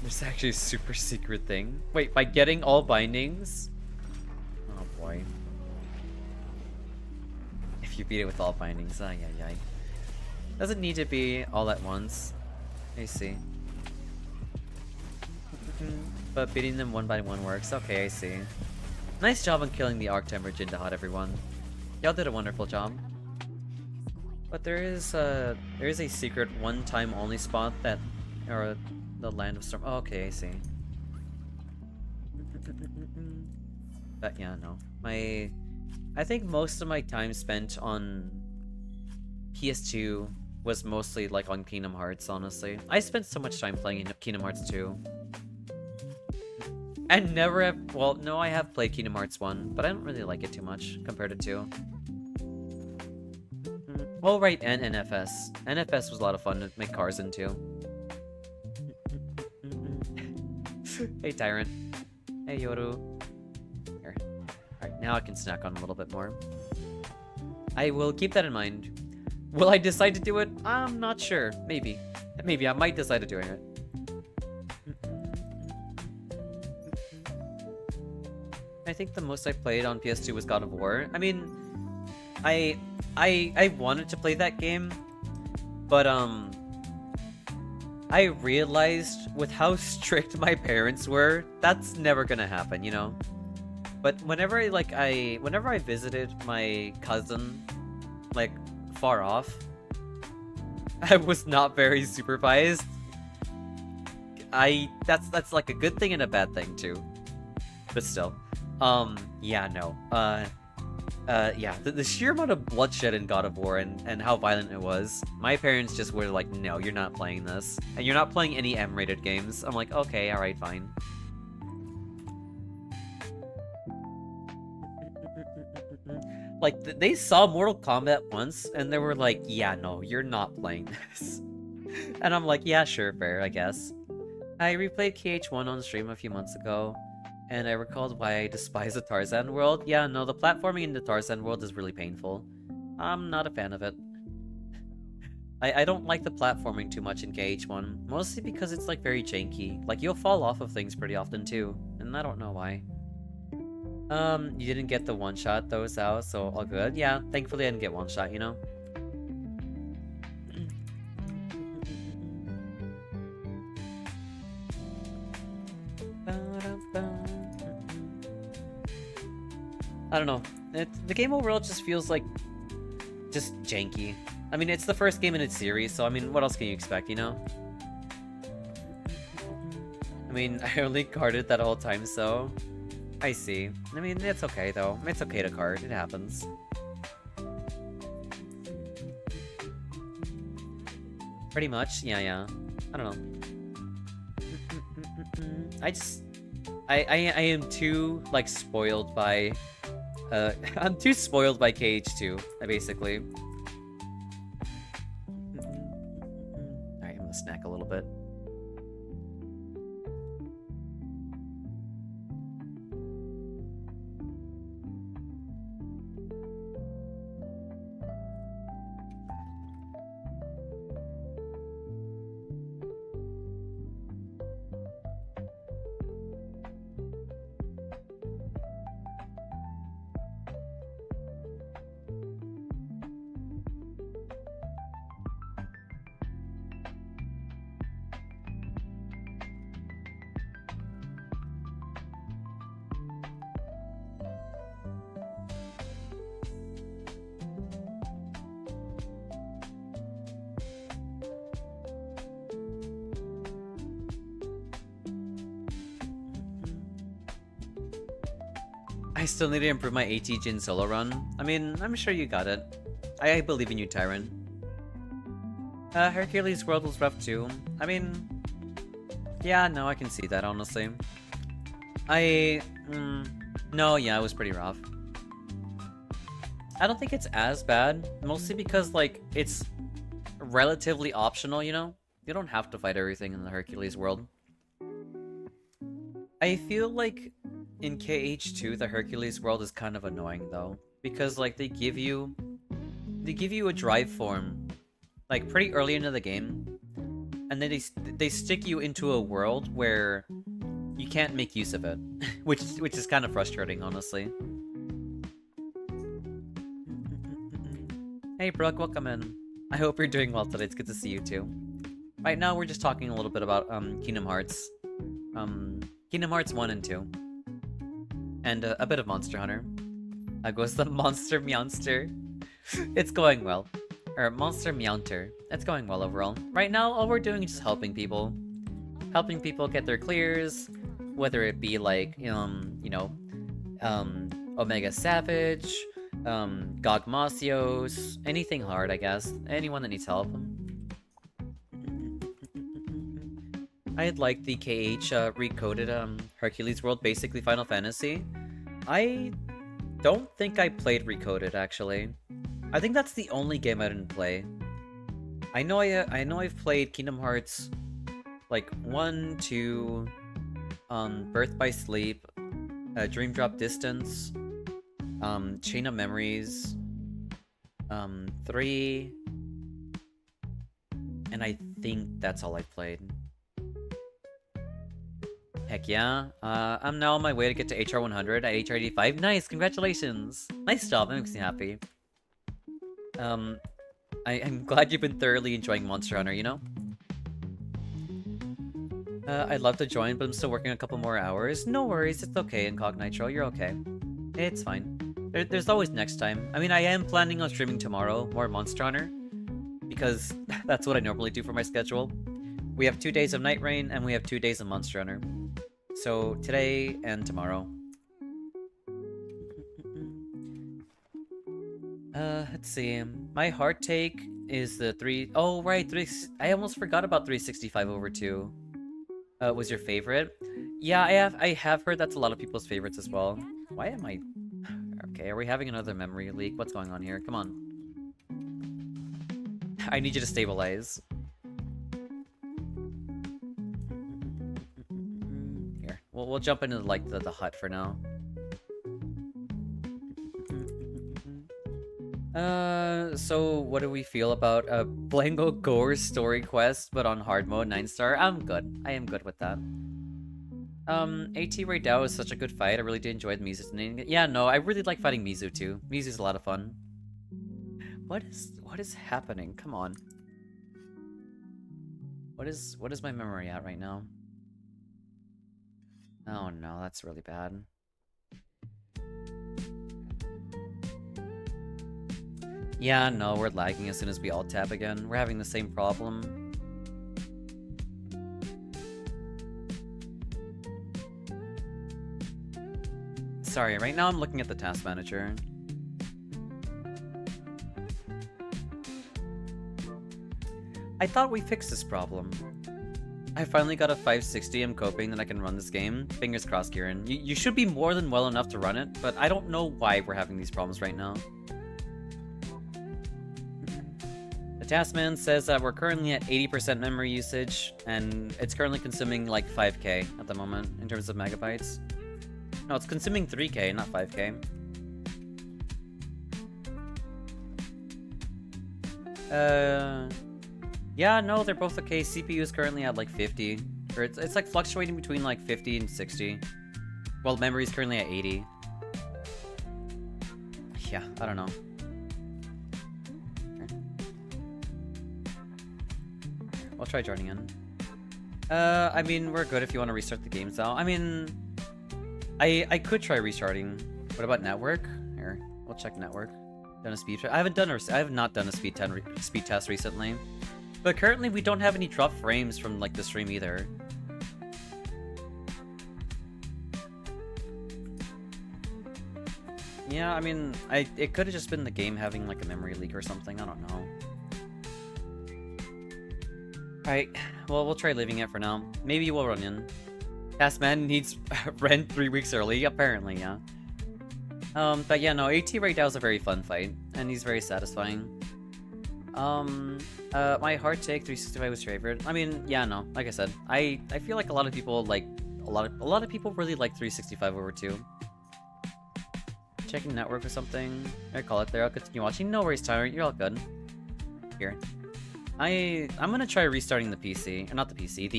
There's actually a super secret thing. Wait, by getting all bindings? Oh, boy. If you beat it with all bindings. Ay, ay, ay. Doesn't need to be all at once. I see. But beating them one by one works. Okay, I see. Nice job on killing the Arctember Jindahat, everyone. Y'all did a wonderful job. But there is a secret one-time only spot that, or the Land of Storm. Oh, okay, I see. But yeah, no. I think most of my time spent on PS2 was mostly like on Kingdom Hearts, honestly. I spent so much time playing Kingdom Hearts 2. And never have, well, no, I have played Kingdom Hearts 1, but I don't really like it too much compared to 2. Oh, right, and NFS. NFS was a lot of fun to make cars into. Hey, Tyrant. Hey, Yoru. Here. Alright, now I can snack on a little bit more. I will keep that in mind. Will I decide to do it? I'm not sure. Maybe. Maybe I might decide to doing it. I think the most I played on PS2 was God of War. I mean, I wanted to play that game, but I realized with how strict my parents were, that's never gonna happen, you know? But whenever I visited my cousin, like, far off, I was not very supervised. That's like a good thing and a bad thing too. But still. Yeah, no. Yeah, the sheer amount of bloodshed in God of War and how violent it was, my parents just were like, no, you're not playing this. And you're not playing any M-rated games. I'm like, okay, alright, fine. Like, they saw Mortal Kombat once, and they were like, yeah, no, you're not playing this. And I'm like, yeah, sure, fair, I guess. I replayed KH1 on stream a few months ago, and I recalled why I despise the Tarzan world. Yeah, no, the platforming in the Tarzan world is really painful. I'm not a fan of it. I don't like the platforming too much in KH1, mostly because it's, like, very janky. Like, you'll fall off of things pretty often, too, and I don't know why. You didn't get the one-shot, though, Xao, so all good. Yeah, thankfully I didn't get one-shot, you know? I don't know. The game overall just feels like just janky. I mean, it's the first game in its series, so I mean, what else can you expect, you know? I mean, I only carded that whole time, so I see. I mean, it's okay, though. It's okay to card. It happens. Pretty much. Yeah. I don't know. I am too, like, spoiled by... I'm too spoiled by KH2, basically. Alright, I'm gonna snack a little bit. I still need to improve my AT Jin solo run. I mean, I'm sure you got it. I believe in you, Tyron. Hercules World was rough too. I mean, yeah, no, I can see that, honestly. No, yeah, it was pretty rough. I don't think it's as bad, mostly because, like, it's relatively optional, you know? You don't have to fight everything in the Hercules world. I feel like in KH2, the Hercules world is kind of annoying, though. Because, like, they give you a drive form, like, pretty early into the game. And then they stick you into a world where you can't make use of it. which is kind of frustrating, honestly. Hey, Brooke, welcome in. I hope you're doing well today. It's good to see you, too. Right now, we're just talking a little bit about, Kingdom Hearts. Kingdom Hearts 1 and 2. And, a bit of Monster Hunter. Goes the Monster Meowster. It's going well. Or, Monster Meowter. It's going well overall. Right now, all we're doing is just helping people. Helping people get their clears. Whether it be, like, you know, Omega Savage, Gogmasios, anything hard, I guess. Anyone that needs help. I'd like the KH recoded Hercules world, basically Final Fantasy. I don't think I played Recoded, actually. I think that's the only game I didn't play. I know I've played Kingdom Hearts, like, 1, 2, Birth by Sleep, Dream Drop Distance, Chain of Memories, 3, and I think that's all I've played. Heck yeah. I'm now on my way to get to HR 100 at HR 85. Nice, congratulations! Nice job, that makes me happy. I'm glad you've been thoroughly enjoying Monster Hunter, you know? I'd love to join, but I'm still working a couple more hours. No worries, it's okay, Incognitro, you're okay. It's fine. There's always next time. I mean, I am planning on streaming tomorrow, more Monster Hunter, because that's what I normally do for my schedule. We have 2 days of Night Rain, and we have 2 days of Monster Hunter. So, today and tomorrow. Let's see. My heart take is the 3... Oh, right, I almost forgot about 365 over 2. Was your favorite? Yeah, I have heard that's a lot of people's favorites as well. Why am I... Okay, are we having another memory leak? What's going on here? Come on. I need you to stabilize. Here, we'll jump into, like, the hut for now. So what do we feel about Blango Gore's story quest, but on hard mode, 9-star? I'm good. I am good with that. AT Ray Dao is such a good fight. I really did enjoy the Mizu. Yeah, no, I really like fighting Mizu too. Mizu's a lot of fun. What is happening? Come on. What is my memory at right now? Oh no, that's really bad. Yeah, no, we're lagging as soon as we alt tab again. We're having the same problem. Sorry, right now I'm looking at the task manager. I thought we fixed this problem. I finally got a 560. I'm coping that I can run this game. Fingers crossed, Kieran. You should be more than well enough to run it, but I don't know why we're having these problems right now. Taskman says that we're currently at 80% memory usage, and it's currently consuming like 5k at the moment in terms of megabytes. No, it's consuming 3k, not 5k. Yeah, no, they're both okay. CPU is currently at like 50, or it's like fluctuating between like 50 and 60, while memory is currently at 80. Yeah, I don't know. I'll try joining in. I mean, we're good if you want to restart the game, Sal. I mean, I could try restarting. What about network? Here, we'll check network. Done a speed test. I have not done a speed test recently. But currently, we don't have any drop frames from like the stream either. Yeah, I mean, it could have just been the game having like a memory leak or something. I don't know. Alright, well, we'll try leaving it for now. Maybe we'll run in. Tasman needs rent 3 weeks early, apparently, yeah. But yeah, no, AT right now is a very fun fight, and he's very satisfying. My heart take 365 was favorite. I mean, yeah, no, like I said, I feel like a lot of people like a lot of people really like 365 over 2. Checking network or something. I call it there. I'll continue watching. No worries, Tyler. You're all good. Here, I'm gonna try restarting the PC, or not the PC,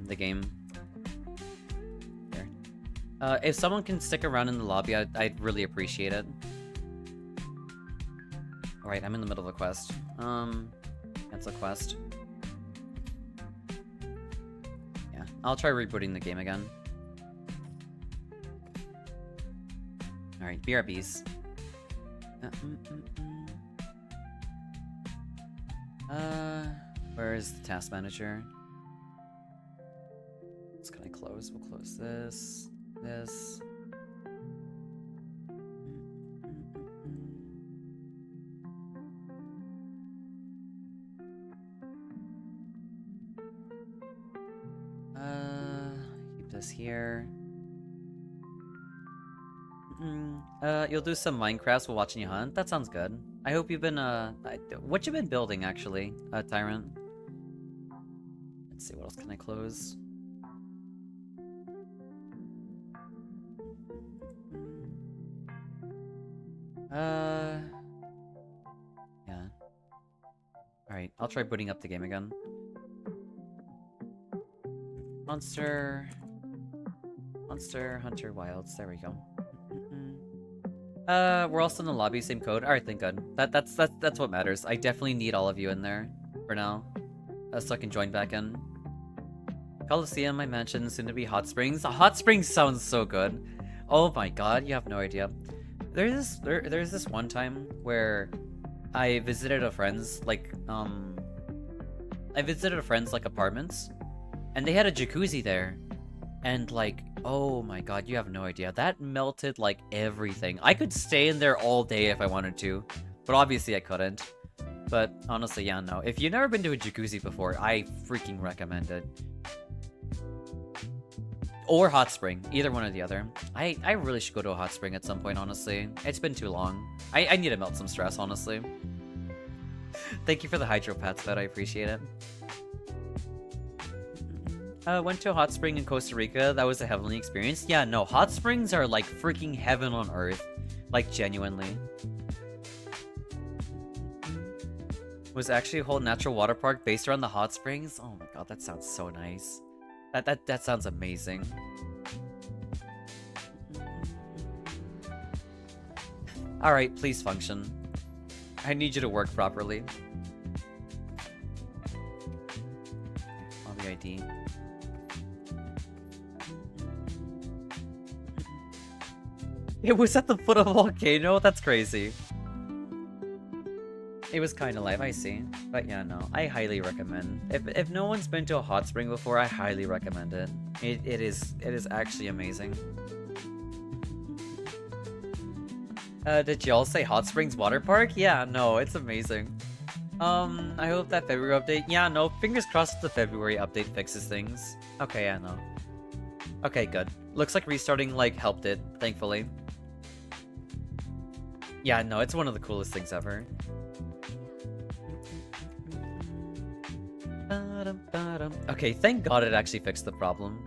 the game. Here. If someone can stick around in the lobby, I'd really appreciate it. Alright, I'm in the middle of a quest. Cancel quest. Yeah, I'll try rebooting the game again. Alright, BRBs. Where is the task manager? It's gonna close. We'll close this. This. Keep this here. You'll do some Minecrafts while watching you hunt? That sounds good. I hope you've been, what you been building, actually, Tyrant? Let's see, what else can I close? Yeah. Alright, I'll try booting up the game again. Monster, Hunter, Wilds, there we go. We're also in the lobby, same code. Alright, thank God. That's what matters. I definitely need all of you in there for now. So I can join back in. Coliseum, I mentioned, soon to be Hot Springs. Hot Springs sounds so good. Oh my God, you have no idea. There's this one time where I visited a friend's apartments, and they had a jacuzzi there. And like, oh my God, you have no idea. That melted like everything. I could stay in there all day if I wanted to, but obviously I couldn't. But honestly, yeah, no. If you've never been to a jacuzzi before, I freaking recommend it. Or hot spring, either one or the other. I really should go to a hot spring at some point, honestly. It's been too long. I need to melt some stress, honestly. Thank you for the hydro pats, but I appreciate it. Went to a hot spring in Costa Rica. That was a heavenly experience. Yeah, no, hot springs are like freaking heaven on earth. Like, genuinely. Was actually a whole natural water park based around the hot springs. Oh my God, that sounds so nice. That sounds amazing. Alright, please function. I need you to work properly. Lobby ID. It was at the foot of a volcano? That's crazy. It was kind of live, I see. But yeah, no, I highly recommend. If no one's been to a hot spring before, I highly recommend it. It is actually amazing. Did y'all say Hot Springs Water Park? Yeah, no, it's amazing. I hope that February update. Yeah, no, fingers crossed the February update fixes things. Okay, yeah, no. Okay, good. Looks like restarting, like, helped it, thankfully. Yeah, no, it's one of the coolest things ever. Okay, thank God it actually fixed the problem.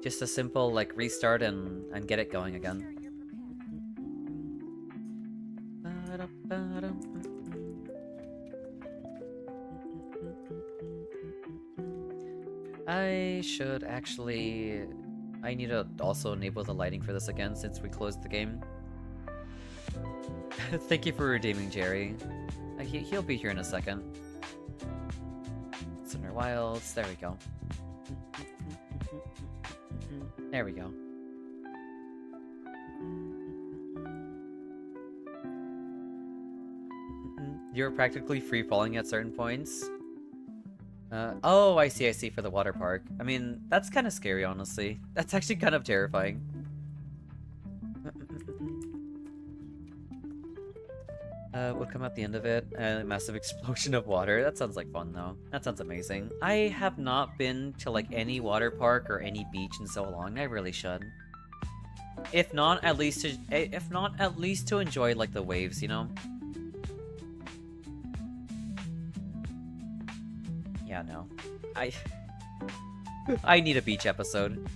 Just a simple, like, restart and get it going again. I should actually... I need to also enable the lighting for this again since we closed the game. Thank you for redeeming, Jerry. He'll be here in a second. Center Wilds, there we go. There we go. You're practically free-falling at certain points. Oh, I see, for the water park. I mean, that's kind of scary, honestly. That's actually kind of terrifying. Would come at the end of it. A massive explosion of water. That sounds like fun, though. That sounds amazing. I have not been to, like, any water park or any beach in so long. I really should. If not, at least to enjoy, like, the waves, you know? Yeah, no. I need a beach episode.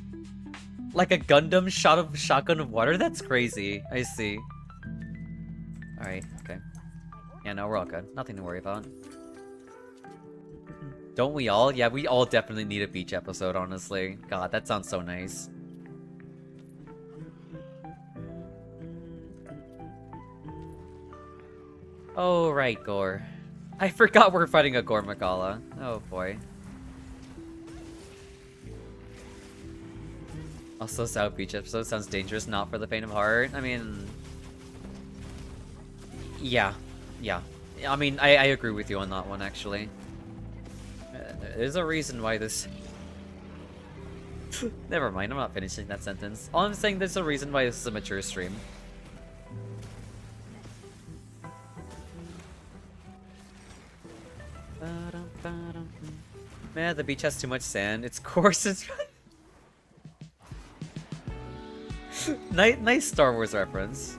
Like a Gundam shotgun of water? That's crazy. I see. Alright, okay. Yeah, no, we're all good. Nothing to worry about. Don't we all? Yeah, we all definitely need a beach episode, honestly. God, that sounds so nice. Oh, right, Gore. I forgot we're fighting a Gore Magala. Oh, boy. Also, South Beach episode sounds dangerous, not for the faint of heart. I mean... Yeah. I mean, I agree with you on that one, actually. There's a reason why this... Never mind, I'm not finishing that sentence. All I'm saying, there's a reason why this is a mature stream. Man, the beach has too much sand. It's coarse as... Nice Star Wars reference.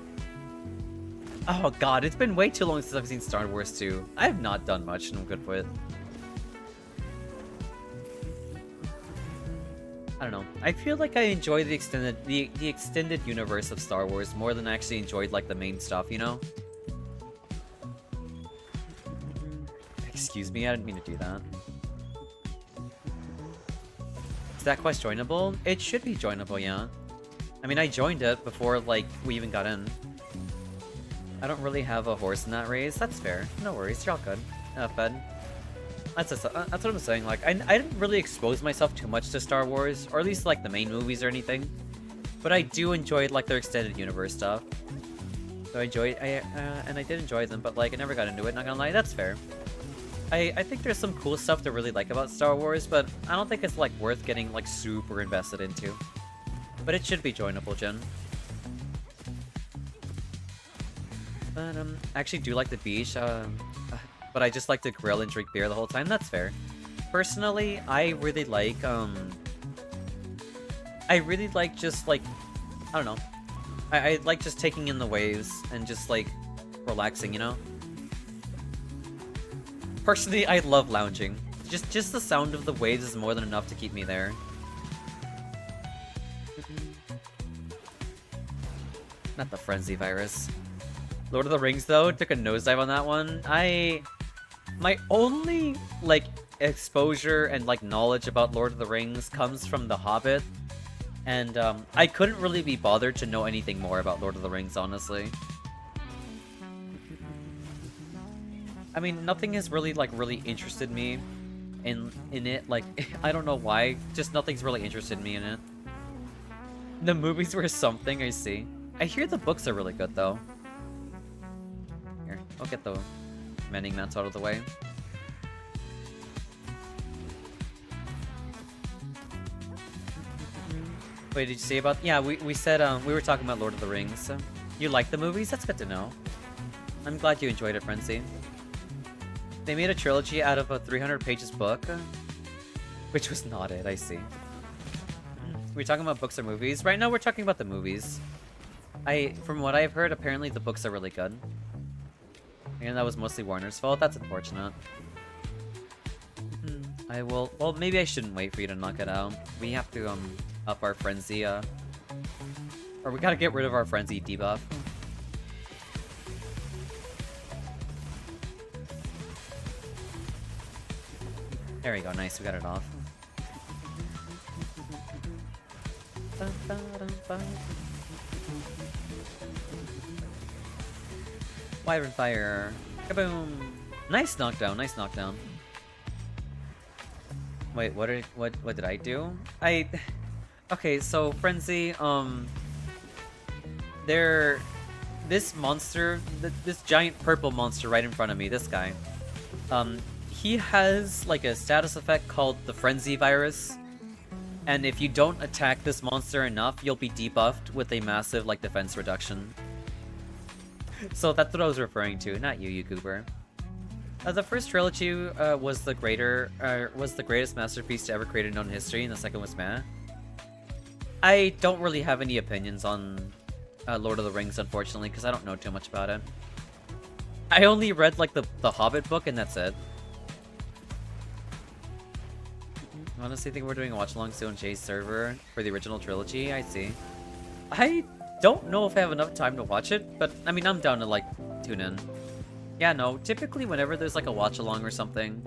Oh god, it's been way too long since I've seen Star Wars 2. I have not done much, and I'm good with it. I don't know. I feel like I enjoy the extended universe of Star Wars more than I actually enjoyed like the main stuff, you know? Excuse me, I didn't mean to do that. Is that quest joinable? It should be joinable, yeah. I mean, I joined it before, like, we even got in. I don't really have a horse in that race. That's fair. No worries, you're all good. Fed. That's what I'm saying. Like, I didn't really expose myself too much to Star Wars, or at least, like, the main movies or anything. But I do enjoy, like, their extended universe stuff. So and I did enjoy them, but, like, I never got into it, not gonna lie. That's fair. I think there's some cool stuff to really like about Star Wars, but I don't think it's, like, worth getting, like, super invested into. But it should be joinable, Jen. But, I actually do like the beach, but I just like to grill and drink beer the whole time. That's fair. Personally, I really like just, like, I don't know. I like just taking in the waves and just, like, relaxing, you know? Personally, I love lounging. Just the sound of the waves is more than enough to keep me there. Not the frenzy virus. Lord of the Rings, though, took a nosedive on that one. My only, like, exposure and, like, knowledge about Lord of the Rings comes from The Hobbit. And, I couldn't really be bothered to know anything more about Lord of the Rings, honestly. I mean, nothing has really, like, really interested me in it. Like, I don't know why. Just nothing's really interested me in it. The movies were something, I see. I hear the books are really good, though. Here, I'll get the mending mats out of the way. Wait, did you say about... Yeah, we said, we were talking about Lord of the Rings. You like the movies? That's good to know. I'm glad you enjoyed it, Frenzy. They made a trilogy out of a 300 pages book. Which was not it, I see. We're talking about books or movies? Right now we're talking about the movies. From what I've heard, apparently the books are really good. And that was mostly Warner's fault. That's unfortunate. I will... Well, maybe I shouldn't wait for you to knock it out. We have to, up our frenzy, or we gotta get rid of our frenzy debuff. There we go, nice, we got it off. Wyvern Fire. Kaboom! Nice knockdown, nice knockdown. Wait, what did I do? Okay, so Frenzy, this monster, this giant purple monster right in front of me, this guy, he has like a status effect called the Frenzy Virus, and if you don't attack this monster enough, you'll be debuffed with a massive like defense reduction. So that's what I was referring to, not you, goober. The first trilogy was the greatest masterpiece to ever created known history, and the second was meh. I don't really have any opinions on Lord of the Rings, unfortunately, because I don't know too much about it. I only read like the Hobbit book, and that's it. Honestly, I think we're doing a watch-along soon on Jay's server for the original trilogy. I see. I don't know if I have enough time to watch it, but I mean, I'm down to like tune in. Yeah, no, typically whenever there's like a watch-along or something,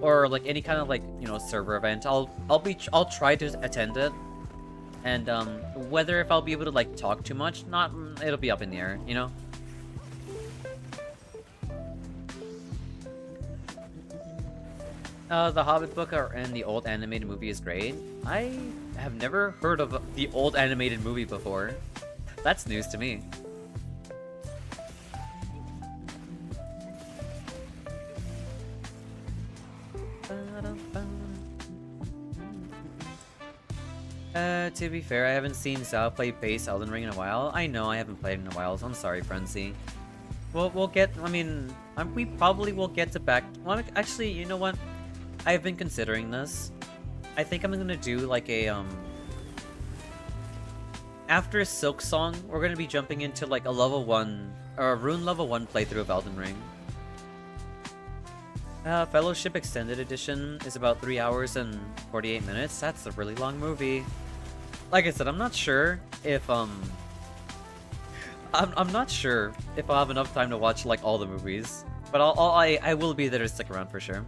or like any kind of like, you know, server event, I'll try to attend it. And whether if I'll be able to like talk too much, it'll be up in the air, you know? The Hobbit book and the old animated movie is great. I have never heard of the old animated movie before. That's news to me. To be fair, I haven't seen Xao play base Elden Ring in a while. I know I haven't played in a while, so I'm sorry, Frenzy. We'll get, I mean, we probably will get to back... Well, actually, you know what? I've been considering this. I think I'm gonna do like a, after Silk Song, we're gonna be jumping into like a level 1, or a rune level 1 playthrough of Elden Ring. Fellowship Extended Edition is about 3 hours and 48 minutes. That's a really long movie. Like I said, I'm not sure if, I'm not sure if I'll have enough time to watch like all the movies. But I will be there to stick around for sure.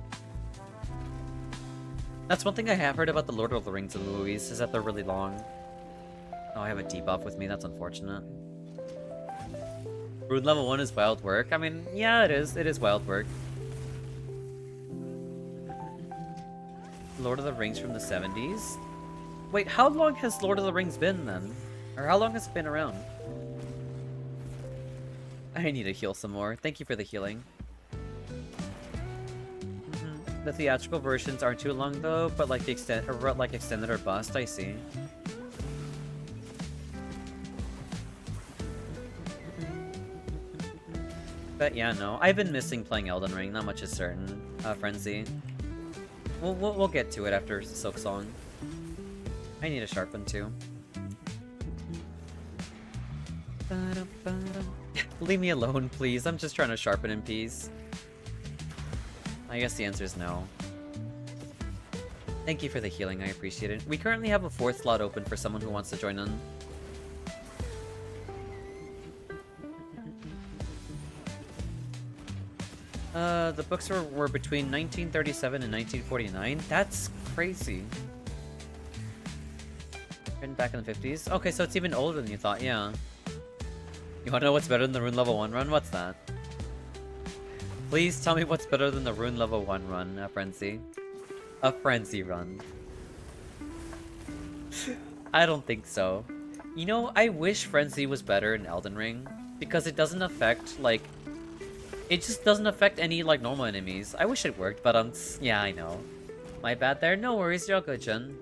That's one thing I have heard about the Lord of the Rings movies, is that they're really long. Oh, I have a debuff with me, that's unfortunate. Rune level 1 is wild work. I mean, yeah, it is. It is wild work. Lord of the Rings from the 70s? Wait, how long has Lord of the Rings been then? Or how long has it been around? I need to heal some more. Thank you for the healing. The theatrical versions aren't too long though, but like the extended or bust, I see. But yeah, no, I've been missing playing Elden Ring. Not much is certain. Frenzy. We'll get to it after Silk Song. I need to sharpen too. Leave me alone, please. I'm just trying to sharpen in peace. I guess the answer is no. Thank you for the healing, I appreciate it. We currently have a 4th slot open for someone who wants to join in. The books were between 1937 and 1949? That's crazy. Written back in the 50s? Okay, so it's even older than you thought, yeah. You wanna know what's better than the Rune Level 1 run? What's that? Please tell me what's better than the Rune Level 1 run, Frenzy. A Frenzy run. I don't think so. You know, I wish Frenzy was better in Elden Ring, because it doesn't affect, like... It just doesn't affect any, like, normal enemies. I wish it worked, but, yeah, I know. My bad there. No worries, you're all good, Jun.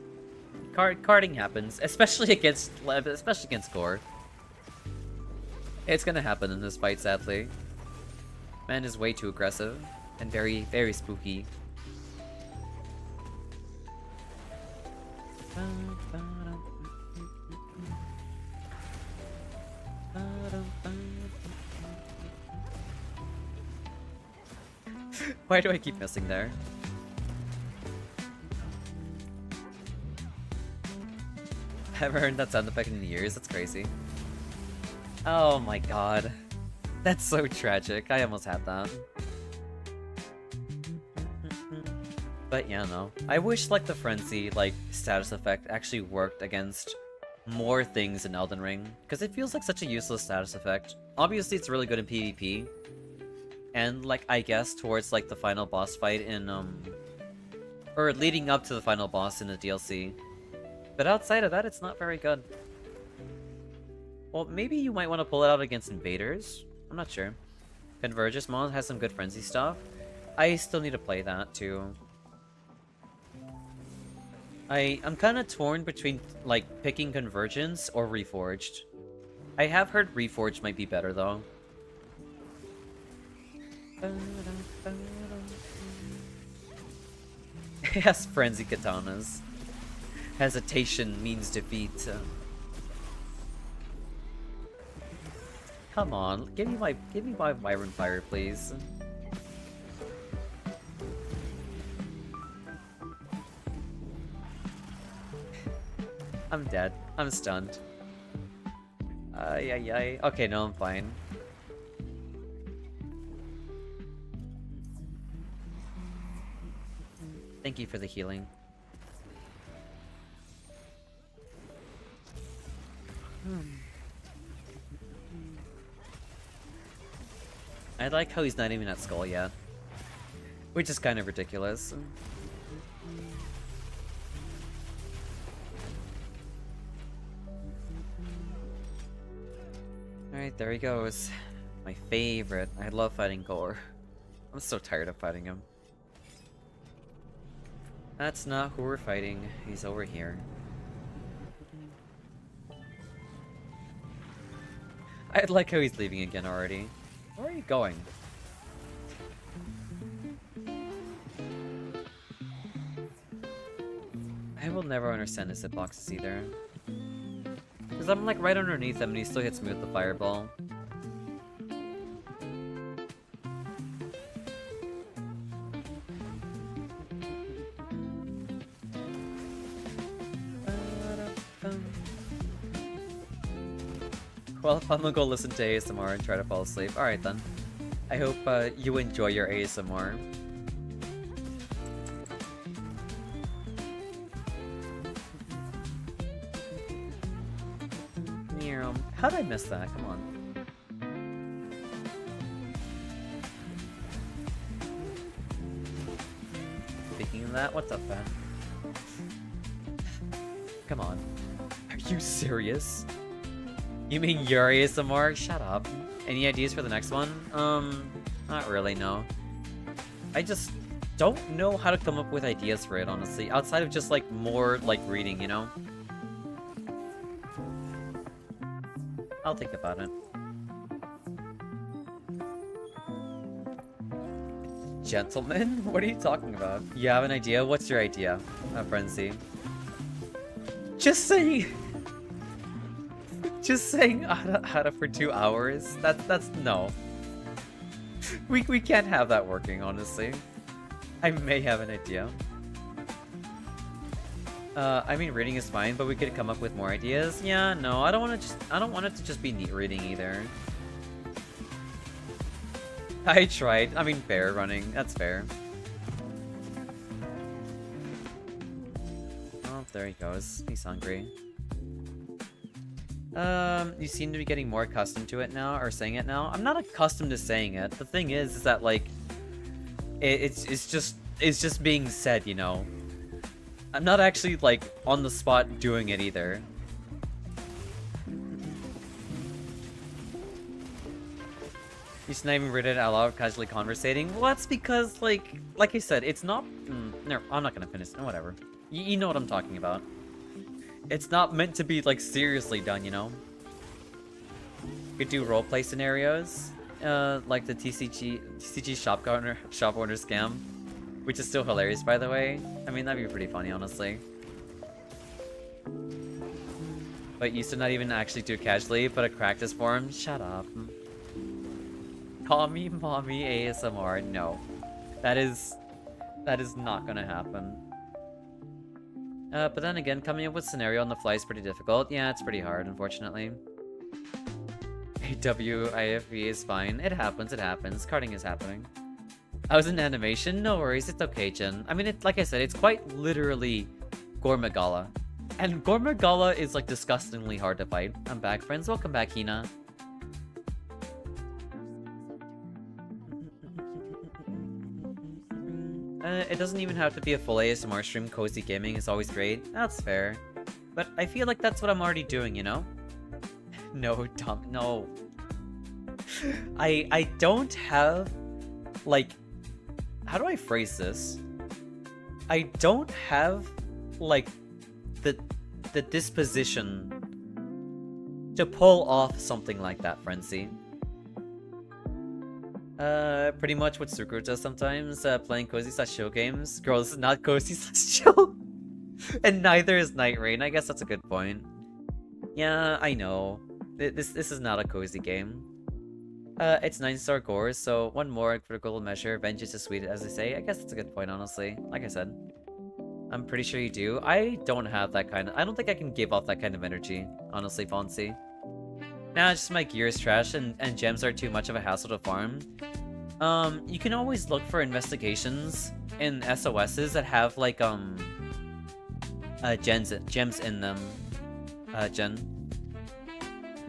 Carding happens, especially against Gore. It's gonna happen in this fight, sadly. Man is way too aggressive and very, very spooky. Why do I keep missing there? Haven't heard that sound effect in years, that's crazy. Oh my god. That's so tragic. I almost had that. But yeah, no. I wish, like, the Frenzy, like, status effect actually worked against more things in Elden Ring. Because it feels like such a useless status effect. Obviously, it's really good in PvP. And, like, I guess towards, like, the final boss fight in, or leading up to the final boss in the DLC. But outside of that, it's not very good. Well, maybe you might want to pull it out against invaders? I'm not sure. Convergence mod has some good Frenzy stuff. I still need to play that, too. I'm kind of torn between, like, picking Convergence or Reforged. I have heard Reforged might be better, though. Yes, frenzy katanas. Hesitation means defeat. Come on, give me my Vibrant Fire, please. I'm dead. I'm stunned. Ay. Okay, no, I'm fine. Thank you for the healing. I like how he's not even at skull yet. Which is kind of ridiculous. Alright, there he goes. My favorite. I love fighting Gore. I'm so tired of fighting him. That's not who we're fighting. He's over here. I like how he's leaving again already. Where are you going? I will never understand his hitboxes either. Because I'm like right underneath him and he still hits me with the fireball. Well, I'm gonna go listen to ASMR and try to fall asleep. Alright then. I hope you enjoy your ASMR. How did I miss that? Come on. Speaking of that, what's up, Fan? Come on. Are you serious? You mean your ASMR? Shut up. Any ideas for the next one? Not really, no. I just don't know how to come up with ideas for it, honestly. Outside of just, like, more, like, reading, you know? I'll think about it. Gentlemen? What are you talking about? You have an idea? What's your idea, Frenzy? Just saying... Just saying Hada for 2 hours? That's no. We can't have that working, honestly. I may have an idea. I mean, reading is fine, but we could come up with more ideas. Yeah, no, I don't want it to just be neat reading either. I tried. I mean, fair running. That's fair. Oh, there he goes. He's hungry. You seem to be getting more accustomed to it now, or saying it now. I'm not accustomed to saying it. The thing is that like, it's just being said, you know. I'm not actually like on the spot doing it either. You should not even read it out loud, casually conversating. Well, that's because like I said, it's not. No, I'm not gonna finish. No, whatever. You know what I'm talking about. It's not meant to be like seriously done, you know. You could do roleplay scenarios, like the TCG shop owner scam, which is still hilarious, by the way. I mean, that'd be pretty funny, honestly. But you should not even actually do it casually, but a practice form. Shut up. Call me mommy ASMR. No, that is not gonna happen. But then again, coming up with scenario on the fly is pretty difficult. Yeah, it's pretty hard, unfortunately. AWIFE is fine. It happens, it happens. Carding is happening. I was in animation? No worries, it's okay, Jin. I mean, like I said, it's quite literally Gormagala. And Gormagala is, like, disgustingly hard to fight. I'm back, friends. Welcome back, Hina. It doesn't even have to be a full ASMR stream. Cozy gaming is always great. That's fair. But I feel like that's what I'm already doing, you know? No, Tom, no. I don't have, like... How do I phrase this? I don't have, like, the disposition to pull off something like that, Frenzy. Pretty much what Sukru does sometimes, playing cozy slash chill games. Girl, this is not cozy slash chill. And neither is Night Rain. I guess that's a good point. Yeah, I know. This is not a cozy game. It's 9-star gore, so one more critical measure. Vengeance is sweet, as they say. I guess that's a good point, honestly. Like I said. I'm pretty sure you do. I don't have that kind of... I don't think I can give off that kind of energy, honestly, Fonzie. Nah, it's just my gear is trash and gems are too much of a hassle to farm. You can always look for investigations in SOSs that have, like, gems in them, Jen.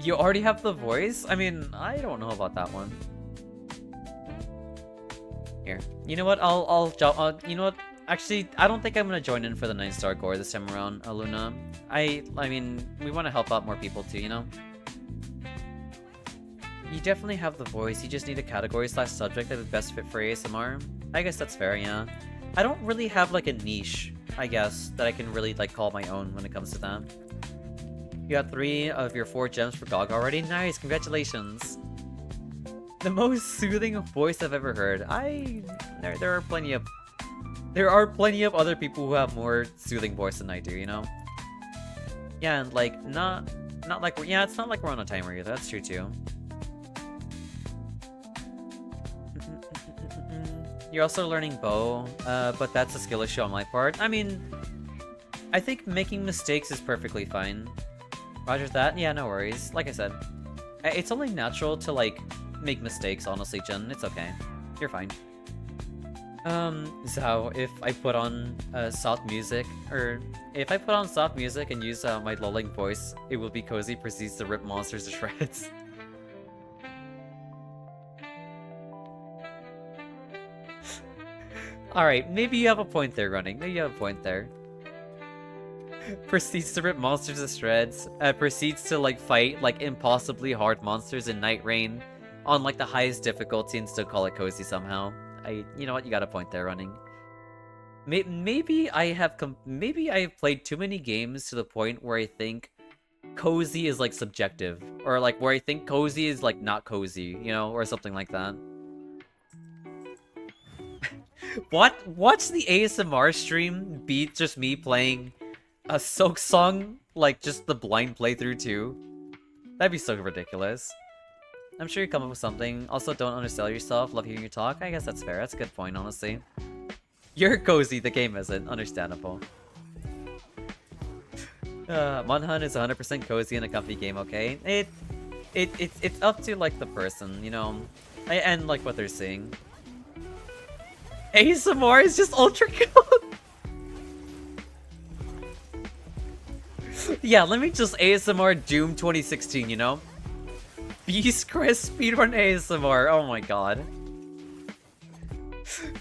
You already have the voice? I mean, I don't know about that one. Here. You know what? You know what? Actually, I don't think I'm gonna join in for the 9-star gore this time around, Luna. I mean, we want to help out more people too, you know? You definitely have the voice, you just need a category slash subject that would best fit for ASMR. I guess that's fair, yeah. I don't really have, like, a niche, I guess, that I can really, like, call my own when it comes to that. You got 3 of your 4 gems for GOG already? Nice, congratulations! The most soothing voice I've ever heard. There are plenty of other people who have more soothing voice than I do, you know? Yeah, and, like, not like we're... Yeah, it's not like we're on a timer either, that's true too. You're also learning bow, but that's a skill issue on my part. I mean, I think making mistakes is perfectly fine. Roger that? Yeah, no worries. Like I said, it's only natural to, like, make mistakes, honestly, Jen. It's okay. You're fine. Xao, if I put on soft music, or if I put on soft music and use my lulling voice, it will be cozy, proceeds to rip monsters to shreds. Alright, maybe you have a point there, Running. Maybe you have a point there. Proceeds to rip monsters to shreds. Proceeds to, like, fight, like, impossibly hard monsters in Night Rain on, like, the highest difficulty and still call it cozy somehow. You know what? You got a point there, Running. Maybe I have played too many games to the point where I think cozy is, like, subjective. Or, like, where I think cozy is, like, not cozy, you know? Or something like that. Watch the ASMR stream be just me playing a Soak song, like just the blind playthrough too. That'd be so ridiculous. I'm sure you come up with something. Also, don't undersell yourself. Love hearing you talk. I guess that's fair. That's a good point, honestly. You're cozy. The game isn't. Understandable. Monhun is 100% cozy in a comfy game. Okay, it's up to, like, the person, you know, and like what they're seeing. ASMR is just ultra good. Yeah, let me just ASMR Doom 2016, you know? Beast Chris speedrun ASMR, oh my god.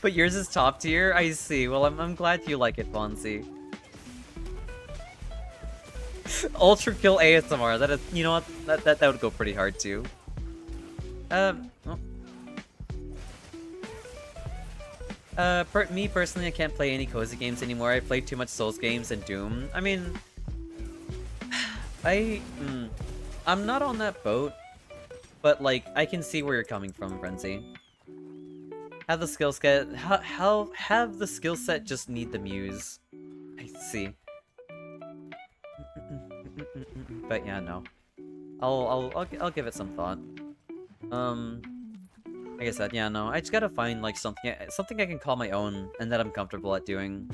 But yours is top tier? I see. Well, I'm glad you like it, Fonzie. Ultra kill ASMR, that is, you know what? That would go pretty hard too. Oh. Me personally, I can't play any cozy games anymore. I played too much Souls games and Doom. I mean, I'm not on that boat, but, like, I can see where you're coming from, Frenzy. Have the skill set. Have the skill set just need the muse. I see. But yeah, no. I'll give it some thought. Like I said, yeah, no. I just gotta find, like, something I can call my own and that I'm comfortable at doing.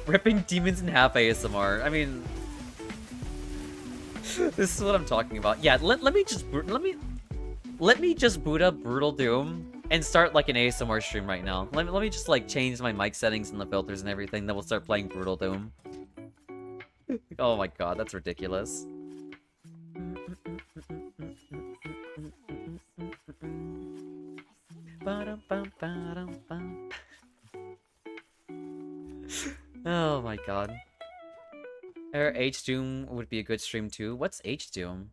Ripping demons in half ASMR. I mean, this is what I'm talking about. Yeah, let me just boot up Brutal Doom and start, like, an ASMR stream right now. Let me just, like, change my mic settings and the filters and everything. Then we'll start playing Brutal Doom. Oh my god, that's ridiculous. Oh my god. H-Doom would be a good stream too. What's H-Doom?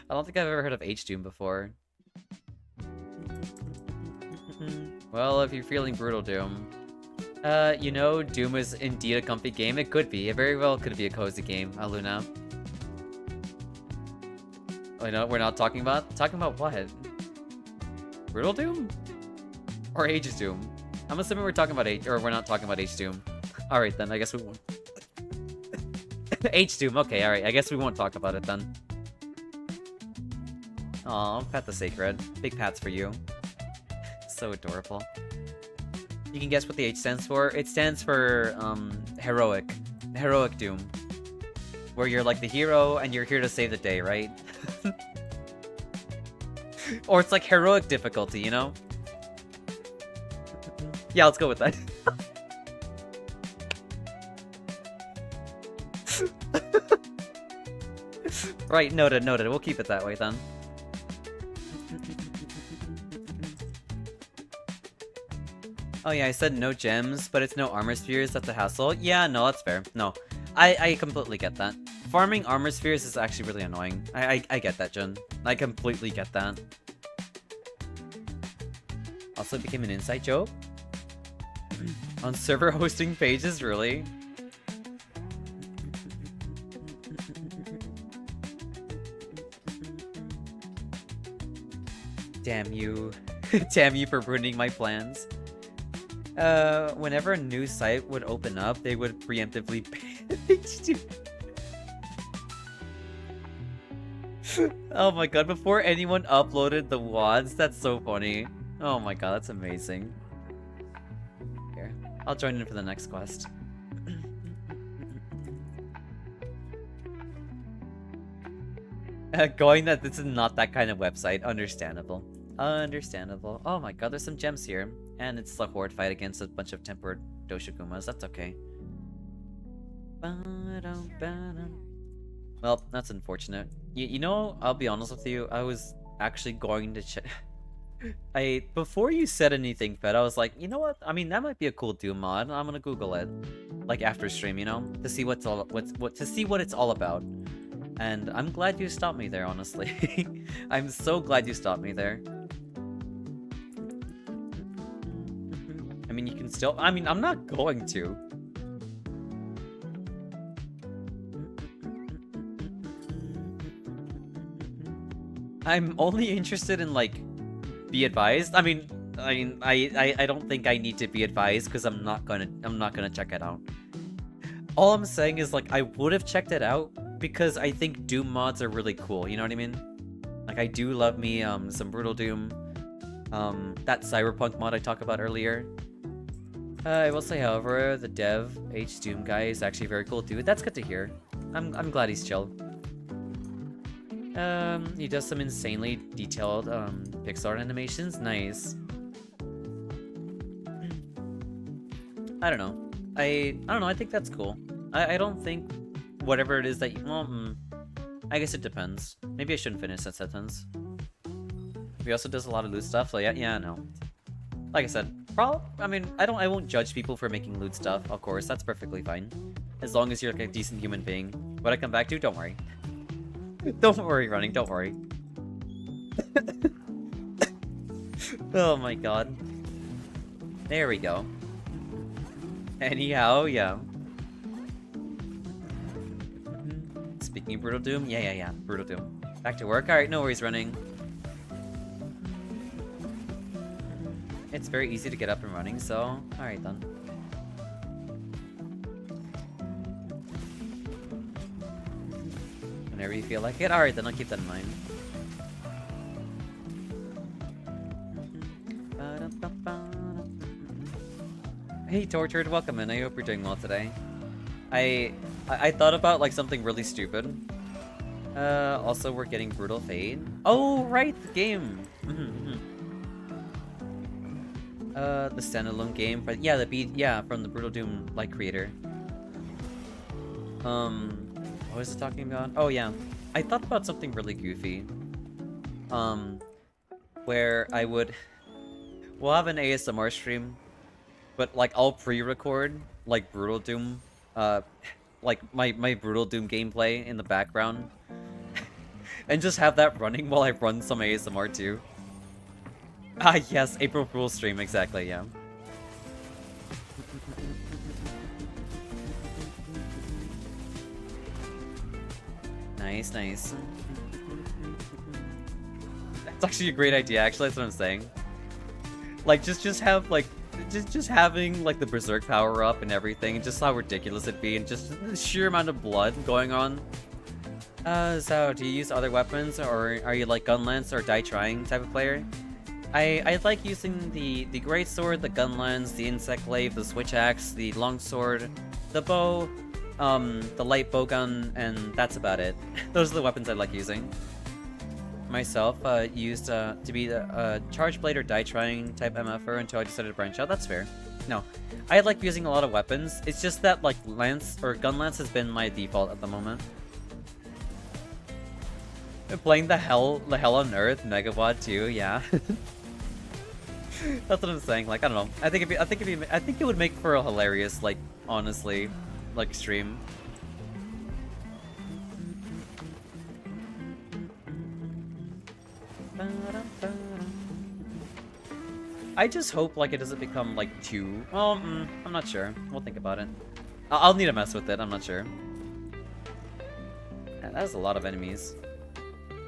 I don't think I've ever heard of H-Doom before. Well, if you're feeling Brutal Doom, You know, Doom is indeed a comfy game. It could be. It very well could be a cozy game, Aluna. Oh, no, we're not talking about? Talking about what? Brutal Doom? Or Age Doom? I'm assuming we're talking about Age, or we're not talking about Age Doom. Alright then, I guess we won't. Age Doom, okay, alright, I guess we won't talk about it then. Aw, Pat the Sacred. Big pats for you. So adorable. You can guess what the H stands for? It stands for, heroic. Heroic Doom. Where you're like the hero and you're here to save the day, right? Or it's like heroic difficulty, you know? Yeah, let's go with that. Right, noted, noted. We'll keep it that way then. Oh yeah, I said no gems, but it's no armor spheres. That's a hassle. Yeah, no, that's fair. No, I completely get that. Farming armor spheres is actually really annoying. I get that, Jun. I completely get that. Also became an inside joke? On server hosting pages, really? Damn you. Damn you for ruining my plans. Whenever a new site would open up, they would preemptively ban H2. Oh my god, before anyone uploaded the WADs, that's so funny. Oh my god, that's amazing. Here, I'll join in for the next quest. Going that this is not that kind of website, understandable. Understandable. Oh my god, there's some gems here. And it's a horde fight against a bunch of tempered Doshakumas, that's okay. Well, that's unfortunate. You know, I'll be honest with you, I was actually going to check... Before you said anything, Fed, I was like, you know what? I mean, that might be a cool Doom mod. I'm gonna Google it, like after stream, you know, to see what it's all about. And I'm glad you stopped me there, honestly. I'm so glad you stopped me there. I mean, you can still. I mean, I'm not going to. I'm only interested in like, be advised. I don't think I need to be advised because I'm not gonna check it out. All I'm saying is like I would have checked it out because I think Doom mods are really cool. You know what I mean? Like I do love me some Brutal Doom, that Cyberpunk mod I talked about earlier. I will say, however, the dev H Doom guy is actually a very cool dude. That's good to hear. I'm glad he's chill. He does some insanely detailed Pixar animations. Nice. I don't know. I don't know. I think that's cool. I don't think whatever it is that you... Well, I guess it depends. Maybe I shouldn't finish that sentence. He also does a lot of loot stuff, so yeah, no. Like I said, I mean, I won't judge people for making loot stuff, of course, that's perfectly fine. As long as you're like a decent human being. What I come back to, don't worry. Don't worry, running, don't worry. Oh my god. There we go. Anyhow, yeah. Speaking of Brutal Doom, yeah, Brutal Doom. Back to work? Alright, no worries, running. It's very easy to get up and running, so... Alright then. Whenever you feel like it. Alright then, I'll keep that in mind. Hey Tortured, welcome in. I hope you're doing well today. I thought about like something really stupid. Also we're getting Brutal Fate. Oh right, the game. The standalone game, but yeah, from the Brutal Doom like creator. What was it talking about? Oh yeah, I thought about something really goofy. Where we'll have an ASMR stream, but like I'll pre-record like Brutal Doom, like my Brutal Doom gameplay in the background, and just have that running while I run some ASMR too. Ah yes, April Fool's stream, exactly, yeah. Nice, nice. That's actually a great idea, actually, that's what I'm saying. Like, just have, like, just having, like, the Berserk power up and everything, and just how ridiculous it'd be, and just the sheer amount of blood going on. So, do you use other weapons, or are you, like, gun lance or die trying type of player? I like using the great sword, the gun lance, the insect glaive, the switch axe, the long sword, the bow, the light bow gun, and that's about it. Those are the weapons I like using. Myself, used to be the charge blade or die trying type MFer until I decided to branch out. That's fair. No, I like using a lot of weapons. It's just that like lance or gun lance has been my default at the moment. Playing the hell on earth Megabot too, yeah. That's what I'm saying. Like I don't know. I think it would make for a hilarious, like honestly, like stream. I just hope like it doesn't become like too. Well, I'm not sure. We'll think about it. I'll need to mess with it. I'm not sure. Yeah, that is a lot of enemies.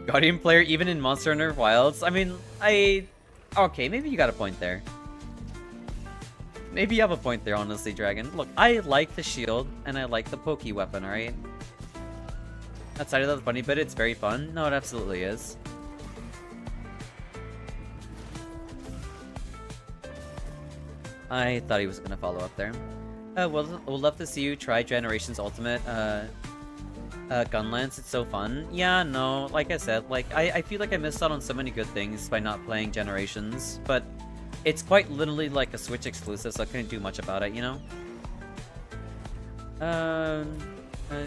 Guardian player even in Monster Hunter Wilds. I mean, okay, maybe you got a point there. Maybe you have a point there, honestly, Dragon. Look, I like the shield and I like the pokey weapon. All right. Outside of the funny bit, it's very fun. No, it absolutely is. I thought he was gonna follow up there. We'll love to see you try Generations Ultimate Gun Lance. It's so fun. Yeah, no, like I said, like I feel like I missed out on so many good things by not playing Generations, but it's quite literally like a Switch exclusive, so I couldn't do much about it, you know?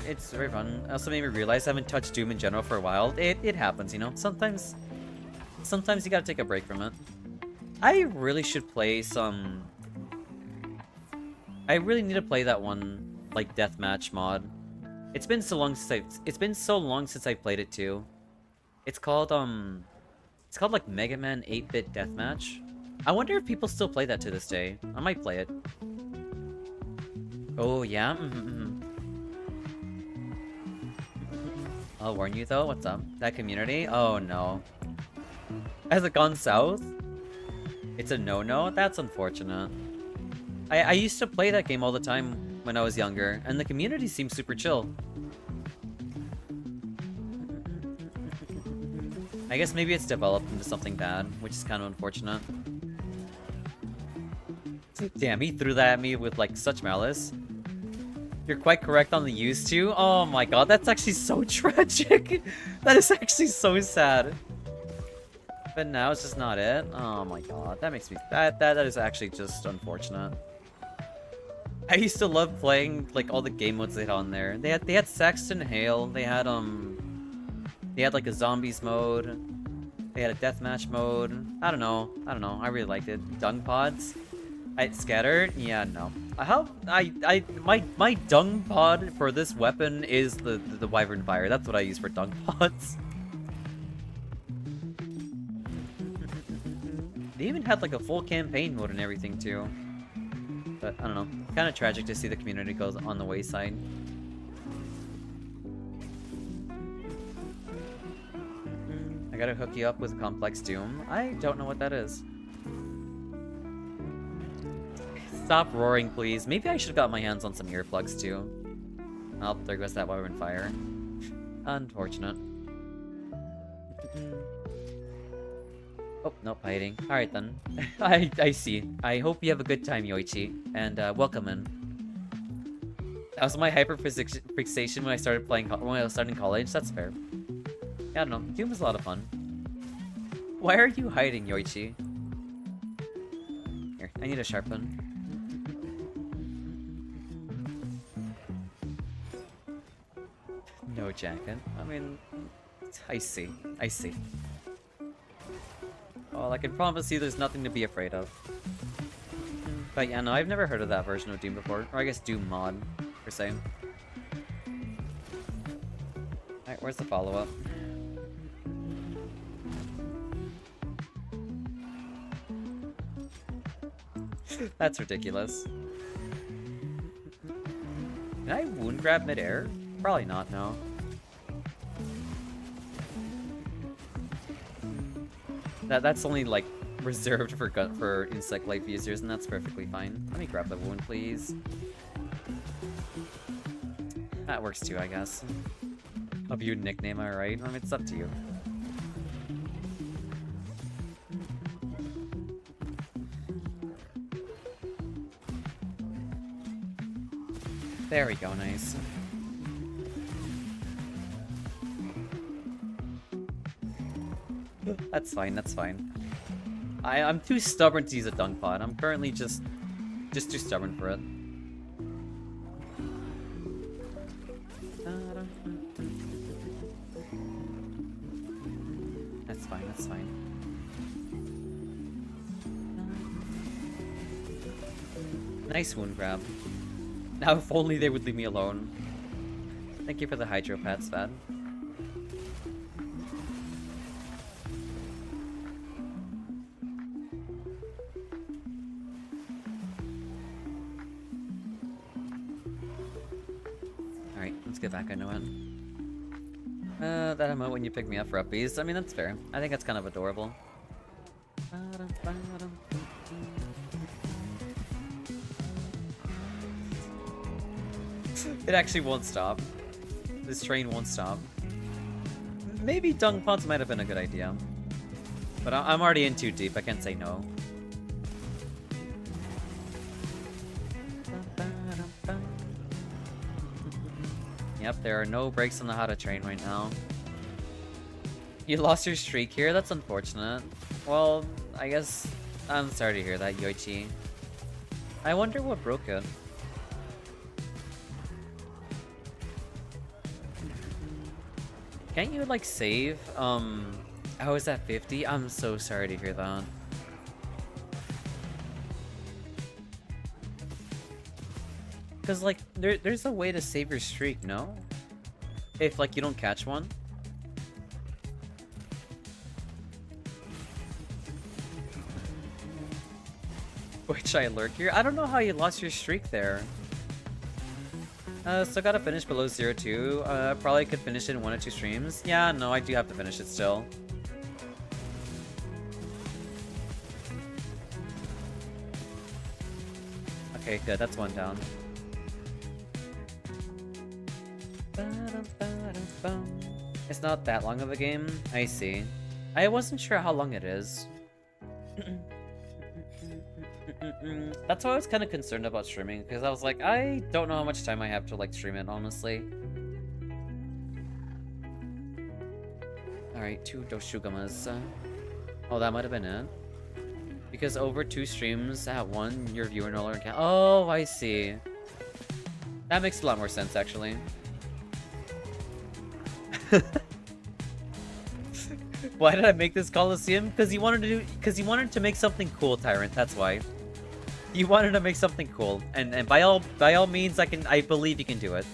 It's very fun. It also made me realize I haven't touched Doom in general for a while. It happens, you know? Sometimes you gotta take a break from it. I really should play some... I really need to play that one, like, deathmatch mod. It's been so long since I played it too. It's called like Mega Man 8-bit Deathmatch. I wonder if people still play that to this day. I might play it. Oh yeah. I'll warn you though. What's up? That community? Oh no. Has it gone south? It's a no-no? That's unfortunate. I used to play that game all the time when I was younger, and the community seems super chill. I guess maybe it's developed into something bad, which is kind of unfortunate. Damn, he threw that at me with like such malice. You're quite correct on the used to. Oh my god, that's actually so tragic. That is actually so sad. But now it's just not it. Oh my god, that makes me that is actually just unfortunate. I used to love playing like all the game modes they had on there. They had Saxton Hale. They had like a zombies mode. They had a deathmatch mode. I don't know. I really liked it. Dung pods. Scattered. Yeah, no. My dung pod for this weapon is the Wyvern Fire. That's what I use for dung pods. They even had like a full campaign mode and everything too. But I don't know. Kind of tragic to see the community goes on the wayside. I gotta hook you up with Complex Doom. I don't know what that is. Stop roaring, please. Maybe I should have got my hands on some earplugs too. Oh, there goes that Wyvern Fire. Unfortunate. Oh, nope, hiding. Alright then. I see. I hope you have a good time, Yoichi. And welcome in. That was my hyper-fixation when I started playing when I was starting college. That's fair. Yeah, I don't know. Doom was a lot of fun. Why are you hiding, Yoichi? Here, I need a sharpen. No jacket. I mean, I see. I see. Well, I can promise you there's nothing to be afraid of. But yeah, no, I've never heard of that version of Doom before. Or I guess Doom mod, per se. Alright, where's the follow-up? That's ridiculous. Can I wound grab midair? Probably not, no. That's only, like, reserved for insect life users, and that's perfectly fine. Let me grab the wound, please. That works too, I guess. A viewed nickname, alright? I mean, it's up to you. There we go, nice. That's fine, that's fine. I'm too stubborn to use a dung pot. I'm currently just too stubborn for it. That's fine, that's fine. Nice wound grab. Now if only they would leave me alone. Thank you for the hydro pad, Svad. Alright, let's get back into it. That emote when you pick me up for upbeats. I mean, that's fair. I think that's kind of adorable. It actually won't stop. This train won't stop. Maybe dung pots might have been a good idea. But I'm already in too deep, I can't say no. Yep, there are no brakes on the how to train right now. You lost your streak here? That's unfortunate. Well, I guess I'm sorry to hear that, Yoichi. I wonder what broke it. Can't you, like, save? I was at 50? I'm so sorry to hear that. Because, like, there's a way to save your streak, no? If, like, you don't catch one? Which I lurk here? I don't know how you lost your streak there. Still gotta finish below 0-2. Probably could finish it in 1 or 2 streams. Yeah, no, I do have to finish it still. Okay, good. That's one down. It's not that long of a game. I see. I wasn't sure how long it is. That's why I was kind of concerned about streaming, because I was like, I don't know how much time I have to, like, stream it, honestly. Alright, 2 Doshugamas. Oh, that might have been it. Because over 2 streams at 1, your viewer no longer can. Oh, I see. That makes a lot more sense, actually. Why did I make this Coliseum? Because you wanted to make something cool, Tyrant. That's why. You wanted to make something cool, and by all means, I believe you can do it.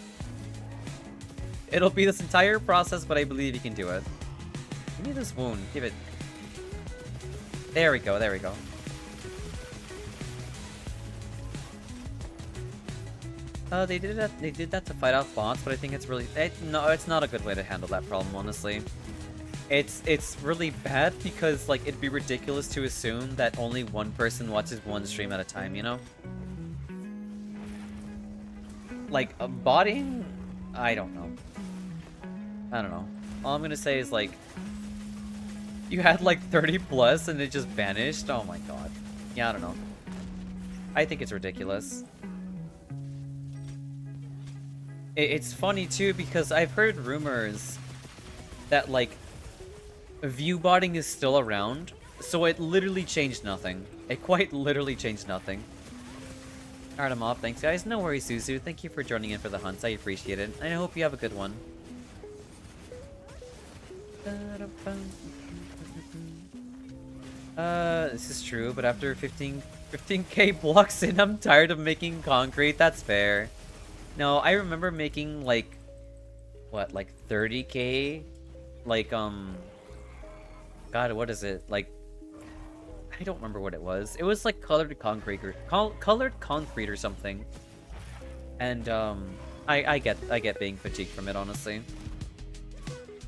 It'll be this entire process, but I believe you can do it. Give me this wound. Give it. There we go. There we go. They did that. They did that to fight off bots, but I think it's really no. It's not a good way to handle that problem, honestly. It's really bad because, like, it'd be ridiculous to assume that only one person watches one stream at a time, you know? Like, botting? I don't know. I don't know. All I'm gonna say is, like, you had, like, 30 plus and it just vanished? Oh my god. Yeah, I don't know. I think it's ridiculous. It's funny, too, because I've heard rumors that, like, view botting is still around, so it literally changed nothing. It quite literally changed nothing. Alright, I'm off. Thanks, guys. No worries, Suzu. Thank you for joining in for the hunts. I appreciate it. And I hope you have a good one. This is true, but after 15k blocks in, I'm tired of making concrete. That's fair. No, I remember making, like, what, like 30k? Like, God, what is it? Like, I don't remember what it was. It was like colored concrete or something. And I get being fatigued from it, honestly.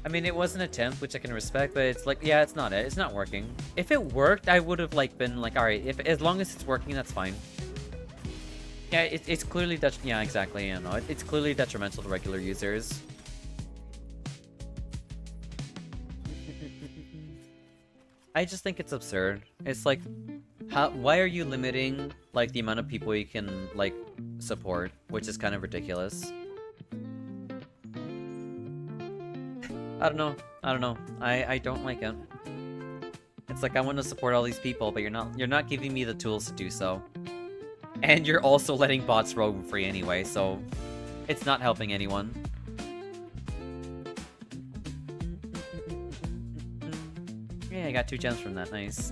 I mean, it was an attempt, which I can respect, but it's like, yeah, it's not it. It's not working. If it worked, I would have like been like, all right, if as long as it's working, that's fine. Yeah, it's clearly yeah, exactly. You know, it's clearly detrimental to regular users. I just think it's absurd. It's like, why are you limiting like the amount of people you can like support, which is kind of ridiculous. I don't know. I don't like it. It's like I want to support all these people, but you're not giving me the tools to do so. And you're also letting bots roam free anyway, so it's not helping anyone. Yeah, I got 2 gems from that. Nice.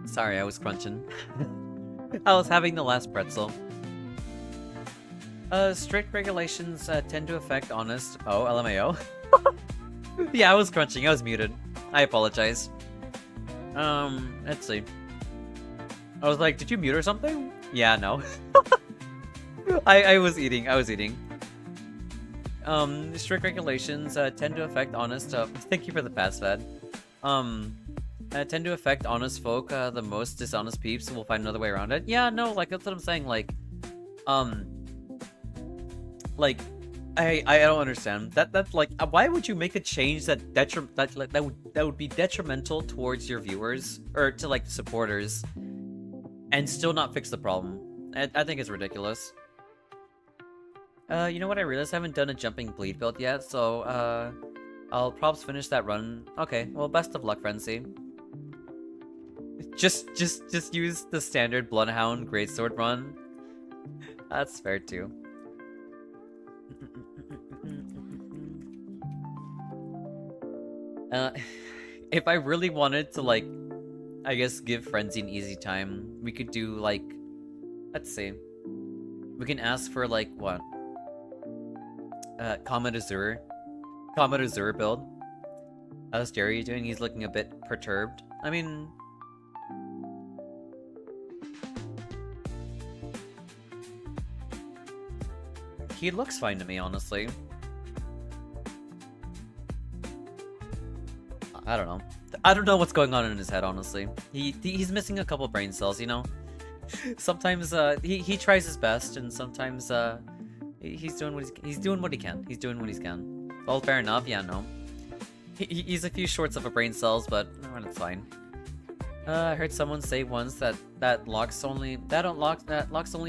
Sorry, I was crunching. I was having the last pretzel. Strict regulations tend to affect honest... Oh, LMAO. Yeah, I was crunching. I was muted. I apologize. Let's see. I was like, did you mute or something? Yeah, no. I was eating. Strict regulations tend to affect honest... thank you for the pass, Fed. Tend to affect honest folk. The most dishonest peeps will find another way around it. Yeah, no, like that's what I'm saying. Like, I don't understand that's like why would you make a change that would be detrimental towards your viewers or to like supporters, and still not fix the problem? I think it's ridiculous. You know what? I realized I haven't done a jumping bleed build yet, so I'll probably finish that run. Okay, well, best of luck, Frenzy. Just use the standard Bloodhound Greatsword run. That's fair too. If I really wanted to, like, I guess give Frenzy an easy time, we could do, like, let's see. We can ask for, like, what? Comet Azure build. How's Jerry doing? He's looking a bit perturbed. I mean... he looks fine to me, honestly. I don't know. I don't know what's going on in his head, honestly. He's missing a couple brain cells, you know? Sometimes, he tries his best, and sometimes, he's doing what he can. He's doing what he can. All fair enough, yeah, no. He's a few shorts of a brain cells, but it's fine. I heard someone say once that locks only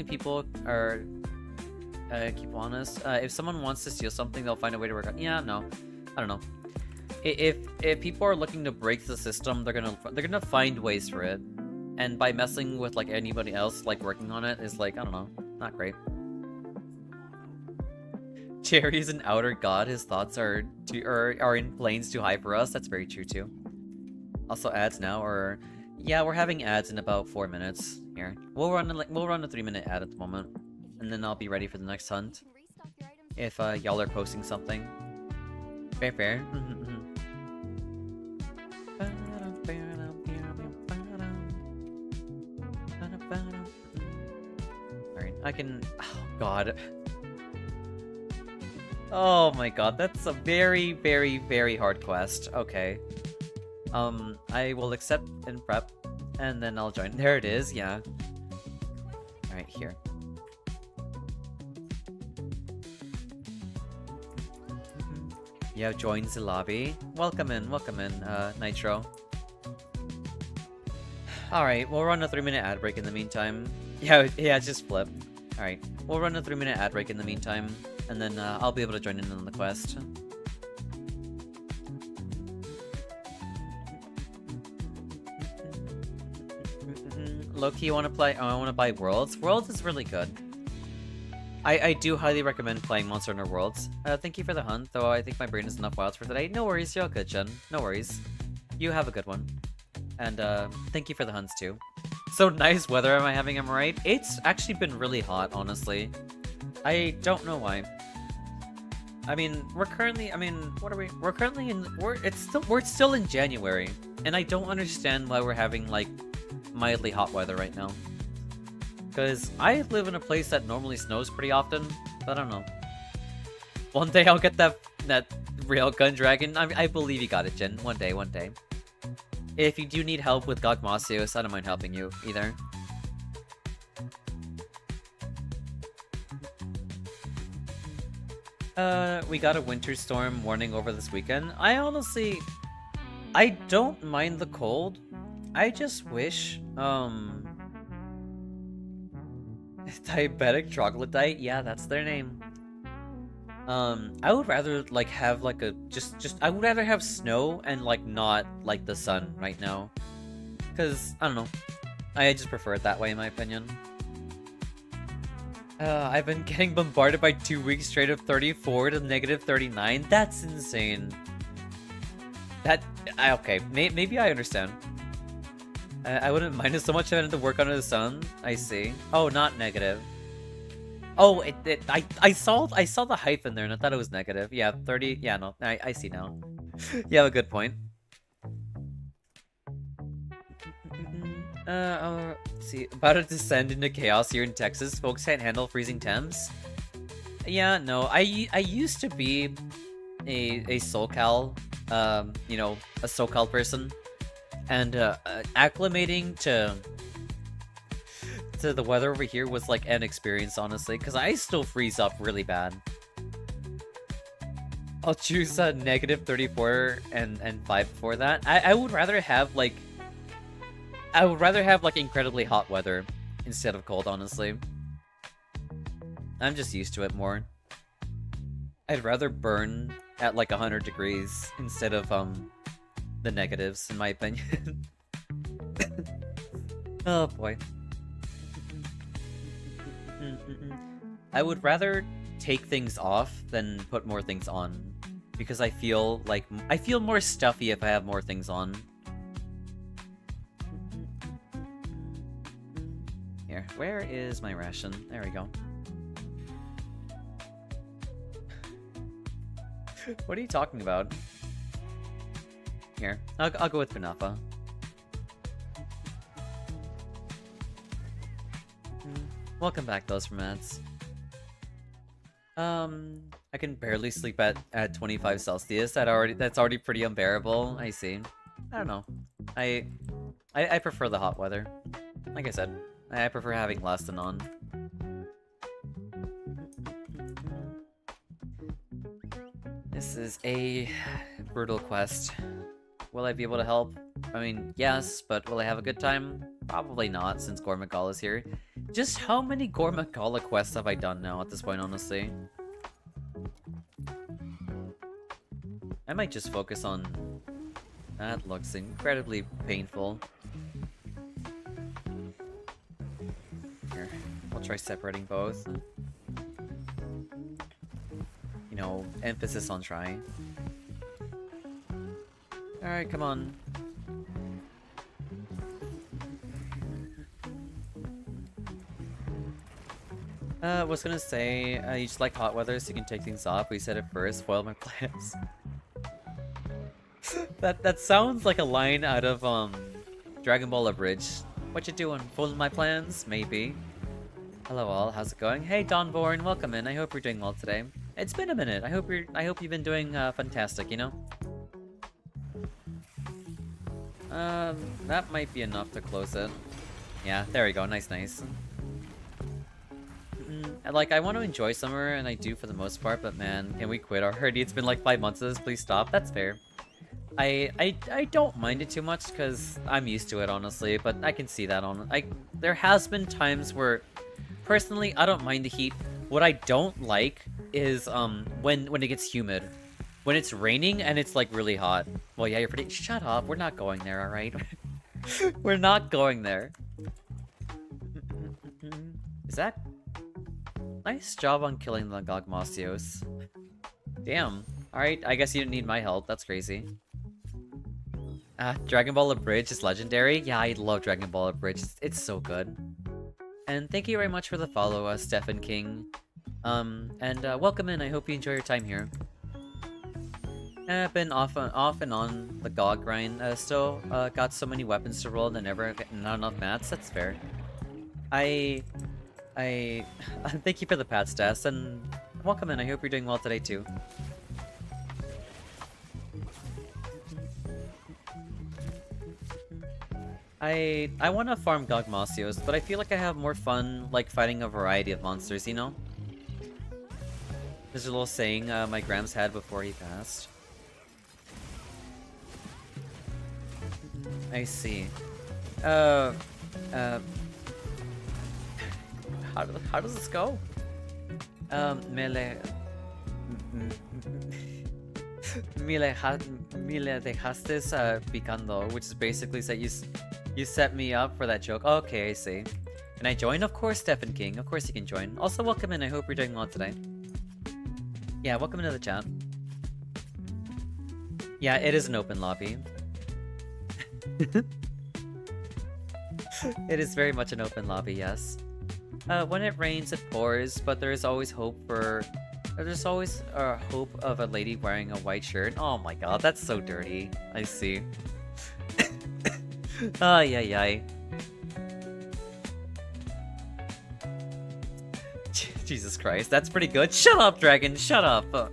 people are keep honest. If someone wants to steal something, they'll find a way to work out. Yeah, no, I don't know. If people are looking to break the system, they're gonna find ways for it. And by messing with like anybody else, like working on it, is like, I don't know, not great. Jerry's an outer god. His thoughts are in planes too high for us. That's very true too. Also, ads now, or yeah, we're having ads in about 4 minutes. Here, we'll run a 3-minute ad at the moment, and then I'll be ready for the next hunt. If y'all are posting something, fair. Alright, I can. Oh god. Oh my god, that's a very, very, very hard quest. Okay. I will accept and prep, and then I'll join. There it is, yeah. Alright, here. Yeah, joins the lobby. Welcome in, Nitro. Alright, we'll run a 3-minute ad break in the meantime. Yeah, just flip. Alright, we'll run a 3-minute ad break in the meantime, and then I'll be able to join in on the quest. Low-key wanna play? Oh, I wanna buy Worlds. Worlds is really good. I do highly recommend playing Monster Hunter Worlds. Thank you for the hunt, though I think my brain is enough wilds for today. No worries, you're all good, Jen. No worries. You have a good one. And thank you for the hunts, too. So nice weather am I having, am I right? It's actually been really hot, honestly. I don't know why. I mean, we're currently, what are we? We're currently in, we're still in January. And I don't understand why we're having, like, mildly hot weather right now. Because I live in a place that normally snows pretty often, but I don't know. One day I'll get that railgun dragon. I believe you got it, Jen. One day. If you do need help with Gogmasios, I don't mind helping you either. We got a winter storm warning over this weekend. I don't mind the cold. I just wish, Diabetic Troglodyte? Yeah, that's their name. I would rather, like, have, like, I would rather have snow and, like, not, like, the sun right now. Because, I don't know. I just prefer it that way, in my opinion. I've been getting bombarded by 2 weeks straight of 34 to -39. That's insane. Okay, maybe I understand. I wouldn't mind it so much if I had to work under the sun. I see. Oh, not negative. Oh, I saw the hyphen there and I thought it was negative. Yeah, 30. Yeah, no, I see now. You have a good point. Let's see. About to descend into chaos here in Texas. Folks can't handle freezing temps. Yeah, no, I used to be a SoCal, you know, a SoCal person. And acclimating to the weather over here was like an experience, honestly, because I still freeze up really bad. I'll choose -34 and 5 before that. I would rather have like incredibly hot weather instead of cold, honestly. I'm just used to it more. I'd rather burn at like 100 degrees instead of the negatives, in my opinion. Oh boy. I would rather take things off than put more things on, because I feel more stuffy if I have more things on. Here, where is my ration? There we go. What are you talking about? Here, I'll go with Kunafa. Welcome back, those from ads. I can barely sleep at 25 Celsius. That's already pretty unbearable. I see. I don't know. I prefer the hot weather. Like I said, I prefer having less than on. This is a brutal quest. Will I be able to help? I mean, yes, but will I have a good time? Probably not, since Gormagal is here. Just how many Gormagala quests have I done now at this point, honestly? I might just focus on... That looks incredibly painful. Here, we'll try separating both. You know, emphasis on trying. Alright, come on. Was gonna say, you just like hot weather so you can take things off. We said it first, spoil my plans. That sounds like a line out of Dragon Ball Abridged. What you doing? Foiling my plans? Maybe. Hello all, how's it going? Hey Dawnborn, welcome in. I hope you're doing well today. It's been a minute. I hope you've been doing fantastic, you know? That might be enough to close it. Yeah, there we go. Nice. Like, I want to enjoy summer, and I do for the most part, but man, can we quit already? It's been like 5 months of this. Please stop. That's fair. I don't mind it too much because I'm used to it, honestly, but I can see that there has been times where personally I don't mind the heat. What I don't like is when it gets humid. When it's raining and it's like really hot. Well, yeah, you're pretty. Shut up. We're not going there, all right? We're not going there. Is that? Nice job on killing the Gogmasios. Damn. Alright, I guess you didn't need my help. That's crazy. Dragon Ball Abridged is legendary. Yeah, I love Dragon Ball Abridged. It's so good. And thank you very much for the follow, Stephen King. Welcome in. I hope you enjoy your time here. I've been off and on the GOG grind. Still got so many weapons to roll and never not enough mats. That's fair. I thank you for the pat stats and welcome in. I hope you're doing well today too. I want to farm Gogmasios, but I feel like I have more fun like fighting a variety of monsters, you know? There's a little saying my Grams had before he passed. I see. How does this go? Mile dejaste picando, which is basically say you set me up for that joke. Okay, I see. Can I join? Of course, Stephen King. Of course you can join. Also, welcome in. I hope you're doing well today. Yeah, welcome into the chat. Yeah, it is an open lobby. It is very much an open lobby, yes. When it rains, it pours, but there is always hope for... There's always a hope of a lady wearing a white shirt. Oh my god, that's so dirty. I see. Ay, ay, ay. Jesus Christ, that's pretty good. Shut up, Dragon, shut up!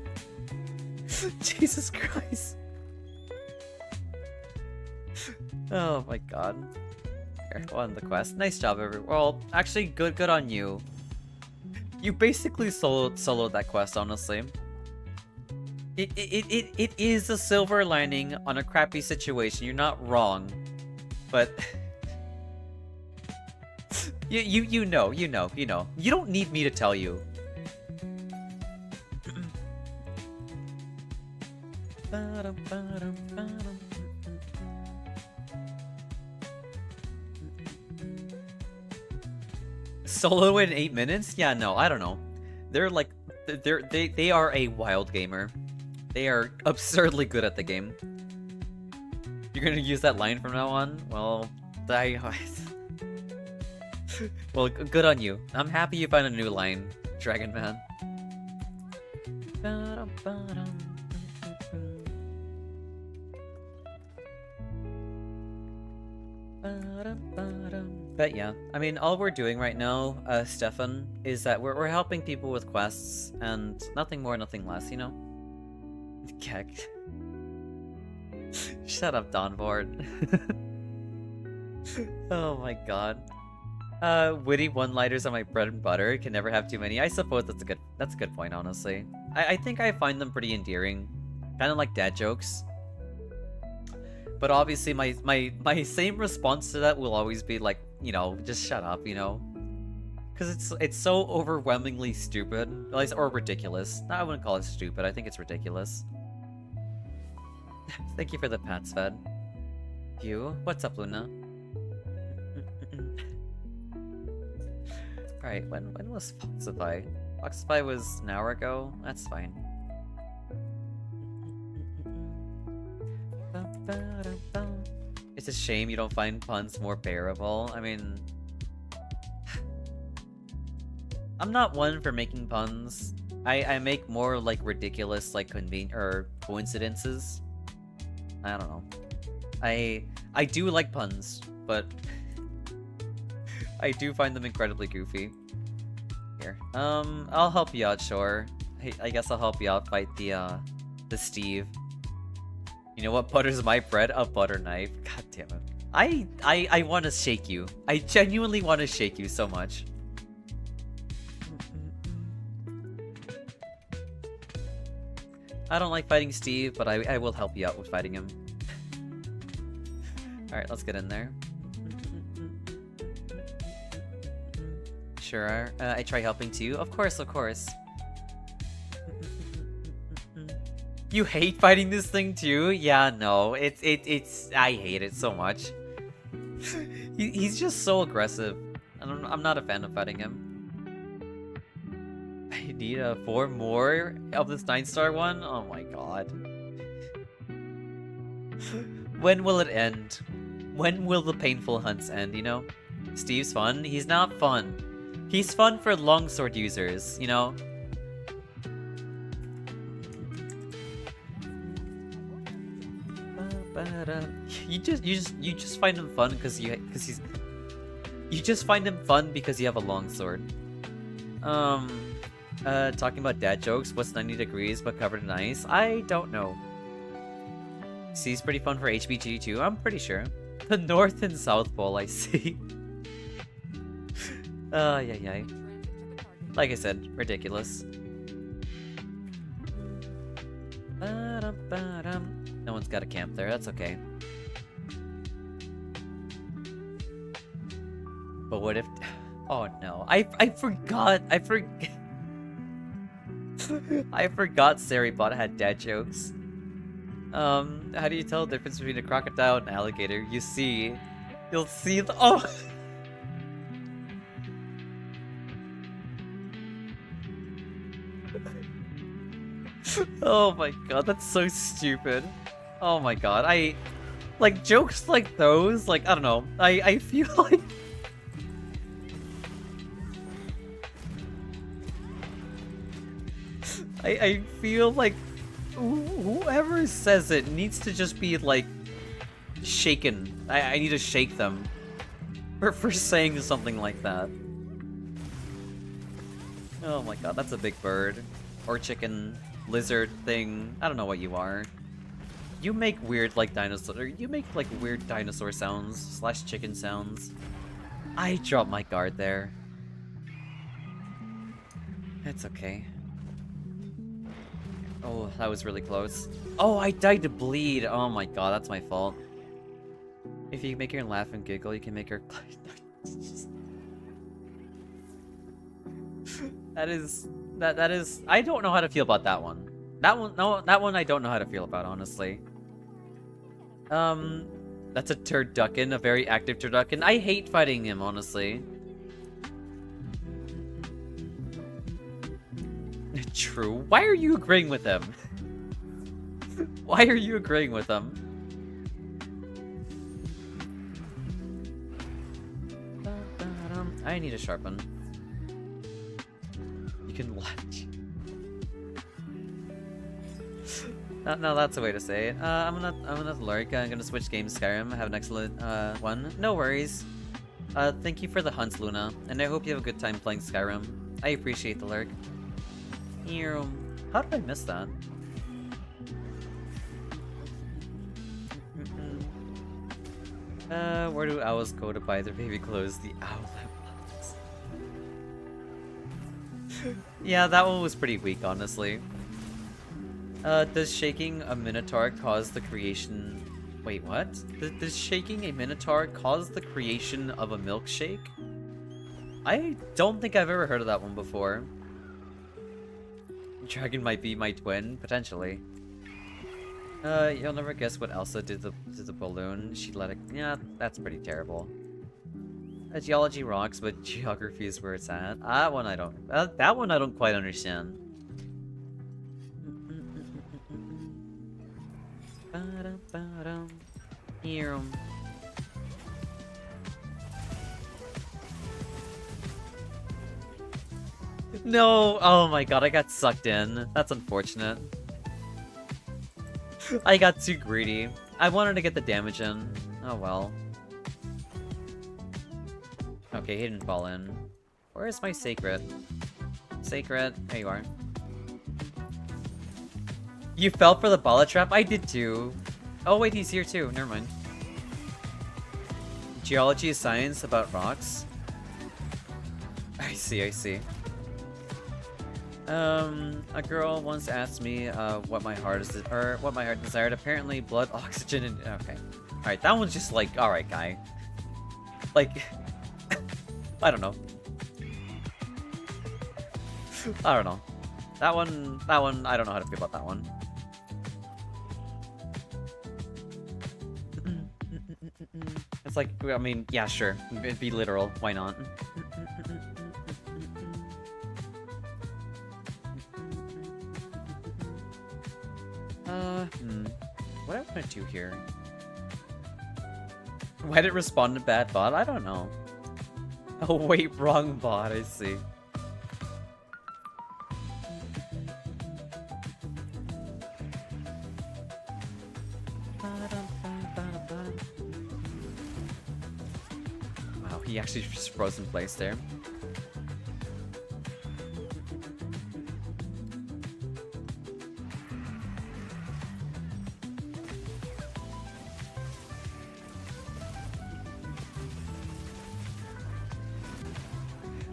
Jesus Christ. Oh my god. Here, on the quest. Nice job, everyone. Well, actually, good on you. You basically soloed that quest, honestly. It is a silver lining on a crappy situation. You're not wrong, but you know. You don't need me to tell you. Solo in 8 minutes? Yeah, no, I don't know. They're like, they are a wild gamer. They are absurdly good at the game. You're gonna use that line from now on? Well, well, good on you. I'm happy you found a new line, Dragon Man. But yeah, I mean, all we're doing right now, Stefan, is that we're helping people with quests, and nothing more, nothing less, you know? Keck. Shut up, Donboard. Oh my god. Witty one-liners are my bread and butter. Can never have too many. I suppose that's a good point, honestly. I think I find them pretty endearing. Kind of like dad jokes. But obviously my same response to that will always be like, you know, just shut up, you know? Because it's so overwhelmingly stupid. Or ridiculous. I wouldn't call it stupid, I think it's ridiculous. Thank you for the pats, Fed. You? What's up, Luna? Alright, when was Foxify? Foxify was an hour ago? That's fine. It's a shame you don't find puns more bearable. I mean... I'm not one for making puns. I make more, like, ridiculous, like, coincidences. I don't know. I do like puns, but... I do find them incredibly goofy. Here. I'll help you out, sure. I guess I'll help you out fight the Steve. You know what butters my bread? A butter knife. God damn it. I want to shake you. I genuinely want to shake you so much. I don't like fighting Steve, but I will help you out with fighting him. Alright, let's get in there. Sure, I try helping too. Of course, of course. You hate fighting this thing too? Yeah, no, it's I hate it so much. He's just so aggressive. I'm not a fan of fighting him. I need 4 more of this 9-star one? Oh my god. When will it end? When will the painful hunts end, you know? Steve's fun? He's not fun. He's fun for longsword users, you know? You just find him fun because he's you just find him fun because you have a longsword. Talking about dad jokes, what's 90 degrees but covered in ice? I don't know. See, he's pretty fun for HBG too, I'm pretty sure. The North and South Pole, I see. Yeah. Like I said, ridiculous. No one's got a camp there, that's okay. But what if... Oh no, I forgot, I forgot Saribot had dad jokes. How do you tell the difference between a crocodile and an alligator? You'll see the... Oh! Oh my god, that's so stupid. Oh my god, like, jokes like those, like, I don't know, I feel like... I feel like whoever says it needs to just be, like, shaken. I need to shake them for saying something like that. Oh my god, that's a big bird. Or chicken, lizard thing. I don't know what you are. You make weird, like, dinosaur... You make, like, weird dinosaur sounds / chicken sounds. I dropped my guard there. It's okay. Oh, that was really close. Oh, I died to bleed! Oh my god, that's my fault. If you make her laugh and giggle, you can make her... That is... I don't know how to feel about that one. That one I don't know how to feel about, honestly. That's a turducken, a very active turducken. I hate fighting him, honestly. True. Why are you agreeing with him? Why are you agreeing with him? I need a sharpen. You can latch. No, that's a way to say it. I'm gonna lurk. I'm gonna switch games. Skyrim. Have an excellent one. No worries. Thank you for the hunts, Luna, and I hope you have a good time playing Skyrim. I appreciate the lurk. How did I miss that? Where do owls go to buy their baby clothes? The owlet box. Yeah, that one was pretty weak, honestly. Does shaking a minotaur cause the creation... Wait, what? Does shaking a minotaur cause the creation of a milkshake? I don't think I've ever heard of that one before. Dragon might be my twin, potentially. You'll never guess what Elsa did to the balloon. She let it... Yeah, that's pretty terrible. Geology rocks, but geography is where it's at. That one I don't... that one I don't quite understand. No! Oh my god, I got sucked in. That's unfortunate. I got too greedy. I wanted to get the damage in. Oh well. Okay, he didn't fall in. Where is my Sacred? Sacred, there you are. You fell for the bala trap? I did too. Oh wait, he's here too. Never mind. Geology is science about rocks. I see, I see. A girl once asked me what my heart is, or what my heart desired. Apparently, blood, oxygen, and okay. All right, that one's just like, all right, guy. Like, I don't know. I don't know. That one, I don't know how to feel about that one. It's like, I mean, yeah, sure. It'd be literal. Why not? What am I gonna do here? Why did it respond to bad bot? I don't know. Oh wait, wrong bot, I see. Wow, he actually just froze in place there.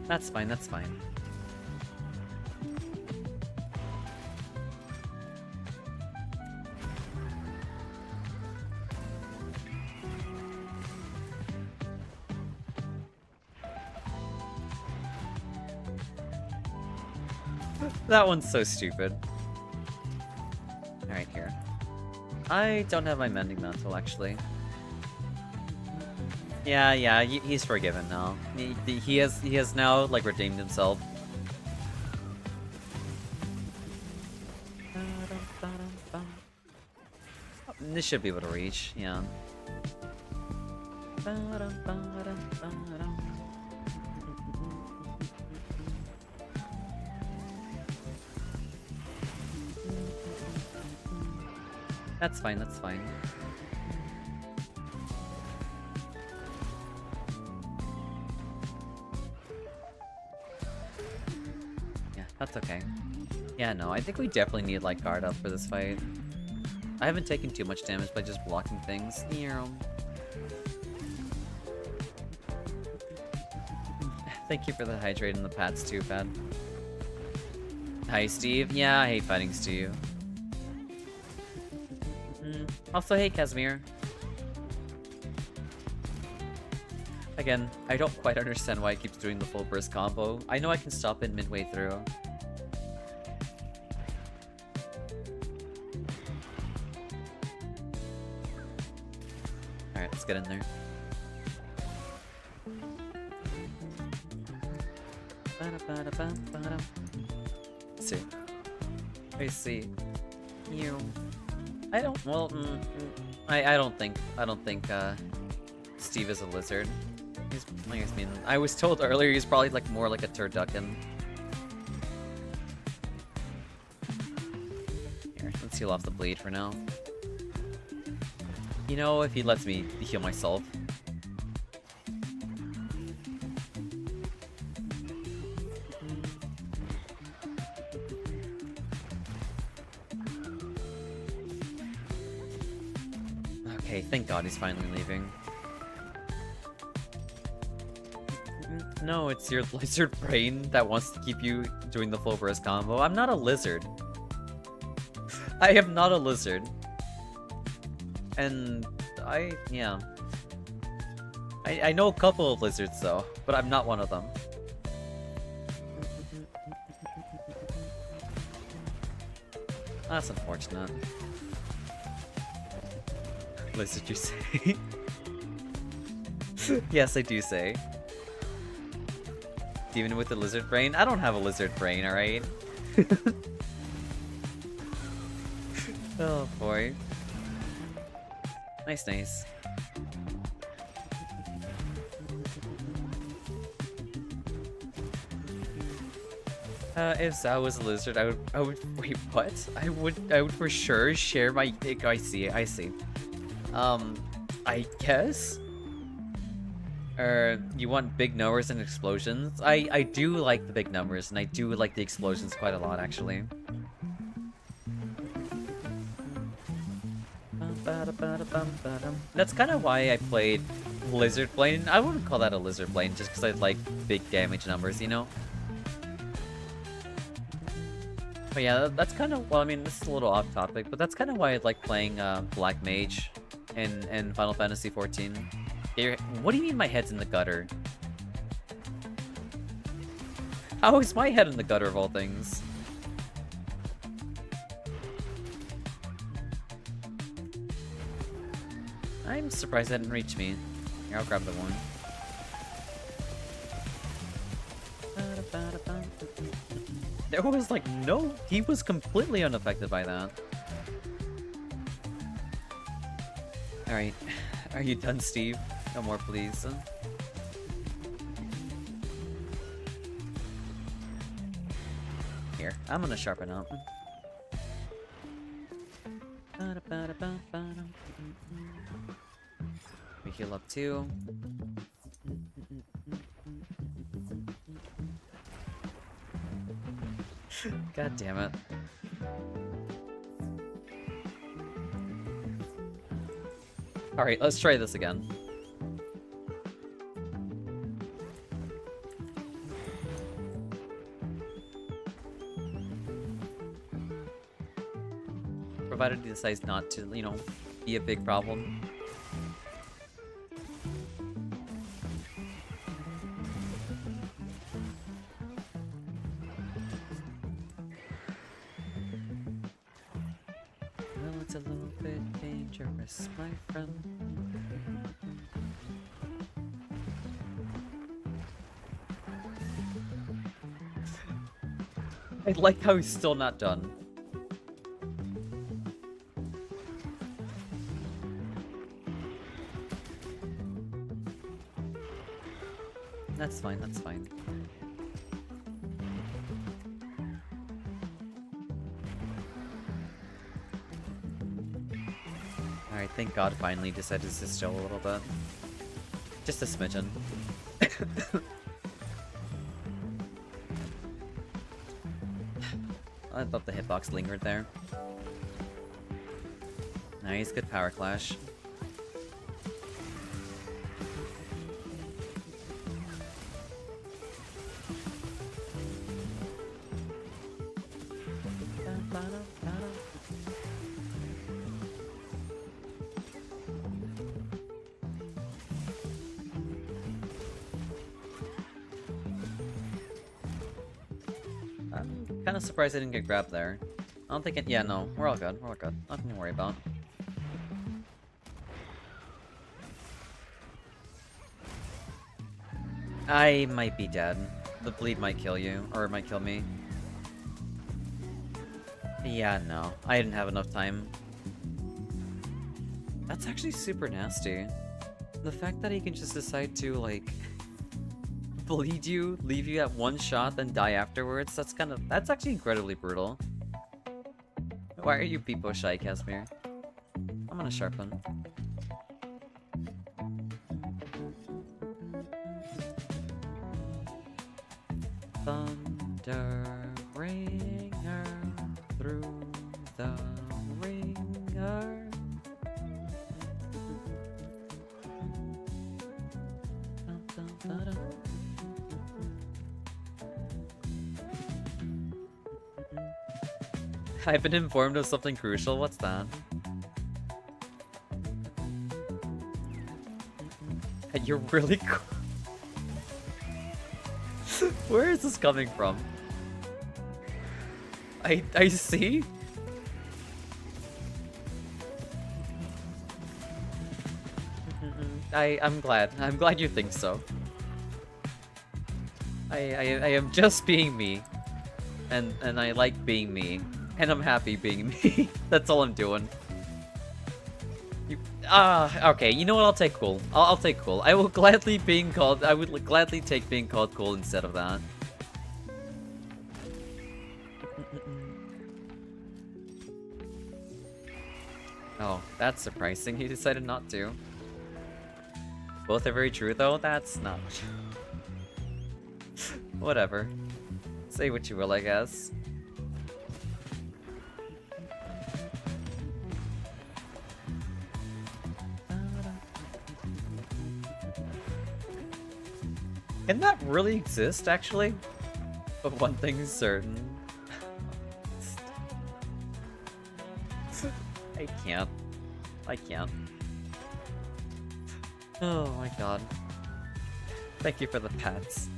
That's fine, that's fine. That one's so stupid. Alright, here. I don't have my mending mantle, actually. Yeah, he's forgiven now. He has now, like, redeemed himself. This should be able to reach, yeah. That's fine, that's fine. Yeah, that's okay. Yeah, no, I think we definitely need, like, guard up for this fight. I haven't taken too much damage by just blocking things. Thank you for the hydrate and the pats too, Pad. Hi, Steve. Yeah, I hate fighting Steve. Also, hey, Casimir. Again, I don't quite understand why it keeps doing the full burst combo. I know I can stop it midway through. Alright, let's get in there. Let's see. I see. I don't. Well, I don't think. Steve is a lizard. He's. I mean, I was told earlier he's probably like more like a turducken. Here, let's heal off the bleed for now. You know, if he lets me heal myself. Okay, thank God he's finally leaving. No, it's your lizard brain that wants to keep you doing the full burst combo. I'm not a lizard. I am not a lizard. And yeah. I know a couple of lizards though, but I'm not one of them. That's unfortunate. Lizard, you say? Yes, I do say. Even with the lizard brain? I don't have a lizard brain, alright? Oh boy. Nice, nice. If Xao was a lizard, I would wait, what? I would for sure share my dick. I see. I guess? You want big numbers and explosions? I do like the big numbers, and I do like the explosions quite a lot, actually. That's kind of why I played Lizard Blade. I wouldn't call that a Lizard Blade, just because I like big damage numbers, you know? But yeah, that's kind of, well, I mean, this is a little off topic, but that's kind of why I like playing Black Mage in Final Fantasy XIV. What do you mean my head's in the gutter? How is my head in the gutter of all things? I'm surprised that didn't reach me. Here, I'll grab the one. There was like no... He was completely unaffected by that. Alright. Are you done, Steve? No more, please. Here, I'm gonna sharpen up. We heal up too. God damn it. Alright, let's try this again. Provided he decides not to, you know, be a big problem. Well, it's a little bit dangerous, my friend. I like how he's still not done. That's fine, that's fine. Alright, thank God finally decided to chill a little bit. Just a smidgen. I thought the hitbox lingered there. Nice, good power clash. I'm kind of surprised I didn't get grabbed there. I don't think it. Yeah, no, we're all good. We're all good. Nothing to worry about. I might be dead. The bleed might kill you, or it might kill me. Yeah, no. I didn't have enough time. That's actually super nasty. The fact that he can just decide to, like, bleed you, leave you at one shot, then die afterwards, that's actually incredibly brutal. Why are you people shy, Casimir? I'm gonna sharpen. Thunder ringer through the ringer. I've been informed of something crucial. What's that? You're really cool. Where is this coming from? I see. I'm glad. I'm glad you think so. I am just being me. And I like being me. And I'm happy being me. That's all I'm doing. Okay, you know what? I'll take cool. I'll take cool. I will gladly being called. I would gladly take being called cool instead of that. Oh, that's surprising. He decided not to. Both are very true, though. That's not. Whatever. Say what you will, I guess. Can that really exist, actually? But one thing's certain. can't. I can't. Oh my god. Thank you for the pats.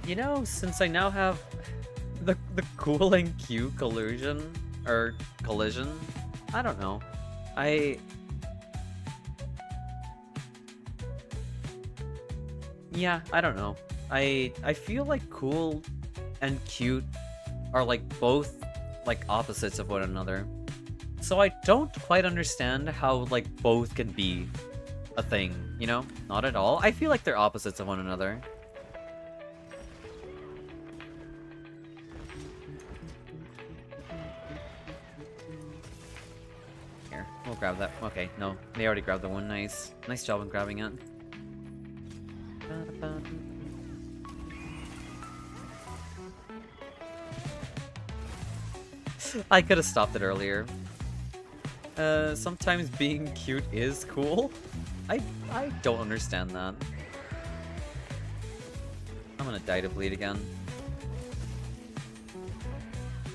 You know, since I now have the cool and cute collusion, or collision, I don't know. Yeah, I don't know. I feel like cool and cute are like both like opposites of one another. So I don't quite understand how like both can be a thing, you know? Not at all. I feel like they're opposites of one another. Here, we'll grab that. Okay, no, they already grabbed the one. Nice. Nice job on grabbing it. I could have stopped it earlier. Sometimes being cute is cool. I don't understand that. I'm gonna die to bleed again.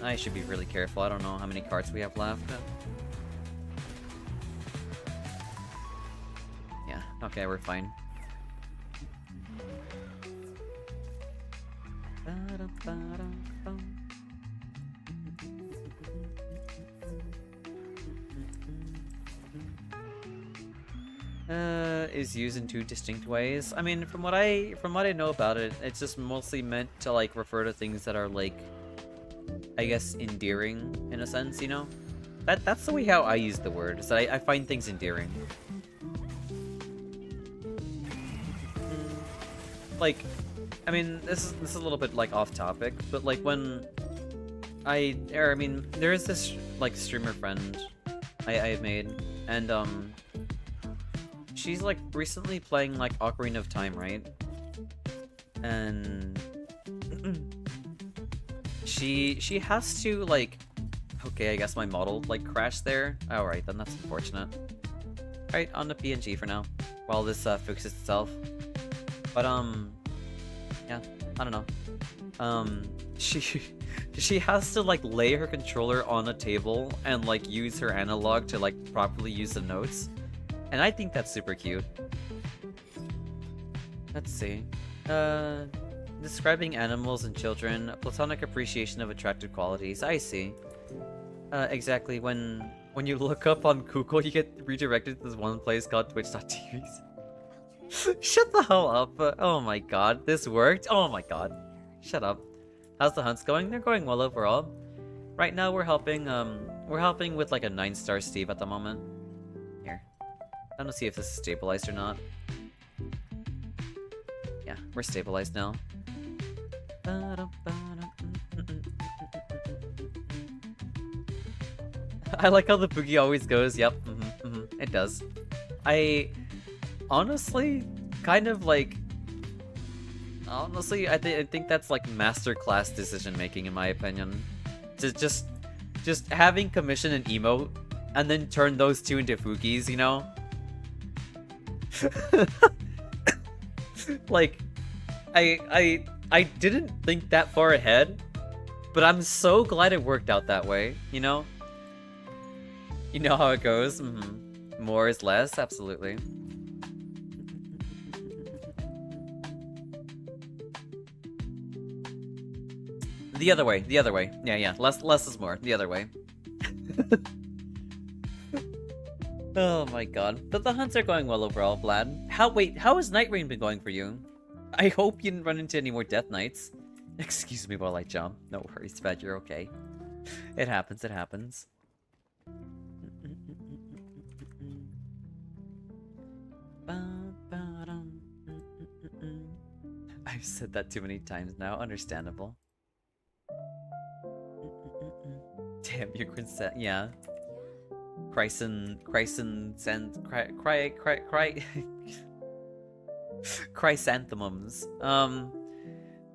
I should be really careful. I don't know how many cards we have left. Yeah, okay, we're fine. Is used in two distinct ways. I mean, from what I know about it, it's just mostly meant to like refer to things that are like, I guess, endearing in a sense, you know? That's the way how I use the word, is that I find things endearing. Like, I mean, this is a little bit like off topic, but like when I mean, there is this like streamer friend I made, and she's like recently playing like Ocarina of Time, right? And she has to like, okay, I guess my model like crashed there. Alright, then that's unfortunate. Alright, on the PNG for now, while this fixes itself. But yeah, I don't know. She has to like lay her controller on a table and like use her analog to like properly use the notes. And I think that's super cute. Let's see. Describing animals and children, platonic appreciation of attractive qualities. I see. Exactly. When you look up on Google, you get redirected to this one place called Twitch.tv. Shut the hell up. Oh my god, this worked? Oh my god. Shut up. How's the hunts going? They're going well overall. Right now we're helping with like a 9-star Steve at the moment. Here. I don't see if this is stabilized or not. Yeah, we're stabilized now. I like how the boogie always goes. Yep, it does. I honestly kind of like... Honestly, I think that's like masterclass decision making in my opinion. Just having commission and emote and then turn those two into Fugis, you know? Like, I didn't think that far ahead, but I'm so glad it worked out that way, you know? You know how it goes? More is less, absolutely. The other way, the other way. Yeah, less is more, the other way. Oh my god. But the hunts are going well overall, Vlad. How has Night Rain been going for you? I hope you didn't run into any more Death Knights. Excuse me while I jump. No worries, Vlad, you're okay. It happens, it happens. I've said that too many times now, understandable. Damn, you yeah. Chrysanthemums.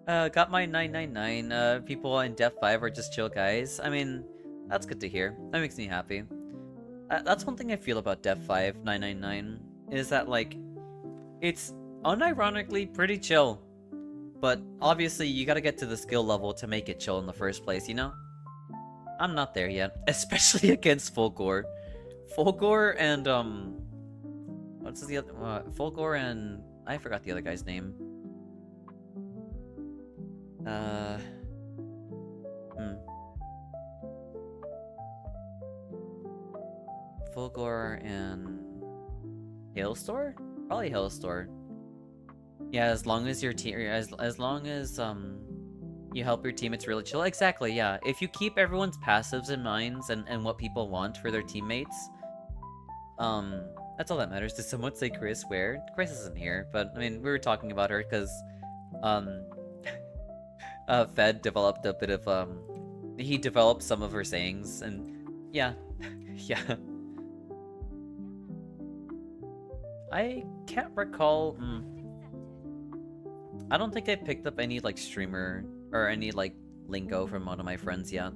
Got my 999. People in Def 5 are just chill guys. I mean, that's good to hear. That makes me happy. That's one thing I feel about Def 5 999 is that like It's unironically pretty chill. But obviously, you gotta get to the skill level to make it chill in the first place, you know? I'm not there yet, especially against Fulgore. Fulgore and, what's the other, Fulgore and, I forgot the other guy's name. Hmm. Fulgore and Hailstor? Probably Hailstor. Yeah, as long as your team, as long as you help your team, it's really chill. Exactly, yeah. If you keep everyone's passives in mind and what people want for their teammates, that's all that matters. Did someone say Chris? Where? Chris isn't here, but I mean, we were talking about her because Fed developed a bit of he developed some of her sayings, and yeah, yeah. I can't recall. I don't think I picked up any like streamer or any like lingo from one of my friends yet.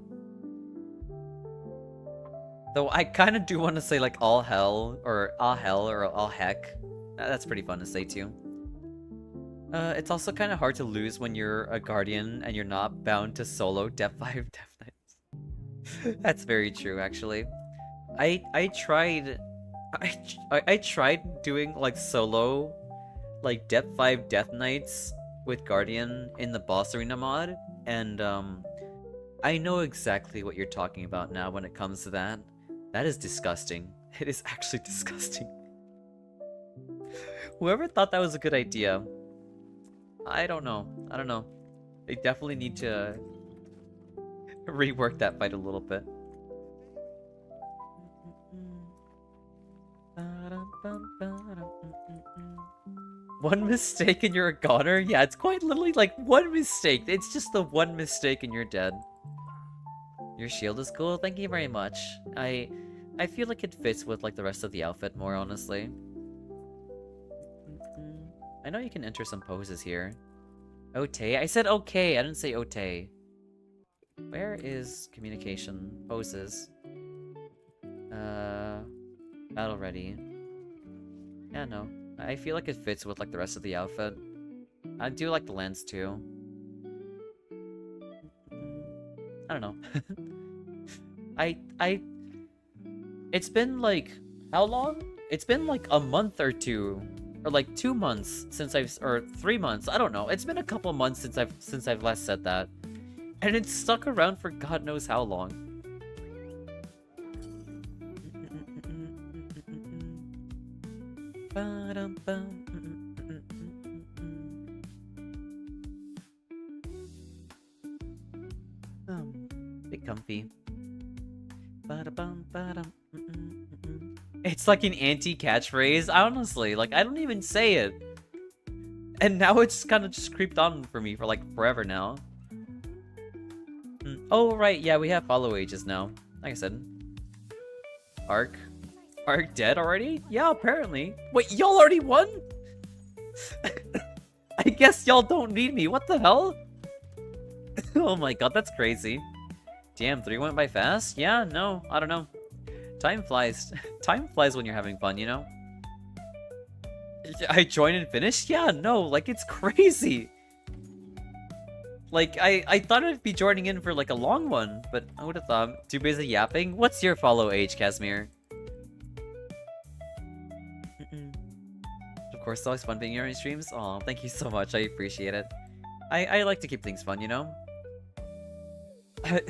Though I kind of do want to say like all hell or all heck. That's pretty fun to say too. It's also kind of hard to lose when you're a guardian and you're not bound to solo Dep 5 Death Knights. That's very true, actually. I tried doing like solo like Dep 5 Death Knights with Guardian in the boss arena mod, and I know exactly what you're talking about now when it comes to that. That is disgusting. It is actually disgusting. Whoever thought that was a good idea, I don't know. I don't know. They definitely need to rework that fight a little bit. One mistake and you're a goner? Yeah, it's quite literally like one mistake. It's just the one mistake and you're dead. Your shield is cool. Thank you very much. I feel like it fits with like the rest of the outfit more, honestly. I know you can enter some poses here. Ote? I said okay. I didn't say Ote. Where is communication? Poses. Battle ready. Yeah, no. I feel like it fits with like the rest of the outfit. I do like the lens too. I don't know. It's been like how long? It's been like a month or two, or like 2 months since or 3 months. I don't know. It's been a couple months since I've last said that, and it's stuck around for God knows how long. Bit comfy. It's like an anti-catchphrase, honestly. Like, I don't even say it. And now it's kind of just creeped on for me for like forever now. Oh, right, yeah, we have follow ages now. Like I said. Arc dead already? Yeah, apparently. Wait, y'all already won? I guess y'all don't need me. What the hell? Oh my god, that's crazy. Damn, 3 went by fast? Yeah, no, I don't know. Time flies. Time flies when you're having fun, you know? I joined and finished? Yeah, no, like, it's crazy. Like, I thought I'd be joining in for, like, a long one, but I would have thought, too busy yapping? What's your follow age, Casimir? Of course, it's always fun being here on your streams. Aw, thank you so much, I appreciate it. I like to keep things fun, you know?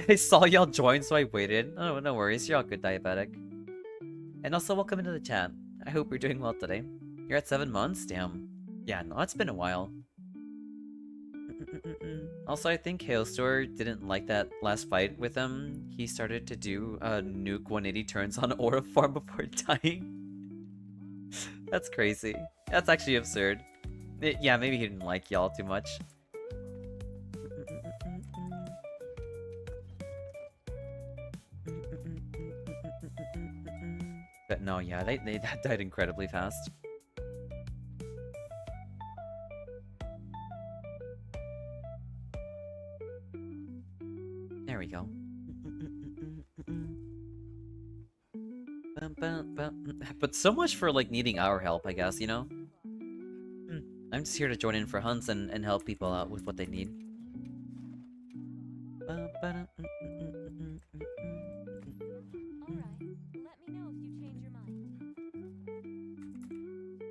I saw y'all join, so I waited. Oh, no worries, you're all good, diabetic. And also, welcome into the chat. I hope you're doing well today. You're at 7 months? Damn. Yeah, no, it's been a while. Also, I think Hailstor didn't like that last fight with him. He started to do nuke 180 turns on Aura Farm before dying. That's crazy. That's actually absurd. Yeah, maybe he didn't like y'all too much. But no, yeah, they died incredibly fast. There we go. But so much for like needing our help, I guess, you know? I'm just here to join in for hunts and help people out with what they need.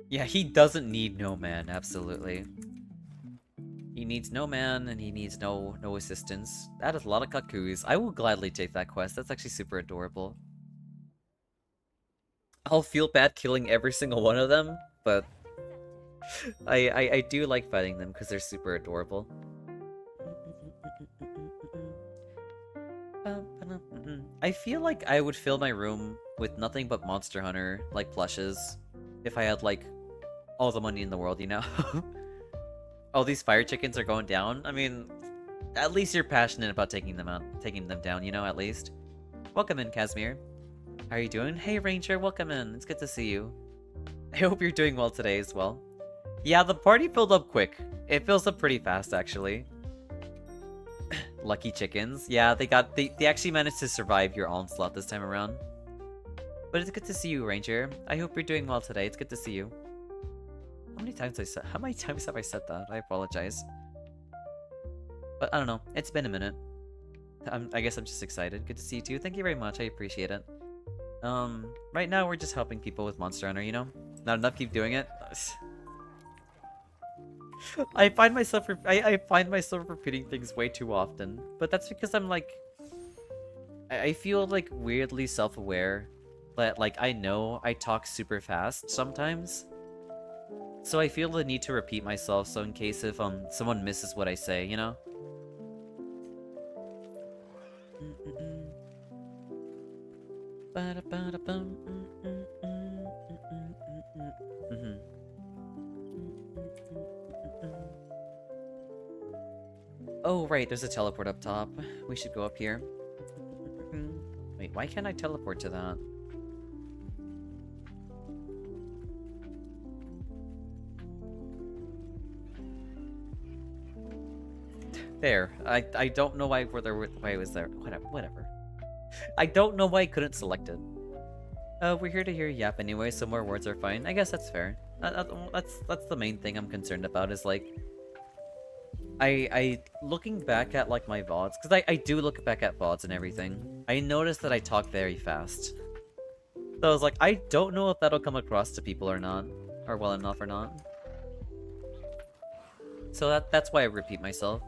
Yeah, he doesn't need no man, absolutely. He needs no man, and he needs no assistance. That is a lot of cuckoos. I will gladly take that quest. That's actually super adorable. I'll feel bad killing every single one of them, but I do like fighting them because they're super adorable. I feel like I would fill my room with nothing but Monster Hunter, like, plushes, if I had, like, all the money in the world, you know? Oh, these fire chickens are going down? I mean, at least you're passionate about taking them down, you know, at least. Welcome in, Casimir. How are you doing? Hey, Ranger, welcome in. It's good to see you. I hope you're doing well today as well. Yeah, the party filled up quick. It fills up pretty fast, actually. Lucky chickens. Yeah, they actually managed to survive your onslaught this time around. But it's good to see you, Ranger. I hope you're doing well today. It's good to see you. How many times have I said that? I apologize. But I don't know. It's been a minute. I guess I'm just excited. Good to see you too. Thank you very much. I appreciate it. Right now we're just helping people with Monster Hunter, you know? Not enough, keep doing it. I find myself repeating things way too often, but that's because I'm like, I feel like weirdly self-aware that like I know I talk super fast sometimes, so I feel the need to repeat myself so in case if someone misses what I say, you know. Oh, right, there's a teleport up top. We should go up here. Wait, why can't I teleport to that? There. I don't know why it was there. Whatever. I don't know why I couldn't select it. We're here to hear yap anyway, so more words are fine. I guess that's fair. That's the main thing I'm concerned about is like I looking back at like my VODs, because I do look back at VODs and everything. I noticed that I talk very fast. So I was like, I don't know if that'll come across to people or not, or well enough or not. So that's why I repeat myself.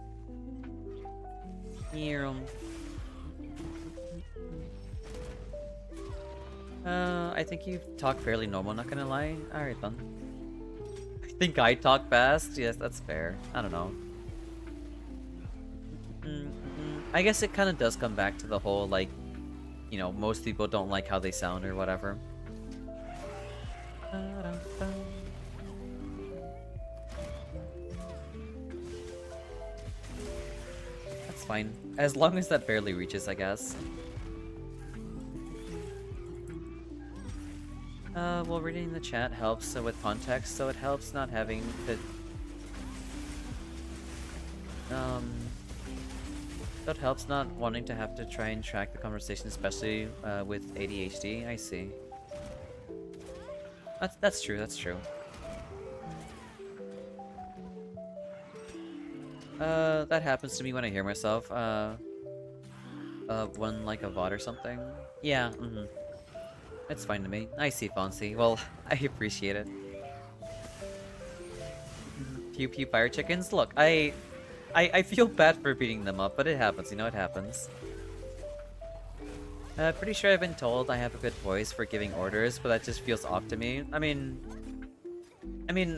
I think you talk fairly normal, not gonna lie. Alright then. I think I talk fast? Yes, that's fair. I don't know. I guess it kind of does come back to the whole, like, you know, most people don't like how they sound or whatever. That's fine. As long as that barely reaches, I guess. Well, reading the chat helps with context, so it helps not having to... That helps not wanting to have to try and track the conversation, especially with ADHD. I see. That's true. That's true. That happens to me when I hear myself. One like a VOD or something. Yeah. It's fine to me. I see, Fonzie. Well, I appreciate it. Pew pew fire chickens. Look, I feel bad for beating them up, but it happens, you know, it happens. Pretty sure I've been told I have a good voice for giving orders, but that just feels off to me. I mean,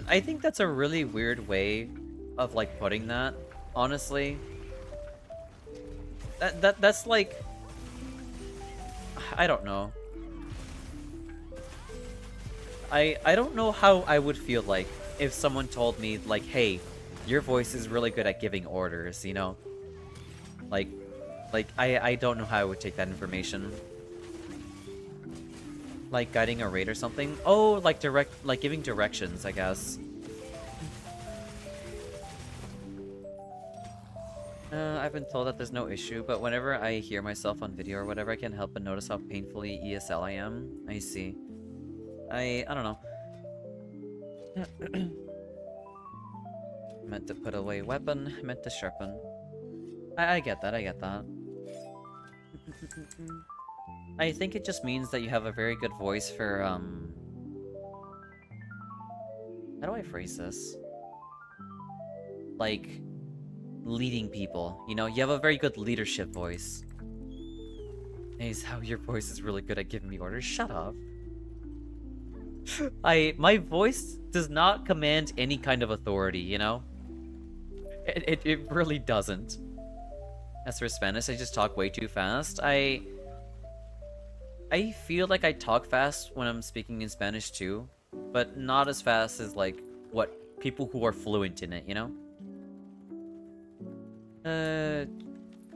I think that's a really weird way of, like, putting that, honestly. That's like... I don't know. I don't know how I would feel like if someone told me, like, hey, your voice is really good at giving orders, you know? Like, I don't know how I would take that information. Like, guiding a raid or something? Oh, like giving directions, I guess. I've been told that there's no issue, but whenever I hear myself on video or whatever, I can't help but notice how painfully ESL I am. I see. I don't know. Meant to put away weapon, meant to sharpen. I get that, I get that. I think it just means that you have a very good voice for, how do I phrase this? Like, leading people. You know, you have a very good leadership voice. Hey, how your voice is really good at giving me orders. Shut up. My voice does not command any kind of authority, you know? It really doesn't. As for Spanish, I just talk way too fast. I feel like I talk fast when I'm speaking in Spanish too, but not as fast as like what people who are fluent in it, you know?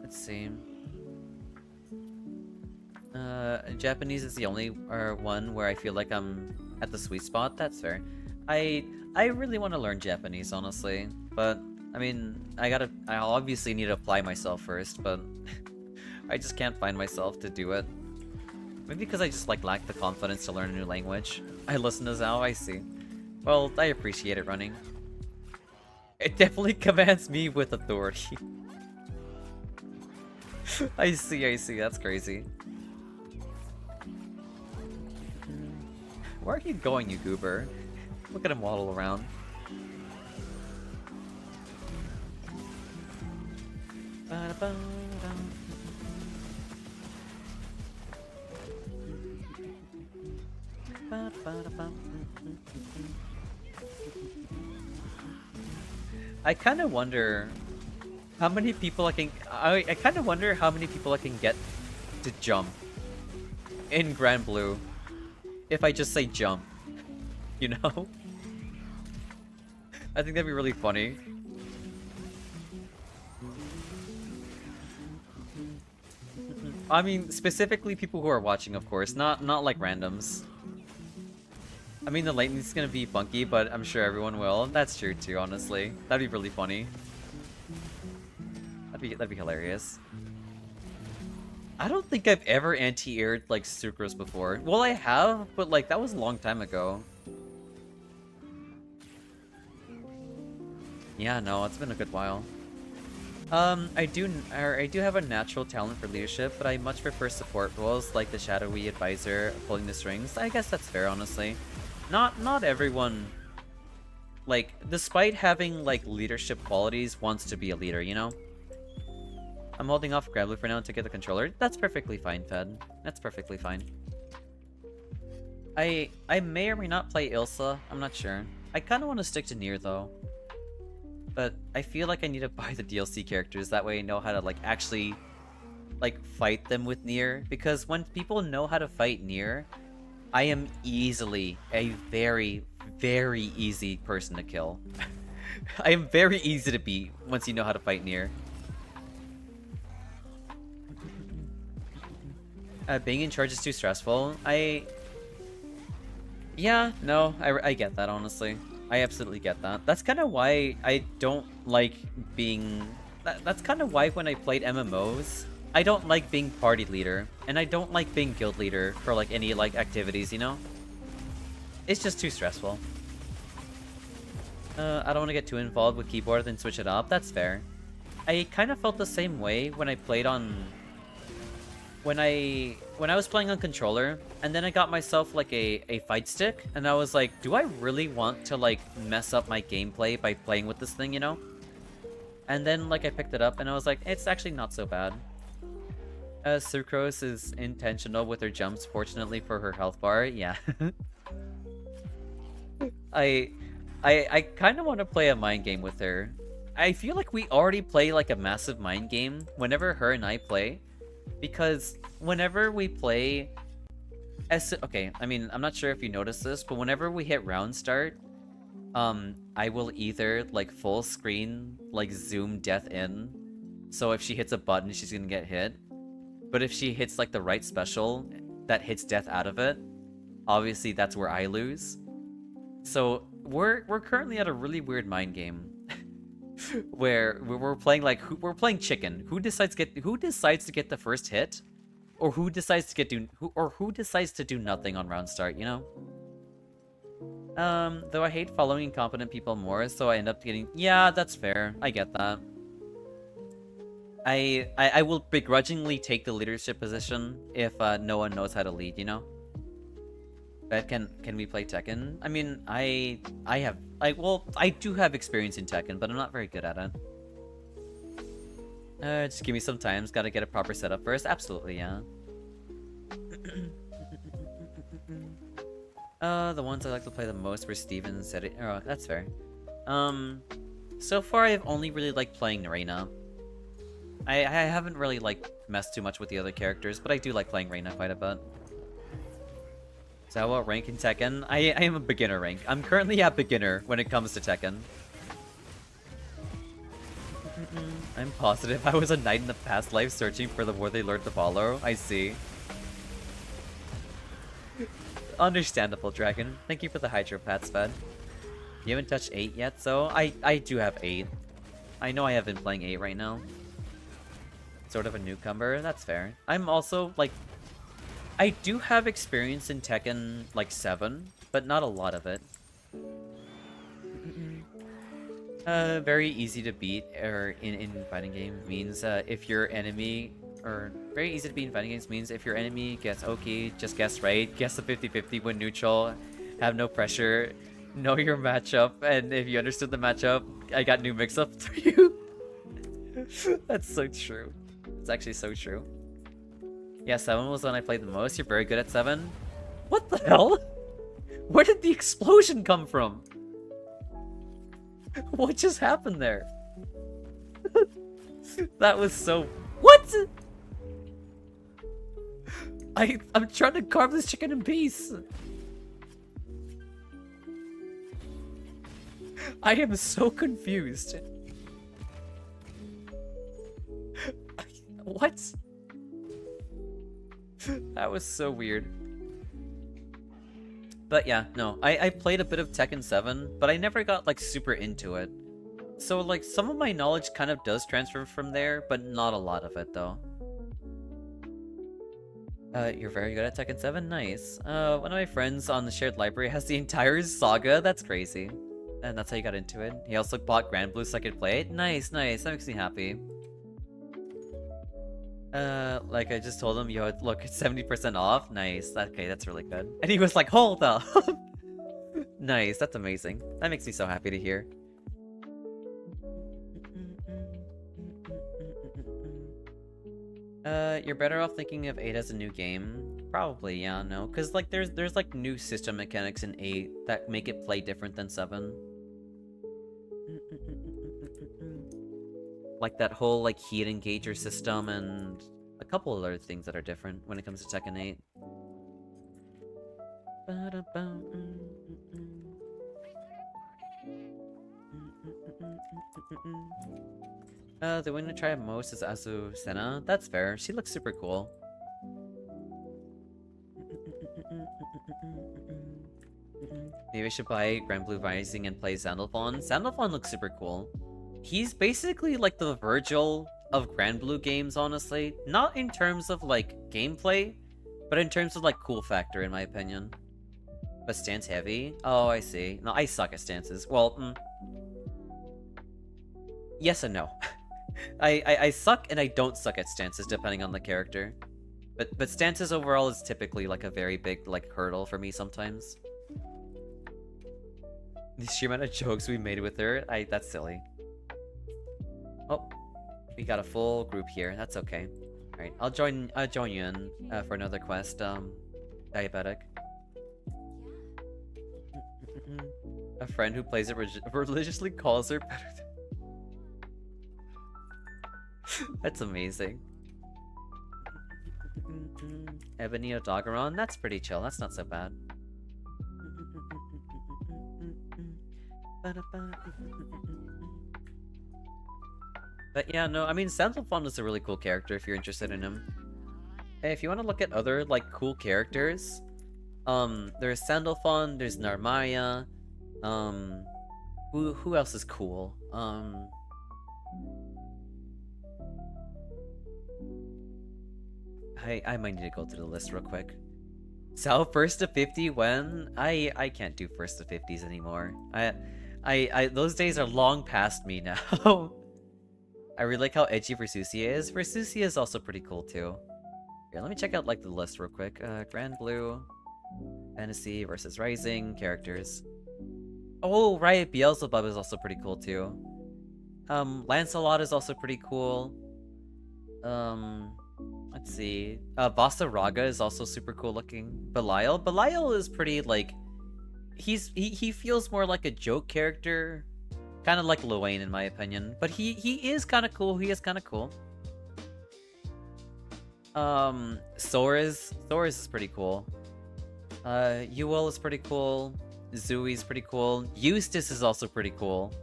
Let's see. Japanese is the only one where I feel like I'm at the sweet spot. That's fair. I really want to learn Japanese, honestly, but I mean, I obviously need to apply myself first, but I just can't find myself to do it. Maybe because I just like lack the confidence to learn a new language. I listen to Xao, I see. Well, I appreciate it running. It definitely commands me with authority. I see, that's crazy. Where are you going, you goober? Look at him waddle around. I kind of wonder how many people I kind of wonder how many people I can get to jump in Grand Blue if I just say jump, you know? I think that'd be really funny. I mean, specifically people who are watching, of course, not like randoms. I mean, the latency's gonna be funky, but I'm sure everyone will. That's true too, honestly. That'd be really funny. That'd be hilarious. I don't think I've ever anti-aired like sucrose before. Well, I have, but like that was a long time ago. Yeah, no, it's been a good while. I do have a natural talent for leadership, but I much prefer support roles like the shadowy advisor pulling the strings. I guess that's fair, honestly. Not everyone, like, despite having like leadership qualities, wants to be a leader, you know? I'm holding off Grablu for now to get the controller. That's perfectly fine, Fed. That's perfectly fine. I may or may not play Ilsa. I'm not sure. I kind of want to stick to Nier though. But I feel like I need to buy the DLC characters, that way I know how to like actually like fight them with Nier. Because when people know how to fight Nier, I am easily a very, very easy person to kill. I am very easy to beat once you know how to fight Nier. Being in charge is too stressful. Yeah, no, I get that, honestly. I absolutely get that. That's kind of why I don't like being... That's kind of why when I played MMOs, I don't like being party leader, and I don't like being guild leader for like any like activities, you know? It's just too stressful. I don't want to get too involved with keyboard and switch it up. That's fair. I kind of felt the same way when I played on... When I was playing on controller, and then I got myself like a fight stick, and I was like, do I really want to like mess up my gameplay by playing with this thing, you know? And then like I picked it up, and I was like, it's actually not so bad. Sucrose is intentional with her jumps, fortunately for her health bar. Yeah. I kind of want to play a mind game with her. I feel like we already play like a massive mind game whenever her and I play. Because whenever we play... Okay, I mean, I'm not sure if you noticed this, but whenever we hit round start, I will either, like, full screen, like, zoom death in. So if she hits a button, she's gonna get hit. But if she hits, like, the right special that hits death out of it, obviously that's where I lose. So we're currently at a really weird mind game. where we're playing like we're playing chicken. Who decides to get the first hit, or who decides to do nothing on round start, you know? Though I hate following incompetent people more, so I end up getting... Yeah, that's fair. I get that. I will begrudgingly take the leadership position if no one knows how to lead, you know? But can we play Tekken? I mean, I do have experience in Tekken, but I'm not very good at it. Just give me some time. Gotta get a proper setup first. Absolutely, yeah. The ones I like to play the most were Steven said it. Oh, that's fair. So far I've only really liked playing Reina. I haven't really like messed too much with the other characters, but I do like playing Reina quite a bit. So what rank in Tekken? I am a beginner rank. I'm currently at beginner when it comes to Tekken. I'm positive I was a knight in the past life searching for the worthy lord to follow. I see. Understandable, Dragon. Thank you for the hydropats, Fed. You haven't touched 8 yet, so I do have 8. I know I have been playing 8 right now. Sort of a newcomer, that's fair. I'm also, like... I do have experience in Tekken, like, 7, but not a lot of it. Very easy to beat, or in fighting game means, if your enemy... Or, very easy to beat in fighting games means if your enemy gets okay, just guess right, guess the 50-50, win neutral, have no pressure, know your matchup, and if you understood the matchup, I got new mix-up for you. That's so true. It's actually so true. Yeah, 7 was when I played the most. You're very good at 7. What the hell? Where did the explosion come from? What just happened there? That was so... What?! I'm trying to carve this chicken in peace. I am so confused. What? That was so weird. But yeah, no, I played a bit of Tekken 7, but I never got like super into it. So like some of my knowledge kind of does transfer from there, but not a lot of it though. You're very good at Tekken 7? Nice. One of my friends on the shared library has the entire saga. That's crazy. And that's how you got into it. He also bought Grand Blue so I could play it. Nice, nice. That makes me happy. Like I just told him, yo, look, it's 70% off. Nice. Okay, that's really good. And he was like, hold up. Nice, that's amazing. That makes me so happy to hear. You're better off thinking of 8 as a new game. Probably, yeah, no. Cause like there's like new system mechanics in 8 that make it play different than 7. Like that whole like heat engager system and a couple other things that are different when it comes to Tekken 8. The one to try most is Azucena. That's fair. She looks super cool. Maybe I should buy Grand Blue Rising and play Sandalphon. Sandalphon looks super cool. He's basically like the Virgil of Grand Blue games, honestly. Not in terms of like gameplay, but in terms of like cool factor, in my opinion. But stance heavy? Oh, I see. No, I suck at stances. Well, yes and no. I suck and I don't suck at stances depending on the character. But stances overall is typically like a very big like hurdle for me sometimes. The sheer amount of jokes we made with her, that's silly. Oh, we got a full group here. That's okay. All right, I'll join you in for another quest. Diabetic. A friend who plays it religiously calls her better than... That's amazing. Ebony Odogaron, that's pretty chill. That's not so bad. But yeah, no, I mean, Sandalphon is a really cool character if you're interested in him. Hey, if you want to look at other, like, cool characters, there's Sandalphon, there's Narmaya, who else is cool? I might need to go through the list real quick. So first to 50 when? I can't do first to 50s anymore. I those days are long past me now. I really like how edgy Versusia is. Versusia is also pretty cool too. Here, let me check out like the list real quick. Grand Blue, Fantasy versus Rising, characters. Oh, right, Beelzebub is also pretty cool too. Lancelot is also pretty cool. Let's see. Vasa Raga is also super cool looking. Belial is pretty like he feels more like a joke character. Kind of like Luane in my opinion. But he is kind of cool. He is kind of cool. Sora's is pretty cool. Ewell is pretty cool. Zooey's pretty cool. Eustace is also pretty cool.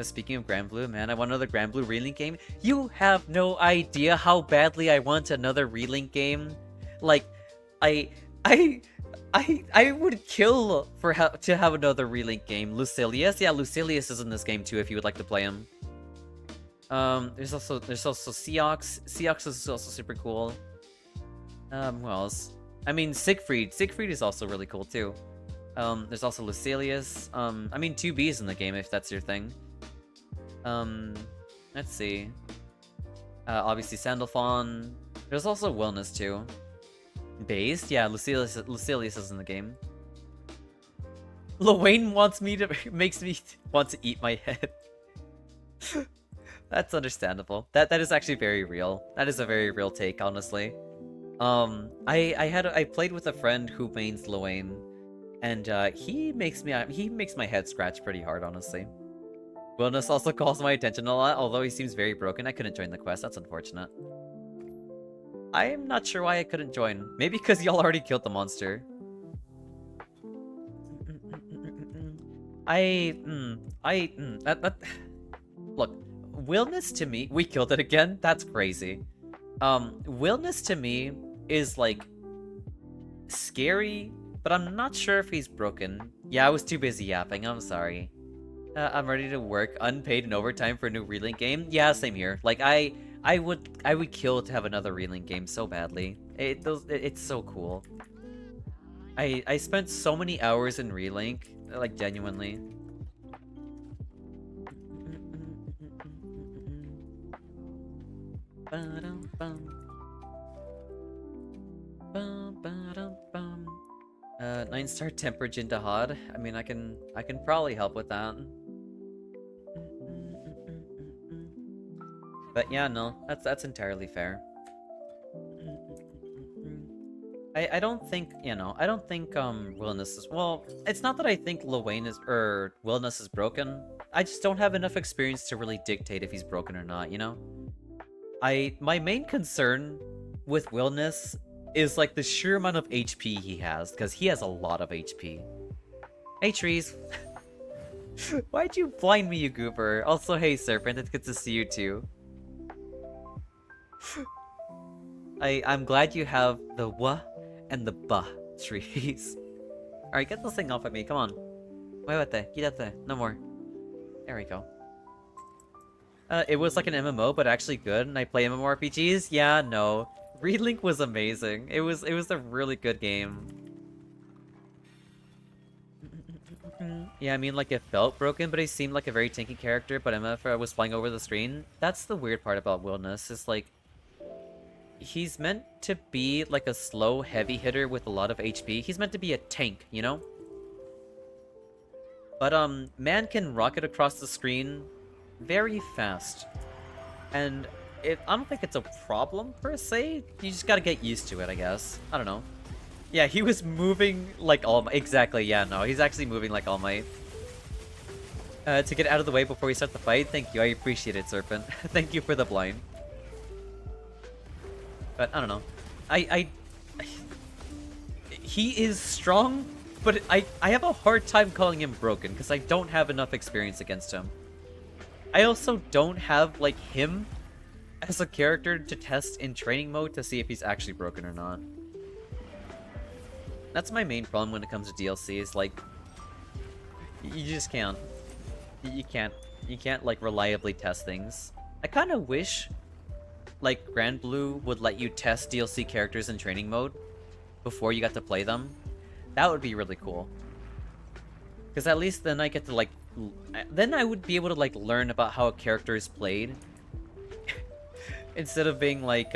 Speaking of Grand Blue, man, I want another Grand Blue relink game. You have no idea how badly I want another relink game. Like, I would kill for to have another relink game. Lucilius, yeah, Lucilius is in this game too. If you would like to play him. There's also Seox. Seox is also super cool. Who else? I mean, Siegfried. Siegfried is also really cool too. There's also Lucilius. I mean, 2B's in the game if that's your thing. Let's see. Obviously Sandalphon. There's also Wellness too. Based? Yeah, Lucilius is in the game. Luane makes me want to eat my head. That's understandable. That is actually very real. That is a very real take, honestly. I played with a friend who mains Luane, and he makes my head scratch pretty hard, honestly. Wellness also calls my attention a lot, although he seems very broken. I couldn't join the quest, that's unfortunate. I'm not sure why I couldn't join. Maybe because y'all already killed the monster. Look, Willness to me, we killed it again? That's crazy. Willness to me is like scary, but I'm not sure if he's broken. Yeah, I was too busy yapping, I'm sorry. I'm ready to work unpaid and overtime for a new relink game. Yeah, same here. Like I would kill to have another relink game so badly. It's so cool. I spent so many hours in relink, like genuinely. Nine-star temper Jindahad. I mean, I can probably help with that. But yeah, no, that's entirely fair. I don't think, you know, I don't think Willness is, well, it's not that I think Luane is, or Willness is broken. I just don't have enough experience to really dictate if he's broken or not, you know? My main concern with Willness is like the sheer amount of HP he has, because he has a lot of HP. Hey, trees. Why'd you blind me, you goober? Also, hey, Serpent, it's good to see you too. I'm glad you have the wa and the ba trees. Alright, get this thing off of me, come on. No more. There we go. It was like an MMO, but actually good, and I play MMORPGs? Yeah, no. Relink was amazing. It was a really good game. Yeah, I mean, like, it felt broken, but he seemed like a very tanky character, but MF was flying over the screen. That's the weird part about Willness, is like, he's meant to be like a slow, heavy hitter with a lot of HP. He's meant to be a tank, you know? But, man can rocket across the screen very fast. And I don't think it's a problem, per se. You just gotta get used to it, I guess. I don't know. Yeah, he was moving like All Might. Exactly, yeah, no. He's actually moving like All Might. To get out of the way before we start the fight, thank you. I appreciate it, Serpent. Thank you for the blind. But, I don't know. He is strong, but I have a hard time calling him broken, because I don't have enough experience against him. I also don't have, like, him as a character to test in training mode to see if he's actually broken or not. That's my main problem when it comes to DLCs, like, you just can't. You can't, like, reliably test things. I kind of wish, like, Grand Blue would let you test DLC characters in training mode. before you got to play them, that would be really cool. Because at least then I get to, like, then I would be able to, like, learn about how a character is played. Instead of being, like,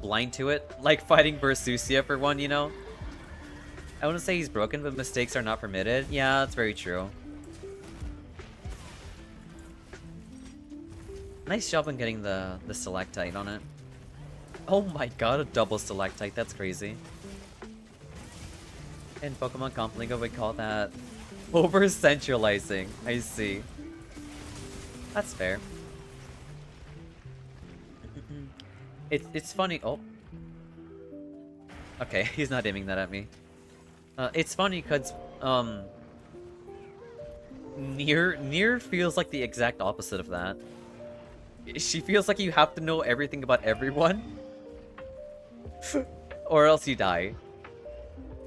blind to it. Like fighting Versusia for one, you know? I wouldn't say he's broken, but mistakes are not permitted. Yeah, that's very true. Nice job on getting the stalactite on it. Oh my god, a double stalactite. That's crazy. In Pokemon Comp Lingo, we call that over-centralizing. I see. That's fair. It's funny. Oh. Okay, he's not aiming that at me. It's funny because Nier feels like the exact opposite of that. She feels like you have to know everything about everyone, or else you die.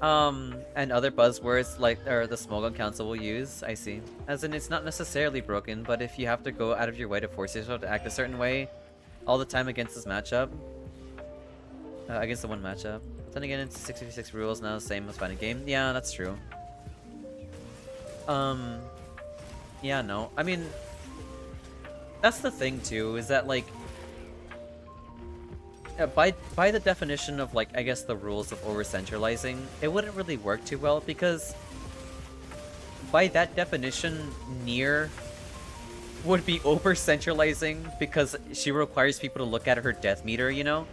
And other buzzwords like the Smogon Council will use. I see. As in, it's not necessarily broken, but if you have to go out of your way to force yourself to act a certain way all the time against this matchup, against the one matchup. Then again, it's 6v6 rules now, same as fighting game. Yeah, that's true. Yeah, no. I mean, that's the thing too, is that like, by the definition of like, I guess the rules of over-centralizing, it wouldn't really work too well because by that definition, Nier would be over-centralizing because she requires people to look at her death meter, you know?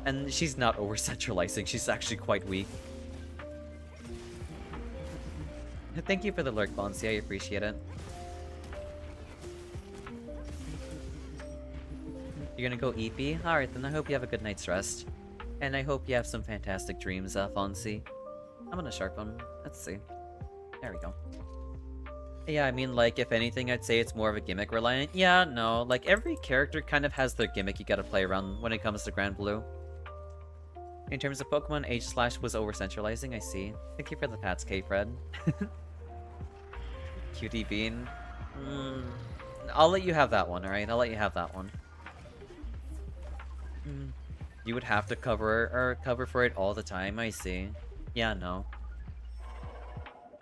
And she's not over-centralizing, she's actually quite weak. Thank you for the lurk, Bonsi, I appreciate it. You're gonna go EP? Alright, then I hope you have a good night's rest. And I hope you have some fantastic dreams, Fonzie. I'm gonna sharp him. Let's see. There we go. Yeah, I mean, like, if anything, I'd say it's more of a gimmick reliant. Yeah, no, like, every character kind of has their gimmick you gotta play around when it comes to Grand Blue. In terms of Pokemon, H-Slash was over-centralizing, I see. Thank you for the pats, K-Fred. Cutie Bean. I'll let you have that one, alright? I'll let you have that one. You would have to cover for it all the time, I see. Yeah, no.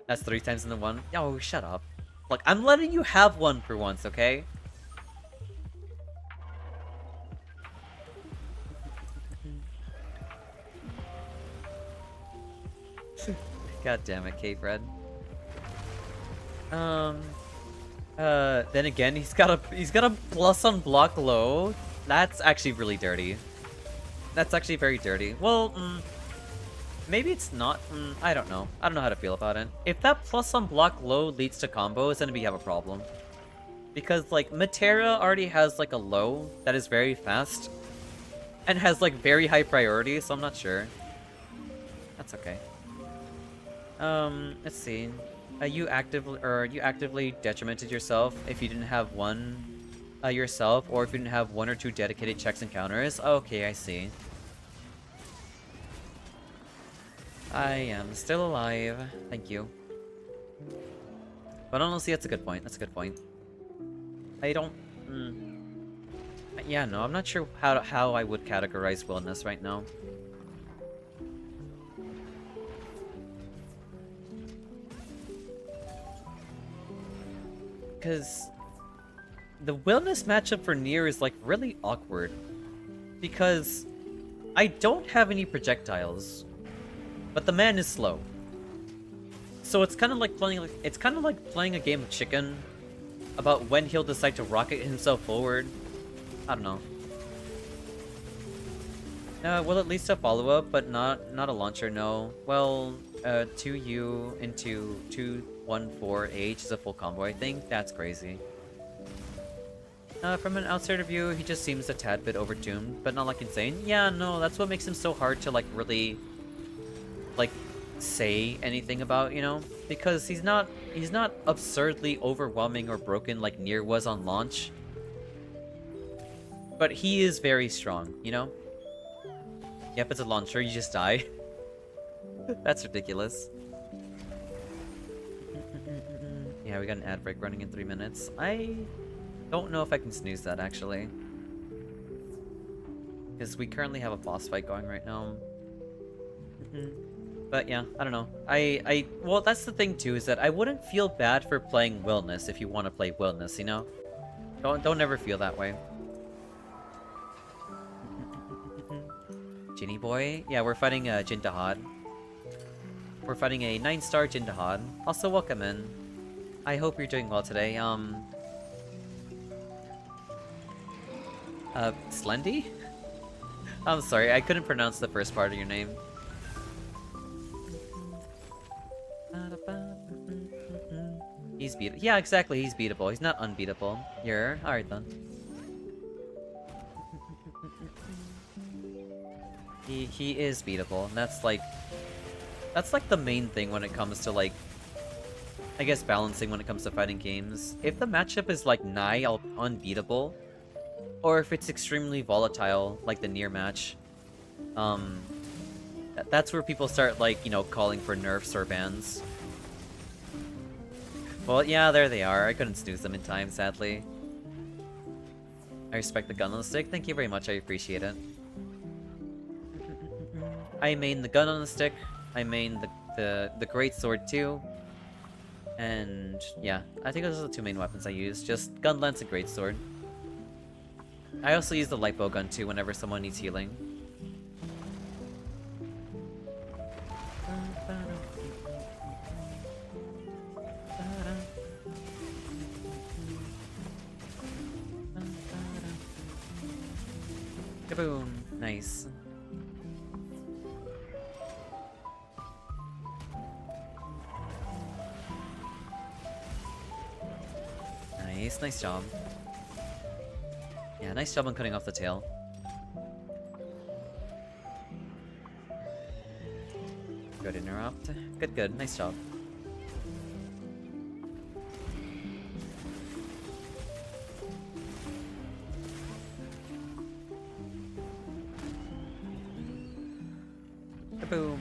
That's 3 times in the one. Oh, shut up. Look, I'm letting you have one for once, okay? God damn it, K-Fred. Then again, he's got a plus on block low. That's actually really dirty. That's actually very dirty. Well, maybe it's not. I don't know. I don't know how to feel about it. If that plus on block low leads to combos, then we have a problem. Because, like, Matera already has, like, a low that is very fast. And has, like, very high priority, so I'm not sure. That's okay. Let's see. You actively detrimented yourself if you didn't have one yourself, or if you didn't have 1 or 2 dedicated checks and counters. Okay, I see. I am still alive. Thank you. But honestly, that's a good point. That's a good point. I don't... Yeah, no, I'm not sure how I would categorize wellness right now. Because the wellness matchup for Nier is like really awkward. Because I don't have any projectiles, but the man is slow. So it's kind of like playing a game of chicken about when he'll decide to rocket himself forward. I don't know. Well, at least a follow-up, but not a launcher, no. Well, 2U into 214H is a full combo, I think. That's crazy. From an outsider view, he just seems a tad bit overtuned, but not like insane. Yeah, no, that's what makes him so hard to like really like say anything about, you know? Because he's not absurdly overwhelming or broken like Nier was on launch. But he is very strong, you know? Yep, it's a launcher, you just die. That's ridiculous. Yeah, we got an ad break running in 3 minutes. I don't know if I can snooze that, actually. Because we currently have a boss fight going right now. But yeah, I don't know. Well, that's the thing too, is that I wouldn't feel bad for playing Wilderness if you want to play Wilderness, you know? Don't ever feel that way. Ginny boy? Yeah, we're fighting Jindahad. We're fighting a 9-star Jindahad. Also, welcome in. I hope you're doing well today. Slendy? I'm sorry, I couldn't pronounce the first part of your name. He's beatable. Yeah, exactly, he's beatable. He's not unbeatable. You're... Alright then. He is beatable, and that's like the main thing when it comes to, like, I guess balancing when it comes to fighting games. If the matchup is like nigh unbeatable, or if it's extremely volatile, like the near match, that's where people start, like, you know, calling for nerfs or bans. Well, yeah, there they are. I couldn't snooze them in time, sadly. I respect the gun on the stick. Thank you very much, I appreciate it. I main the gun on the stick. I main the greatsword too. And yeah, I think those are the two main weapons I use. Just gun lance and greatsword. I also use the light bow gun too whenever someone needs healing. Kaboom! Nice. Nice job. Yeah, nice job on cutting off the tail. Good interrupt. Good, nice job. Kaboom!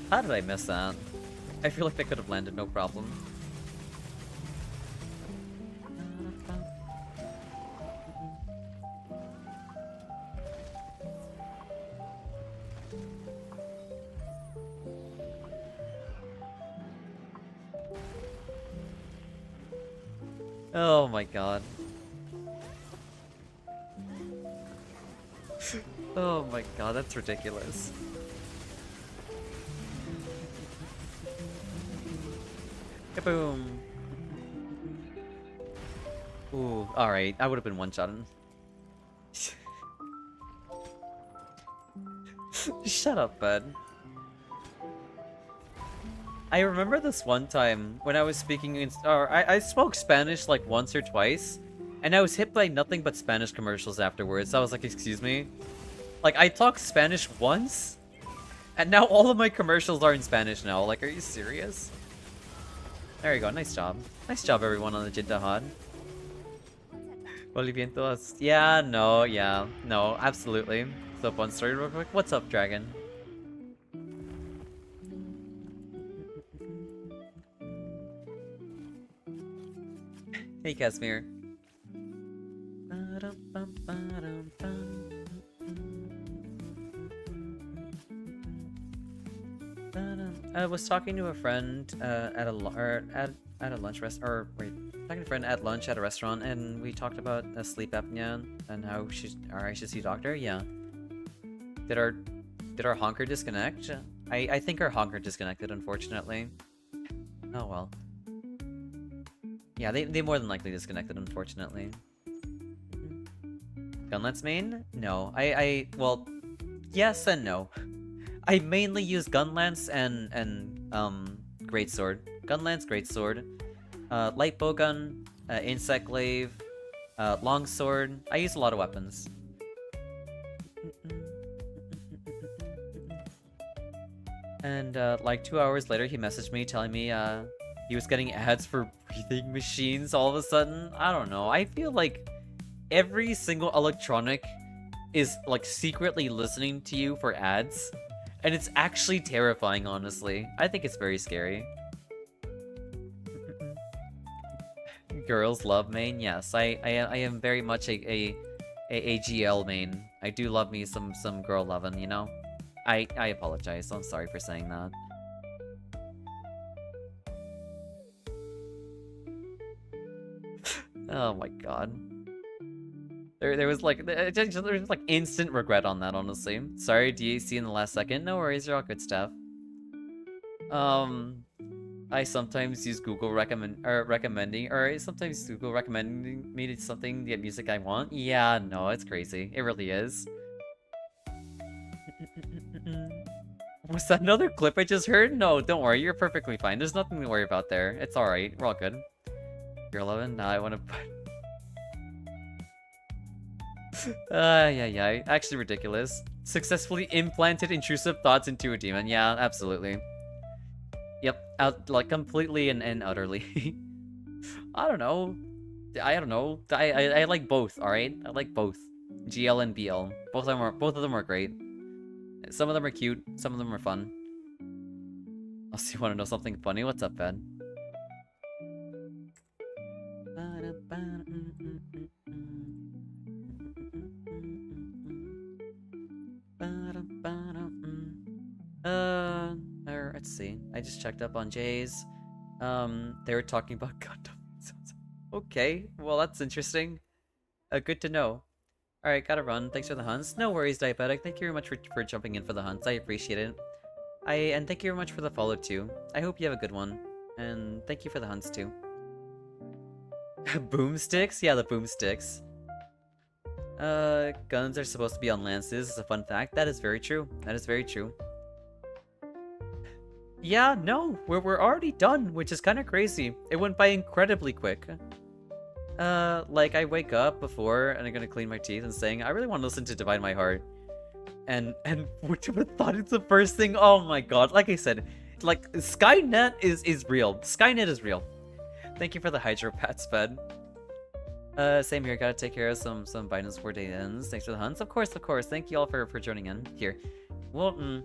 How did I miss that? I feel like that could have landed no problem. Oh my god. Oh my god, that's ridiculous. Kaboom! Ooh, alright, I would have been one-shotting. Shut up, bud. I remember this one time when I was speaking in... Or I spoke Spanish like once or twice, and I was hit by nothing but Spanish commercials afterwards. I was like, excuse me? Like, I talked Spanish once, and now all of my commercials are in Spanish now. Like, are you serious? There you go, nice job. Nice job, everyone on the Jindahad. Bolivientos. Yeah, no, absolutely. So, one story real quick. What's up, Dragon? Hey, Casimir. I was talking to a friend at a lunch talking to a friend at lunch at a restaurant, and we talked about sleep apnea and how I should see a doctor. Yeah. Did our honker disconnect? I think our honker disconnected, unfortunately. Oh well. Yeah, they more than likely disconnected, unfortunately. Gunlance main? No. Well, yes and no. I mainly use Gunlance and Greatsword. Gunlance, Greatsword. Light Bowgun, Insect Glaive, Longsword. I use a lot of weapons. And like 2 hours later, he messaged me telling me he was getting ads for breathing machines all of a sudden. I don't know. I feel like every single electronic is like secretly listening to you for ads. And it's actually terrifying, honestly. I think it's very scary. Girls love main, yes. I am very much a GL main. I do love me some girl loving, you know? I apologize. I'm sorry for saying that. Oh my god. There was like instant regret on that, honestly. Sorry, DAC in the last second. No worries, you're all good stuff. I sometimes use Google recommending, or I sometimes use Google recommending me to something, the music I want. Yeah, no, it's crazy. It really is. Was that another clip I just heard? No, don't worry. You're perfectly fine. There's nothing to worry about there. It's alright. We're all good. You're 11? Now I want to put... yeah. Actually ridiculous. Successfully implanted intrusive thoughts into a demon. Yeah, absolutely. Yep, like completely and utterly. I don't know. I like both, alright? I like both. GL and BL. Both of them are great. Some of them are cute, some of them are fun. Also, you wanna know something funny? What's up, Ben? Let's see. I just checked up on Jay's. They were talking about Gundam. Okay, well that's interesting. Good to know. Alright, gotta run. Thanks for the hunts. No worries, Diabetic. Thank you very much for jumping in for the hunts. I appreciate it. And thank you very much for the follow too. I hope you have a good one. And thank you for the hunts too. Boomsticks? Yeah, the boomsticks. Guns are supposed to be on lances. It's a fun fact. That is very true. That is very true. Yeah, no, we're already done, which is kind of crazy. It went by incredibly quick. Like I wake up before and I'm gonna clean my teeth and saying, I really want to listen to Divide My Heart. And Vtuber thought it's the first thing. Oh my god, like I said, like Skynet is real. Skynet is real. Thank you for the hydropats, Fed. Same here, gotta take care of some Biden's 4 day ends. Thanks for the hunts. Of course. Thank you all for joining in. Here. Well,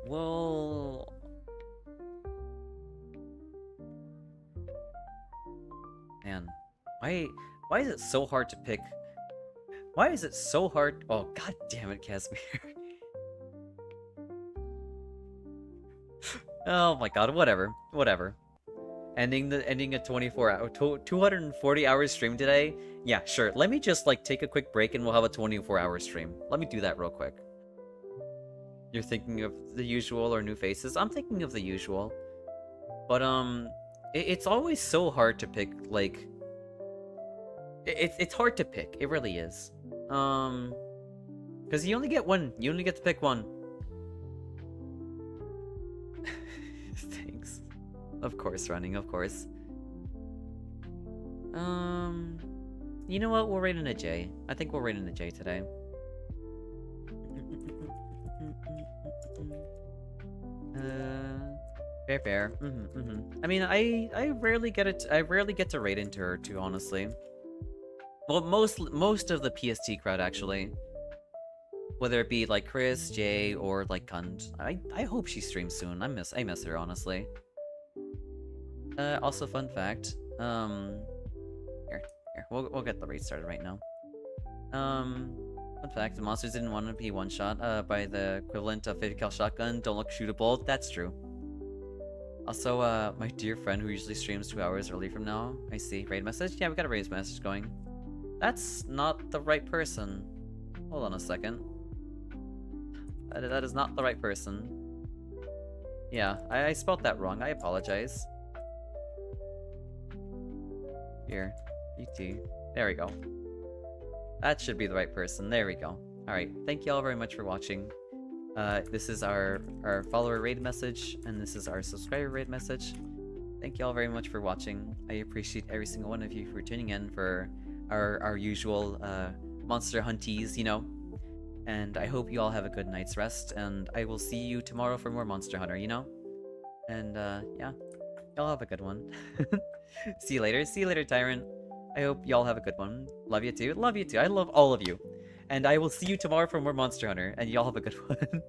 Well... Man, why is it so hard to pick? Why is it so hard? Oh, god damn it, Casimir. Oh my god, whatever. Ending a 240 hour stream today? Yeah, sure. Let me just like take a quick break and we'll have a 24-hour stream. Let me do that real quick. You're thinking of the usual or new faces? I'm thinking of the usual. But it's always so hard to pick, like it's hard to pick. It really is. Because you only get one. You only get to pick one. Thanks. Of course, running, of course. You know what? We'll rate in a J. I think we'll rate in a J today. Fair. I mean, I rarely get it. I rarely get to rate into her too, honestly. Well, most of the PST crowd actually. Whether it be like Chris, Jay, or like Kund. I hope she streams soon. I miss her, honestly. Also, fun fact. Here, we'll get the raid started right now. Fun fact: the monsters didn't want to be one shot. By the equivalent of 50 cal shotgun. Don't look shootable. That's true. Also, my dear friend who usually streams 2 hours early from now. I see. Raid message. Yeah, we got a raid message going. That's not the right person. Hold on a second. That is not the right person. Yeah, I spelled that wrong. I apologize. Here, ET. There we go. That should be the right person. There we go. Alright, thank you all very much for watching. This is our follower raid message, and this is our subscriber raid message. Thank you all very much for watching. I appreciate every single one of you for tuning in for our usual monster hunties, you know. And I hope you all have a good night's rest, and I will see you tomorrow for more Monster Hunter, you know? And, yeah. Y'all have a good one. See you later, Tyrant. I hope y'all have a good one. Love you too. Love you too. I love all of you. And I will see you tomorrow for more Monster Hunter, and y'all have a good one.